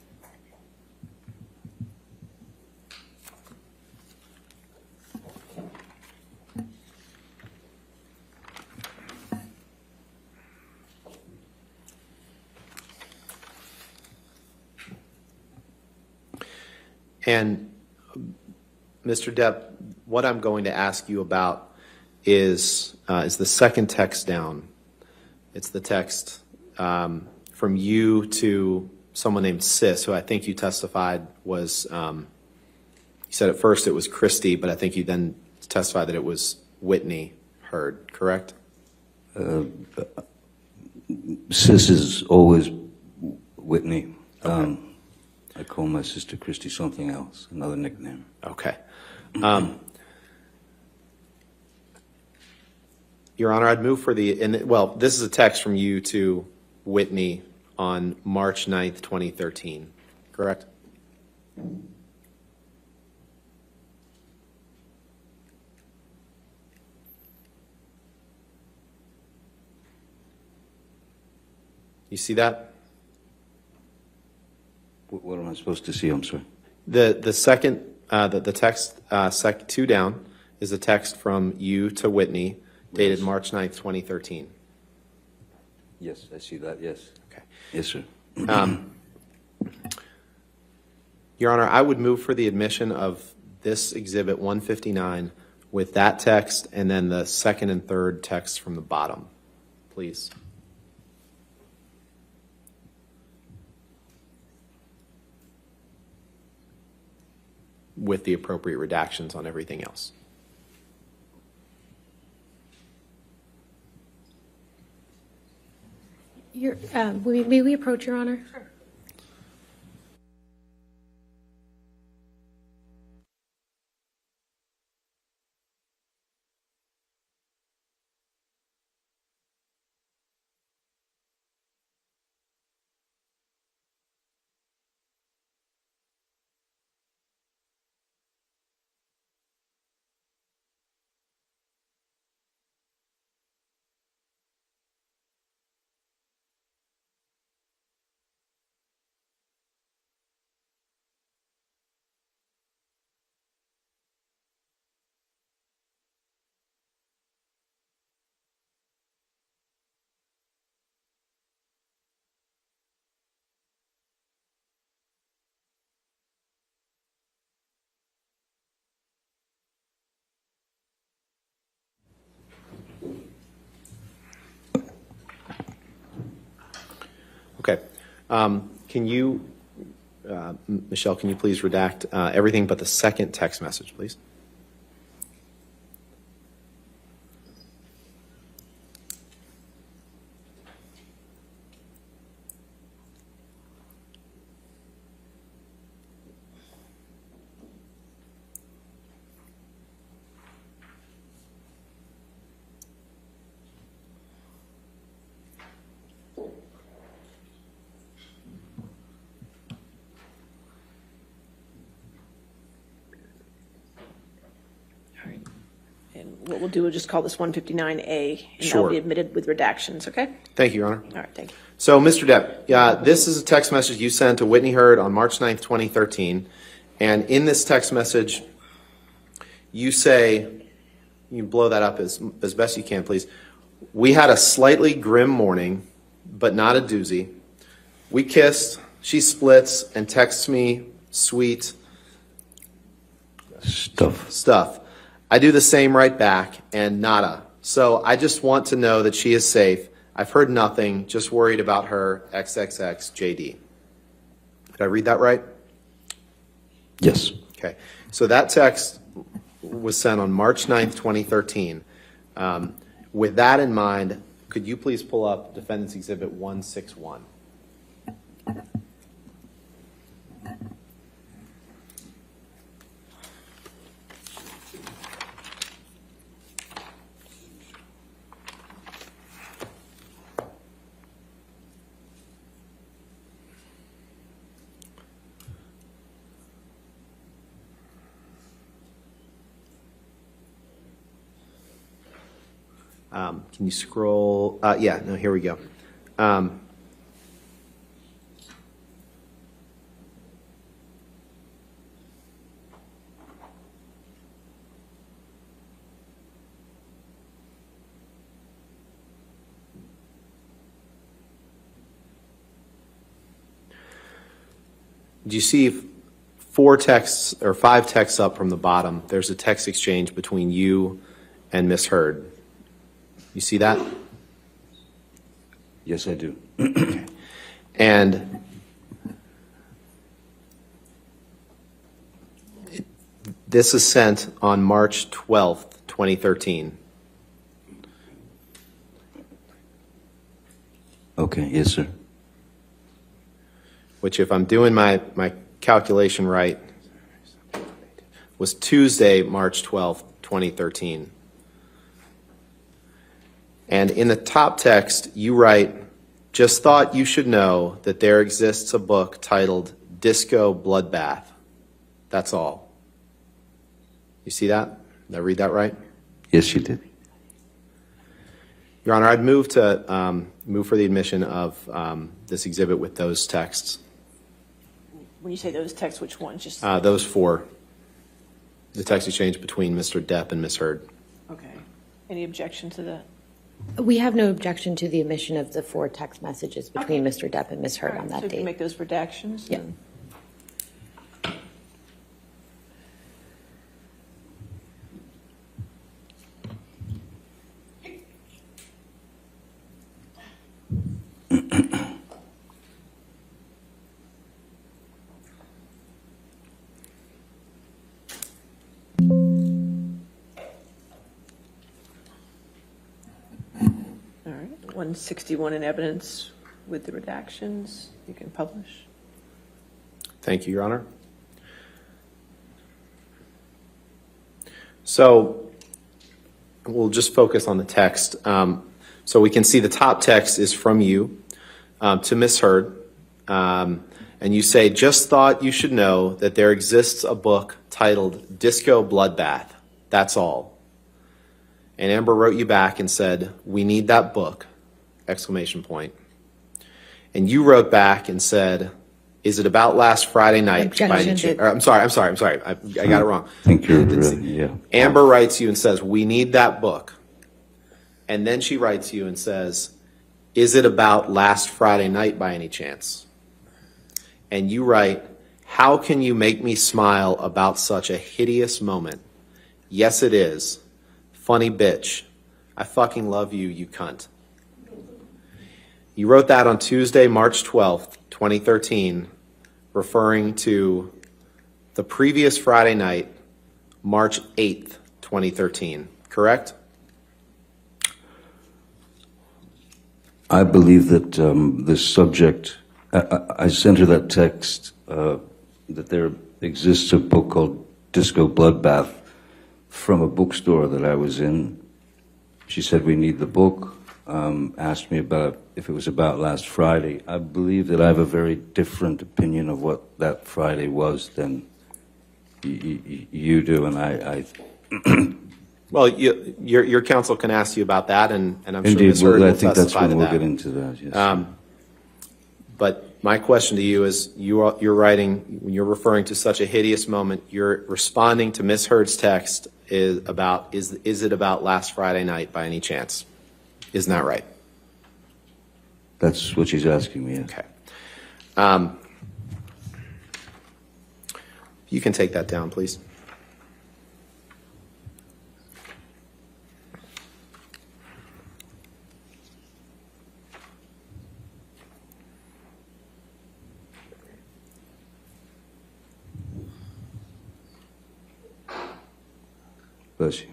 And Mr. Depp, what I'm going to ask you about is the second text down. It's the text from you to someone named Sis, who I think you testified was, you said at first it was Christy, but I think you then testified that it was Whitney Hurd, correct? Sis is always Whitney. Okay. I call my sister Christy something else, another nickname. Okay. Your Honor, I'd move for this is a text from you to Whitney on March 9th, 2013, correct? You see that? What am I supposed to see? I'm sorry. The second the text, two down, is a text from you to Whitney dated Yes. March 9th, 2013. Yes, I see that, yes. Okay. Yes, sir. Your Honor, I would move for the admission of this Exhibit 159 with that text and then the second and third text from the bottom, please. With the appropriate redactions on everything else. May we approach, Your Honor? Okay. Can you, Michelle, can you please redact everything but the second text message, please? What we'll do is just call this 159A, and Sure. that'll be admitted with redactions, okay? Thank you, Your Honor. All right, thank you. So, Mr. Depp, this is a text message you sent to Whitney Hurd on March 9th, 2013. And in this text message, you say, you blow that up as best you can, please. We had a slightly grim morning, but not a doozy. We kissed, she splits, and texts me sweet stuff. I do the same right back, and nada. So I just want to know that she is safe. I've heard nothing, just worried about her, XXX JD. Did I read that right? Yes. Okay. So that text was sent on March 9th, 2013. With that in mind, could you please pull up Defendant's Exhibit 161? Can you scroll? Yeah, no, here we go. Do you see 4 texts or 5 texts up from the bottom? There's a text exchange between you and Miss Hurd. You see that? Yes, I do. And this is sent on March 12th, 2013. Okay, yes, sir. Which, if I'm doing my calculation right, was Tuesday, March 12th, 2013. And in the top text, you write, just thought you should know that there exists a book titled Disco Bloodbath. That's all. You see that? Did I read that right? Yes, you did. Your Honor, I'd move to move for the admission of this exhibit with those texts. When you say those texts, which ones? Just Those 4. the text exchange between Mr. Depp and Ms. Heard. Okay. Any objection to that? We have no objection to the omission of the 4 text messages between Okay. Mr. Depp and Ms. Heard All right, on so that we can date. make those redactions? Yeah. and- All right, 161 in evidence with the redactions. You can publish. Thank you, Your Honor. So we'll just focus on the text. So we can see the top text is from you to Ms. Heard. And you say, just thought you should know that there exists a book titled Disco Bloodbath. That's all. And Amber wrote you back and said, we need that book, exclamation point. And you wrote back and said, is it about last Friday night? By any Objection. I'm sorry. I got it wrong. I think you're, yeah. Amber writes you and says, we need that book. And then she writes you and says, is it about last Friday night by any chance? And you write, how can you make me smile about such a hideous moment? Yes, it is. Funny bitch. I fucking love you, you cunt. You wrote that on Tuesday, March 12th, 2013, referring to the previous Friday night, March 8th, 2013, correct? I believe that the subject, I sent her that text that there exists a book called Disco Bloodbath from a bookstore that I was in. She said we need the book, asked me about if it was about last Friday. I believe that I have a very different opinion of what that Friday was than you do, and I Well, your counsel can ask you about that, and I'm sure indeed, Ms. Heard well, I will think that's testify when to we'll that. get into that, yes. But my question to you is, you're writing, you're referring to such a hideous moment. You're responding to Ms. Heard's text is it about last Friday night by any chance? Isn't that right? That's what she's asking me, yes. Okay. You can take that down, please. Bless you.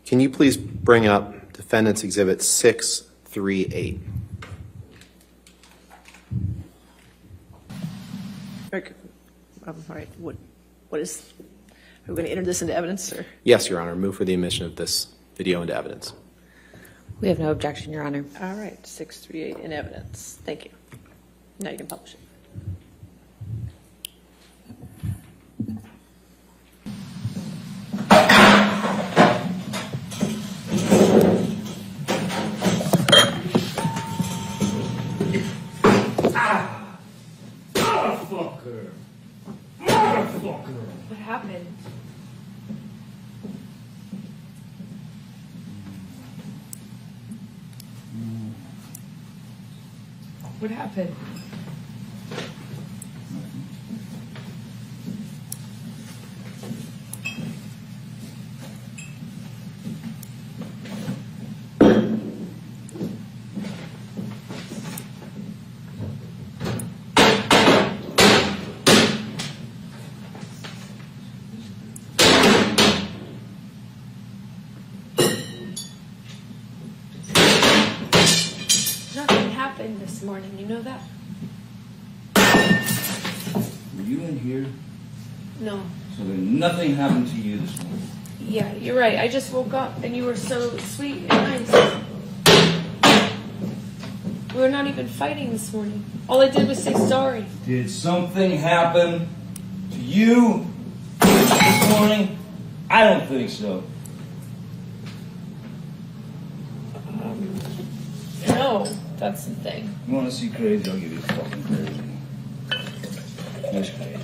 Can you please bring up Defendant's Exhibit 638? All right, what is, are we going to enter this into evidence, or? Yes, Your Honor. Move for the admission of this video into evidence. We have no objection, Your Honor. All right, 638 in evidence. Thank you. Now you can publish it. What happened? What happened? Nothing happened this morning, you know that? Were you in here? No. So then nothing happened to you this morning? Yeah, you're right. I just woke up and you were so sweet and nice. We were not even fighting this morning. All I did was say sorry. Did something happen to you? morning? I don't think so. No, that's the thing. You want to see crazy? I'll give you fucking crazy. That's crazy.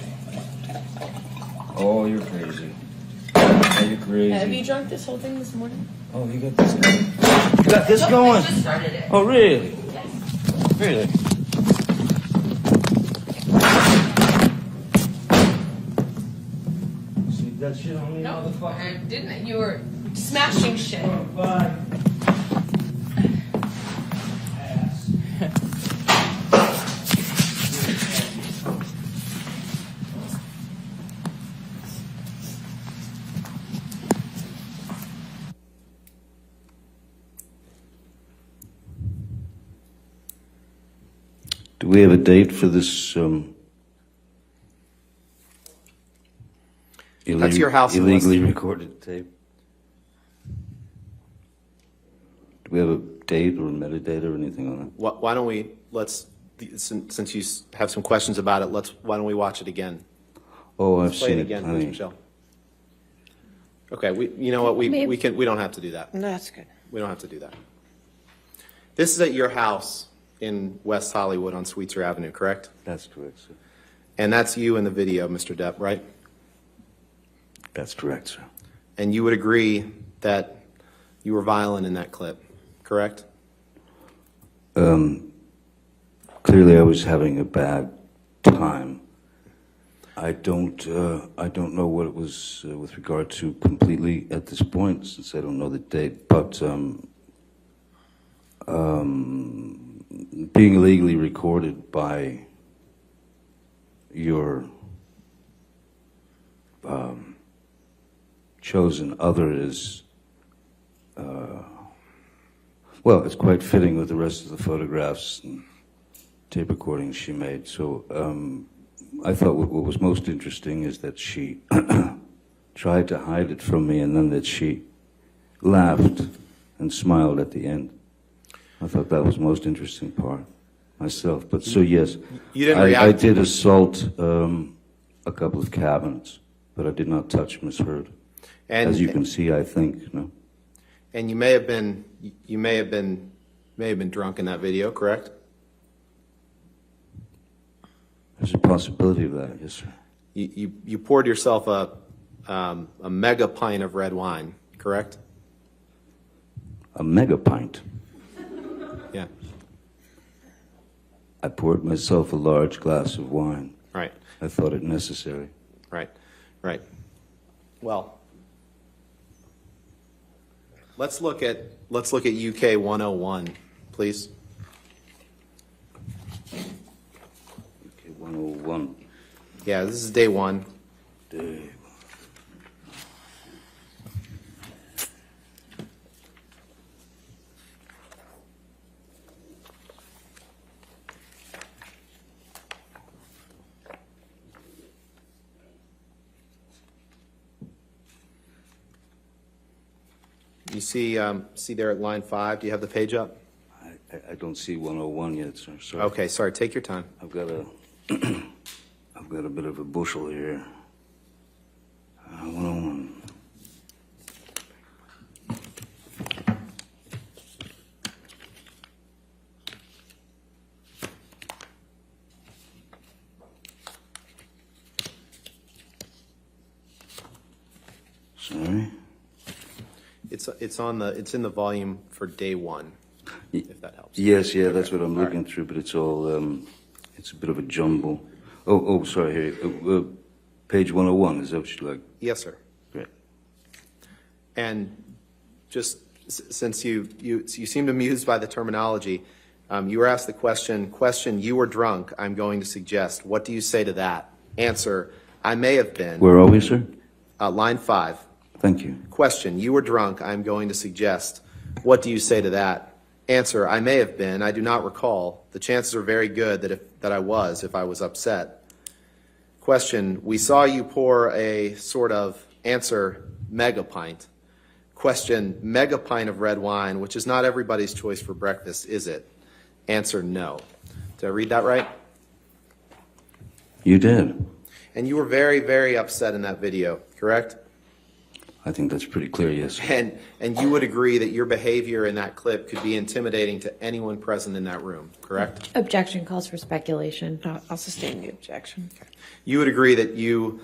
Oh, you're crazy. Oh, you're crazy. Have you drunk this whole thing this morning? Oh, you got this going? You got this going? I just started it. Oh, really? Yes. Really? See that shit on me, No, motherfucker? I didn't. You were smashing shit. Oh, bye. Ass. Do we have a date for this That's your house illegally list. recorded tape? Do we have a date or a metadata or anything on that? Why don't we, since you have some questions about it, why don't we watch it again? Oh, I've Play seen it it. again, please, Honey. Michelle. Okay, you know what, we don't have to do that. No, that's good. We don't have to do that. This is at your house in West Hollywood on Sweetser Avenue, correct? That's correct, sir. And that's you in the video, Mr. Depp, right? That's correct, sir. And you would agree that you were violent in that clip, correct? Clearly, I was having a bad time. I don't know what it was with regard to completely at this point, since I don't know the date. But being illegally recorded by your chosen other is, well, it's quite fitting with the rest of the photographs and tape recordings she made. So I thought what was most interesting is that she tried to hide it from me, and then that she laughed and smiled at the end. I thought that was the most interesting part myself. But so yes, You didn't I react. did assault a couple of cabinets, but I did not touch Miss Heard. And, As you can see, I think, no. and you may have been drunk in that video, correct? There's a possibility of that, yes, sir. You poured yourself a mega pint of red wine, correct? A mega pint. Yeah. I poured myself a large glass of wine. Right. I thought it necessary. Right. Right. Well, let's look at UK 101, please. Okay, 101. Yeah, this is day one. Day. You see there at line 5, do you have the page up? I don't see 101 yet, sir. Sorry. Okay, sorry, take your time. I've got a I've got a bit of a bushel here. 101. Sorry. It's in the volume for day 1, if that helps. Yes, yeah, that's what I'm All looking through, but it's all, it's a bit of a jumble. Oh, sorry, here, page 101, is that what you like? Yes, sir. Great. And just since you seemed amused by the terminology, you were asked the question, you were drunk, I'm going to suggest. What do you say to that? Answer, I may have been. Where are we, sir? Line 5. Thank you. Question, you were drunk, I'm going to suggest. What do you say to that? Answer, I may have been, I do not recall. The chances are very good that I was, if I was upset. Question, we saw you pour a sort of, answer, mega pint. Question, mega pint of red wine, which is not everybody's choice for breakfast, is it? Answer, no. Did I read that right? You did. And you were very, very upset in that video, correct? I think that's pretty clear, yes. And you would agree that your behavior in that clip could be intimidating to anyone present in that room, correct? Objection calls for speculation. I'll sustain the objection. You would agree that your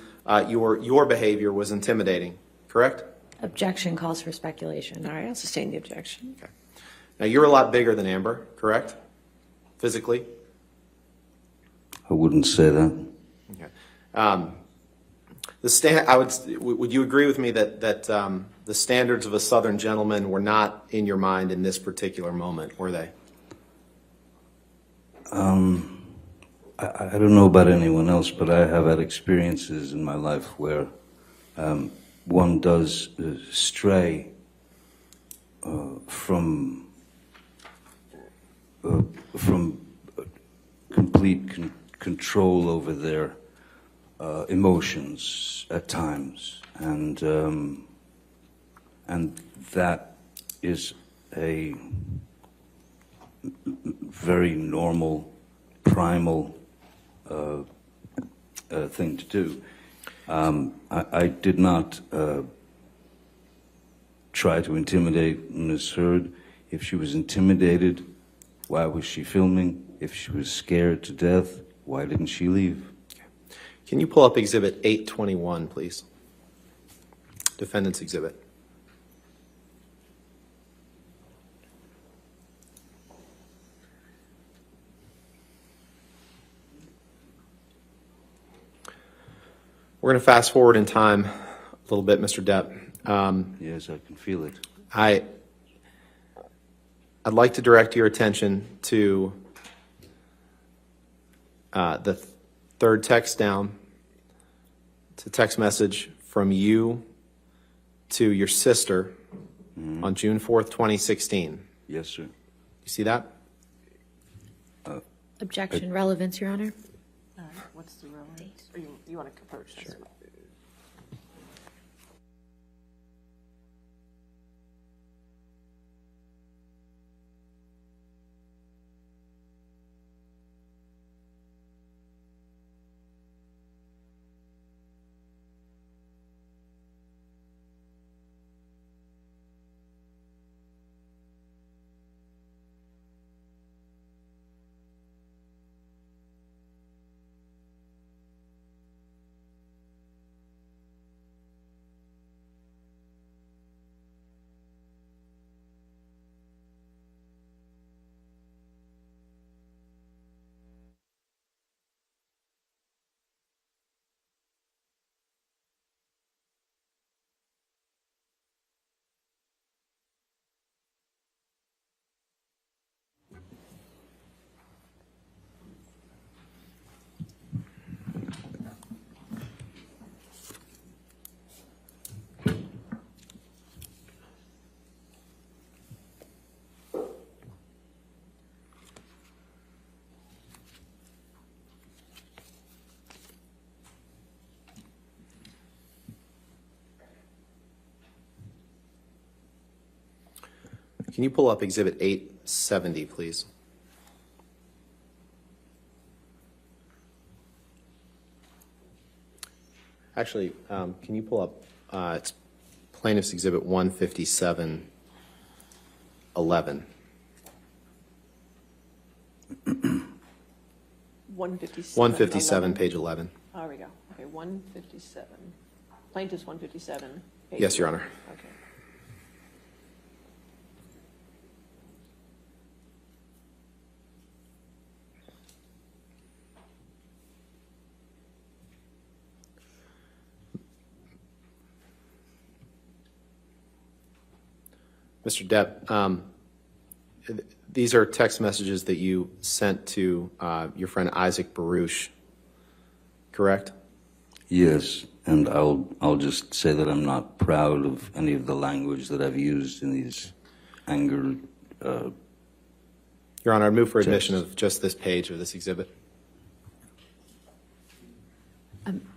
behavior was intimidating, correct? Objection calls for speculation. All right, I'll sustain the objection. Okay. Now, you're a lot bigger than Amber, correct? Physically? I wouldn't say that. Okay. Would you agree with me that the standards of a Southern gentleman were not in your mind in this particular moment, were they? I don't know about anyone else, but I have had experiences in my life where one does stray from complete control over their emotions at times, and that is a very normal, primal thing to do. I did not try to intimidate Ms. Heard. If she was intimidated, why was she filming? If she was scared to death, why didn't she leave? Can you pull up Exhibit 821, please? Defendant's Exhibit. We're going to fast forward in time a little bit, Mr. Depp. Yes, I can feel it. I'd like to direct your attention to the third text down. It's a text message from you to your sister on June 4th, 2016. Yes, sir. You see that? Objection, relevance, Your Honor. What's the relevance? Or you want to approach this? Sure. Can you pull up Exhibit 870, please? Actually, can you pull up, it's Plaintiff's Exhibit 157, 11. 157. 157, page 11. Oh, there we go. Okay, 157. Plaintiff's 157. Yes, Your Honor. Okay. Mr. Depp, these are text messages that you sent to your friend Isaac Baruch, correct? Yes, and I'll just say that I'm not proud of any of the language that I've used in these anger. Your Honor, I move for admission of just this page of this exhibit.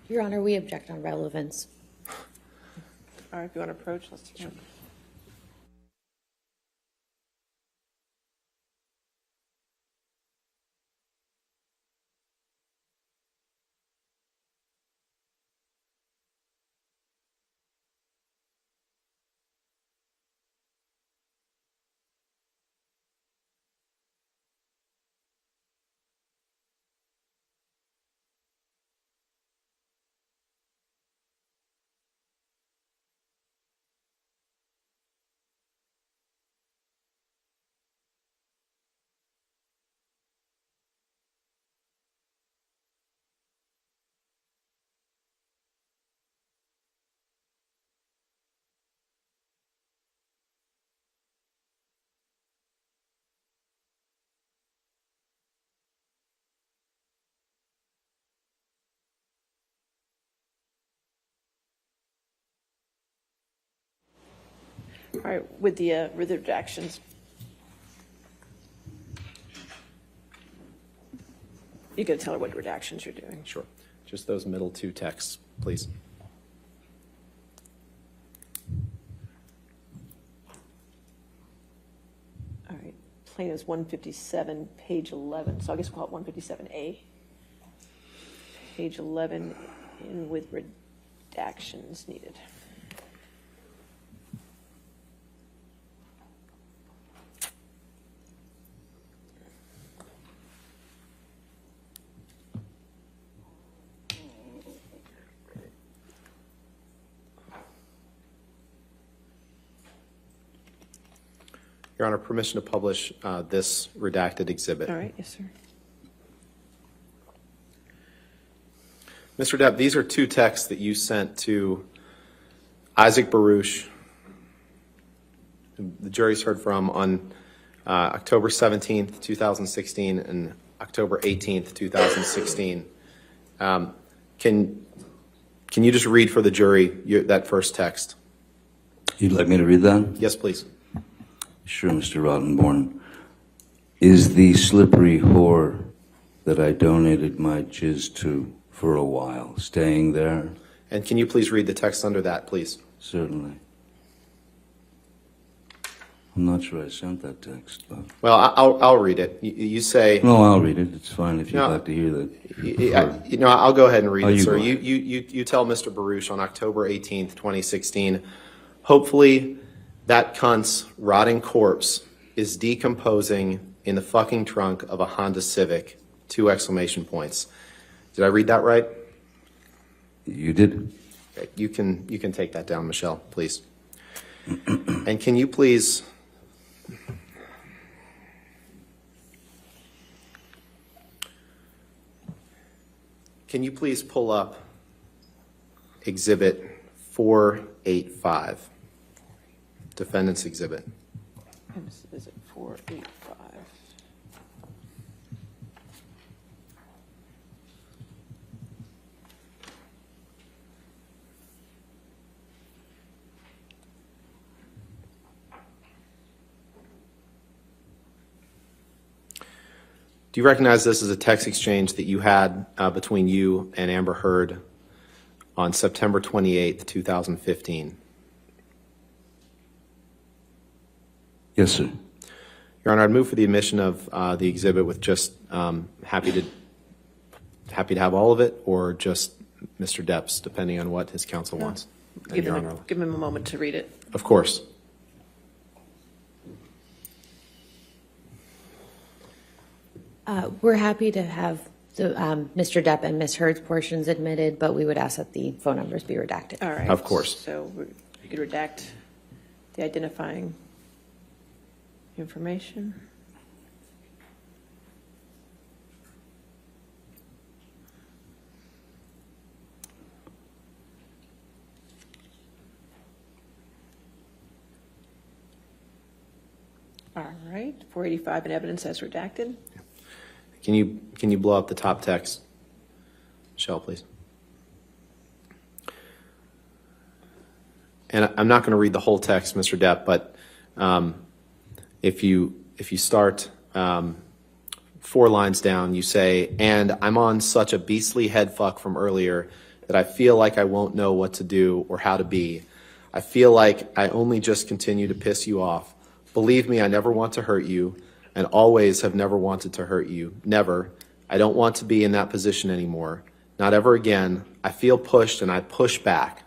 Your Honor, we object on relevance. All right, if you want to approach, let's. Sure. All right, with the redactions. You got to tell her what redactions you're doing. Sure. Just those middle two texts, please. All right, plaintiff's 157, page 11. So I guess we'll call it 157A. Page 11, in with redactions needed. Your Honor, permission to publish this redacted exhibit. All right, yes, sir. Mr. Depp, these are two texts that you sent to Isaac Baruch, who the jury's heard from on October 17th, 2016 and October 18th, 2016. Can you just read for the jury that first text? You'd like me to read that? Yes, please. Sure, Mr. Rottenborn. Is the slippery whore that I donated my jizz to for a while staying there? And can you please read the text under that, please? Certainly. I'm not sure I sent that text, but... Well, I'll read it. You say... No, I'll read it. It's fine if you'd like to hear that. I'll go ahead and read it, you sir. go ahead. You tell Mr. Baruch on October 18th, 2016, hopefully that cunt's rotting corpse is decomposing in the fucking trunk of a Honda Civic, 2 exclamation points. Did I read that right? You did. Okay, you can take that down, Michelle, please. And can you please... Can you please pull up Exhibit 485, Defendant's Exhibit? Is it 485? Do you recognize this as a text exchange that you had between you and Amber Heard on September 28th, 2015? Yes, sir. Your Honor, I'd move for the admission of the exhibit with just happy to have all of it, or just Mr. Depp's, depending on what his counsel wants. And Your Honor, Give him a moment to read it. of course. We're happy to have Mr. Depp and Ms. Heard's portions admitted, but we would ask that the phone numbers be redacted. All right. Of course. So you could redact the identifying information. All right, 485 in evidence as redacted. Can you blow up the top text, Michelle, please? And I'm not going to read the whole text, Mr. Depp, but if you start 4 lines down, you say, "And I'm on such a beastly head fuck from earlier that I feel like I won't know what to do or how to be. I feel like I only just continue to piss you off. Believe me, I never want to hurt you, and always have never wanted to hurt you. Never. I don't want to be in that position anymore. Not ever again. I feel pushed and I push back.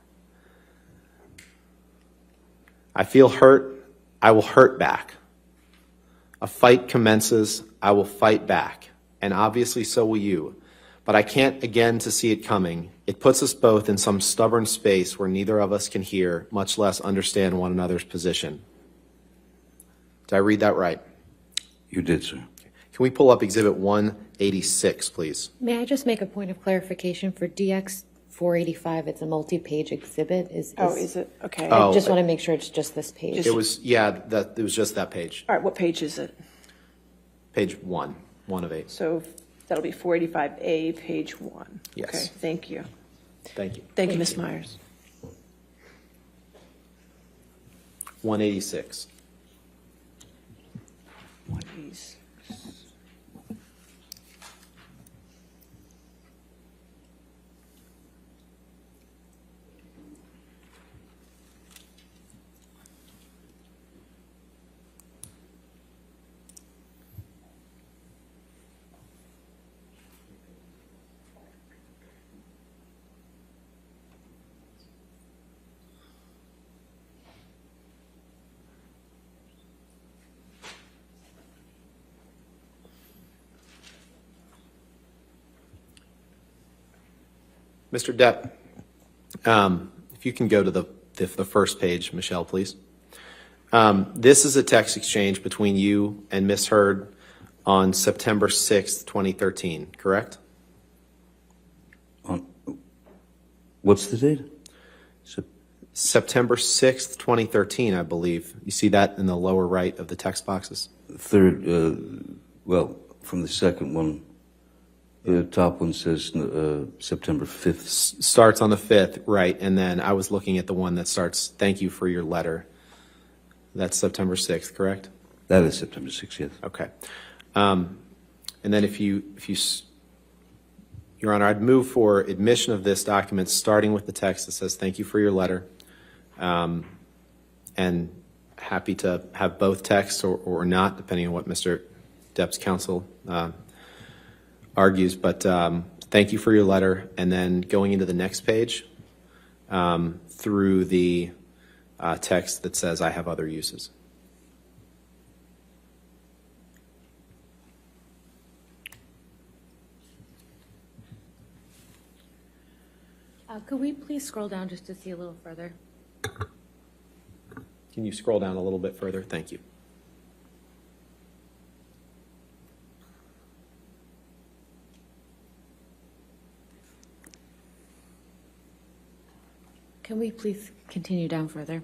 I feel hurt. I will hurt back. A fight commences. I will fight back. And obviously so will you. But I can't again to see it coming. It puts us both in some stubborn space where neither of us can hear, much less understand one another's position." Did I read that right? You did, sir. Can we pull up Exhibit 186, please? May I just make a point of clarification for DX 485? It's a multi-page exhibit. Is it? Okay. I just want to make sure it's just this page. It was, it was just that page. All right, what page is it? Page 1 of 8. So that'll be 485A, page 1. Yes. Okay, thank you. Thank you. Thank you, Ms. Myers. 186. Mr. Depp, if you can go to the first page, Michelle, please. This is a text exchange between you and Ms. Heard on September 6th, 2013, correct? What's the date? September 6th, 2013, I believe. You see that in the lower right of the text boxes? Third, well, from the second one, the top one says September 5th. Starts on the 5th, right, and then I was looking at the one that starts, thank you for your letter. That's September 6th, correct? That is September 6th, yes. Okay. And then if you, Your Honor, I'd move for admission of this document, starting with the text that says, thank you for your letter, and happy to have both texts or not, depending on what Mr. Depp's counsel argues, but thank you for your letter, and then going into the next page through the text that says, I have other uses. Could we please scroll down just to see a little further? Can you scroll down a little bit further? Thank you. Can we please continue down further?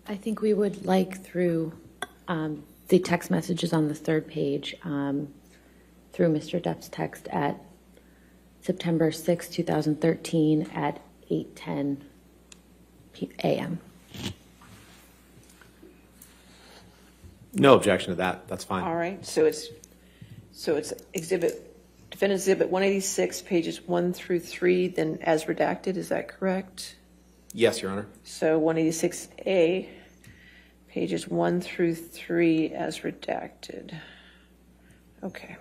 I think we would like through the text messages on the third page, through Mr. Depp's text at September 6, 2013 at 8:10 a.m. No objection to that. That's fine. All right, so it's Defendant Exhibit 186, pages 1 through 3, then as redacted, is that correct? Yes, Your Honor. So 186A, pages 1 through 3 as redacted. Okay.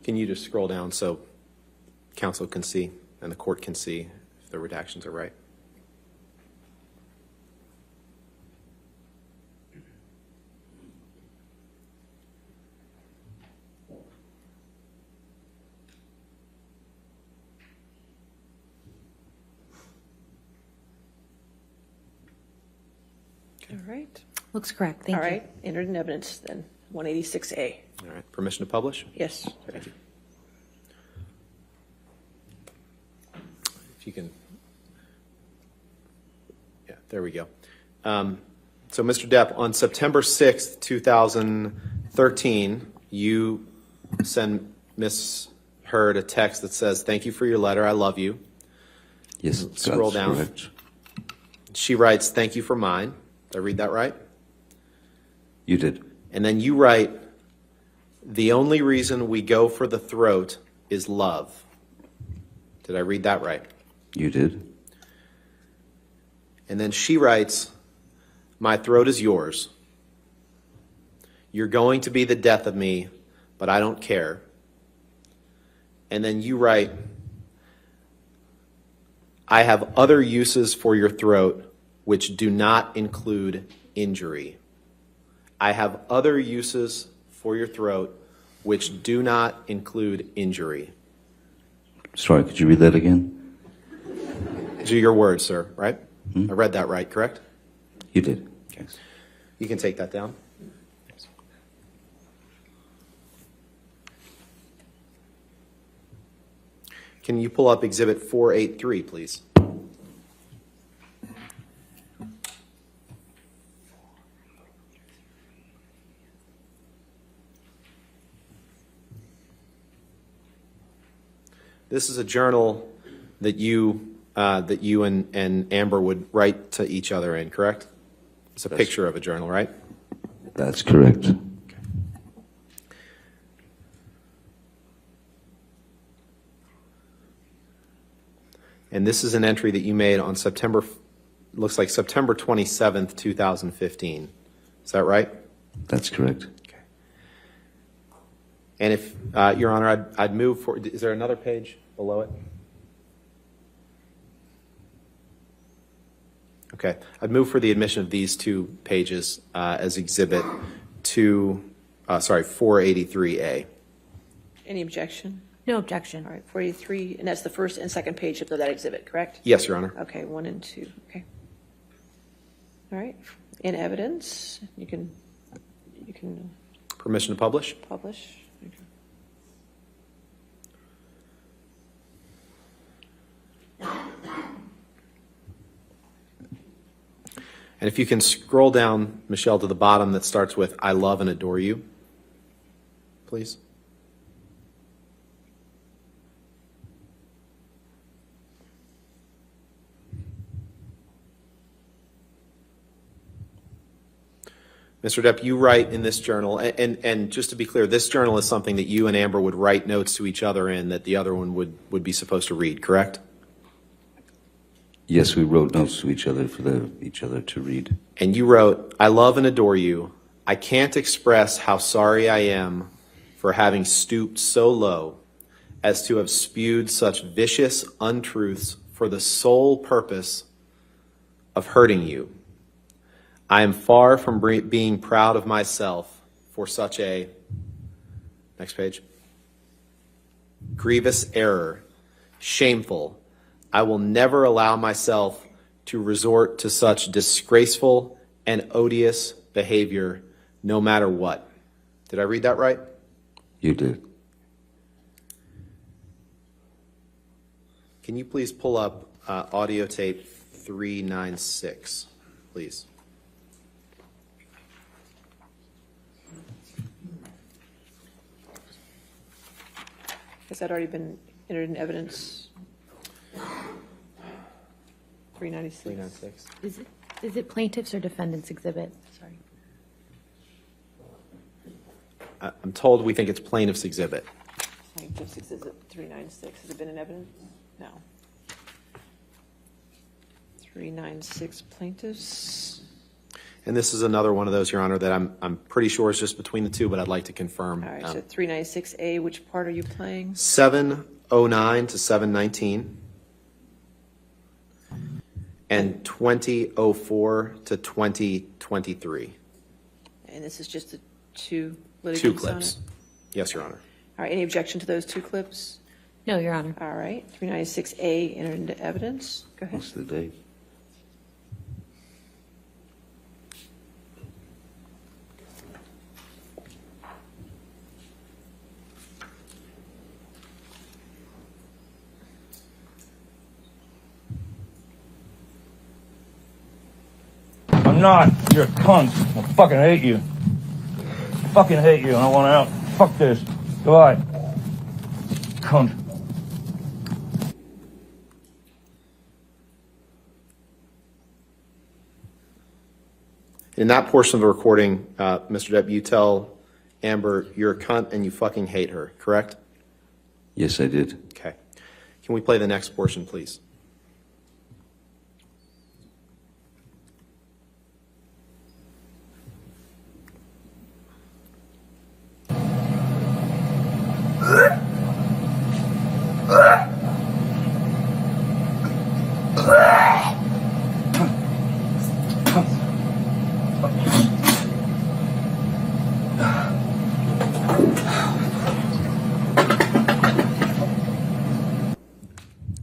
Can you just scroll down so counsel can see and the court can see if the redactions are right? All right. Looks correct. Thank you. All right. Entered in evidence then. 186A. All right. Permission to publish? Yes. Thank you. If you can. Yeah, there we go. So, Mr. Depp, on September 6th, 2013, you send Ms. Heard a text that says, thank you for your letter. I love you. Yes, Scroll that's down. correct. She writes, thank you for mine. Did I read that right? You did. And then you write, the only reason we go for the throat is love. Did I read that right? You did? And then she writes, my throat is yours. You're going to be the death of me, but I don't care. And then you write, I have other uses for your throat which do not include injury. I have other uses for your throat which do not include injury. Sorry, could you read that again? These are your words, sir, right? I read that right, correct? You did. Yes. You can take that down. Can you pull up Exhibit 483, please? This is a journal that you and Amber would write to each other in, correct? It's a picture of a journal, right? That's correct. And this is an entry that you made on looks like September 27th, 2015. Is that right? That's correct. Okay. And if, Your Honor, I'd move for, is there another page below it? Okay. I'd move for the admission of these two pages as Exhibit 483A. Any objection? No objection. All right, 483, and that's the first and second page of that exhibit, correct? Yes, Your Honor. Okay, 1 and 2, okay. All right, in evidence, you can Permission to publish? publish. Okay. And if you can scroll down, Michelle, to the bottom that starts with, I love and adore you, please. Mr. Depp, you write in this journal, and just to be clear, this journal is something that you and Amber would write notes to each other in that the other one would be supposed to read, correct? Yes, we wrote notes to each other for each other to read. And you wrote, I love and adore you. I can't express how sorry I am for having stooped so low as to have spewed such vicious untruths for the sole purpose of hurting you. I am far from being proud of myself for such a, next page, grievous error, shameful. I will never allow myself to resort to such disgraceful and odious behavior, no matter what. Did I read that right? You did. Can you please pull up audio tape 396, please? Has that already been entered in evidence? 396. 396. Is it plaintiff's or defendant's exhibit? Sorry. I'm told we think it's plaintiff's exhibit. Plaintiff's exhibit 396. Has it been in evidence? No. 396 plaintiffs. And this is another one of those, Your Honor, that I'm pretty sure is just between the two, but I'd like to confirm. All right, so 396A, which part are you playing? 709 to 719. And 2004 to 2023. And this is just the two litigants Two on clips. it? Yes, Your Honor. All right, any objection to those two clips? No, Your Honor. All right, 396A entered into evidence. Go ahead. What's the date? I'm not. You're a cunt. I fucking hate you. Fucking hate you and I want out. Fuck this. Goodbye. Cunt. In that portion of the recording, Mr. Depp, you tell Amber you're a cunt and you fucking hate her, correct? Yes, I did. Okay. Can we play the next portion, please?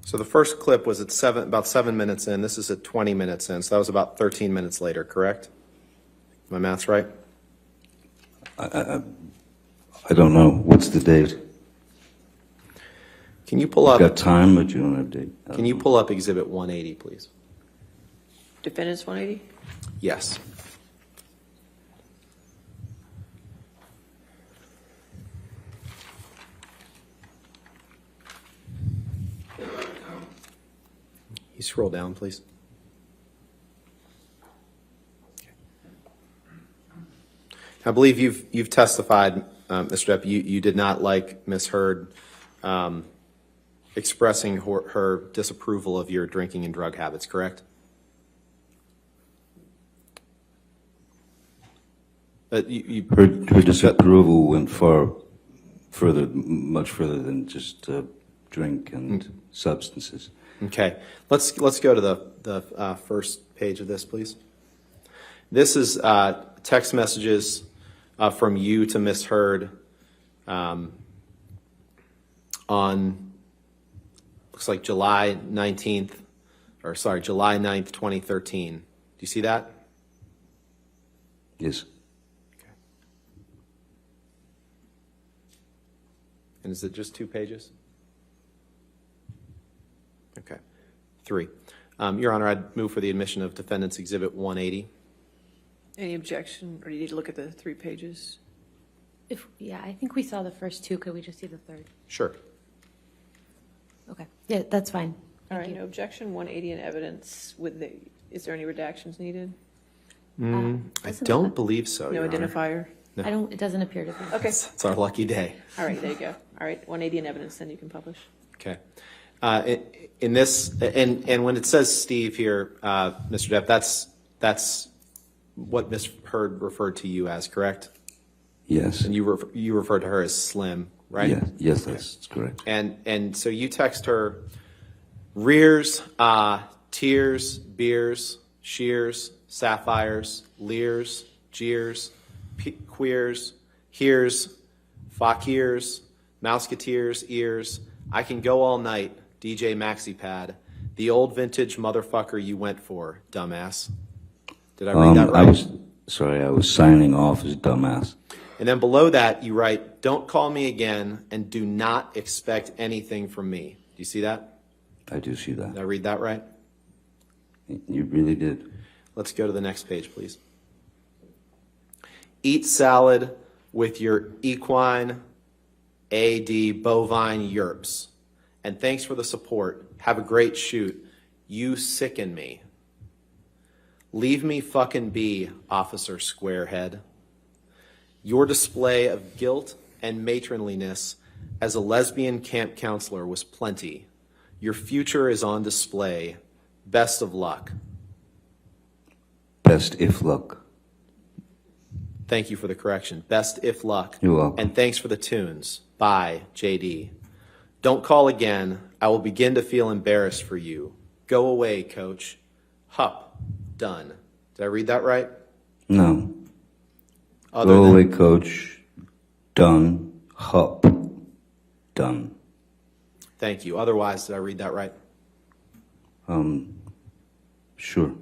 So the first clip was at about 7 minutes in. This is at 20 minutes in. So that was about 13 minutes later, correct? My math's right? I don't know. What's the date? Can you pull You've up? got time, but you don't have date. Can you pull up Exhibit 180, please? Defendants 180? Yes. You scroll down, please. I believe you've testified, Mr. Depp, you did not like Ms. Heard expressing her disapproval of your drinking and drug habits, correct? But Her disapproval went much further than just drink and substances. Okay, let's go to the first page of this, please. This is text messages from you to Ms. Heard on, looks like July 9th, 2013. Do you see that? Yes. Okay. And is it just 2 pages? Okay. 3. Your Honor, I'd move for the admission of Defendant's Exhibit 180. Any objection, or do you need to look at the 3 pages? Yeah, I think we saw the first 2. Could we just see the third? Sure. Okay. Yeah, that's fine. All right, no objection, 180 in evidence with the, is there any redactions needed? I don't believe so, No Your Honor. identifier? No. It doesn't appear to be. Okay, It's our lucky day. all right, there you go. All right, 180 in evidence, then you can publish. Okay. In this, and when it says Steve here, Mr. Depp, that's what Ms. Heard referred to you as, correct? Yes. And you referred to her as Slim, right? Yeah. Yes, that's correct. And so you text her rears, tears, beers, shears, sapphires, leers, jeers, queers, hears, fakirs, mouseketeers, ears. I can go all night, DJ MaxiPad. The old vintage motherfucker you went for, dumbass. Did I read that right? I was signing off as dumbass. And then below that, you write, don't call me again and do not expect anything from me. Do you see that? I do see that. Did I read that right? You really did. Let's go to the next page, please. Eat salad with your equine AD bovine yerps. And thanks for the support. Have a great shoot. You sicken me. Leave me fucking be, Officer Squarehead. Your display of guilt and matronliness as a lesbian camp counselor was plenty. Your future is on display. Best of luck. Best if luck. Thank you for the correction. Best if luck. You're welcome. And thanks for the tunes. Bye, JD. Don't call again. I will begin to feel embarrassed for you. Go away, coach. Hup. Done. Did I read that right? No. Other Go than- away, coach. Done. Hup. Done. Thank you. Otherwise, did I read that right? Sure.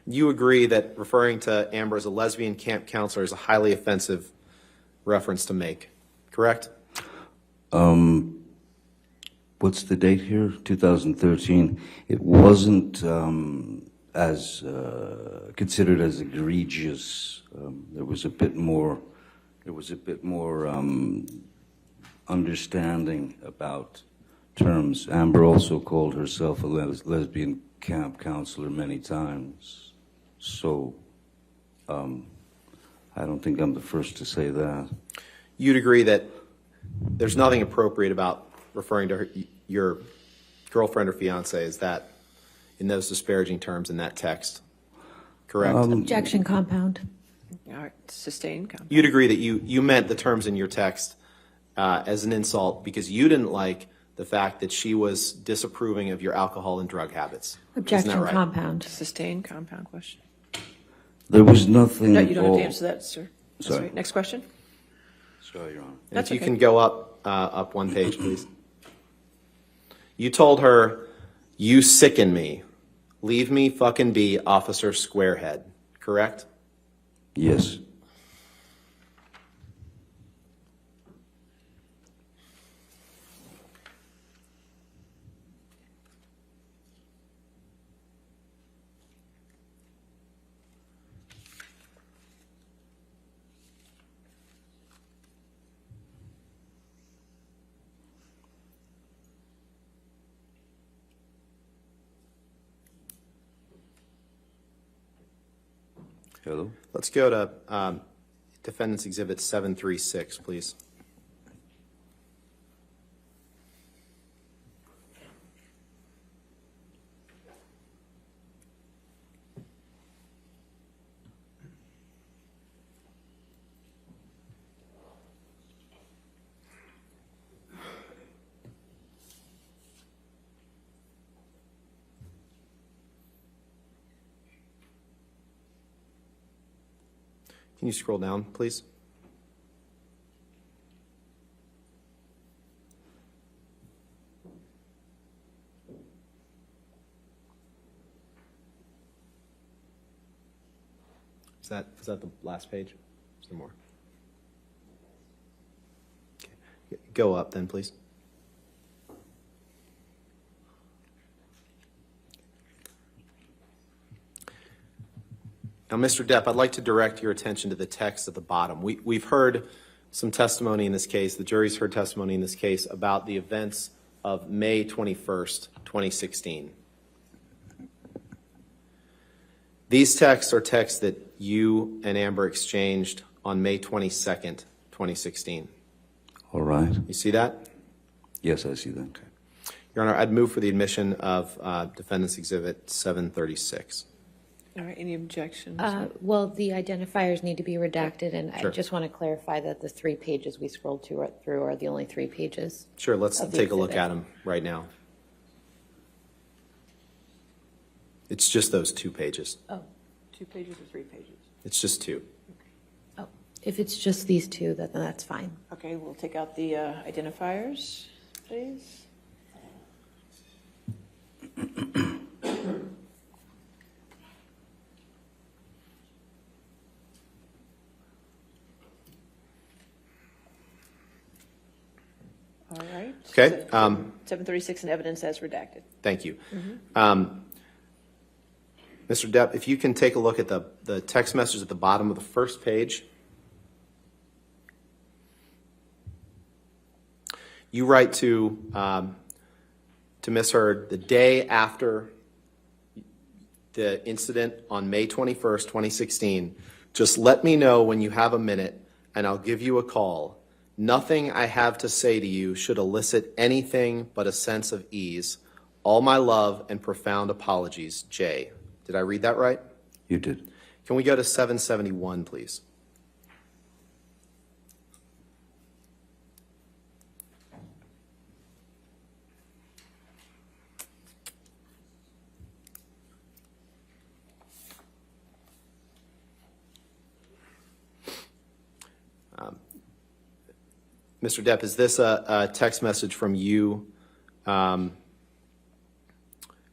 You agree that referring to Amber as a lesbian camp counselor is a highly offensive reference to make, correct? What's the date here? 2013. It wasn't as considered as egregious. There was a bit more. There was a bit more understanding about terms. Amber also called herself a lesbian camp counselor many times. So I don't think I'm the first to say that. You'd agree that there's nothing appropriate about referring to your girlfriend or fiance as that, in those disparaging terms in that text, correct? Objection, compound. All right, sustained. Compound. You'd agree that you meant the terms in your text as an insult because you didn't like the fact that she was disapproving of your alcohol and drug habits. Objection, Isn't that right? compound. Sustained compound question. There was nothing. No, you don't have to all- answer that, sir. That's Sorry. right. Next question. Sorry, Your Honor. And That's if you okay. can go up one page, please. You told her, "You sicken me. Leave me fucking be, Officer Squarehead." Correct? Yes. Hello? Let's go to Defendant's Exhibit 736, please. Can you scroll down, please? Is that the last page? Is there more? Okay. Go up then, please. Now, Mr. Depp, I'd like to direct your attention to the text at the bottom. We've heard some testimony in this case, the jury's heard testimony in this case about the events of May 21st, 2016. These texts are texts that you and Amber exchanged on May 22nd, 2016. All right. You see that? Yes, I see that. Okay. Your Honor, I'd move for the admission of Defendant's Exhibit 736. All right, any objections? Well, the identifiers need to be redacted, and Sure. I just want to clarify that the 3 pages we scrolled through are the only 3 pages. Sure, let's Of the take a look exhibit. at them right now. It's just those 2 pages. Oh, 2 pages or 3 pages? It's just 2. oh, if it's just these 2, then that's fine. Okay, we'll take out the identifiers, please. All right. Okay, 736 and evidence as redacted. Thank you. Mr. Depp, if you can take a look at the text message at the bottom of the first page. You write to Ms. Heard the day after the incident on May 21st, 2016. Just let me know when you have a minute and I'll give you a call. Nothing I have to say to you should elicit anything but a sense of ease. All my love and profound apologies, Jay. Did I read that right? You did. Can we go to 771, please? Mr. Depp, is this a text message from you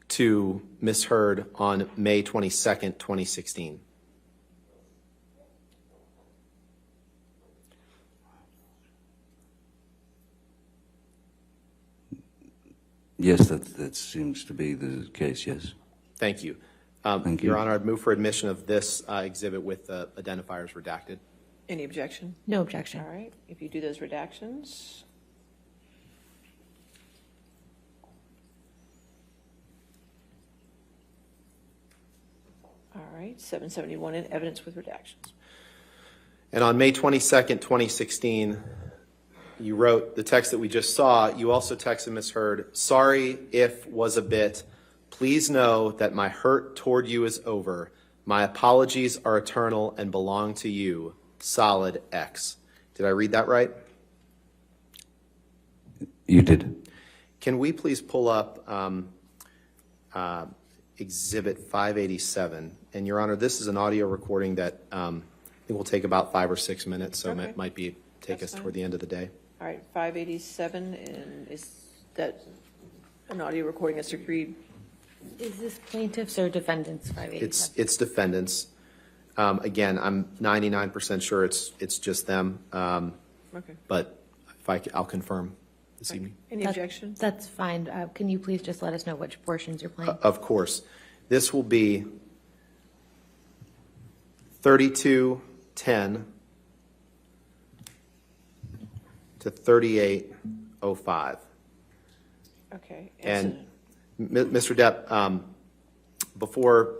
to Ms. Heard on May 22nd, 2016? Yes, that seems to be the case, yes. Thank you. Thank you. Your Honor, I'd move for admission of this exhibit with identifiers redacted. Any objection? No objection. All right, if you do those redactions. All right, 771 in evidence with redactions. And on May 22nd, 2016, you wrote the text that we just saw. You also texted Ms. Heard, sorry if was a bit. Please know that my hurt toward you is over. My apologies are eternal and belong to you. Solid X. Did I read that right? You did. Can we please pull up Exhibit 587? And Your Honor, this is an audio recording that I think will take about 5 or 6 minutes, so Okay. it might be take That's us fine. toward the end of the day. All right, 587, and is that an audio recording that's agreed? Is this plaintiffs or defendants, 587? It's defendants. Again, I'm 99% sure it's just them, Okay. but I'll confirm this evening. Any objection? That's fine. Can you please just let us know which portions you're playing? Of course. This will be 3210 to 3805. Okay. And Mr. Depp, before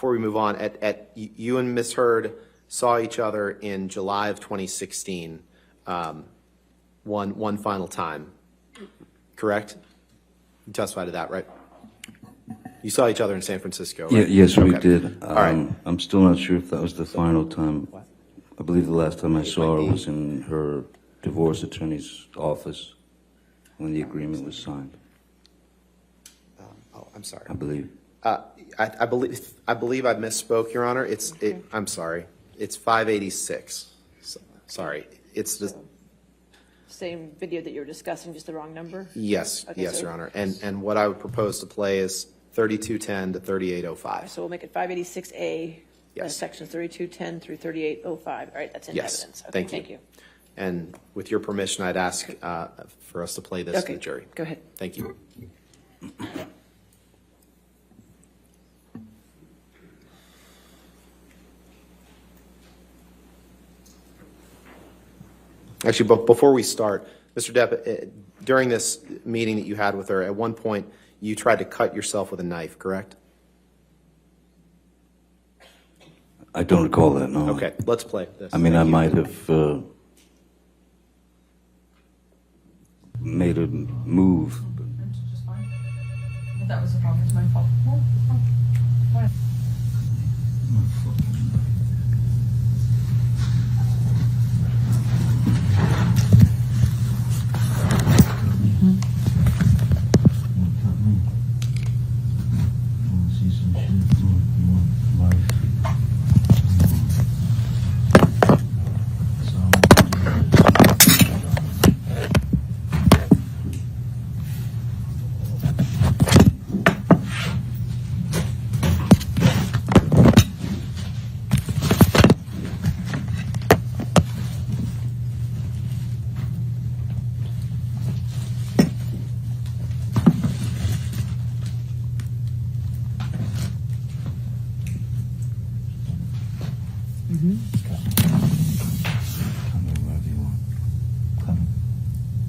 we move on, you and Ms. Heard saw each other in July of 2016, one final time, correct? You testified to that, right? You saw each other in San Francisco, right? Yes, we Okay. did. All right. I'm still not sure if that was the final time. I believe the last time I saw her was in her divorce attorney's office when the agreement was signed, I'm sorry. I believe. I believe I misspoke, Your Honor. I'm sorry. It's 586. Sorry. It's the Same video that you were discussing, just the wrong number? yes, Okay, yes, so- Your Honor. And what I would propose to play is 3210 to 3805. So we'll make it 586A, Yes. sections 3210 through 3805. All right, that's in Yes, evidence. Okay, thank you. And with your permission, I'd ask for us to play this to Okay, the jury. go ahead. Thank you. Actually, but before we start, Mr. Depp, during this meeting that you had with her, at one point, you tried to cut yourself with a knife, correct? I don't recall that, no. Okay, let's play this. I mean, I Thank you. might have made a move. Just fine. If that was the problem, it's my fault.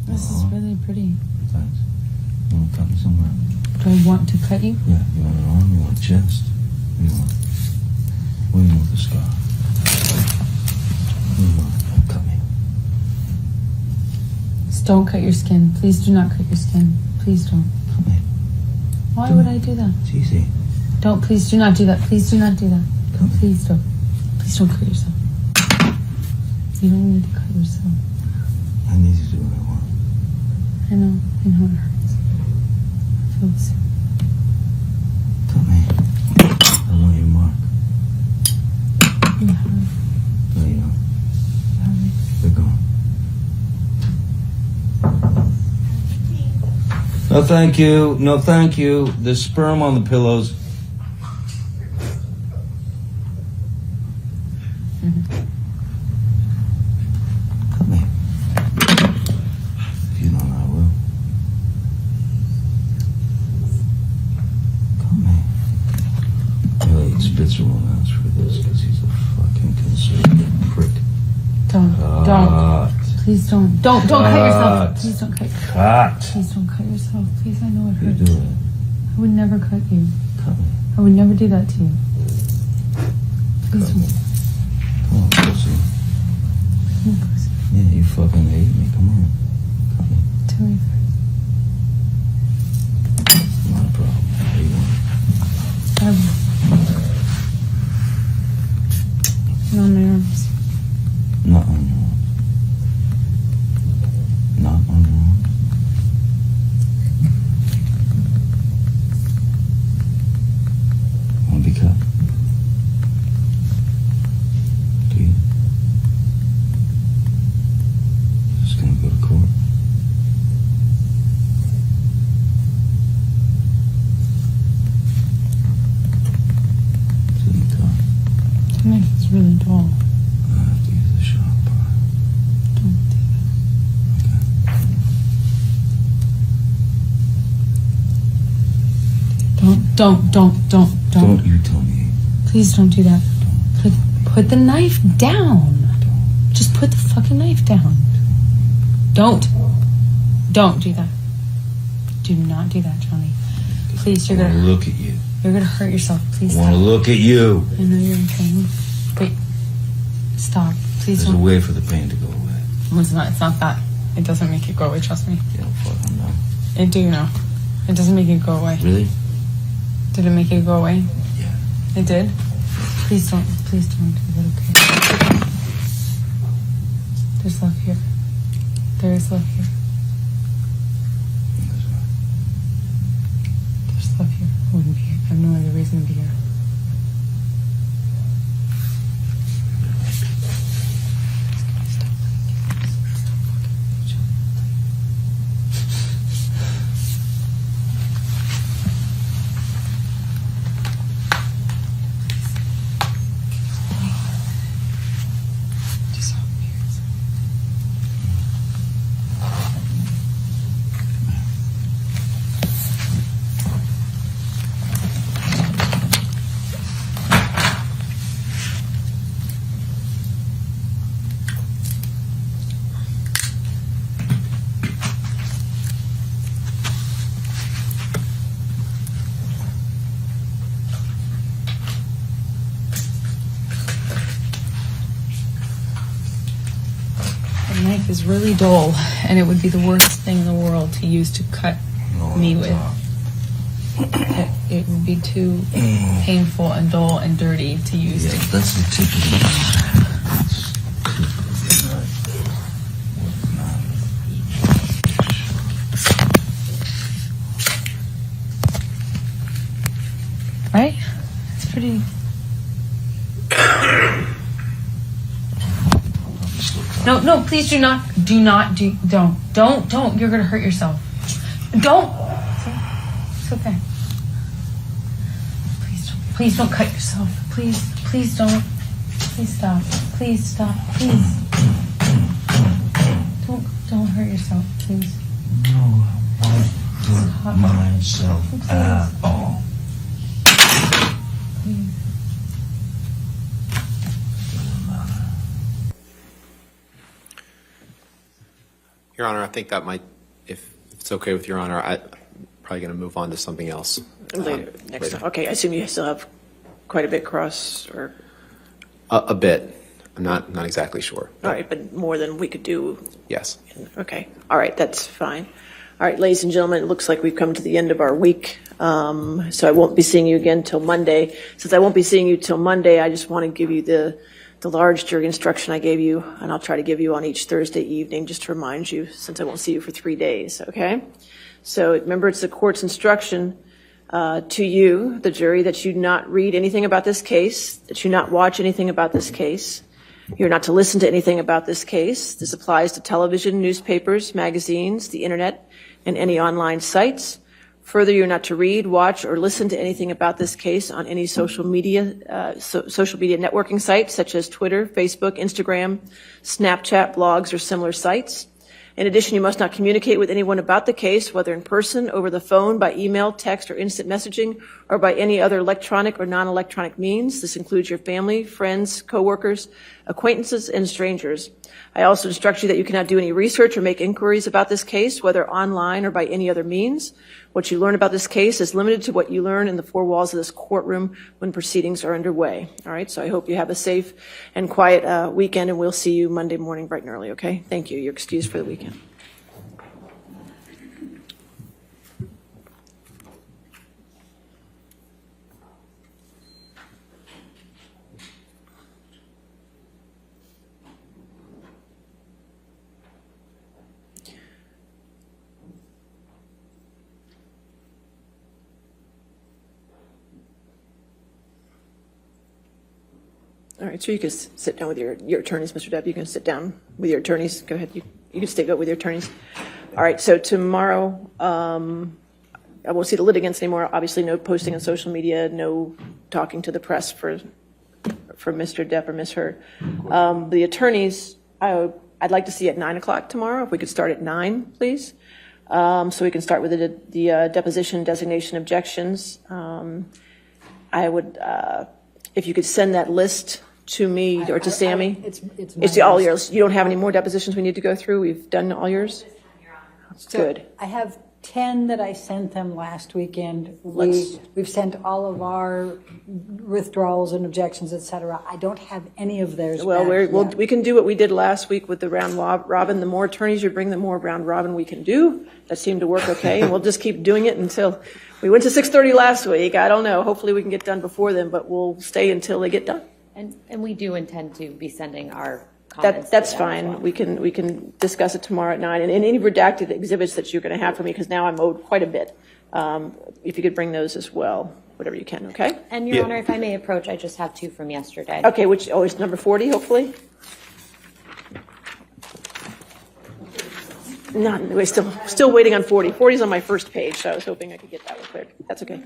This is really pretty. Thanks. You want to cut me somewhere? Do I want to cut you? Yeah, you want an arm, you want chest? What do you want? What do you want with the scar? What do you want? Cut me. Just don't cut your skin. Please do not cut your skin. Please don't. Cut me. Why would I do that? It's easy. Don't. Please do not do that. Please do not do that. Cut me. Please don't. Please don't cut yourself. You don't need to cut yourself. I need to do what I want. I know it hurts. I feel the same. Cut me. I don't know your mark. You have No, you don't. it. They're gone. No, thank you. No, thank you. There's sperm on the pillows. Cut me. If you don't, I will. Cut me. Really, Spitzer won't answer for this because he's a fucking conservative prick. Don't. Don't. Please don't. Don't cut yourself. Cut. Please don't cut. Cut. Please don't cut yourself. Please, I know it You hurts. do it. I would never cut you. Cut me. I would never do that to you. Please Cut me. don't. Come on, pussy. Come on, pussy. Yeah, you fucking hate me. Come on. Tell me. Not a problem. How you want it? On my arms. Not on your arms. Not on your arms. Want to be cut? Do you? Just gonna go to court. Sit tough. The knife is really dull. I have to use the sharp part. Don't do that. Don't you tell me. Please don't do that. Put the knife down. Just put the fucking knife down. Don't do that. Do not do that, Johnny. Please, I you're want to gonna look at you. you're gonna hurt yourself. Please I want to stop. look at you. I know you're in pain. Wait. Stop. Please There's a don't. way for the pain to go away. Well, it's not that. It doesn't make it go away, trust me. You don't fucking know. I do know. It doesn't make it go away. Really? Did it make it go away? Yeah. It did? Please don't do that, okay? There's love here. There is love here. There's love here. I wouldn't be here. I have no other reason to be here. The knife is really dull, and it would be the worst thing in the world to use to cut me with. It would be too painful and dull and dirty to use. Yeah, that's the tip of the Right? It's pretty. No, please do not. Don't. You're gonna hurt yourself. Don't. It's okay. Please don't cut yourself. Please don't. Please stop. Please stop. Please. Don't hurt yourself, please. No, I won't hurt myself at all. Please. Your Honor, I think that might, if it's okay with Your Honor, I'm probably going to move on to something else. Later, next time. Okay, I assume you still have quite a bit cross, or? A bit. I'm not exactly sure. All right, but more than we could do. Yes. Okay, all right, that's fine. All right, ladies and gentlemen, it looks like we've come to the end of our week, so I won't be seeing you again till Monday. Since I won't be seeing you till Monday, I just want to give you the large jury instruction I gave you, and I'll try to give you on each Thursday evening, just to remind you, since I won't see you for 3 days, okay? So remember, it's the court's instruction to you, the jury, that you not read anything about this case, that you not watch anything about this case. You're not to listen to anything about this case. This applies to television, newspapers, magazines, the internet, and any online sites. Further, you're not to read, watch, or listen to anything about this case on any social media networking sites such as Twitter, Facebook, Instagram, Snapchat, blogs, or similar sites. In addition, you must not communicate with anyone about the case, whether in person, over the phone, by email, text, or instant messaging, or by any other electronic or non-electronic means. This includes your family, friends, coworkers, acquaintances and strangers. I also instruct you that you cannot do any research or make inquiries about this case, whether online or by any other means. What you learn about this case is limited to what you learn in the four walls of this courtroom when proceedings are underway. All right, so I hope you have a safe and quiet weekend, and we'll see you Monday morning bright and early, okay? Thank you. You're excused for the weekend. All right, so you can sit down with your attorneys, Mr. Depp. You can sit down with your attorneys. Go ahead. You can stay with your attorneys. All right, so tomorrow, I won't see the litigants anymore. Obviously, no posting on social media, no talking to the press for Mr. Depp or Ms. Hurd. The attorneys, I'd like to see at 9 o'clock tomorrow. If we could start at 9, please. So we can start with the deposition designation objections. I would, if you could send that list to me or to Sammy. It's all yours. You don't have any more depositions we need to go through? We've done all yours? Good. I have 10 that I sent them last weekend. We've sent all of our withdrawals and objections, et cetera. I don't have any of theirs. Well, we can do what we did last week with the round robin. The more attorneys you bring, the more round robin we can do. That seemed to work okay, and we'll just keep doing it until we went to 6:30 last week. I don't know. Hopefully we can get done before then, but we'll stay until they get done. And we do intend to be sending our comments. That's fine. Well. We can discuss it tomorrow at 9. And any redacted exhibits that you're going to have for me, because now I'm owed quite a bit. If you could bring those as well, whatever you can, okay? And Your Honor, if I may approach, I just have 2 from yesterday. Okay, which is number 40, hopefully? We're still waiting on 40. 40 is on my first page, so I was hoping I could get that one cleared. That's okay.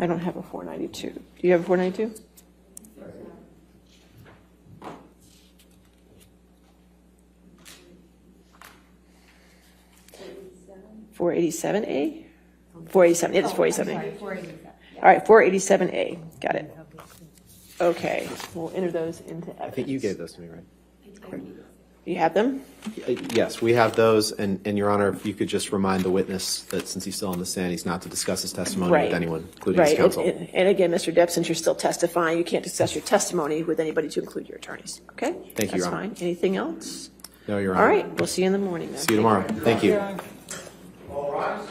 I don't have a 492. Do you have a 492? $487A? 487. It is 487A. All right, 487A. Got it. Okay, we'll enter those into evidence. I think you gave those to me, right? You have them? Yes, we have those, and Your Honor, if you could just remind the witness that since he's still on the stand, he's not to discuss his testimony with anyone, including his counsel. And again, Mr. Depp, since you're still testifying, you can't discuss your testimony with anybody to include your attorneys, okay? Thank you, Your Honor. That's fine. Anything else? No, Your Honor. All right, we'll see you in the morning then. See you tomorrow. Thank you. All rise.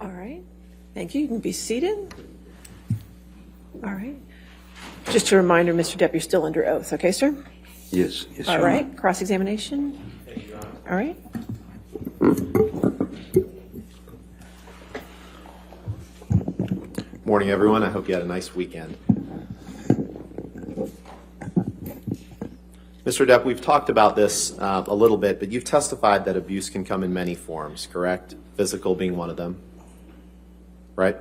All right, thank you. You can be seated. All right. Just a reminder, Mr. Depp, you're still under oath, okay, sir? Yes, yes, All Your right, Honor. cross-examination. All right. Morning, everyone. I hope you had a nice weekend. Mr. Depp, we've talked about this a little bit, but you've testified that abuse can come in many forms, correct? Physical being one of them, right?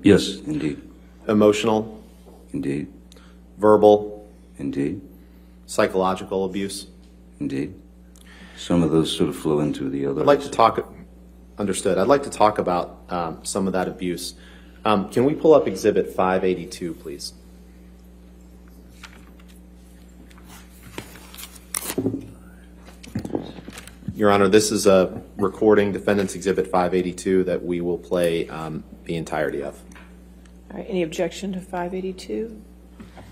Yes, indeed. Emotional, Indeed. verbal, Indeed. psychological abuse. Indeed. Some of those sort of flow into the other. I'd like to talk, understood. I'd like to talk about some of that abuse. Can we pull up Exhibit 582, please? Your Honor, this is a recording, Defendant's Exhibit 582, that we will play the entirety of. All right, any objection to 582?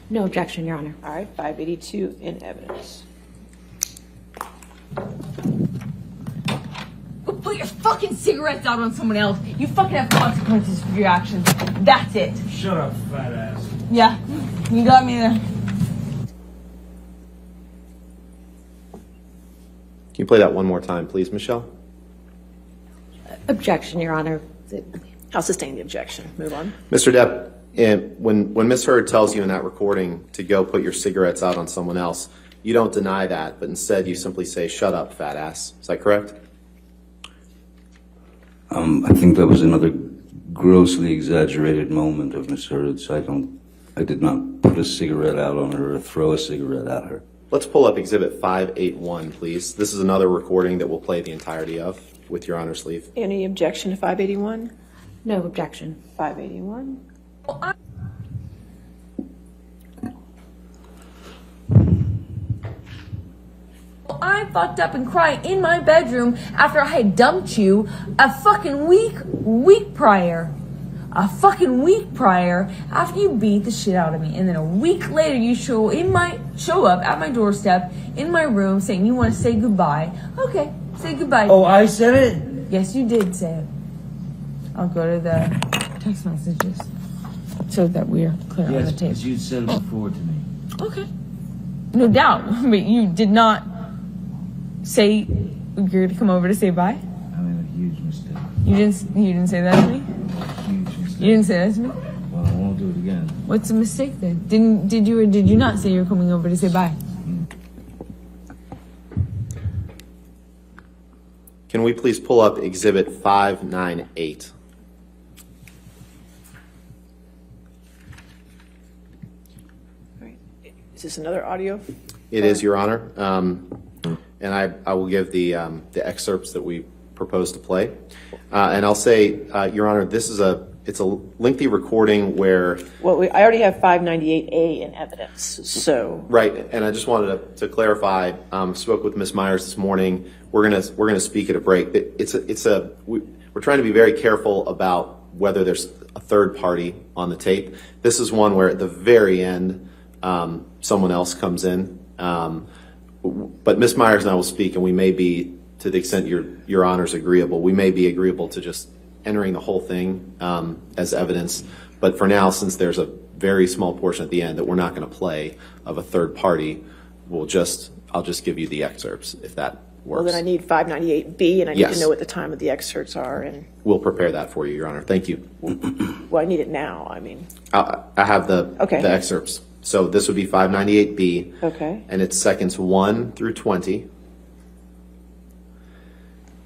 No objection, Your Honor. All right, 582 in evidence. Go put your fucking cigarettes out on someone else. You fucking have consequences for your actions. That's it. Shut up, fat ass. Yeah, you got me there. Can you play that one more time, please, Michelle? Objection, Your Honor. I'll sustain the objection. Move on. Mr. Depp, when Ms. Heard tells you in that recording to go put your cigarettes out on someone else, you don't deny that, but instead you simply say, "Shut up, fat ass." Is that correct? I think that was another grossly exaggerated moment of Miss Heard's. I did not put a cigarette out on her or throw a cigarette at her. Let's pull up Exhibit 581, please. This is another recording that we'll play the entirety of, with Your Honor's leave. Any objection to 581? No objection. 581. I fucked up and cried in my bedroom after I had dumped you a fucking week prior. A fucking week prior after you beat the shit out of me. And then a week later you show up at my doorstep in my room saying you want to say goodbye. Okay, say goodbye. Oh, I said it? Yes, you did say it. I'll go to the text messages so that we're clear on the Yes, tape. because you said it before to me. Okay. No doubt. But you did not say you're going to come over to say bye? I made a huge mistake. You didn't say that to me? Huge mistake. You didn't say that to me? Well, I won't do it again. What's the mistake then? Did you or did you not say you were coming over to say bye? Can we please pull up Exhibit 598? All right. Is this another audio? It is, Your Honor. And I will give the excerpts that we propose to play. And I'll say, Your Honor, it's a lengthy recording where... Well, I already have 598A in evidence, so... Right, and I just wanted to clarify, spoke with Ms. Myers this morning. We're gonna speak at a break. We're trying to be very careful about whether there's a third party on the tape. This is one where at the very end, someone else comes in. But Ms. Myers and I will speak, and we may be, to the extent your Honor's agreeable, we may be agreeable to just entering the whole thing as evidence. But for now, since there's a very small portion at the end that we're not going to play of a third party, I'll just give you the excerpts if that works. Well, then I need 598B, and I need Yes. to know what the time of the excerpts are, and, We'll prepare that for you, Your Honor. Thank you. well, I need it now, I mean, I have the excerpts. So this would be 598B. okay. And it's seconds 1 through 20.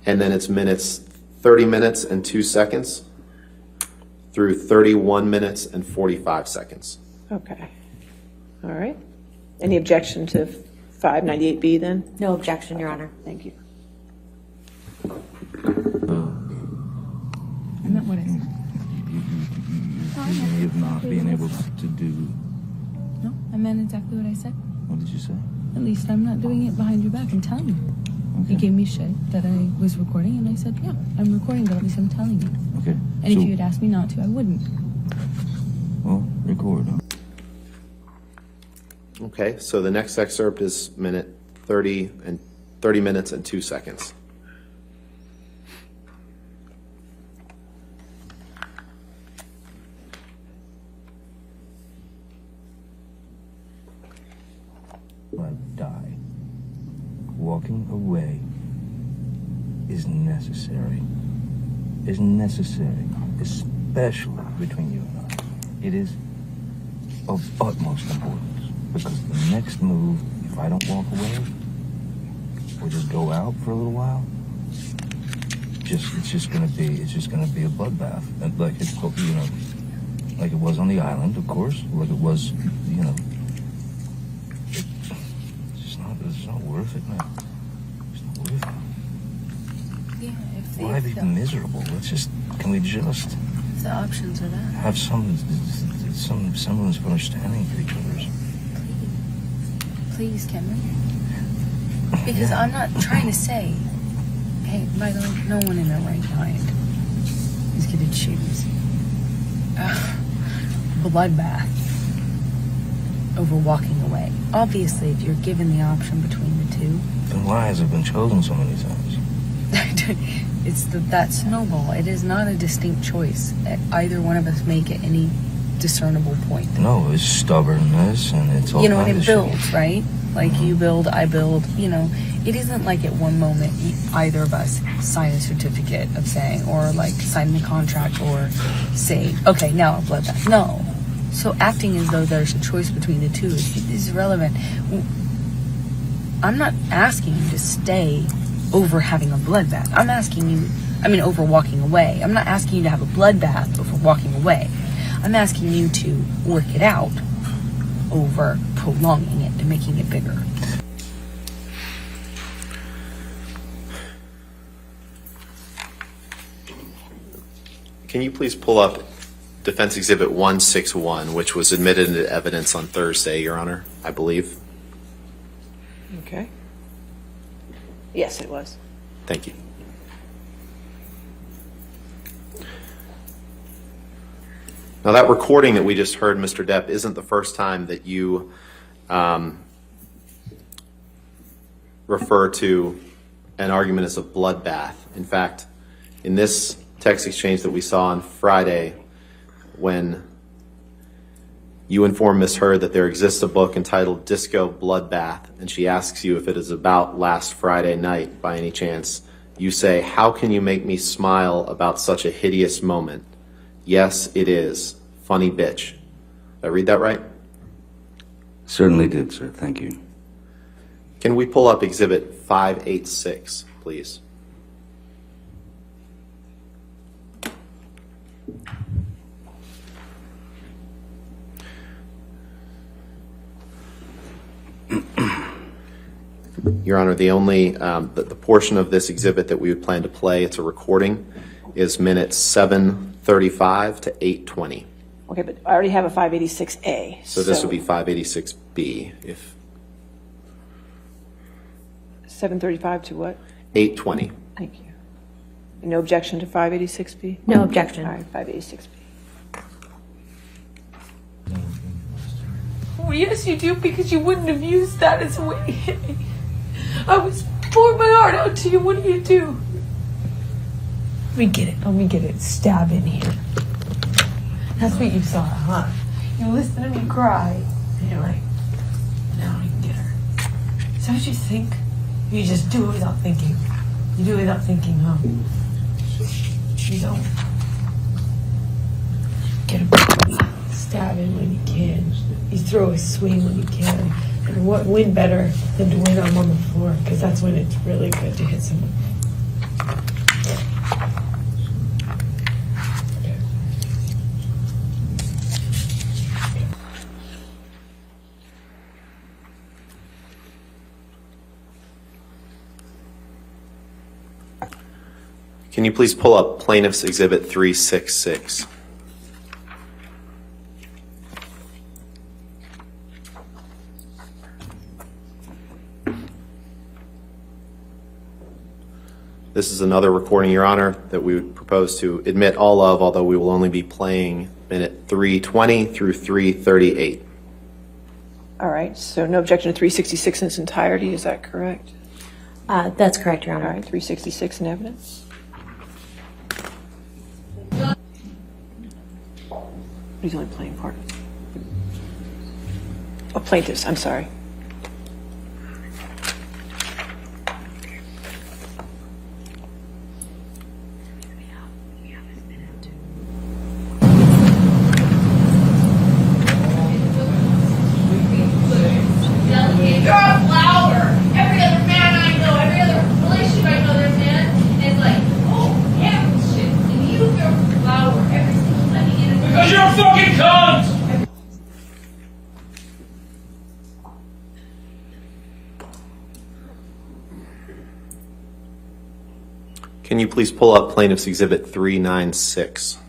And then it's 30 minutes and 2 seconds through 31 minutes and 45 seconds. Okay. All right. Any objection to 598B then? No objection, Your Honor. Thank you. I meant what I said. You may have not been able to do... No, I meant exactly what I said. What did you say? At least I'm not doing it behind your back. I'm telling you. You gave me shit that I was recording, and I said, yeah, I'm recording, but at least I'm telling you. Okay. And if you had asked me not to, I wouldn't. Well, record, huh? Okay, so the next excerpt is 30 minutes and 2 seconds. I die. Walking away is necessary. Is necessary, especially between you and I. It is of utmost importance because the next move, if I don't walk away or just go out for a little while, it's just gonna be a bloodbath, and like like it was on the island, of course, like it was, It's not worth it, man. It's not worth it. Yeah, Why be miserable? Can we just... the options are that? Have some semblance of understanding for each other. Please, Cameron. Because I'm not trying to say, hey, by the way, no one in their right mind is going to choose bloodbath over walking away. Obviously, if you're given the option between the two, Then why has it been chosen so many times? it's that snowball. It is not a distinct choice. Either one of us make at any discernible point. No, it's stubbornness and it's all You know, and kinds it of shit. builds, right? Like you build, I build, you know. It isn't like at one moment either of us sign a certificate of saying, or like sign the contract or say, okay, now a bloodbath. No. So acting as though there's a choice between the two is irrelevant. I'm not asking you to stay over having a bloodbath. I'm asking you, over walking away. I'm not asking you to have a bloodbath before walking away. I'm asking you to work it out over prolonging it and making it bigger. Can you please pull up Defense Exhibit 161, which was admitted into evidence on Thursday, Your Honor, I believe? Okay. Yes, it was. Thank you. Now, that recording that we just heard, Mr. Depp, isn't the first time that you refer to an argument as a bloodbath. In fact, in this text exchange that we saw on Friday, when you inform Ms. Heard that there exists a book entitled Disco Bloodbath, and she asks you if it is about last Friday night by any chance, you say, "How can you make me smile about such a hideous moment? Yes, it is. Funny bitch." Did I read that right? Certainly did, sir. Thank you. Can we pull up Exhibit 586, please? Your Honor, the only, the portion of this exhibit that we would plan to play, it's a recording, is minutes 7:35 to 8:20. Okay, but I already have a 586A. So this would be 586B, if 7:35 to what? 8:20. Thank you. No objection to 586B? No objection. All right, 586B. Well, yes, you do, because you wouldn't have used that as a way to hit me. I was pouring my heart out to you. What do you do? Let me get it. Let me get it. Stab in here. That's what you saw, huh? You listen to me cry, and you're like, now I can get her. Is that what you think? You just do it without thinking. You do it without thinking, huh? You don't. Get him. Stab in when you can. You throw a swing when you can. And what win better than to win them on the floor? Because that's when it's really good to hit someone. Can you please pull up Plaintiff's Exhibit 366? This is another recording, Your Honor, that we would propose to admit all of, although we will only be playing minute 320 through 338. All right, so no objection to 366 in its entirety, is that correct? That's correct, Your All Honor. right, 366 in evidence. He's only playing part of it. Oh, plaintiffs, I'm sorry. You're a flower. Every other man I know, every other relationship I know, there's man, is like, oh, yeah, shit. And you're a flower. Every single time you get a Because you're a fucking cunt! Can you please pull up Plaintiff's Exhibit 396?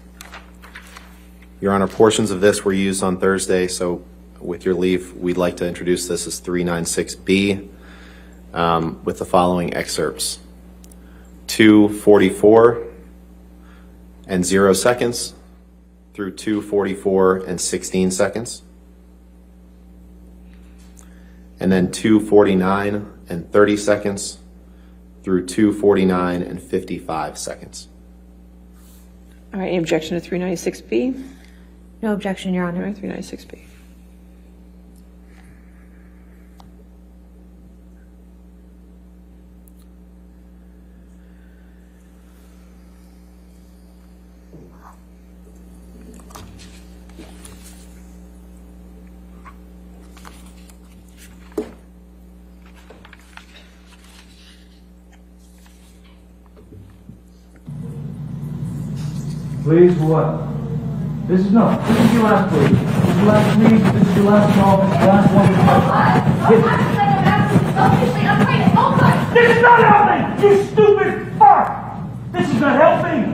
Your Honor, portions of this were used on Thursday, so with your leave, we'd like to introduce this as 396B with the following excerpts. 2:44 and 0 seconds through 2:44 and 16 seconds. And then 2:49 and 30 seconds through 2:49 and 55 seconds. All right, any objection to 396B? No objection, Your All Honor. right, 396B. Please, what? This is your last plea. This is your last plea. This is your last call. This is the last one. This is not helping! You stupid fuck! This is not helping!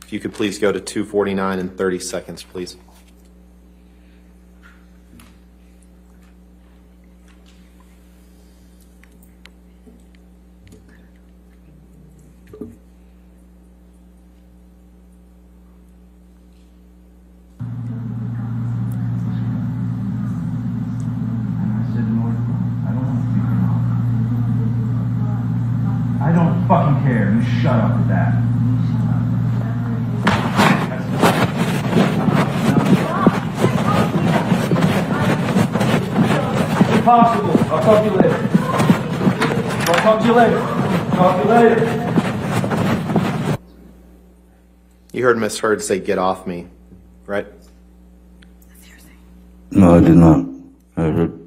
If you could please go to 2:49 and 30 seconds, please. I don't fucking care. You shut up with that. Impossible. I'll talk to you later. I'll talk to you later. Talk to you later. You heard Miss Heard say, "Get off me," right? No, I did not. I heard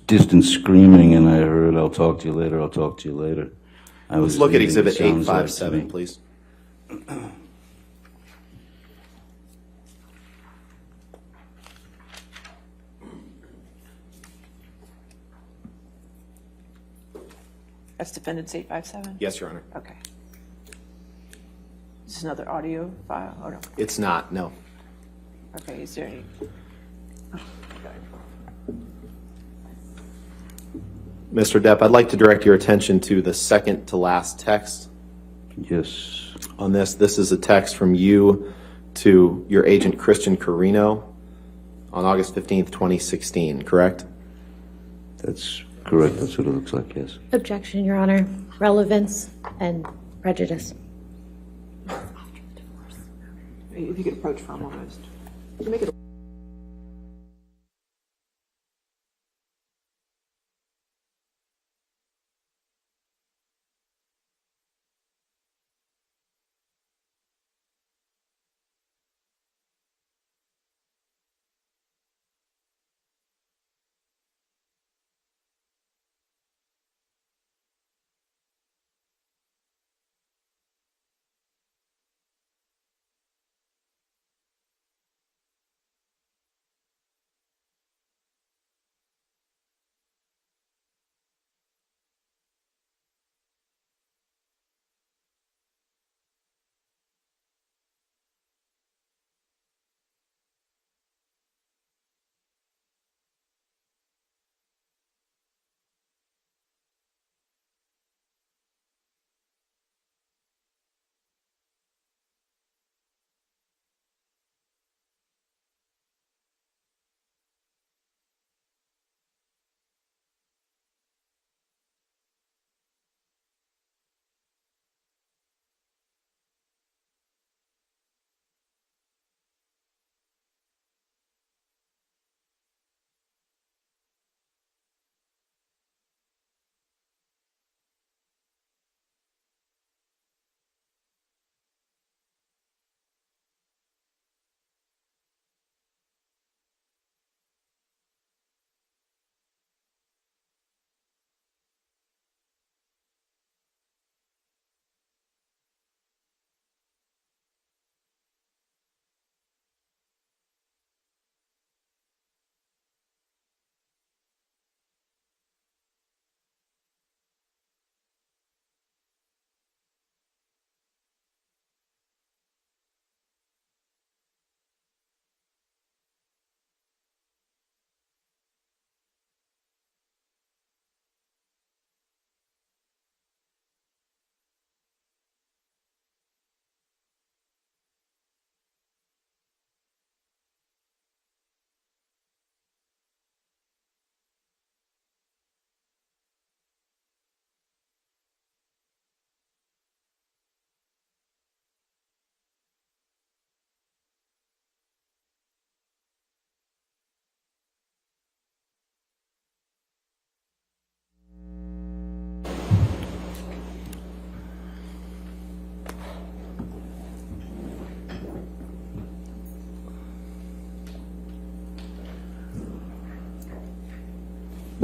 distant screaming, and I heard, "I'll talk to you later, I'll talk to you later." Let's look at leaving, Exhibit it sounds like to 857, me. please. That's Defendant's 857? Yes, Your Honor. Okay. Is this another audio file? Oh, no. It's not, no. Okay, is there any? Oh, okay. Mr. Depp, I'd like to direct your attention to the second to last text Yes, on this. This is a text from you to your agent, Christian Carino, on August 15th, 2016, correct? that's correct. That's what it looks like, yes. Objection, Your Honor. Relevance and prejudice. If you could approach from almost. Make it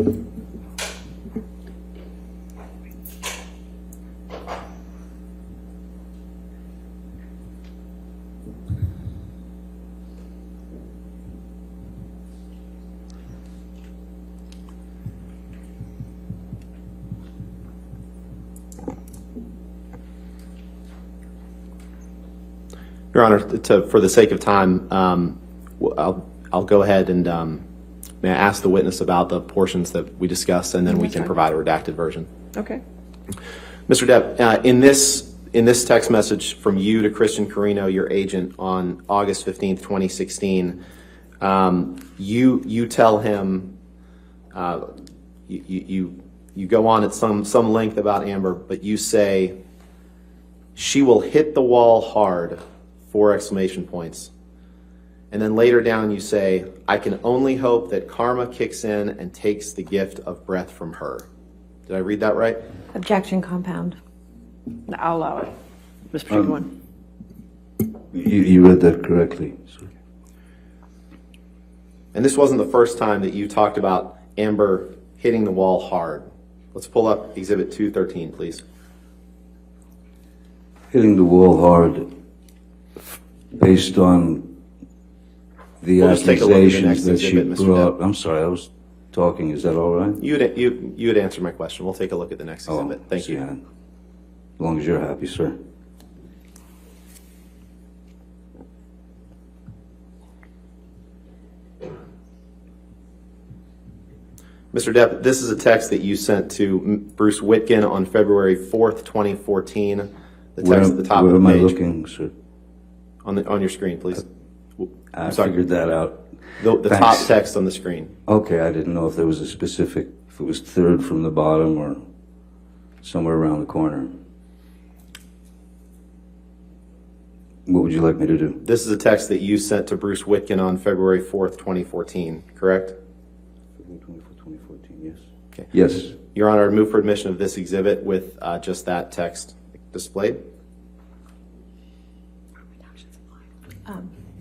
Your Honor, for the sake of time, I'll go ahead and may I ask the witness about the portions that we discussed, and then we can provide a redacted version. Okay. Mr. Depp, in this text message from you to Christian Carino, your agent, on August 15th, 2016, you tell him, you go on at some length about Amber, but you say, she will hit the wall hard, 4 exclamation points. And then later down you say, I can only hope that karma kicks in and takes the gift of breath from her. Did I read that right? Objection compound. I'll allow it. This particular one. You read that correctly. Sir. And this wasn't the first time that you talked about Amber hitting the wall hard. Let's pull up Exhibit 213, please. Hitting the wall hard based on the We'll just take a look at the accusations next that she exhibit, Mr. brought. Depp. I'm sorry, I was talking. Is that all right? You had answered my question. We'll take a look at the next exhibit. Thank you. Yeah. As long as you're happy, sir. Mr. Depp, this is a text that you sent to Bruce Witkin on February 4th, 2014. The text at the top of the page. Where am I looking, sir? On your screen, please. I figured that out. The top text on the screen. Okay, I didn't know if there was a specific, if it was third from the bottom or somewhere around the corner. What would you like me to do? This is a text that you sent to Bruce Witkin on February 4th, 2014, correct? 2014, yes. Okay. Yes. Your Honor, I move for admission of this exhibit with just that text displayed.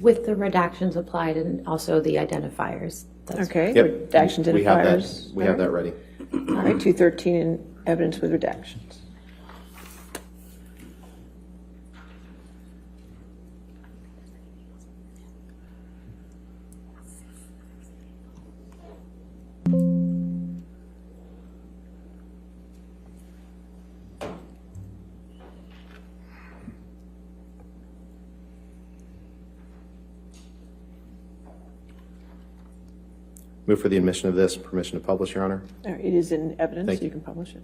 With the redactions applied and also the identifiers. That's Okay. Yep. Redactions, We have identifiers. that. We have that ready. All right, 213 in evidence with redactions. Move for the admission of this, permission to publish, Your Honor. All right, it is in evidence, Thank so you. you can publish it.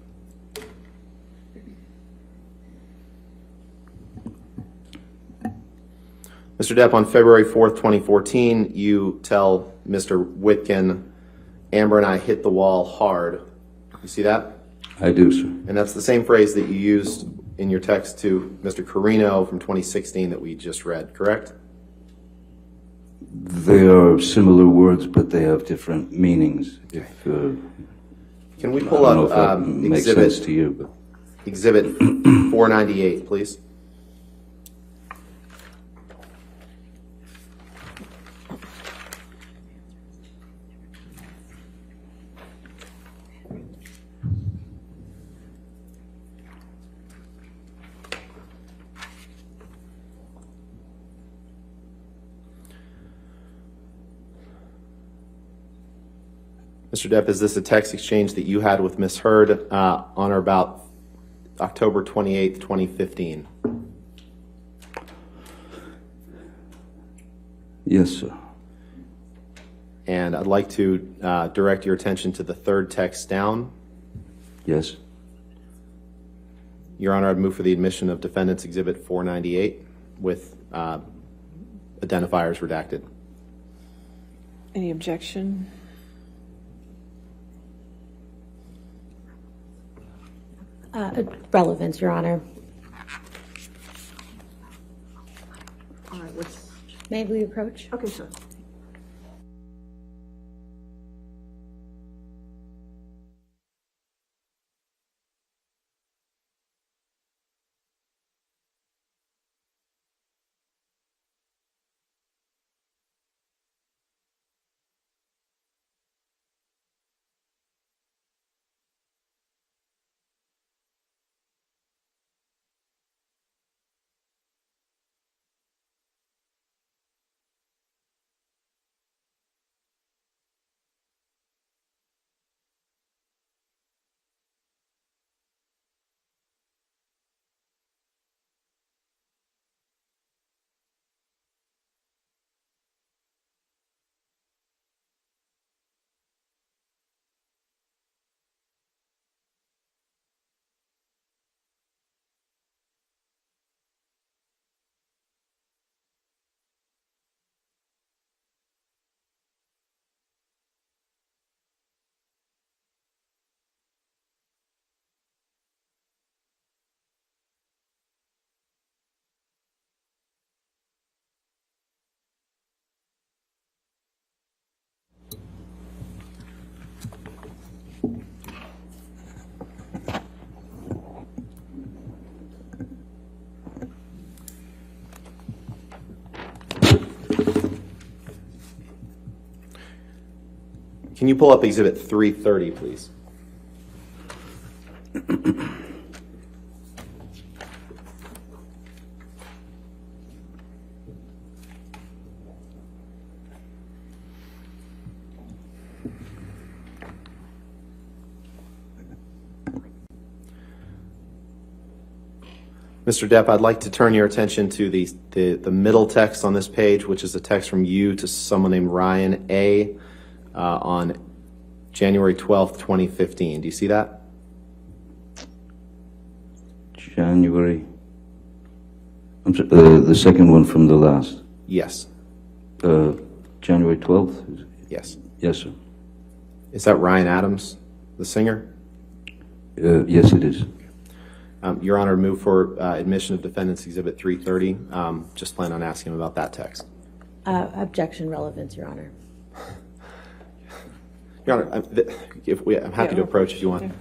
Mr. Depp, on February 4th, 2014, you tell Mr. Witkin, Amber and I hit the wall hard. You see that? I do, sir. And that's the same phrase that you used in your text to Mr. Carino from 2016 that we just read, correct? They are similar words, but they have different meanings. If, Can we I pull don't know if that up makes sense to you, but Exhibit 498, please? Mr. Depp, is this a text exchange that you had with Ms. Hurd on or about October 28th, 2015? yes, sir. And I'd like to direct your attention to the third text down. Yes. Your Honor, I'd move for the admission of Defendant's Exhibit 498 with identifiers redacted. Any objection? Relevance, Your Honor. All right, what's, May we approach? okay, sir. Can you pull up Exhibit 330, please? Mr. Depp, I'd like to turn your attention to the middle text on this page, which is a text from you to someone named Ryan A. On January 12th, 2015. Do you see that? January. I'm sorry, the second one from the last. Yes. January 12th? Yes. Yes, sir. Is that Ryan Adams, the singer? Yes, it is. Your Honor, move for admission of Defendant's Exhibit 330. Just plan on asking him about that text. Objection relevance, Your Honor. Your Honor, I'm happy to approach if you want.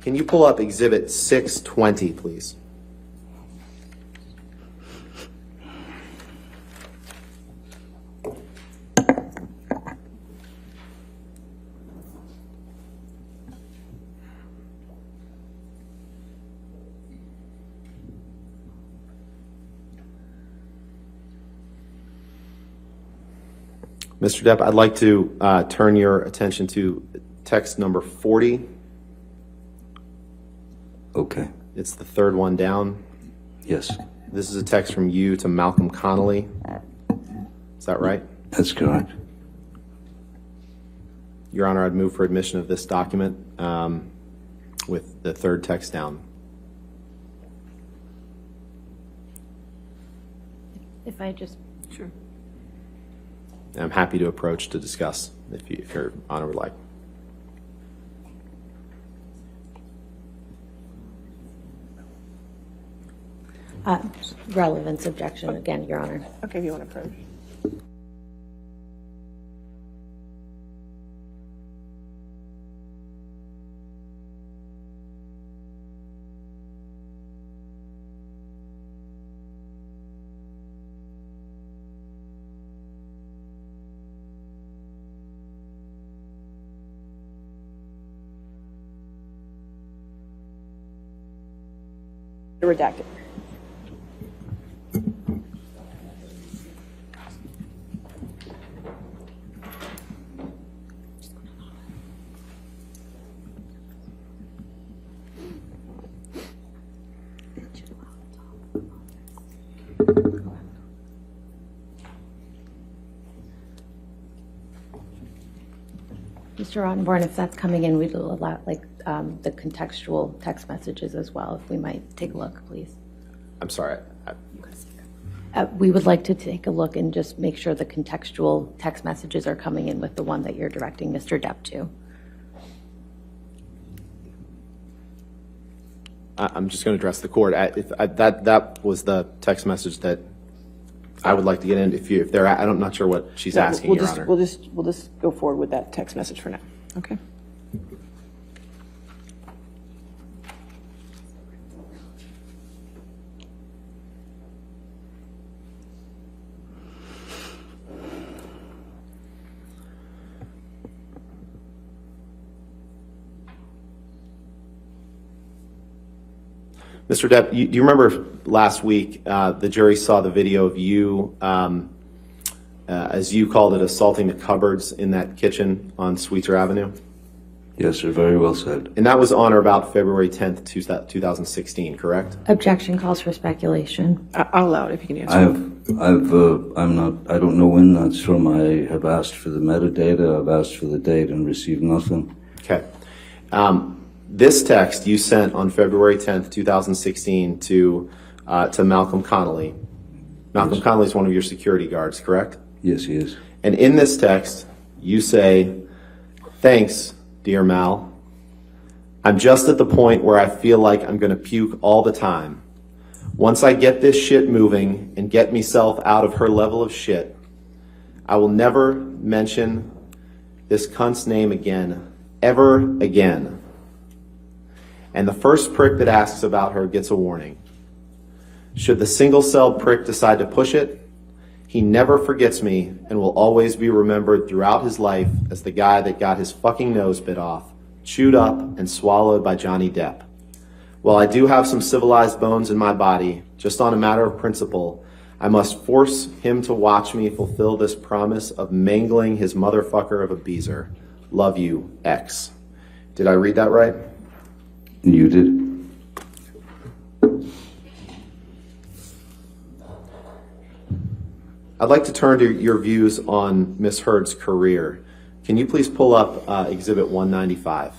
Can you pull up Exhibit 620, please? Mr. Depp, I'd like to turn your attention to text number 40. Okay. It's the third one down. Yes. This is a text from you to Malcolm Connolly. Is that right? That's correct. Your Honor, I'd move for admission of this document with the third text down. If I just... Sure. And I'm happy to approach to discuss if Your Honor would like. Relevance objection again, Your Honor. Okay, if you want to approach. Redacted. Mr. Rottenborn, if that's coming in, we'd allow, like, the contextual text messages as well, if we might take a look, please. I'm sorry. We would like to take a look and just make sure the contextual text messages are coming in with the one that you're directing Mr. Depp to. I'm just going to address the court. That was the text message that I would like to get in. If they're, I'm not sure what she's asking, Your Honor. We'll just go forward with that text message for now. Okay. Mr. Depp, do you remember last week the jury saw the video of you, as you called it, assaulting the cupboards in that kitchen on Sweetser Avenue? Yes, sir, very well said. And that was on or about February 10th, 2016, correct? Objection calls for speculation. I'll allow it if you can answer. I don't know when that's from. I have asked for the metadata, I've asked for the date and received nothing. Okay. This text you sent on February 10th, 2016 to Malcolm Connolly. Malcolm Connolly is one of your security guards, correct? Yes, he is. And in this text, you say, "Thanks, dear Mal. I'm just at the point where I feel like I'm going to puke all the time. Once I get this shit moving and get myself out of her level of shit, I will never mention this cunt's name again, ever again. And the first prick that asks about her gets a warning. Should the single-celled prick decide to push it, he never forgets me and will always be remembered throughout his life as the guy that got his fucking nose bit off, chewed up, and swallowed by Johnny Depp. While I do have some civilized bones in my body, just on a matter of principle, I must force him to watch me fulfill this promise of mangling his motherfucker of a beezer. Love you, X." Did I read that right? You did. I'd like to turn to your views on Ms. Heard's career. Can you please pull up Exhibit 195?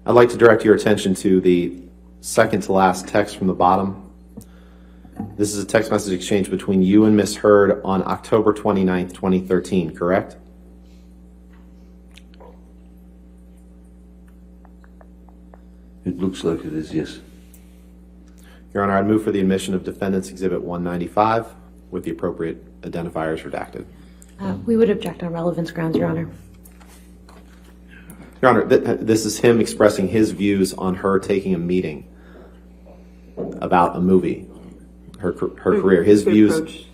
I'd like to direct your attention to the second to last text from the bottom. This is a text message exchange between you and Ms. Heard on October 29th, 2013, correct? It looks like it is, yes. Your Honor, I'd move for the admission of Defendant's Exhibit 195 with the appropriate identifiers redacted. We would object on relevance grounds, Your Honor. Your Honor, this is him expressing his views on her taking a meeting about a movie, her career, his views.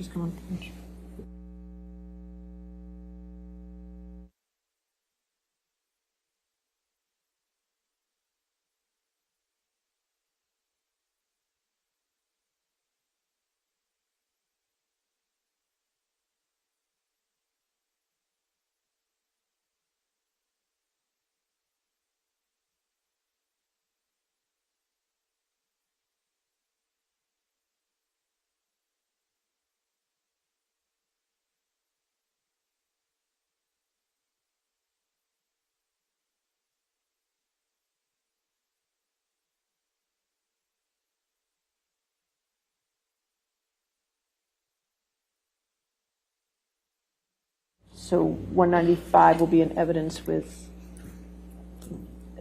So 195 will be in evidence with,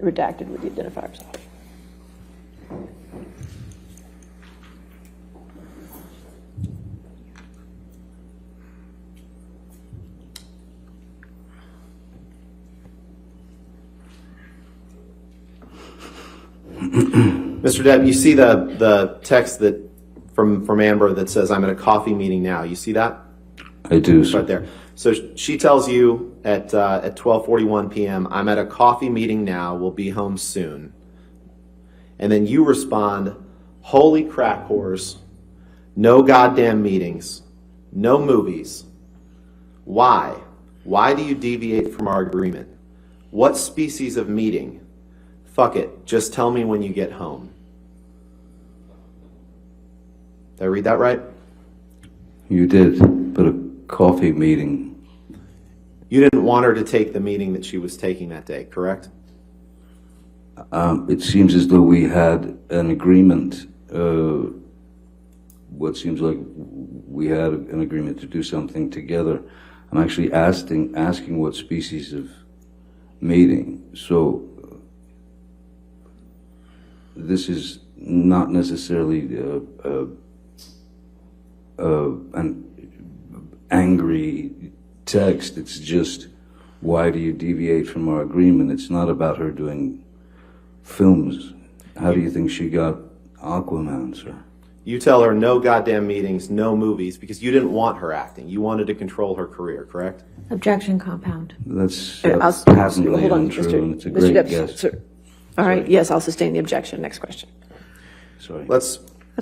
redacted with the identifiers off. Mr. Depp, you see the text that from Amber that says, "I'm at a coffee meeting now." You see that? I do, Right there. So she tells you at 12:41 p.m., "I'm at a coffee meeting now, we'll be home soon." And then you respond, "Holy crack whores, no goddamn meetings, no movies. Why? Why do you deviate from our agreement? What species of meeting? Fuck it, just tell me when you get home. Did I read that right? You did, but a coffee meeting. You didn't want her to take the meeting that she was taking that day, correct? It seems as though we had an agreement, what seems like we had an agreement to do something together. I'm actually asking what species of meeting. So this is not necessarily an angry text. It's just, why do you deviate from our agreement? It's not about her doing films. How do you think she got Aquaman, sir? You tell her no goddamn meetings, no movies, because you didn't want her acting. You wanted to control her career, correct? Objection compound. That's hold patently on, untrue, and it's a Mr. great Depp, guess. sir. All right, yes, I'll sustain the objection. Next question. Sorry.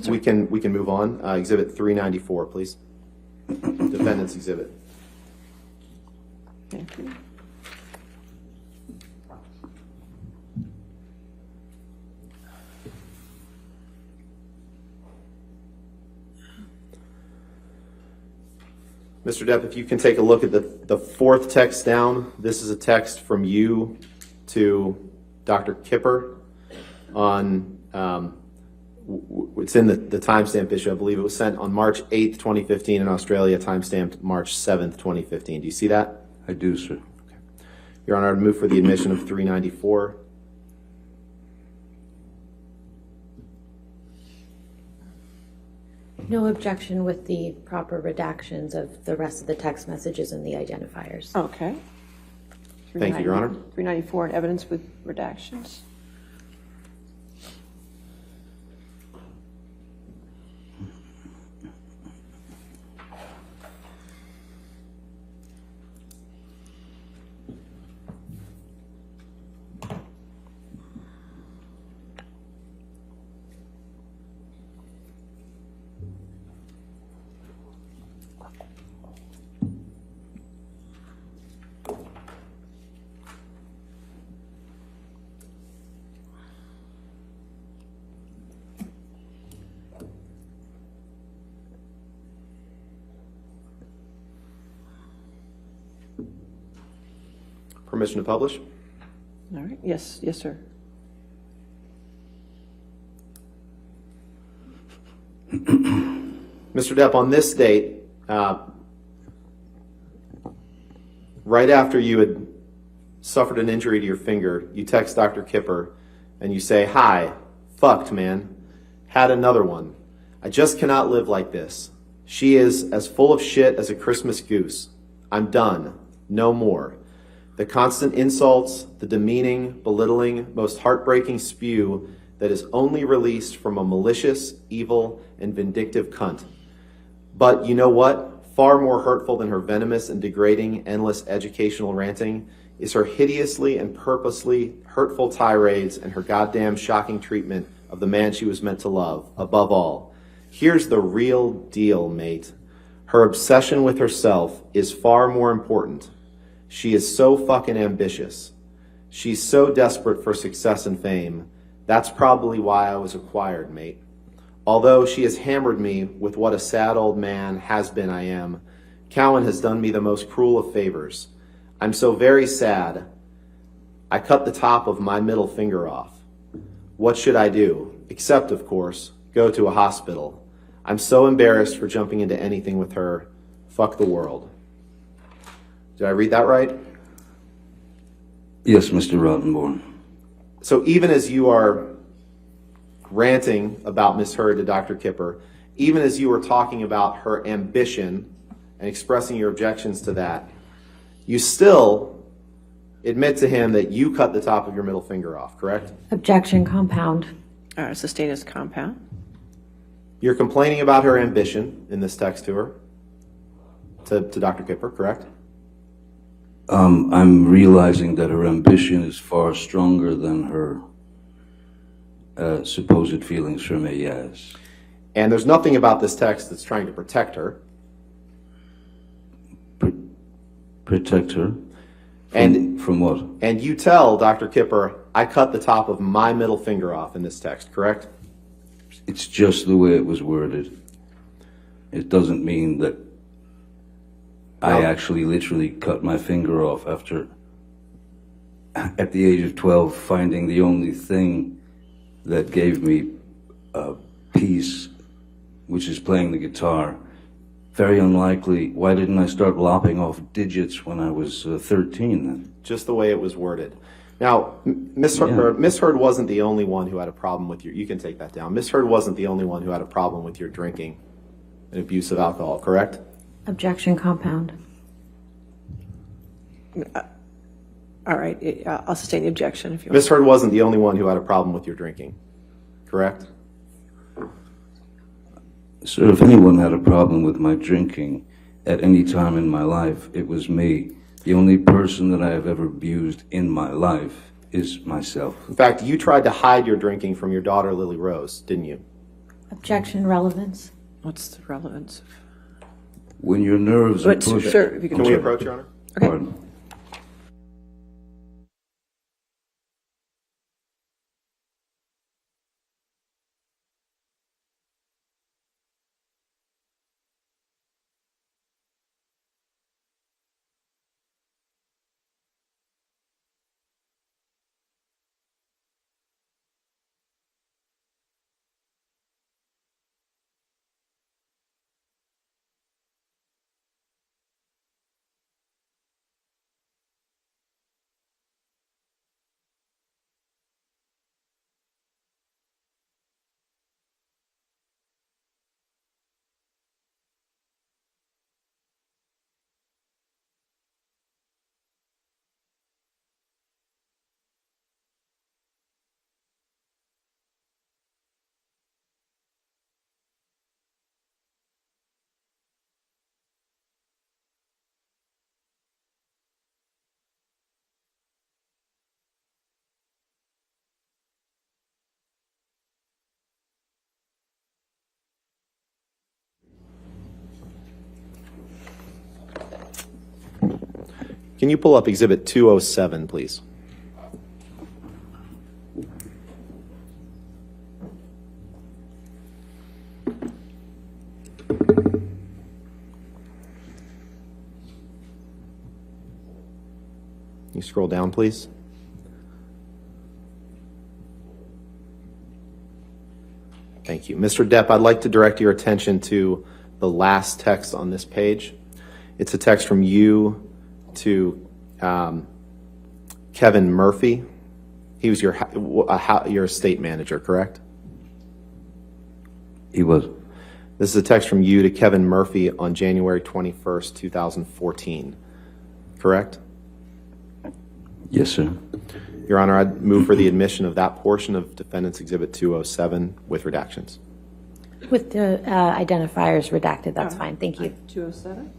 We can move on. Exhibit 394, please. Defendant's exhibit. Thank you. Mr. Depp, if you can take a look at the fourth text down. This is a text from you to Dr. Kipper on, it's in the timestamp issue. I believe it was sent on March 8th, 2015 in Australia, timestamped March 7th, 2015. Do you see that? I do, sir. Okay. Your Honor, I'd move for the admission of 394. No objection with the proper redactions of the rest of the text messages and the identifiers. Okay. Thank you, Your Honor. 394 in evidence with redactions. Permission to publish? All right, yes, yes, sir. Mr. Depp, on this date, right after you had suffered an injury to your finger, you text Dr. Kipper and you say, "Hi, fucked, man. Had another one. I just cannot live like this. She is as full of shit as a Christmas goose. I'm done. No more. The constant insults, the demeaning, belittling, most heartbreaking spew that is only released from a malicious, evil, and vindictive cunt. But you know what? Far more hurtful than her venomous and degrading, endless educational ranting is her hideously and purposely hurtful tirades and her goddamn shocking treatment of the man she was meant to love, above all. Here's the real deal, mate. Her obsession with herself is far more important. She is so fucking ambitious. She's so desperate for success and fame. That's probably why I was acquired, mate. Although she has hammered me with what a sad old man has been I am, Cowan has done me the most cruel of favors. I'm so very sad. I cut the top of my middle finger off. What should I do? Except, of course, go to a hospital. I'm so embarrassed for jumping into anything with her. Fuck the world." Did I read that right? Yes, Mr. Rottenborn. So even as you are ranting about Miss Heard to Dr. Kipper, even as you were talking about her ambition and expressing your objections to that, you still admit to him that you cut the top of your middle finger off, correct? Objection compound. All right, sustain as compound. You're complaining about her ambition in this text to her, to Dr. Kipper, correct? I'm realizing that her ambition is far stronger than her supposed feelings for me, yes. And there's nothing about this text that's trying to protect her. Protect her? From what? And you tell Dr. Kipper, I cut the top of my middle finger off in this text, correct? It's just the way it was worded. It doesn't mean that I actually literally cut my finger off after, at the age of 12, finding the only thing that gave me peace, which is playing the guitar. Very unlikely. Why didn't I start lopping off digits when I was 13 then? Just the way it was worded. Now, Miss Heard wasn't the only one who had a problem with you can take that down. Miss Heard wasn't the only one who had a problem with your drinking and abuse of alcohol, correct? Objection compound. All right, I'll sustain the objection if you want. Miss Heard wasn't the only one who had a problem with your drinking, correct? Sir, if anyone had a problem with my drinking at any time in my life, it was me. The only person that I have ever abused in my life is myself. In fact, you tried to hide your drinking from your daughter, Lily Rose, didn't you? Objection relevance. What's the relevance? When your nerves are pushed... Sir, if you Can we approach, Your Honor? Okay. Pardon. Can you pull up Exhibit 207, please? Can you scroll down, please? Thank you. Mr. Depp, I'd like to direct your attention to the last text on this page. It's a text from you to Kevin Murphy. He was your estate manager, correct? He was. This is a text from you to Kevin Murphy on January 21st, 2014, correct? Yes, sir. Your Honor, I'd move for the admission of that portion of Defendant's Exhibit 207 with redactions. With the identifiers redacted, that's fine. Thank you. 207?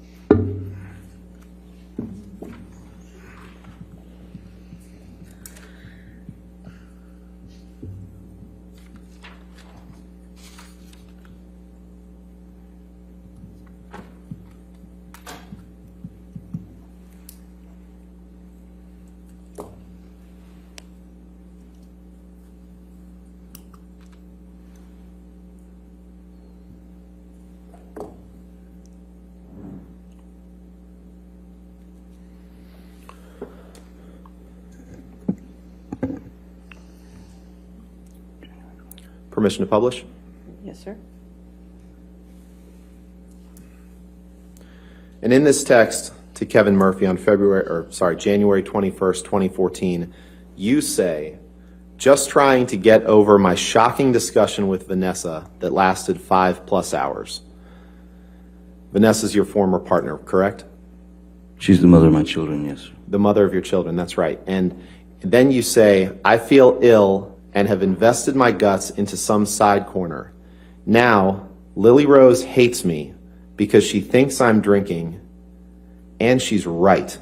Permission to publish? Yes, sir. And in this text to Kevin Murphy on January 21st, 2014, you say, just trying to get over my shocking discussion with Vanessa that lasted 5+ hours. Vanessa's your former partner, correct? She's the mother of my children, yes. The mother of your children, that's right. And then you say, I feel ill and have invested my guts into some side corner. Now, Lily Rose hates me because she thinks I'm drinking, and she's right.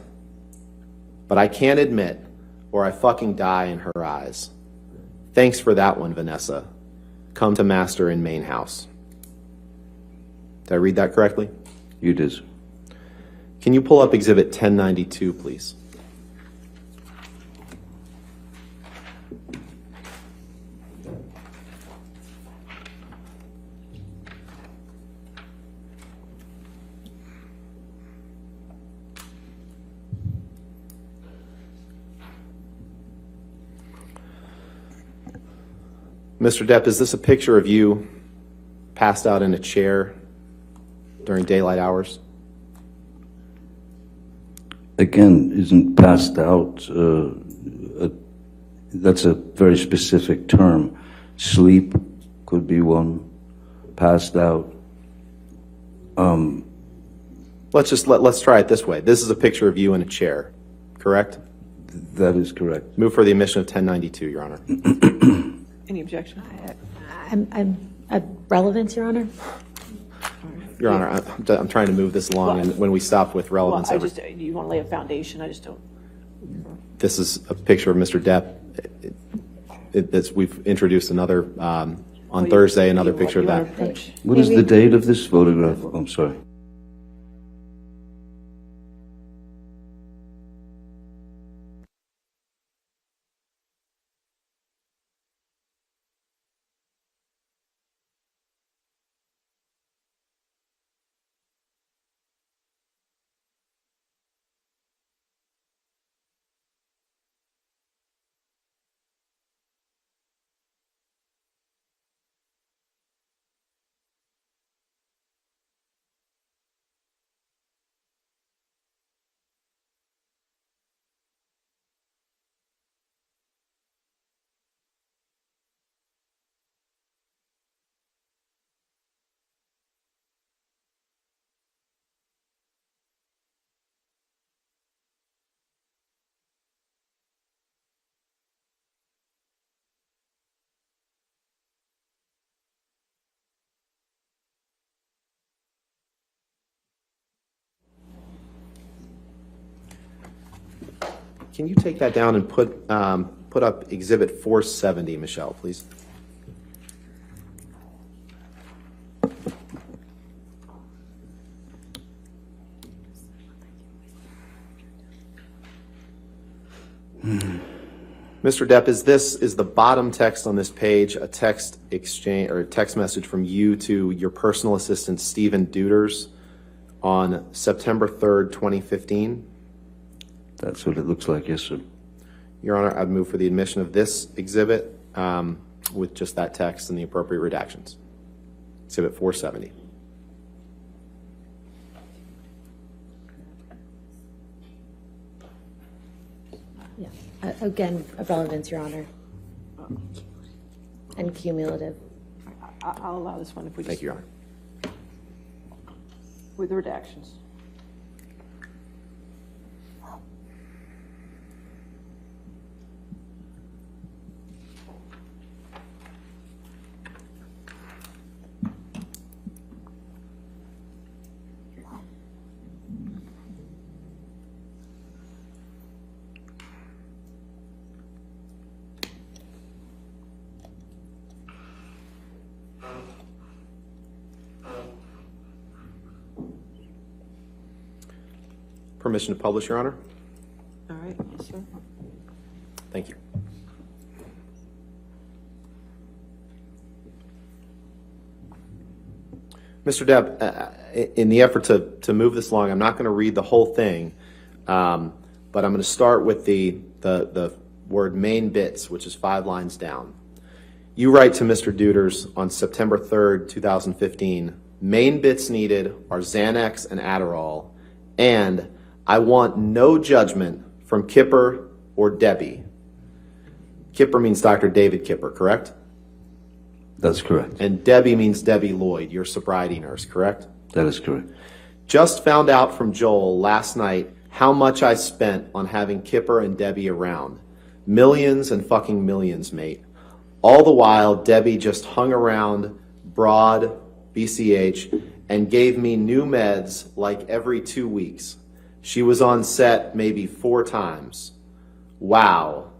But I can't admit, or I fucking die in her eyes. Thanks for that one, Vanessa. Come to master in main house. Did I read that correctly? You did, sir. Can you pull up Exhibit 1092, please? Mr. Depp, is this a picture of you passed out in a chair during daylight hours? Again, isn't passed out, that's a very specific term. Sleep could be one, passed out. Let's try it this way. This is a picture of you in a chair, correct? That is correct. Move for the admission of 1092, Your Honor. Any objection? Relevance, Your Honor? Your Honor, I'm trying to move this along, and when we stop with Well, relevance, you want to lay a foundation, I just don't. this is a picture of Mr. Depp. We've introduced another, on Thursday, another picture of that. What is the date of this photograph? I'm sorry. Can you take that down and put up Exhibit 470, Michelle, please? Mr. Depp, is the bottom text on this page a text exchange or a text message from you to your personal assistant, Stephen Deuters, on September 3rd, 2015? That's what it looks like, yes, sir. Your Honor, I'd move for the admission of this exhibit with just that text and the appropriate redactions. Exhibit 470. Yeah. Again, relevance, Your Honor. And cumulative. I'll allow this one if we just. Thank you, Your Honor. With the redactions. Permission to publish, Your Honor? All right, yes, sir. Thank you. Mr. Depp, in the effort to move this along, I'm not going to read the whole thing, but I'm going to start with the word main bits, which is 5 lines down. You write to Mr. Deuters on September 3rd, 2015, main bits needed are Xanax and Adderall, and I want no judgment from Kipper or Debbie. Kipper means Dr. David Kipper, correct? That's correct. And Debbie means Debbie Lloyd, your sobriety nurse, correct? That is correct. Just found out from Joel last night how much I spent on having Kipper and Debbie around. Millions and fucking millions, mate. All the while, Debbie just hung around Broad, BCH, and gave me new meds like every 2 weeks. She was on set maybe 4 times. Wow.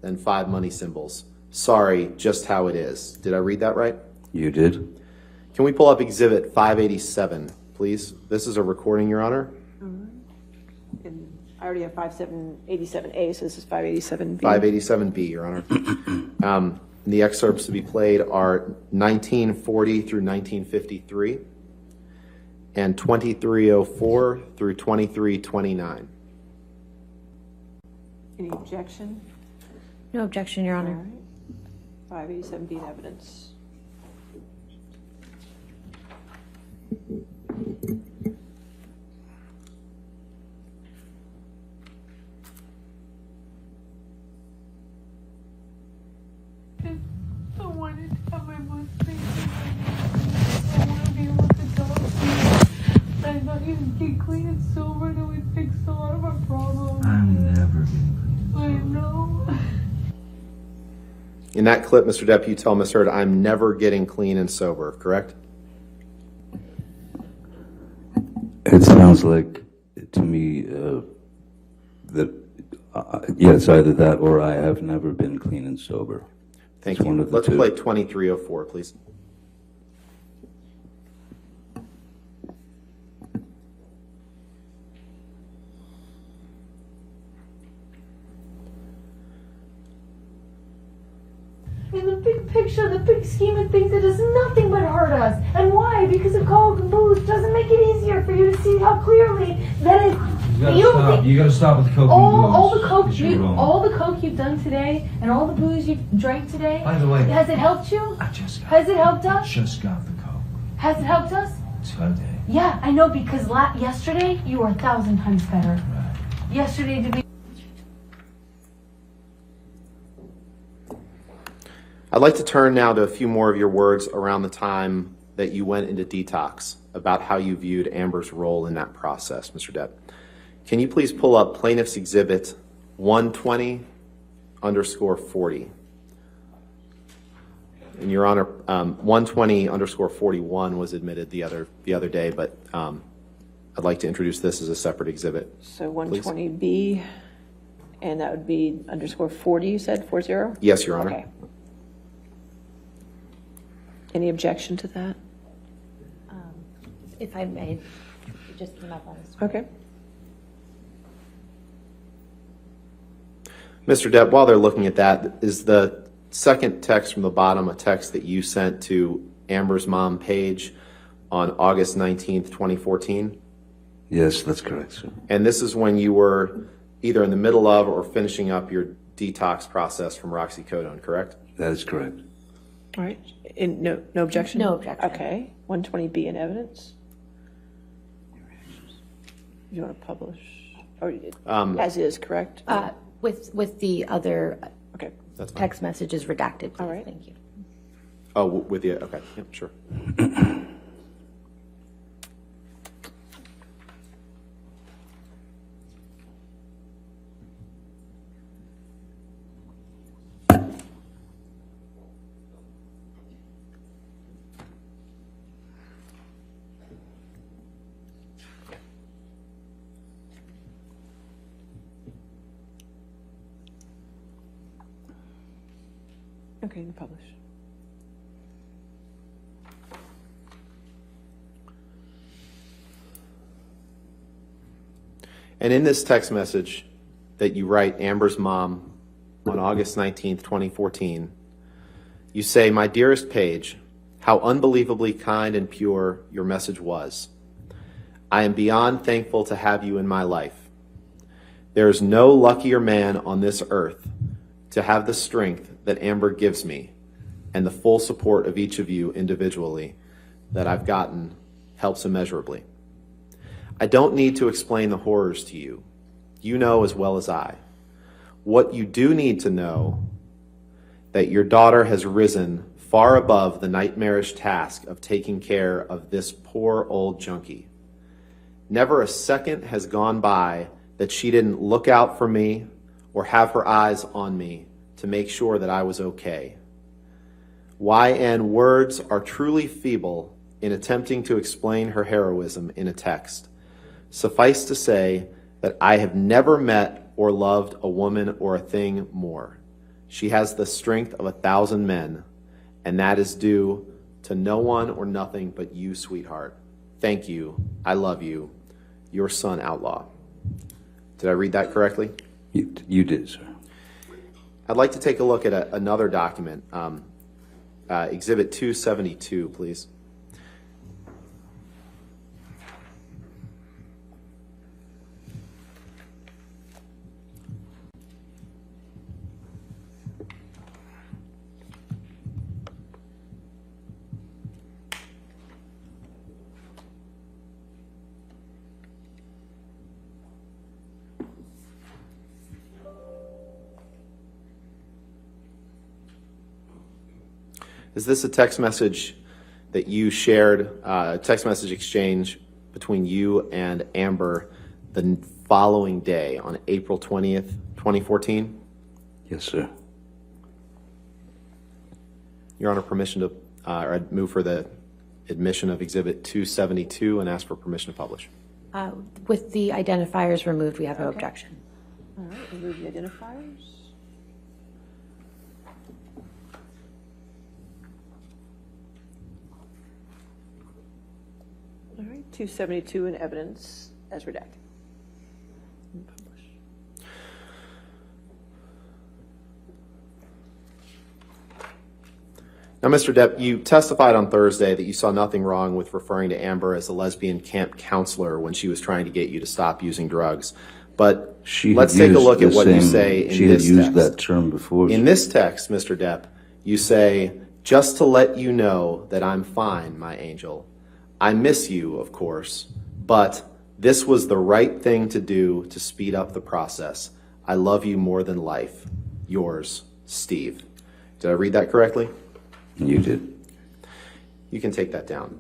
Then 5 money symbols. Sorry, just how it is. Did I read that right? You did. Can we pull up Exhibit 587, please? This is a recording, Your Honor. And I already have 5787A, so this is 587B. 587B, Your Honor. The excerpts to be played are 1940 through 1953 and 2304 through 2329. Any objection? No objection, Your All Honor. right. 587B in evidence. I wanted to have my birthday. I want to be able to talk to you. I thought you'd get clean and sober and it would fix a lot of our problems. I'm never getting clean. I know. In that clip, Mr. Depp, you tell Ms. Heard, I'm never getting clean and sober, correct? It sounds like, to me, that, yes, either that or I have never been clean and sober. Thank It's you. one of the Let's two. play 2304, please. In the big picture, the big scheme of things, it does nothing but hurt us. And why? Because the coke and booze doesn't make it easier for you to see how clearly that is. You gotta stop with the coke All and the coke booze. You're wrong. all the coke you've done today, and all the booze you've drank today. By the way, has it helped you? Has it helped us? Just got the coke Has it helped us? today. Yeah, I know, because yesterday you were 1,000 times better. Right. Yesterday to be. I'd like to turn now to a few more of your words around the time that you went into detox, about how you viewed Amber's role in that process, Mr. Depp. Can you please pull up Plaintiff's Exhibit 120_40? And Your Honor, 120_41 was admitted the other day, but I'd like to introduce this as a separate exhibit. So 120B, and that would be _40, you said, 40? Yes, Your Honor. Okay. Any objection to that? If I may, it just came up on this. Okay. Mr. Depp, while they're looking at that, is the second text from the bottom a text that you sent to Amber's mom, Paige, on August 19th, 2014? Yes, that's correct, sir. And this is when you were either in the middle of or finishing up your detox process from roxycodone, correct? That is correct. All right. And no objection? No objection. Okay. 120B in evidence. You want to publish? Or as is, correct? With the other Okay. That's fine. text messages redacted, please. All right. Thank you. Oh, with the, okay, yeah, sure. Okay, you can publish. And in this text message that you write Amber's mom on August 19th, 2014, you say, "My dearest Paige, how unbelievably kind and pure your message was. I am beyond thankful to have you in my life. There is no luckier man on this earth to have the strength that Amber gives me and the full support of each of you individually that I've gotten helps immeasurably. I don't need to explain the horrors to you. You know as well as I. What you do need to know, that your daughter has risen far above the nightmarish task of taking care of this poor old junkie. Never a second has gone by that she didn't look out for me or have her eyes on me to make sure that I was okay. YN words are truly feeble in attempting to explain her heroism in a text. Suffice to say that I have never met or loved a woman or a thing more. She has the strength of 1,000 men, and that is due To no one or nothing but you, sweetheart. Thank you. I love you. Your son, Outlaw. Did I read that correctly? You did, sir. I'd like to take a look at another document, Exhibit 272, please. Is this a text message that you shared, a text message exchange between you and Amber the following day on April 20th, 2014? Yes, sir. Your Honor, permission to, or I'd move for the admission of Exhibit 272 and ask for permission to publish. With the identifiers removed, we have no objection. All right, remove the identifiers. All right, 272 in evidence as redacted. Now, Mr. Depp, you testified on Thursday that you saw nothing wrong with referring to Amber as a lesbian camp counselor when she was trying to get you to stop using drugs. But let's take a look at what you say in this text. She had used that term before. In this text, Mr. Depp, you say, just to let you know that I'm fine, my angel. I miss you, of course, but this was the right thing to do to speed up the process. I love you more than life. Yours, Steve. Did I read that correctly? You did. You can take that down.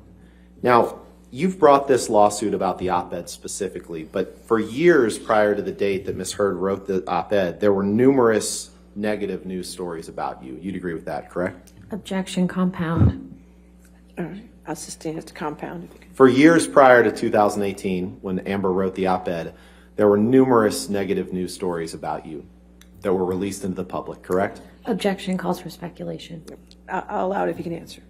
Now, you've brought this lawsuit about the op-ed specifically, but for years prior to the date that Ms. Heard wrote the op-ed, there were numerous negative news stories about you. You'd agree with that, correct? Objection, compound. All right, I'll sustain it to compound. If you can. For years prior to 2018, when Amber wrote the op-ed, there were numerous negative news stories about you that were released into the public, correct? Objection calls for speculation. I'll allow it if you can answer.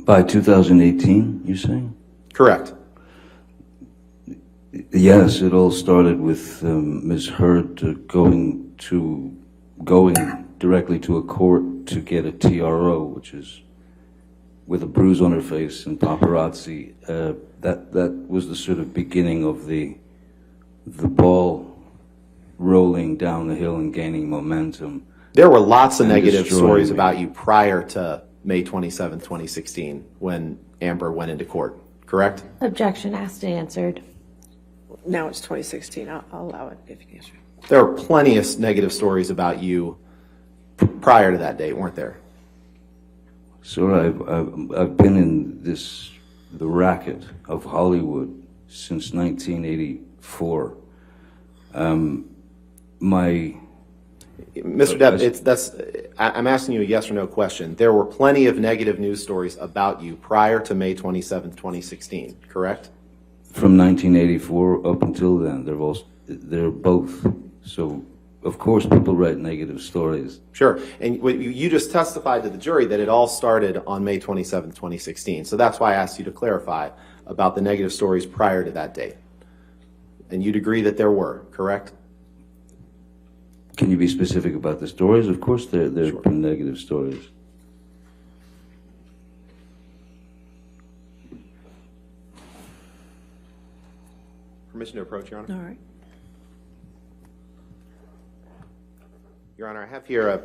By 2018, you saying? Correct. Yes, it all started with Ms. Heard going directly to a court to get a TRO, which is with a bruise on her face and paparazzi. That was the sort of beginning of the ball rolling down the hill and gaining momentum. There were lots of negative stories me. about you prior to May 27, 2016, when Amber went into court, correct? Objection asked and answered. Now it's 2016. I'll allow it if you can answer. There were plenty of negative stories about you prior to that date, weren't there? So I've been in the racket of Hollywood since 1984. Mr. Depp, I'm asking you a yes or no question. There were plenty of negative news stories about you prior to May 27, 2016, correct? From 1984 up until then, they're both. So, of course, people write negative stories. Sure. And you just testified to the jury that it all started on May 27, 2016. So that's why I asked you to clarify about the negative stories prior to that date. And you'd agree that there were, correct? Can you be specific about the stories? Of course, there have been negative stories. Permission to approach, Your Honor? All right. Your Honor, I have here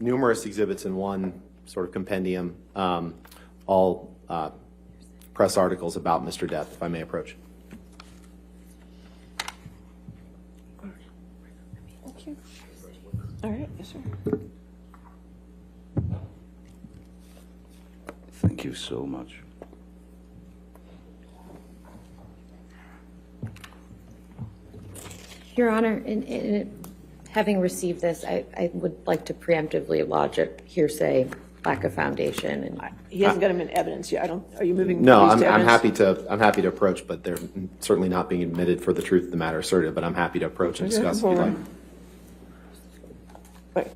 numerous exhibits in one sort of compendium, all press articles about Mr. Depp, if I may approach. Thank you. All right, yes, sir. Thank you so much. Your Honor, having received this, I would like to preemptively lodge a hearsay, lack of foundation, and He hasn't got them in evidence yet. Are you moving? No, these to I'm evidence? happy to approach, but they're certainly not being admitted for the truth of the matter asserted. But I'm happy to approach and Okay, discuss if you'd hold like. on. Wait.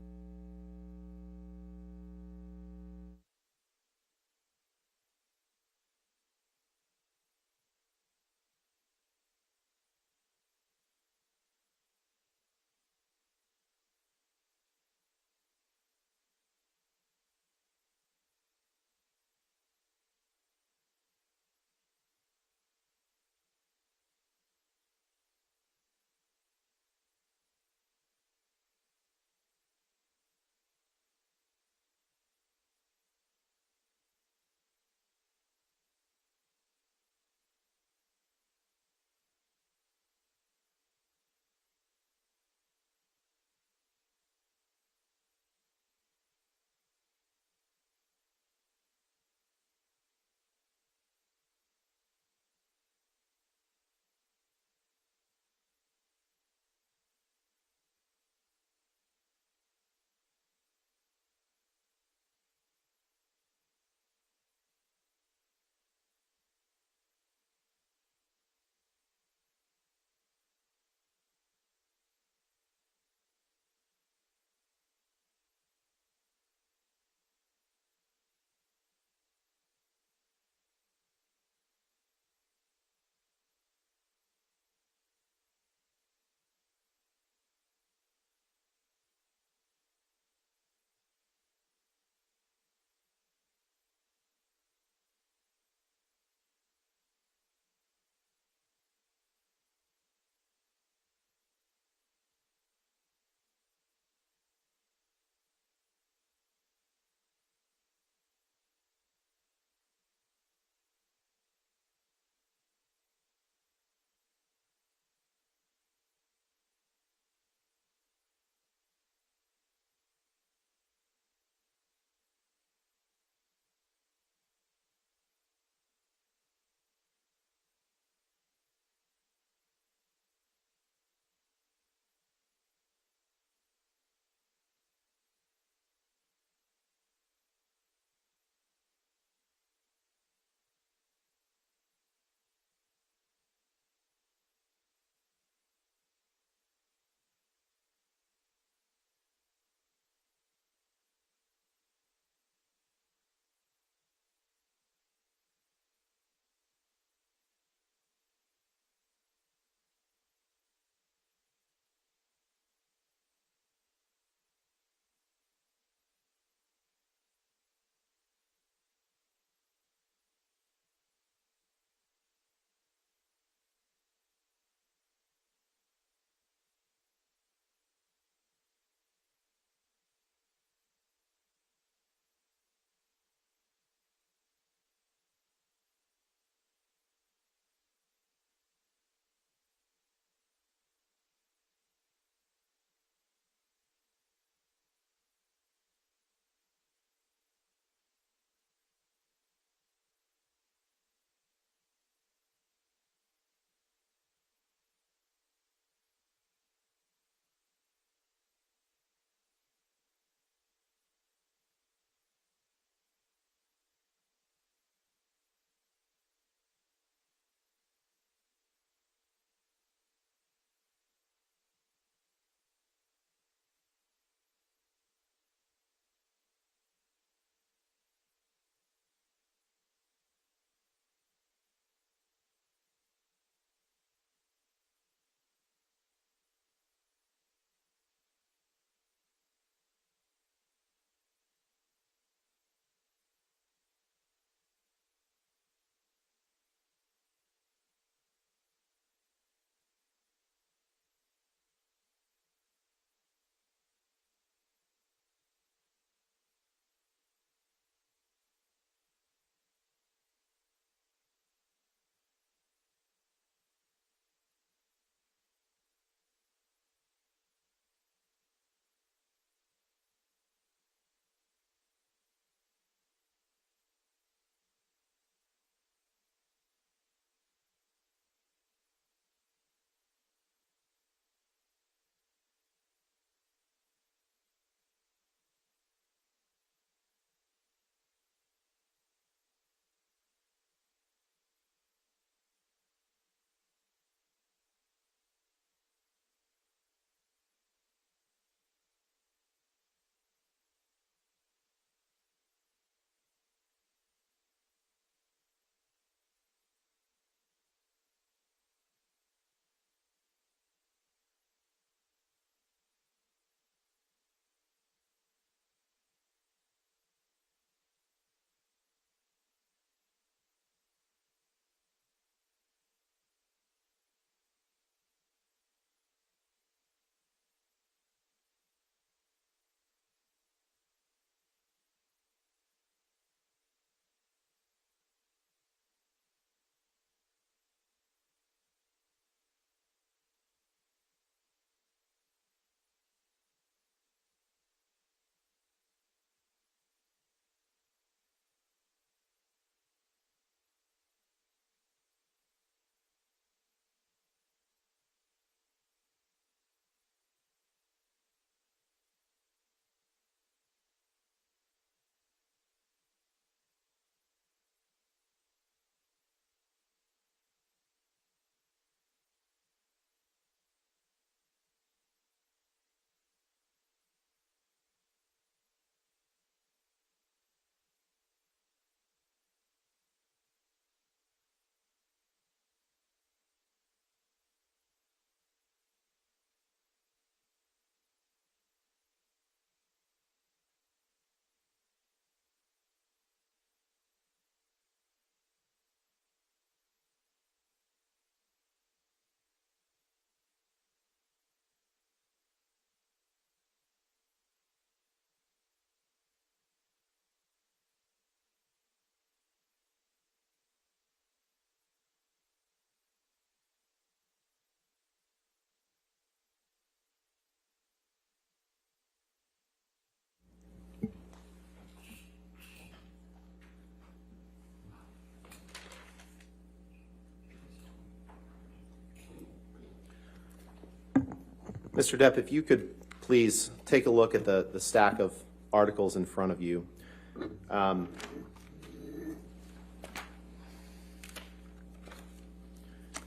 Mr. Depp, if you could please take a look at the stack of articles in front of you.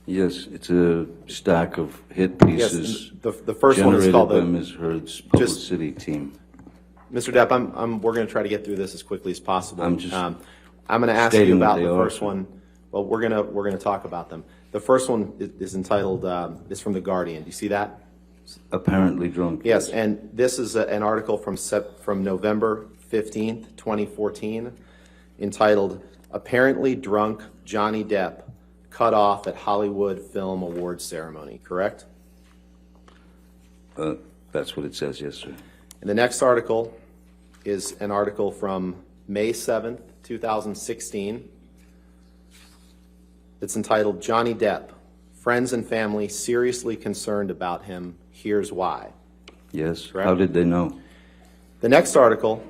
Yes, it's a stack of hit pieces. Yes, the first one is called generated by Ms. Heard's publicity team. Mr. Depp, we're going to try to get through this as quickly as possible. I'm just I'm going to ask you stating about that the they are, first sir. one. Well, we're going to talk about them. The first one is entitled, is from The Guardian. Do you see that? Apparently drunk. Yes, and this is an article from November 15th, 2014, entitled, Apparently Drunk Johnny Depp Cut Off at Hollywood Film Awards Ceremony, correct? That's what it says, yes, sir. And the next article is an article from May 7th, 2016. It's entitled, Johnny Depp, Friends and Family Seriously Concerned About Him. Here's Why. Yes, Correct? how did they know? The next article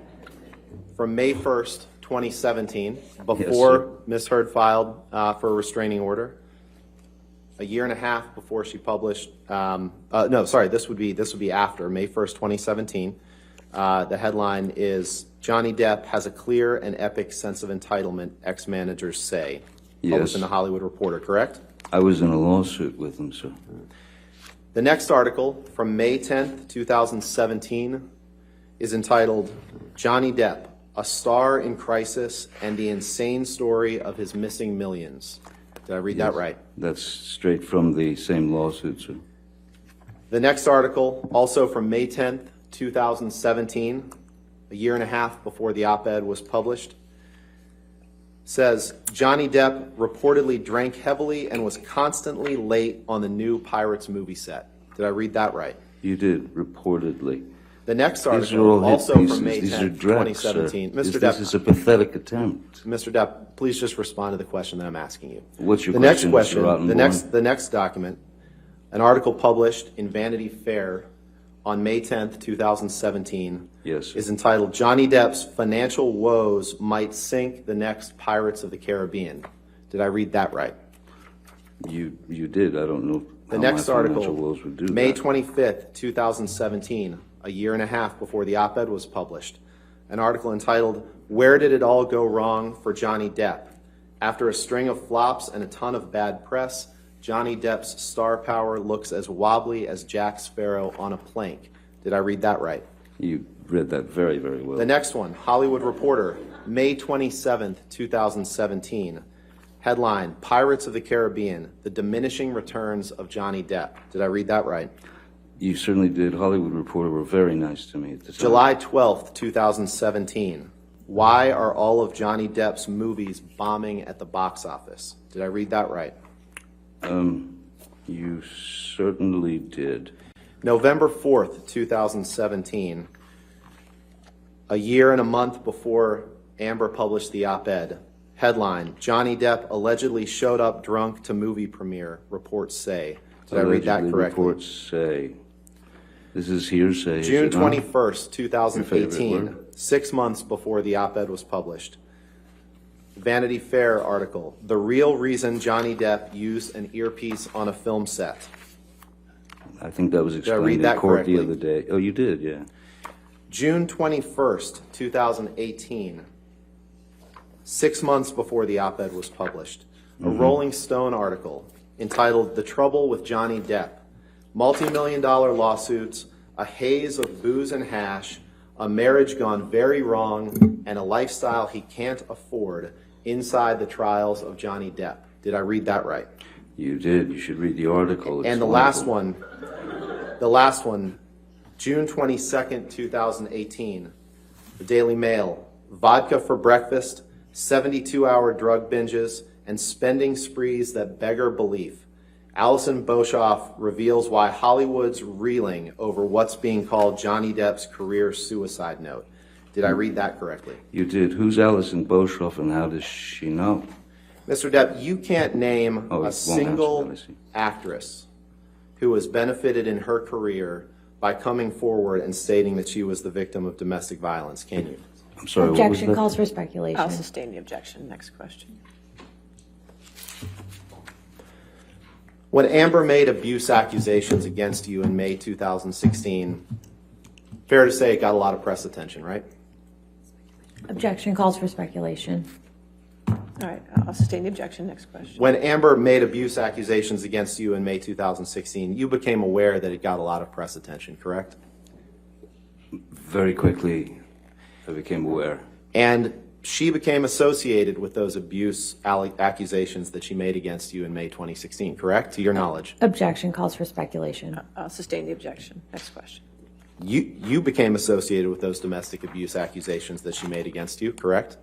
from May 1st, 2017, before Ms. Heard filed for a restraining order, a year and a half before she published, this would be after, May 1st, 2017. The headline is, Johnny Depp has a clear and epic sense of entitlement, ex-managers say. Published Yes. in the Hollywood Reporter, correct? I was in a lawsuit with them, sir. The next article from May 10th, 2017 is entitled, Johnny Depp, a star in crisis and the insane story of his missing millions. Did I read that right? That's straight from the same lawsuit, sir. The next article, also from May 10th, 2017, a year and a half before the op-ed was published, says, Johnny Depp reportedly drank heavily and was constantly late on the new Pirates movie set. Did I read that right? You did, reportedly. The next These are article, all hit also pieces. from May These 10th, are dregs, 2017. sir. Mr. This Depp, is a pathetic attempt. Mr. Depp, please just respond to the question that I'm asking you. What's your The next question, Mr. question, Rottenborn? the next document, an article published in Vanity Fair on May 10th, 2017, Yes, sir. is entitled, Johnny Depp's Financial Woes Might Sink the Next Pirates of the Caribbean. Did I read that right? You did. I don't know The how next my article, financial woes would do May that. 25th, 2017, a year and a half before the op-ed was published, an article entitled, Where Did It All Go Wrong for Johnny Depp? After a string of flops and a ton of bad press, Johnny Depp's star power looks as wobbly as Jack Sparrow on a plank. Did I read that right? You read that very, very well. The next one, Hollywood Reporter, May 27th, 2017. Headline, Pirates of the Caribbean, The Diminishing Returns of Johnny Depp. Did I read that right? You certainly did. Hollywood Reporter were very nice to me at the time. July 12th, 2017. Why are all of Johnny Depp's movies bombing at the box office? Did I read that right? You certainly did. November 4th, 2017. A year and a month before Amber published the op-ed. Headline, Johnny Depp allegedly showed up drunk to movie premiere, reports say. Did I read that Allegedly, correctly? reports say. This is hearsay. is June it not? 21st, Your 2018, favorite word? 6 months before the op-ed was published. Vanity Fair article, The Real Reason Johnny Depp Used an Earpiece on a Film Set. I think that was I explained read in that court correctly? the other day. Oh, you did, yeah. June 21st, 2018, 6 months before the op-ed was published. A Rolling Stone article entitled, The Trouble with Johnny Depp. Multi-million-dollar lawsuits, a haze of booze and hash, a marriage gone very wrong, and a lifestyle he can't afford inside the trials of Johnny Depp. Did I read that right? You did. You should read the article. It's And the last one, June 22nd, 2018, the Daily Mail, vodka for breakfast, 72-hour drug binges, and spending sprees that beggar belief. Alison Boshoff reveals why Hollywood's reeling over what's being called Johnny Depp's career suicide note. Did I read that correctly? You did. Who's Alison Boshoff and how does she know? Mr. Depp, you can't name Oh, it a won't single answer that, I see. actress who has benefited in her career by coming forward and stating that she was the victim of domestic violence, can you? I'm sorry, what was Objection that? calls for speculation. I'll sustain the objection. Next question. When Amber made abuse accusations against you in May 2016, fair to say it got a lot of press attention, right? Objection calls for speculation. All right, I'll sustain the objection. Next question. When Amber made abuse accusations against you in May 2016, you became aware that it got a lot of press attention, correct? Very quickly, I became aware. And she became associated with those abuse accusations that she made against you in May 2016, correct? To your knowledge. Objection calls for speculation. I'll sustain the objection. Next question. You became associated with those domestic abuse accusations that she made against you, correct?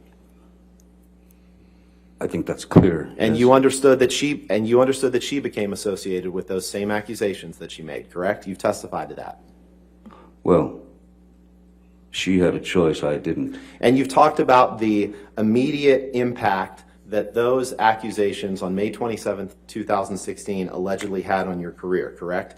I think that's clear. And yes. you understood that she became associated with those same accusations that she made, correct? You've testified to that. Well, she had a choice, I didn't. And you've talked about the immediate impact that those accusations on May 27th, 2016 allegedly had on your career, correct?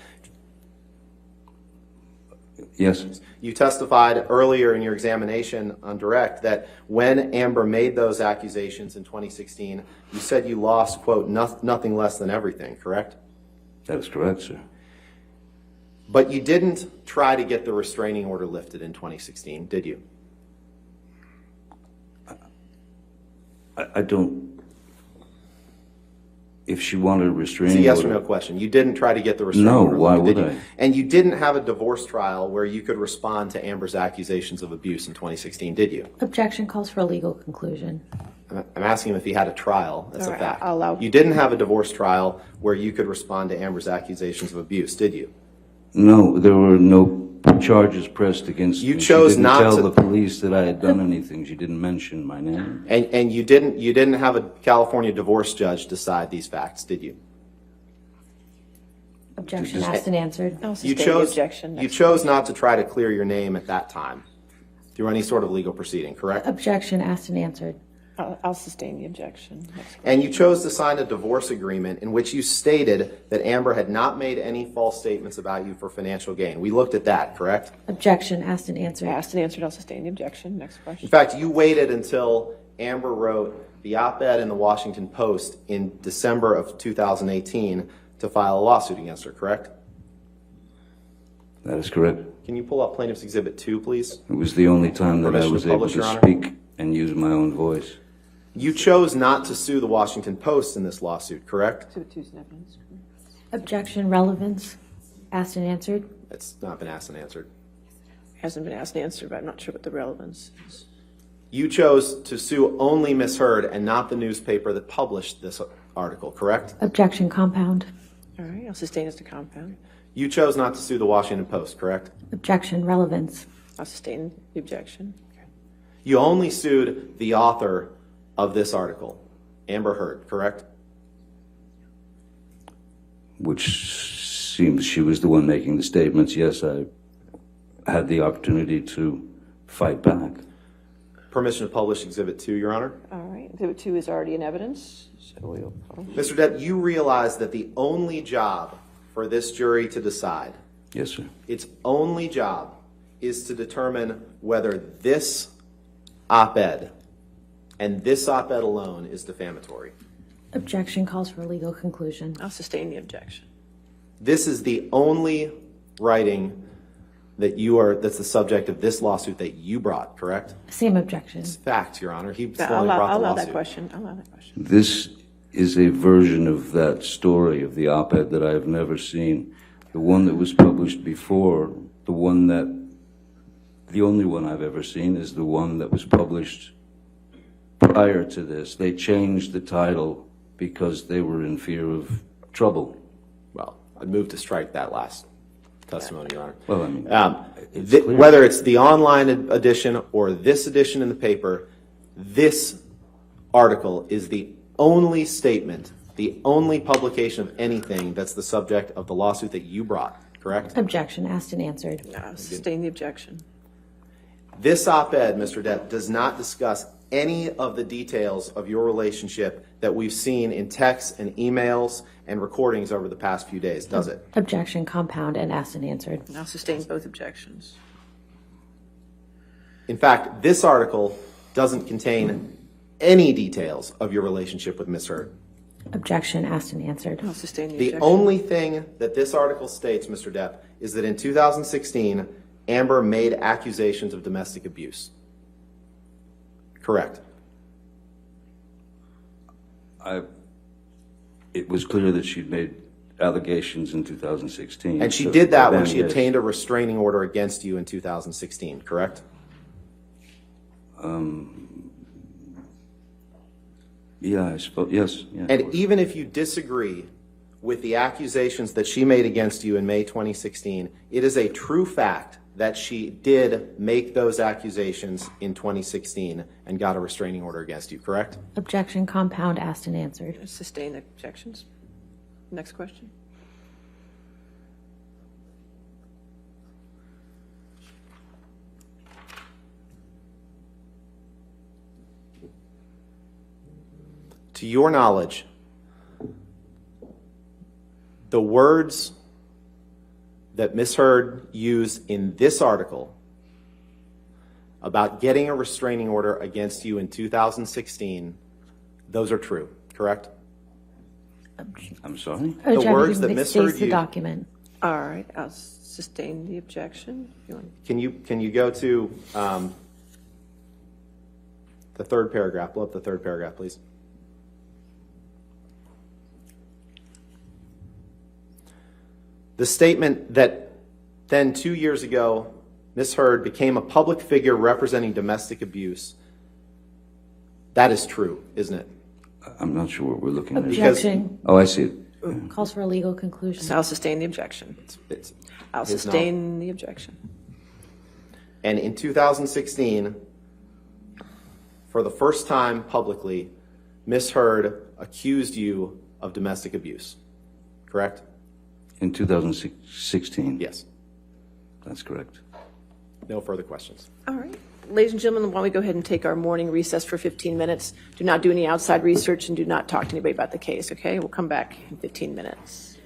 Yes. You testified earlier in your examination on direct that when Amber made those accusations in 2016, you said you lost, quote, nothing less than everything, correct? That is correct, sir. But you didn't try to get the restraining order lifted in 2016, did you? I don't. If she wanted a restraining It's a yes order, or no question. You didn't try to get the restraining No, order why lifted, would did you? I? And you didn't have a divorce trial where you could respond to Amber's accusations of abuse in 2016, did you? Objection calls for a legal conclusion. I'm asking him if he had a trial. That's All a right, fact. I'll allow- You didn't have a divorce trial where you could respond to Amber's accusations of abuse, did you? No, there were no charges pressed against You me. chose she didn't not tell to- the police that I had done anything. She didn't mention my name. And you didn't have a California divorce judge decide these facts, did you? Objection asked and answered. I'll You sustain the objection. Next chose not to try to clear your name at that time through any sort of legal proceeding, correct? Objection asked and answered. I'll sustain the objection. Next question. And you chose to sign a divorce agreement in which you stated that Amber had not made any false statements about you for financial gain. We looked at that, correct? Objection asked and answered. Asked and answered. I'll sustain the objection. Next In question. fact, you waited until Amber wrote the op-ed in the Washington Post in December of 2018 to file a lawsuit against her, correct? That is correct. Can you pull up Plaintiff's Exhibit 2, please? It was the only time that I Permission was to able publish, to Your Honor? speak and use my own voice. You chose not to sue the Washington Post in this lawsuit, correct? Exhibit 2 is an evidence. Objection relevance asked and answered. It's not been asked and answered. Hasn't been asked and answered, but I'm not sure what the relevance is. You chose to sue only Miss Heard and not the newspaper that published this article, correct? Objection compound. All right, I'll sustain as to compound. You chose not to sue the Washington Post, correct? Objection relevance. I'll sustain the objection. You only sued the author of this article, Amber Heard, correct? Which seems she was the one making the statements. Yes, I had the opportunity to fight back. Permission to publish Exhibit 2, Your Honor. All right, Exhibit 2 is already in evidence, so we'll publish. Mr. Depp, you realize that the only job for this jury to decide, Yes, sir. its only job, is to determine whether this op-ed and this op-ed alone is defamatory. Objection calls for a legal conclusion. I'll sustain the objection. This is the only writing that that's the subject of this lawsuit that you brought, correct? Same objection. It's fact, Your Honor. He still I'll only brought the allow that lawsuit. question. I'll allow that question. This is a version of that story of the op-ed that I have never seen. The one that was published before, the only one I've ever seen is the one that was published prior to this. They changed the title because they were in fear of trouble. Well, I'd move to strike that last testimony, Your Honor. Well, I mean, clear. Whether it's the online edition or this edition in the paper, this article is the only statement, the only publication of anything that's the subject of the lawsuit that you brought, correct? Objection asked and answered. I'll sustain the objection. This op-ed, Mr. Depp, does not discuss any of the details of your relationship that we've seen in texts and emails and recordings over the past few days, does it? Objection compound and asked and answered. I'll sustain both objections. In fact, this article doesn't contain any details of your relationship with Miss Heard. Objection, asked and answered. I'll sustain the The objection. only thing that this article states, Mr. Depp, is that in 2016, Amber made accusations of domestic abuse. Correct. It was clear that she'd made allegations in 2016. And she so did that then, when she yes. obtained a restraining order against you in 2016, correct? Yeah, I suppose, yes. Yeah, And even if you disagree with the accusations that she made against you in May 2016, it is a true fact that she did make those accusations in 2016 and got a restraining order against you, correct? Objection, compound, asked and answered. Sustain the objections. Next question. To your knowledge, the words that Ms. Heard used in this article about getting a restraining order against you in 2016, those are true, correct? I'm sorry? Objection, words that it Ms. states Heard the used- document. All right, I'll sustain the objection. You want- Can you go to the third paragraph? Pull up the third paragraph, please. The statement that then 2 years ago, Ms. Heard became a public figure representing domestic abuse, that is true, isn't it? I'm not sure what we're looking at. Objection, Oh, I see it. calls for a legal conclusion. So I'll sustain the objection. It's I'll his sustain the objection. And in 2016, for the first time publicly, Ms. Heard accused you of domestic abuse, correct? In 2016? Yes. That's correct. No further questions. All right. Ladies and gentlemen, why don't we go ahead and take our morning recess for 15 minutes? Do not do any outside research and do not talk to anybody about the case, okay? We'll come back in 15 minutes.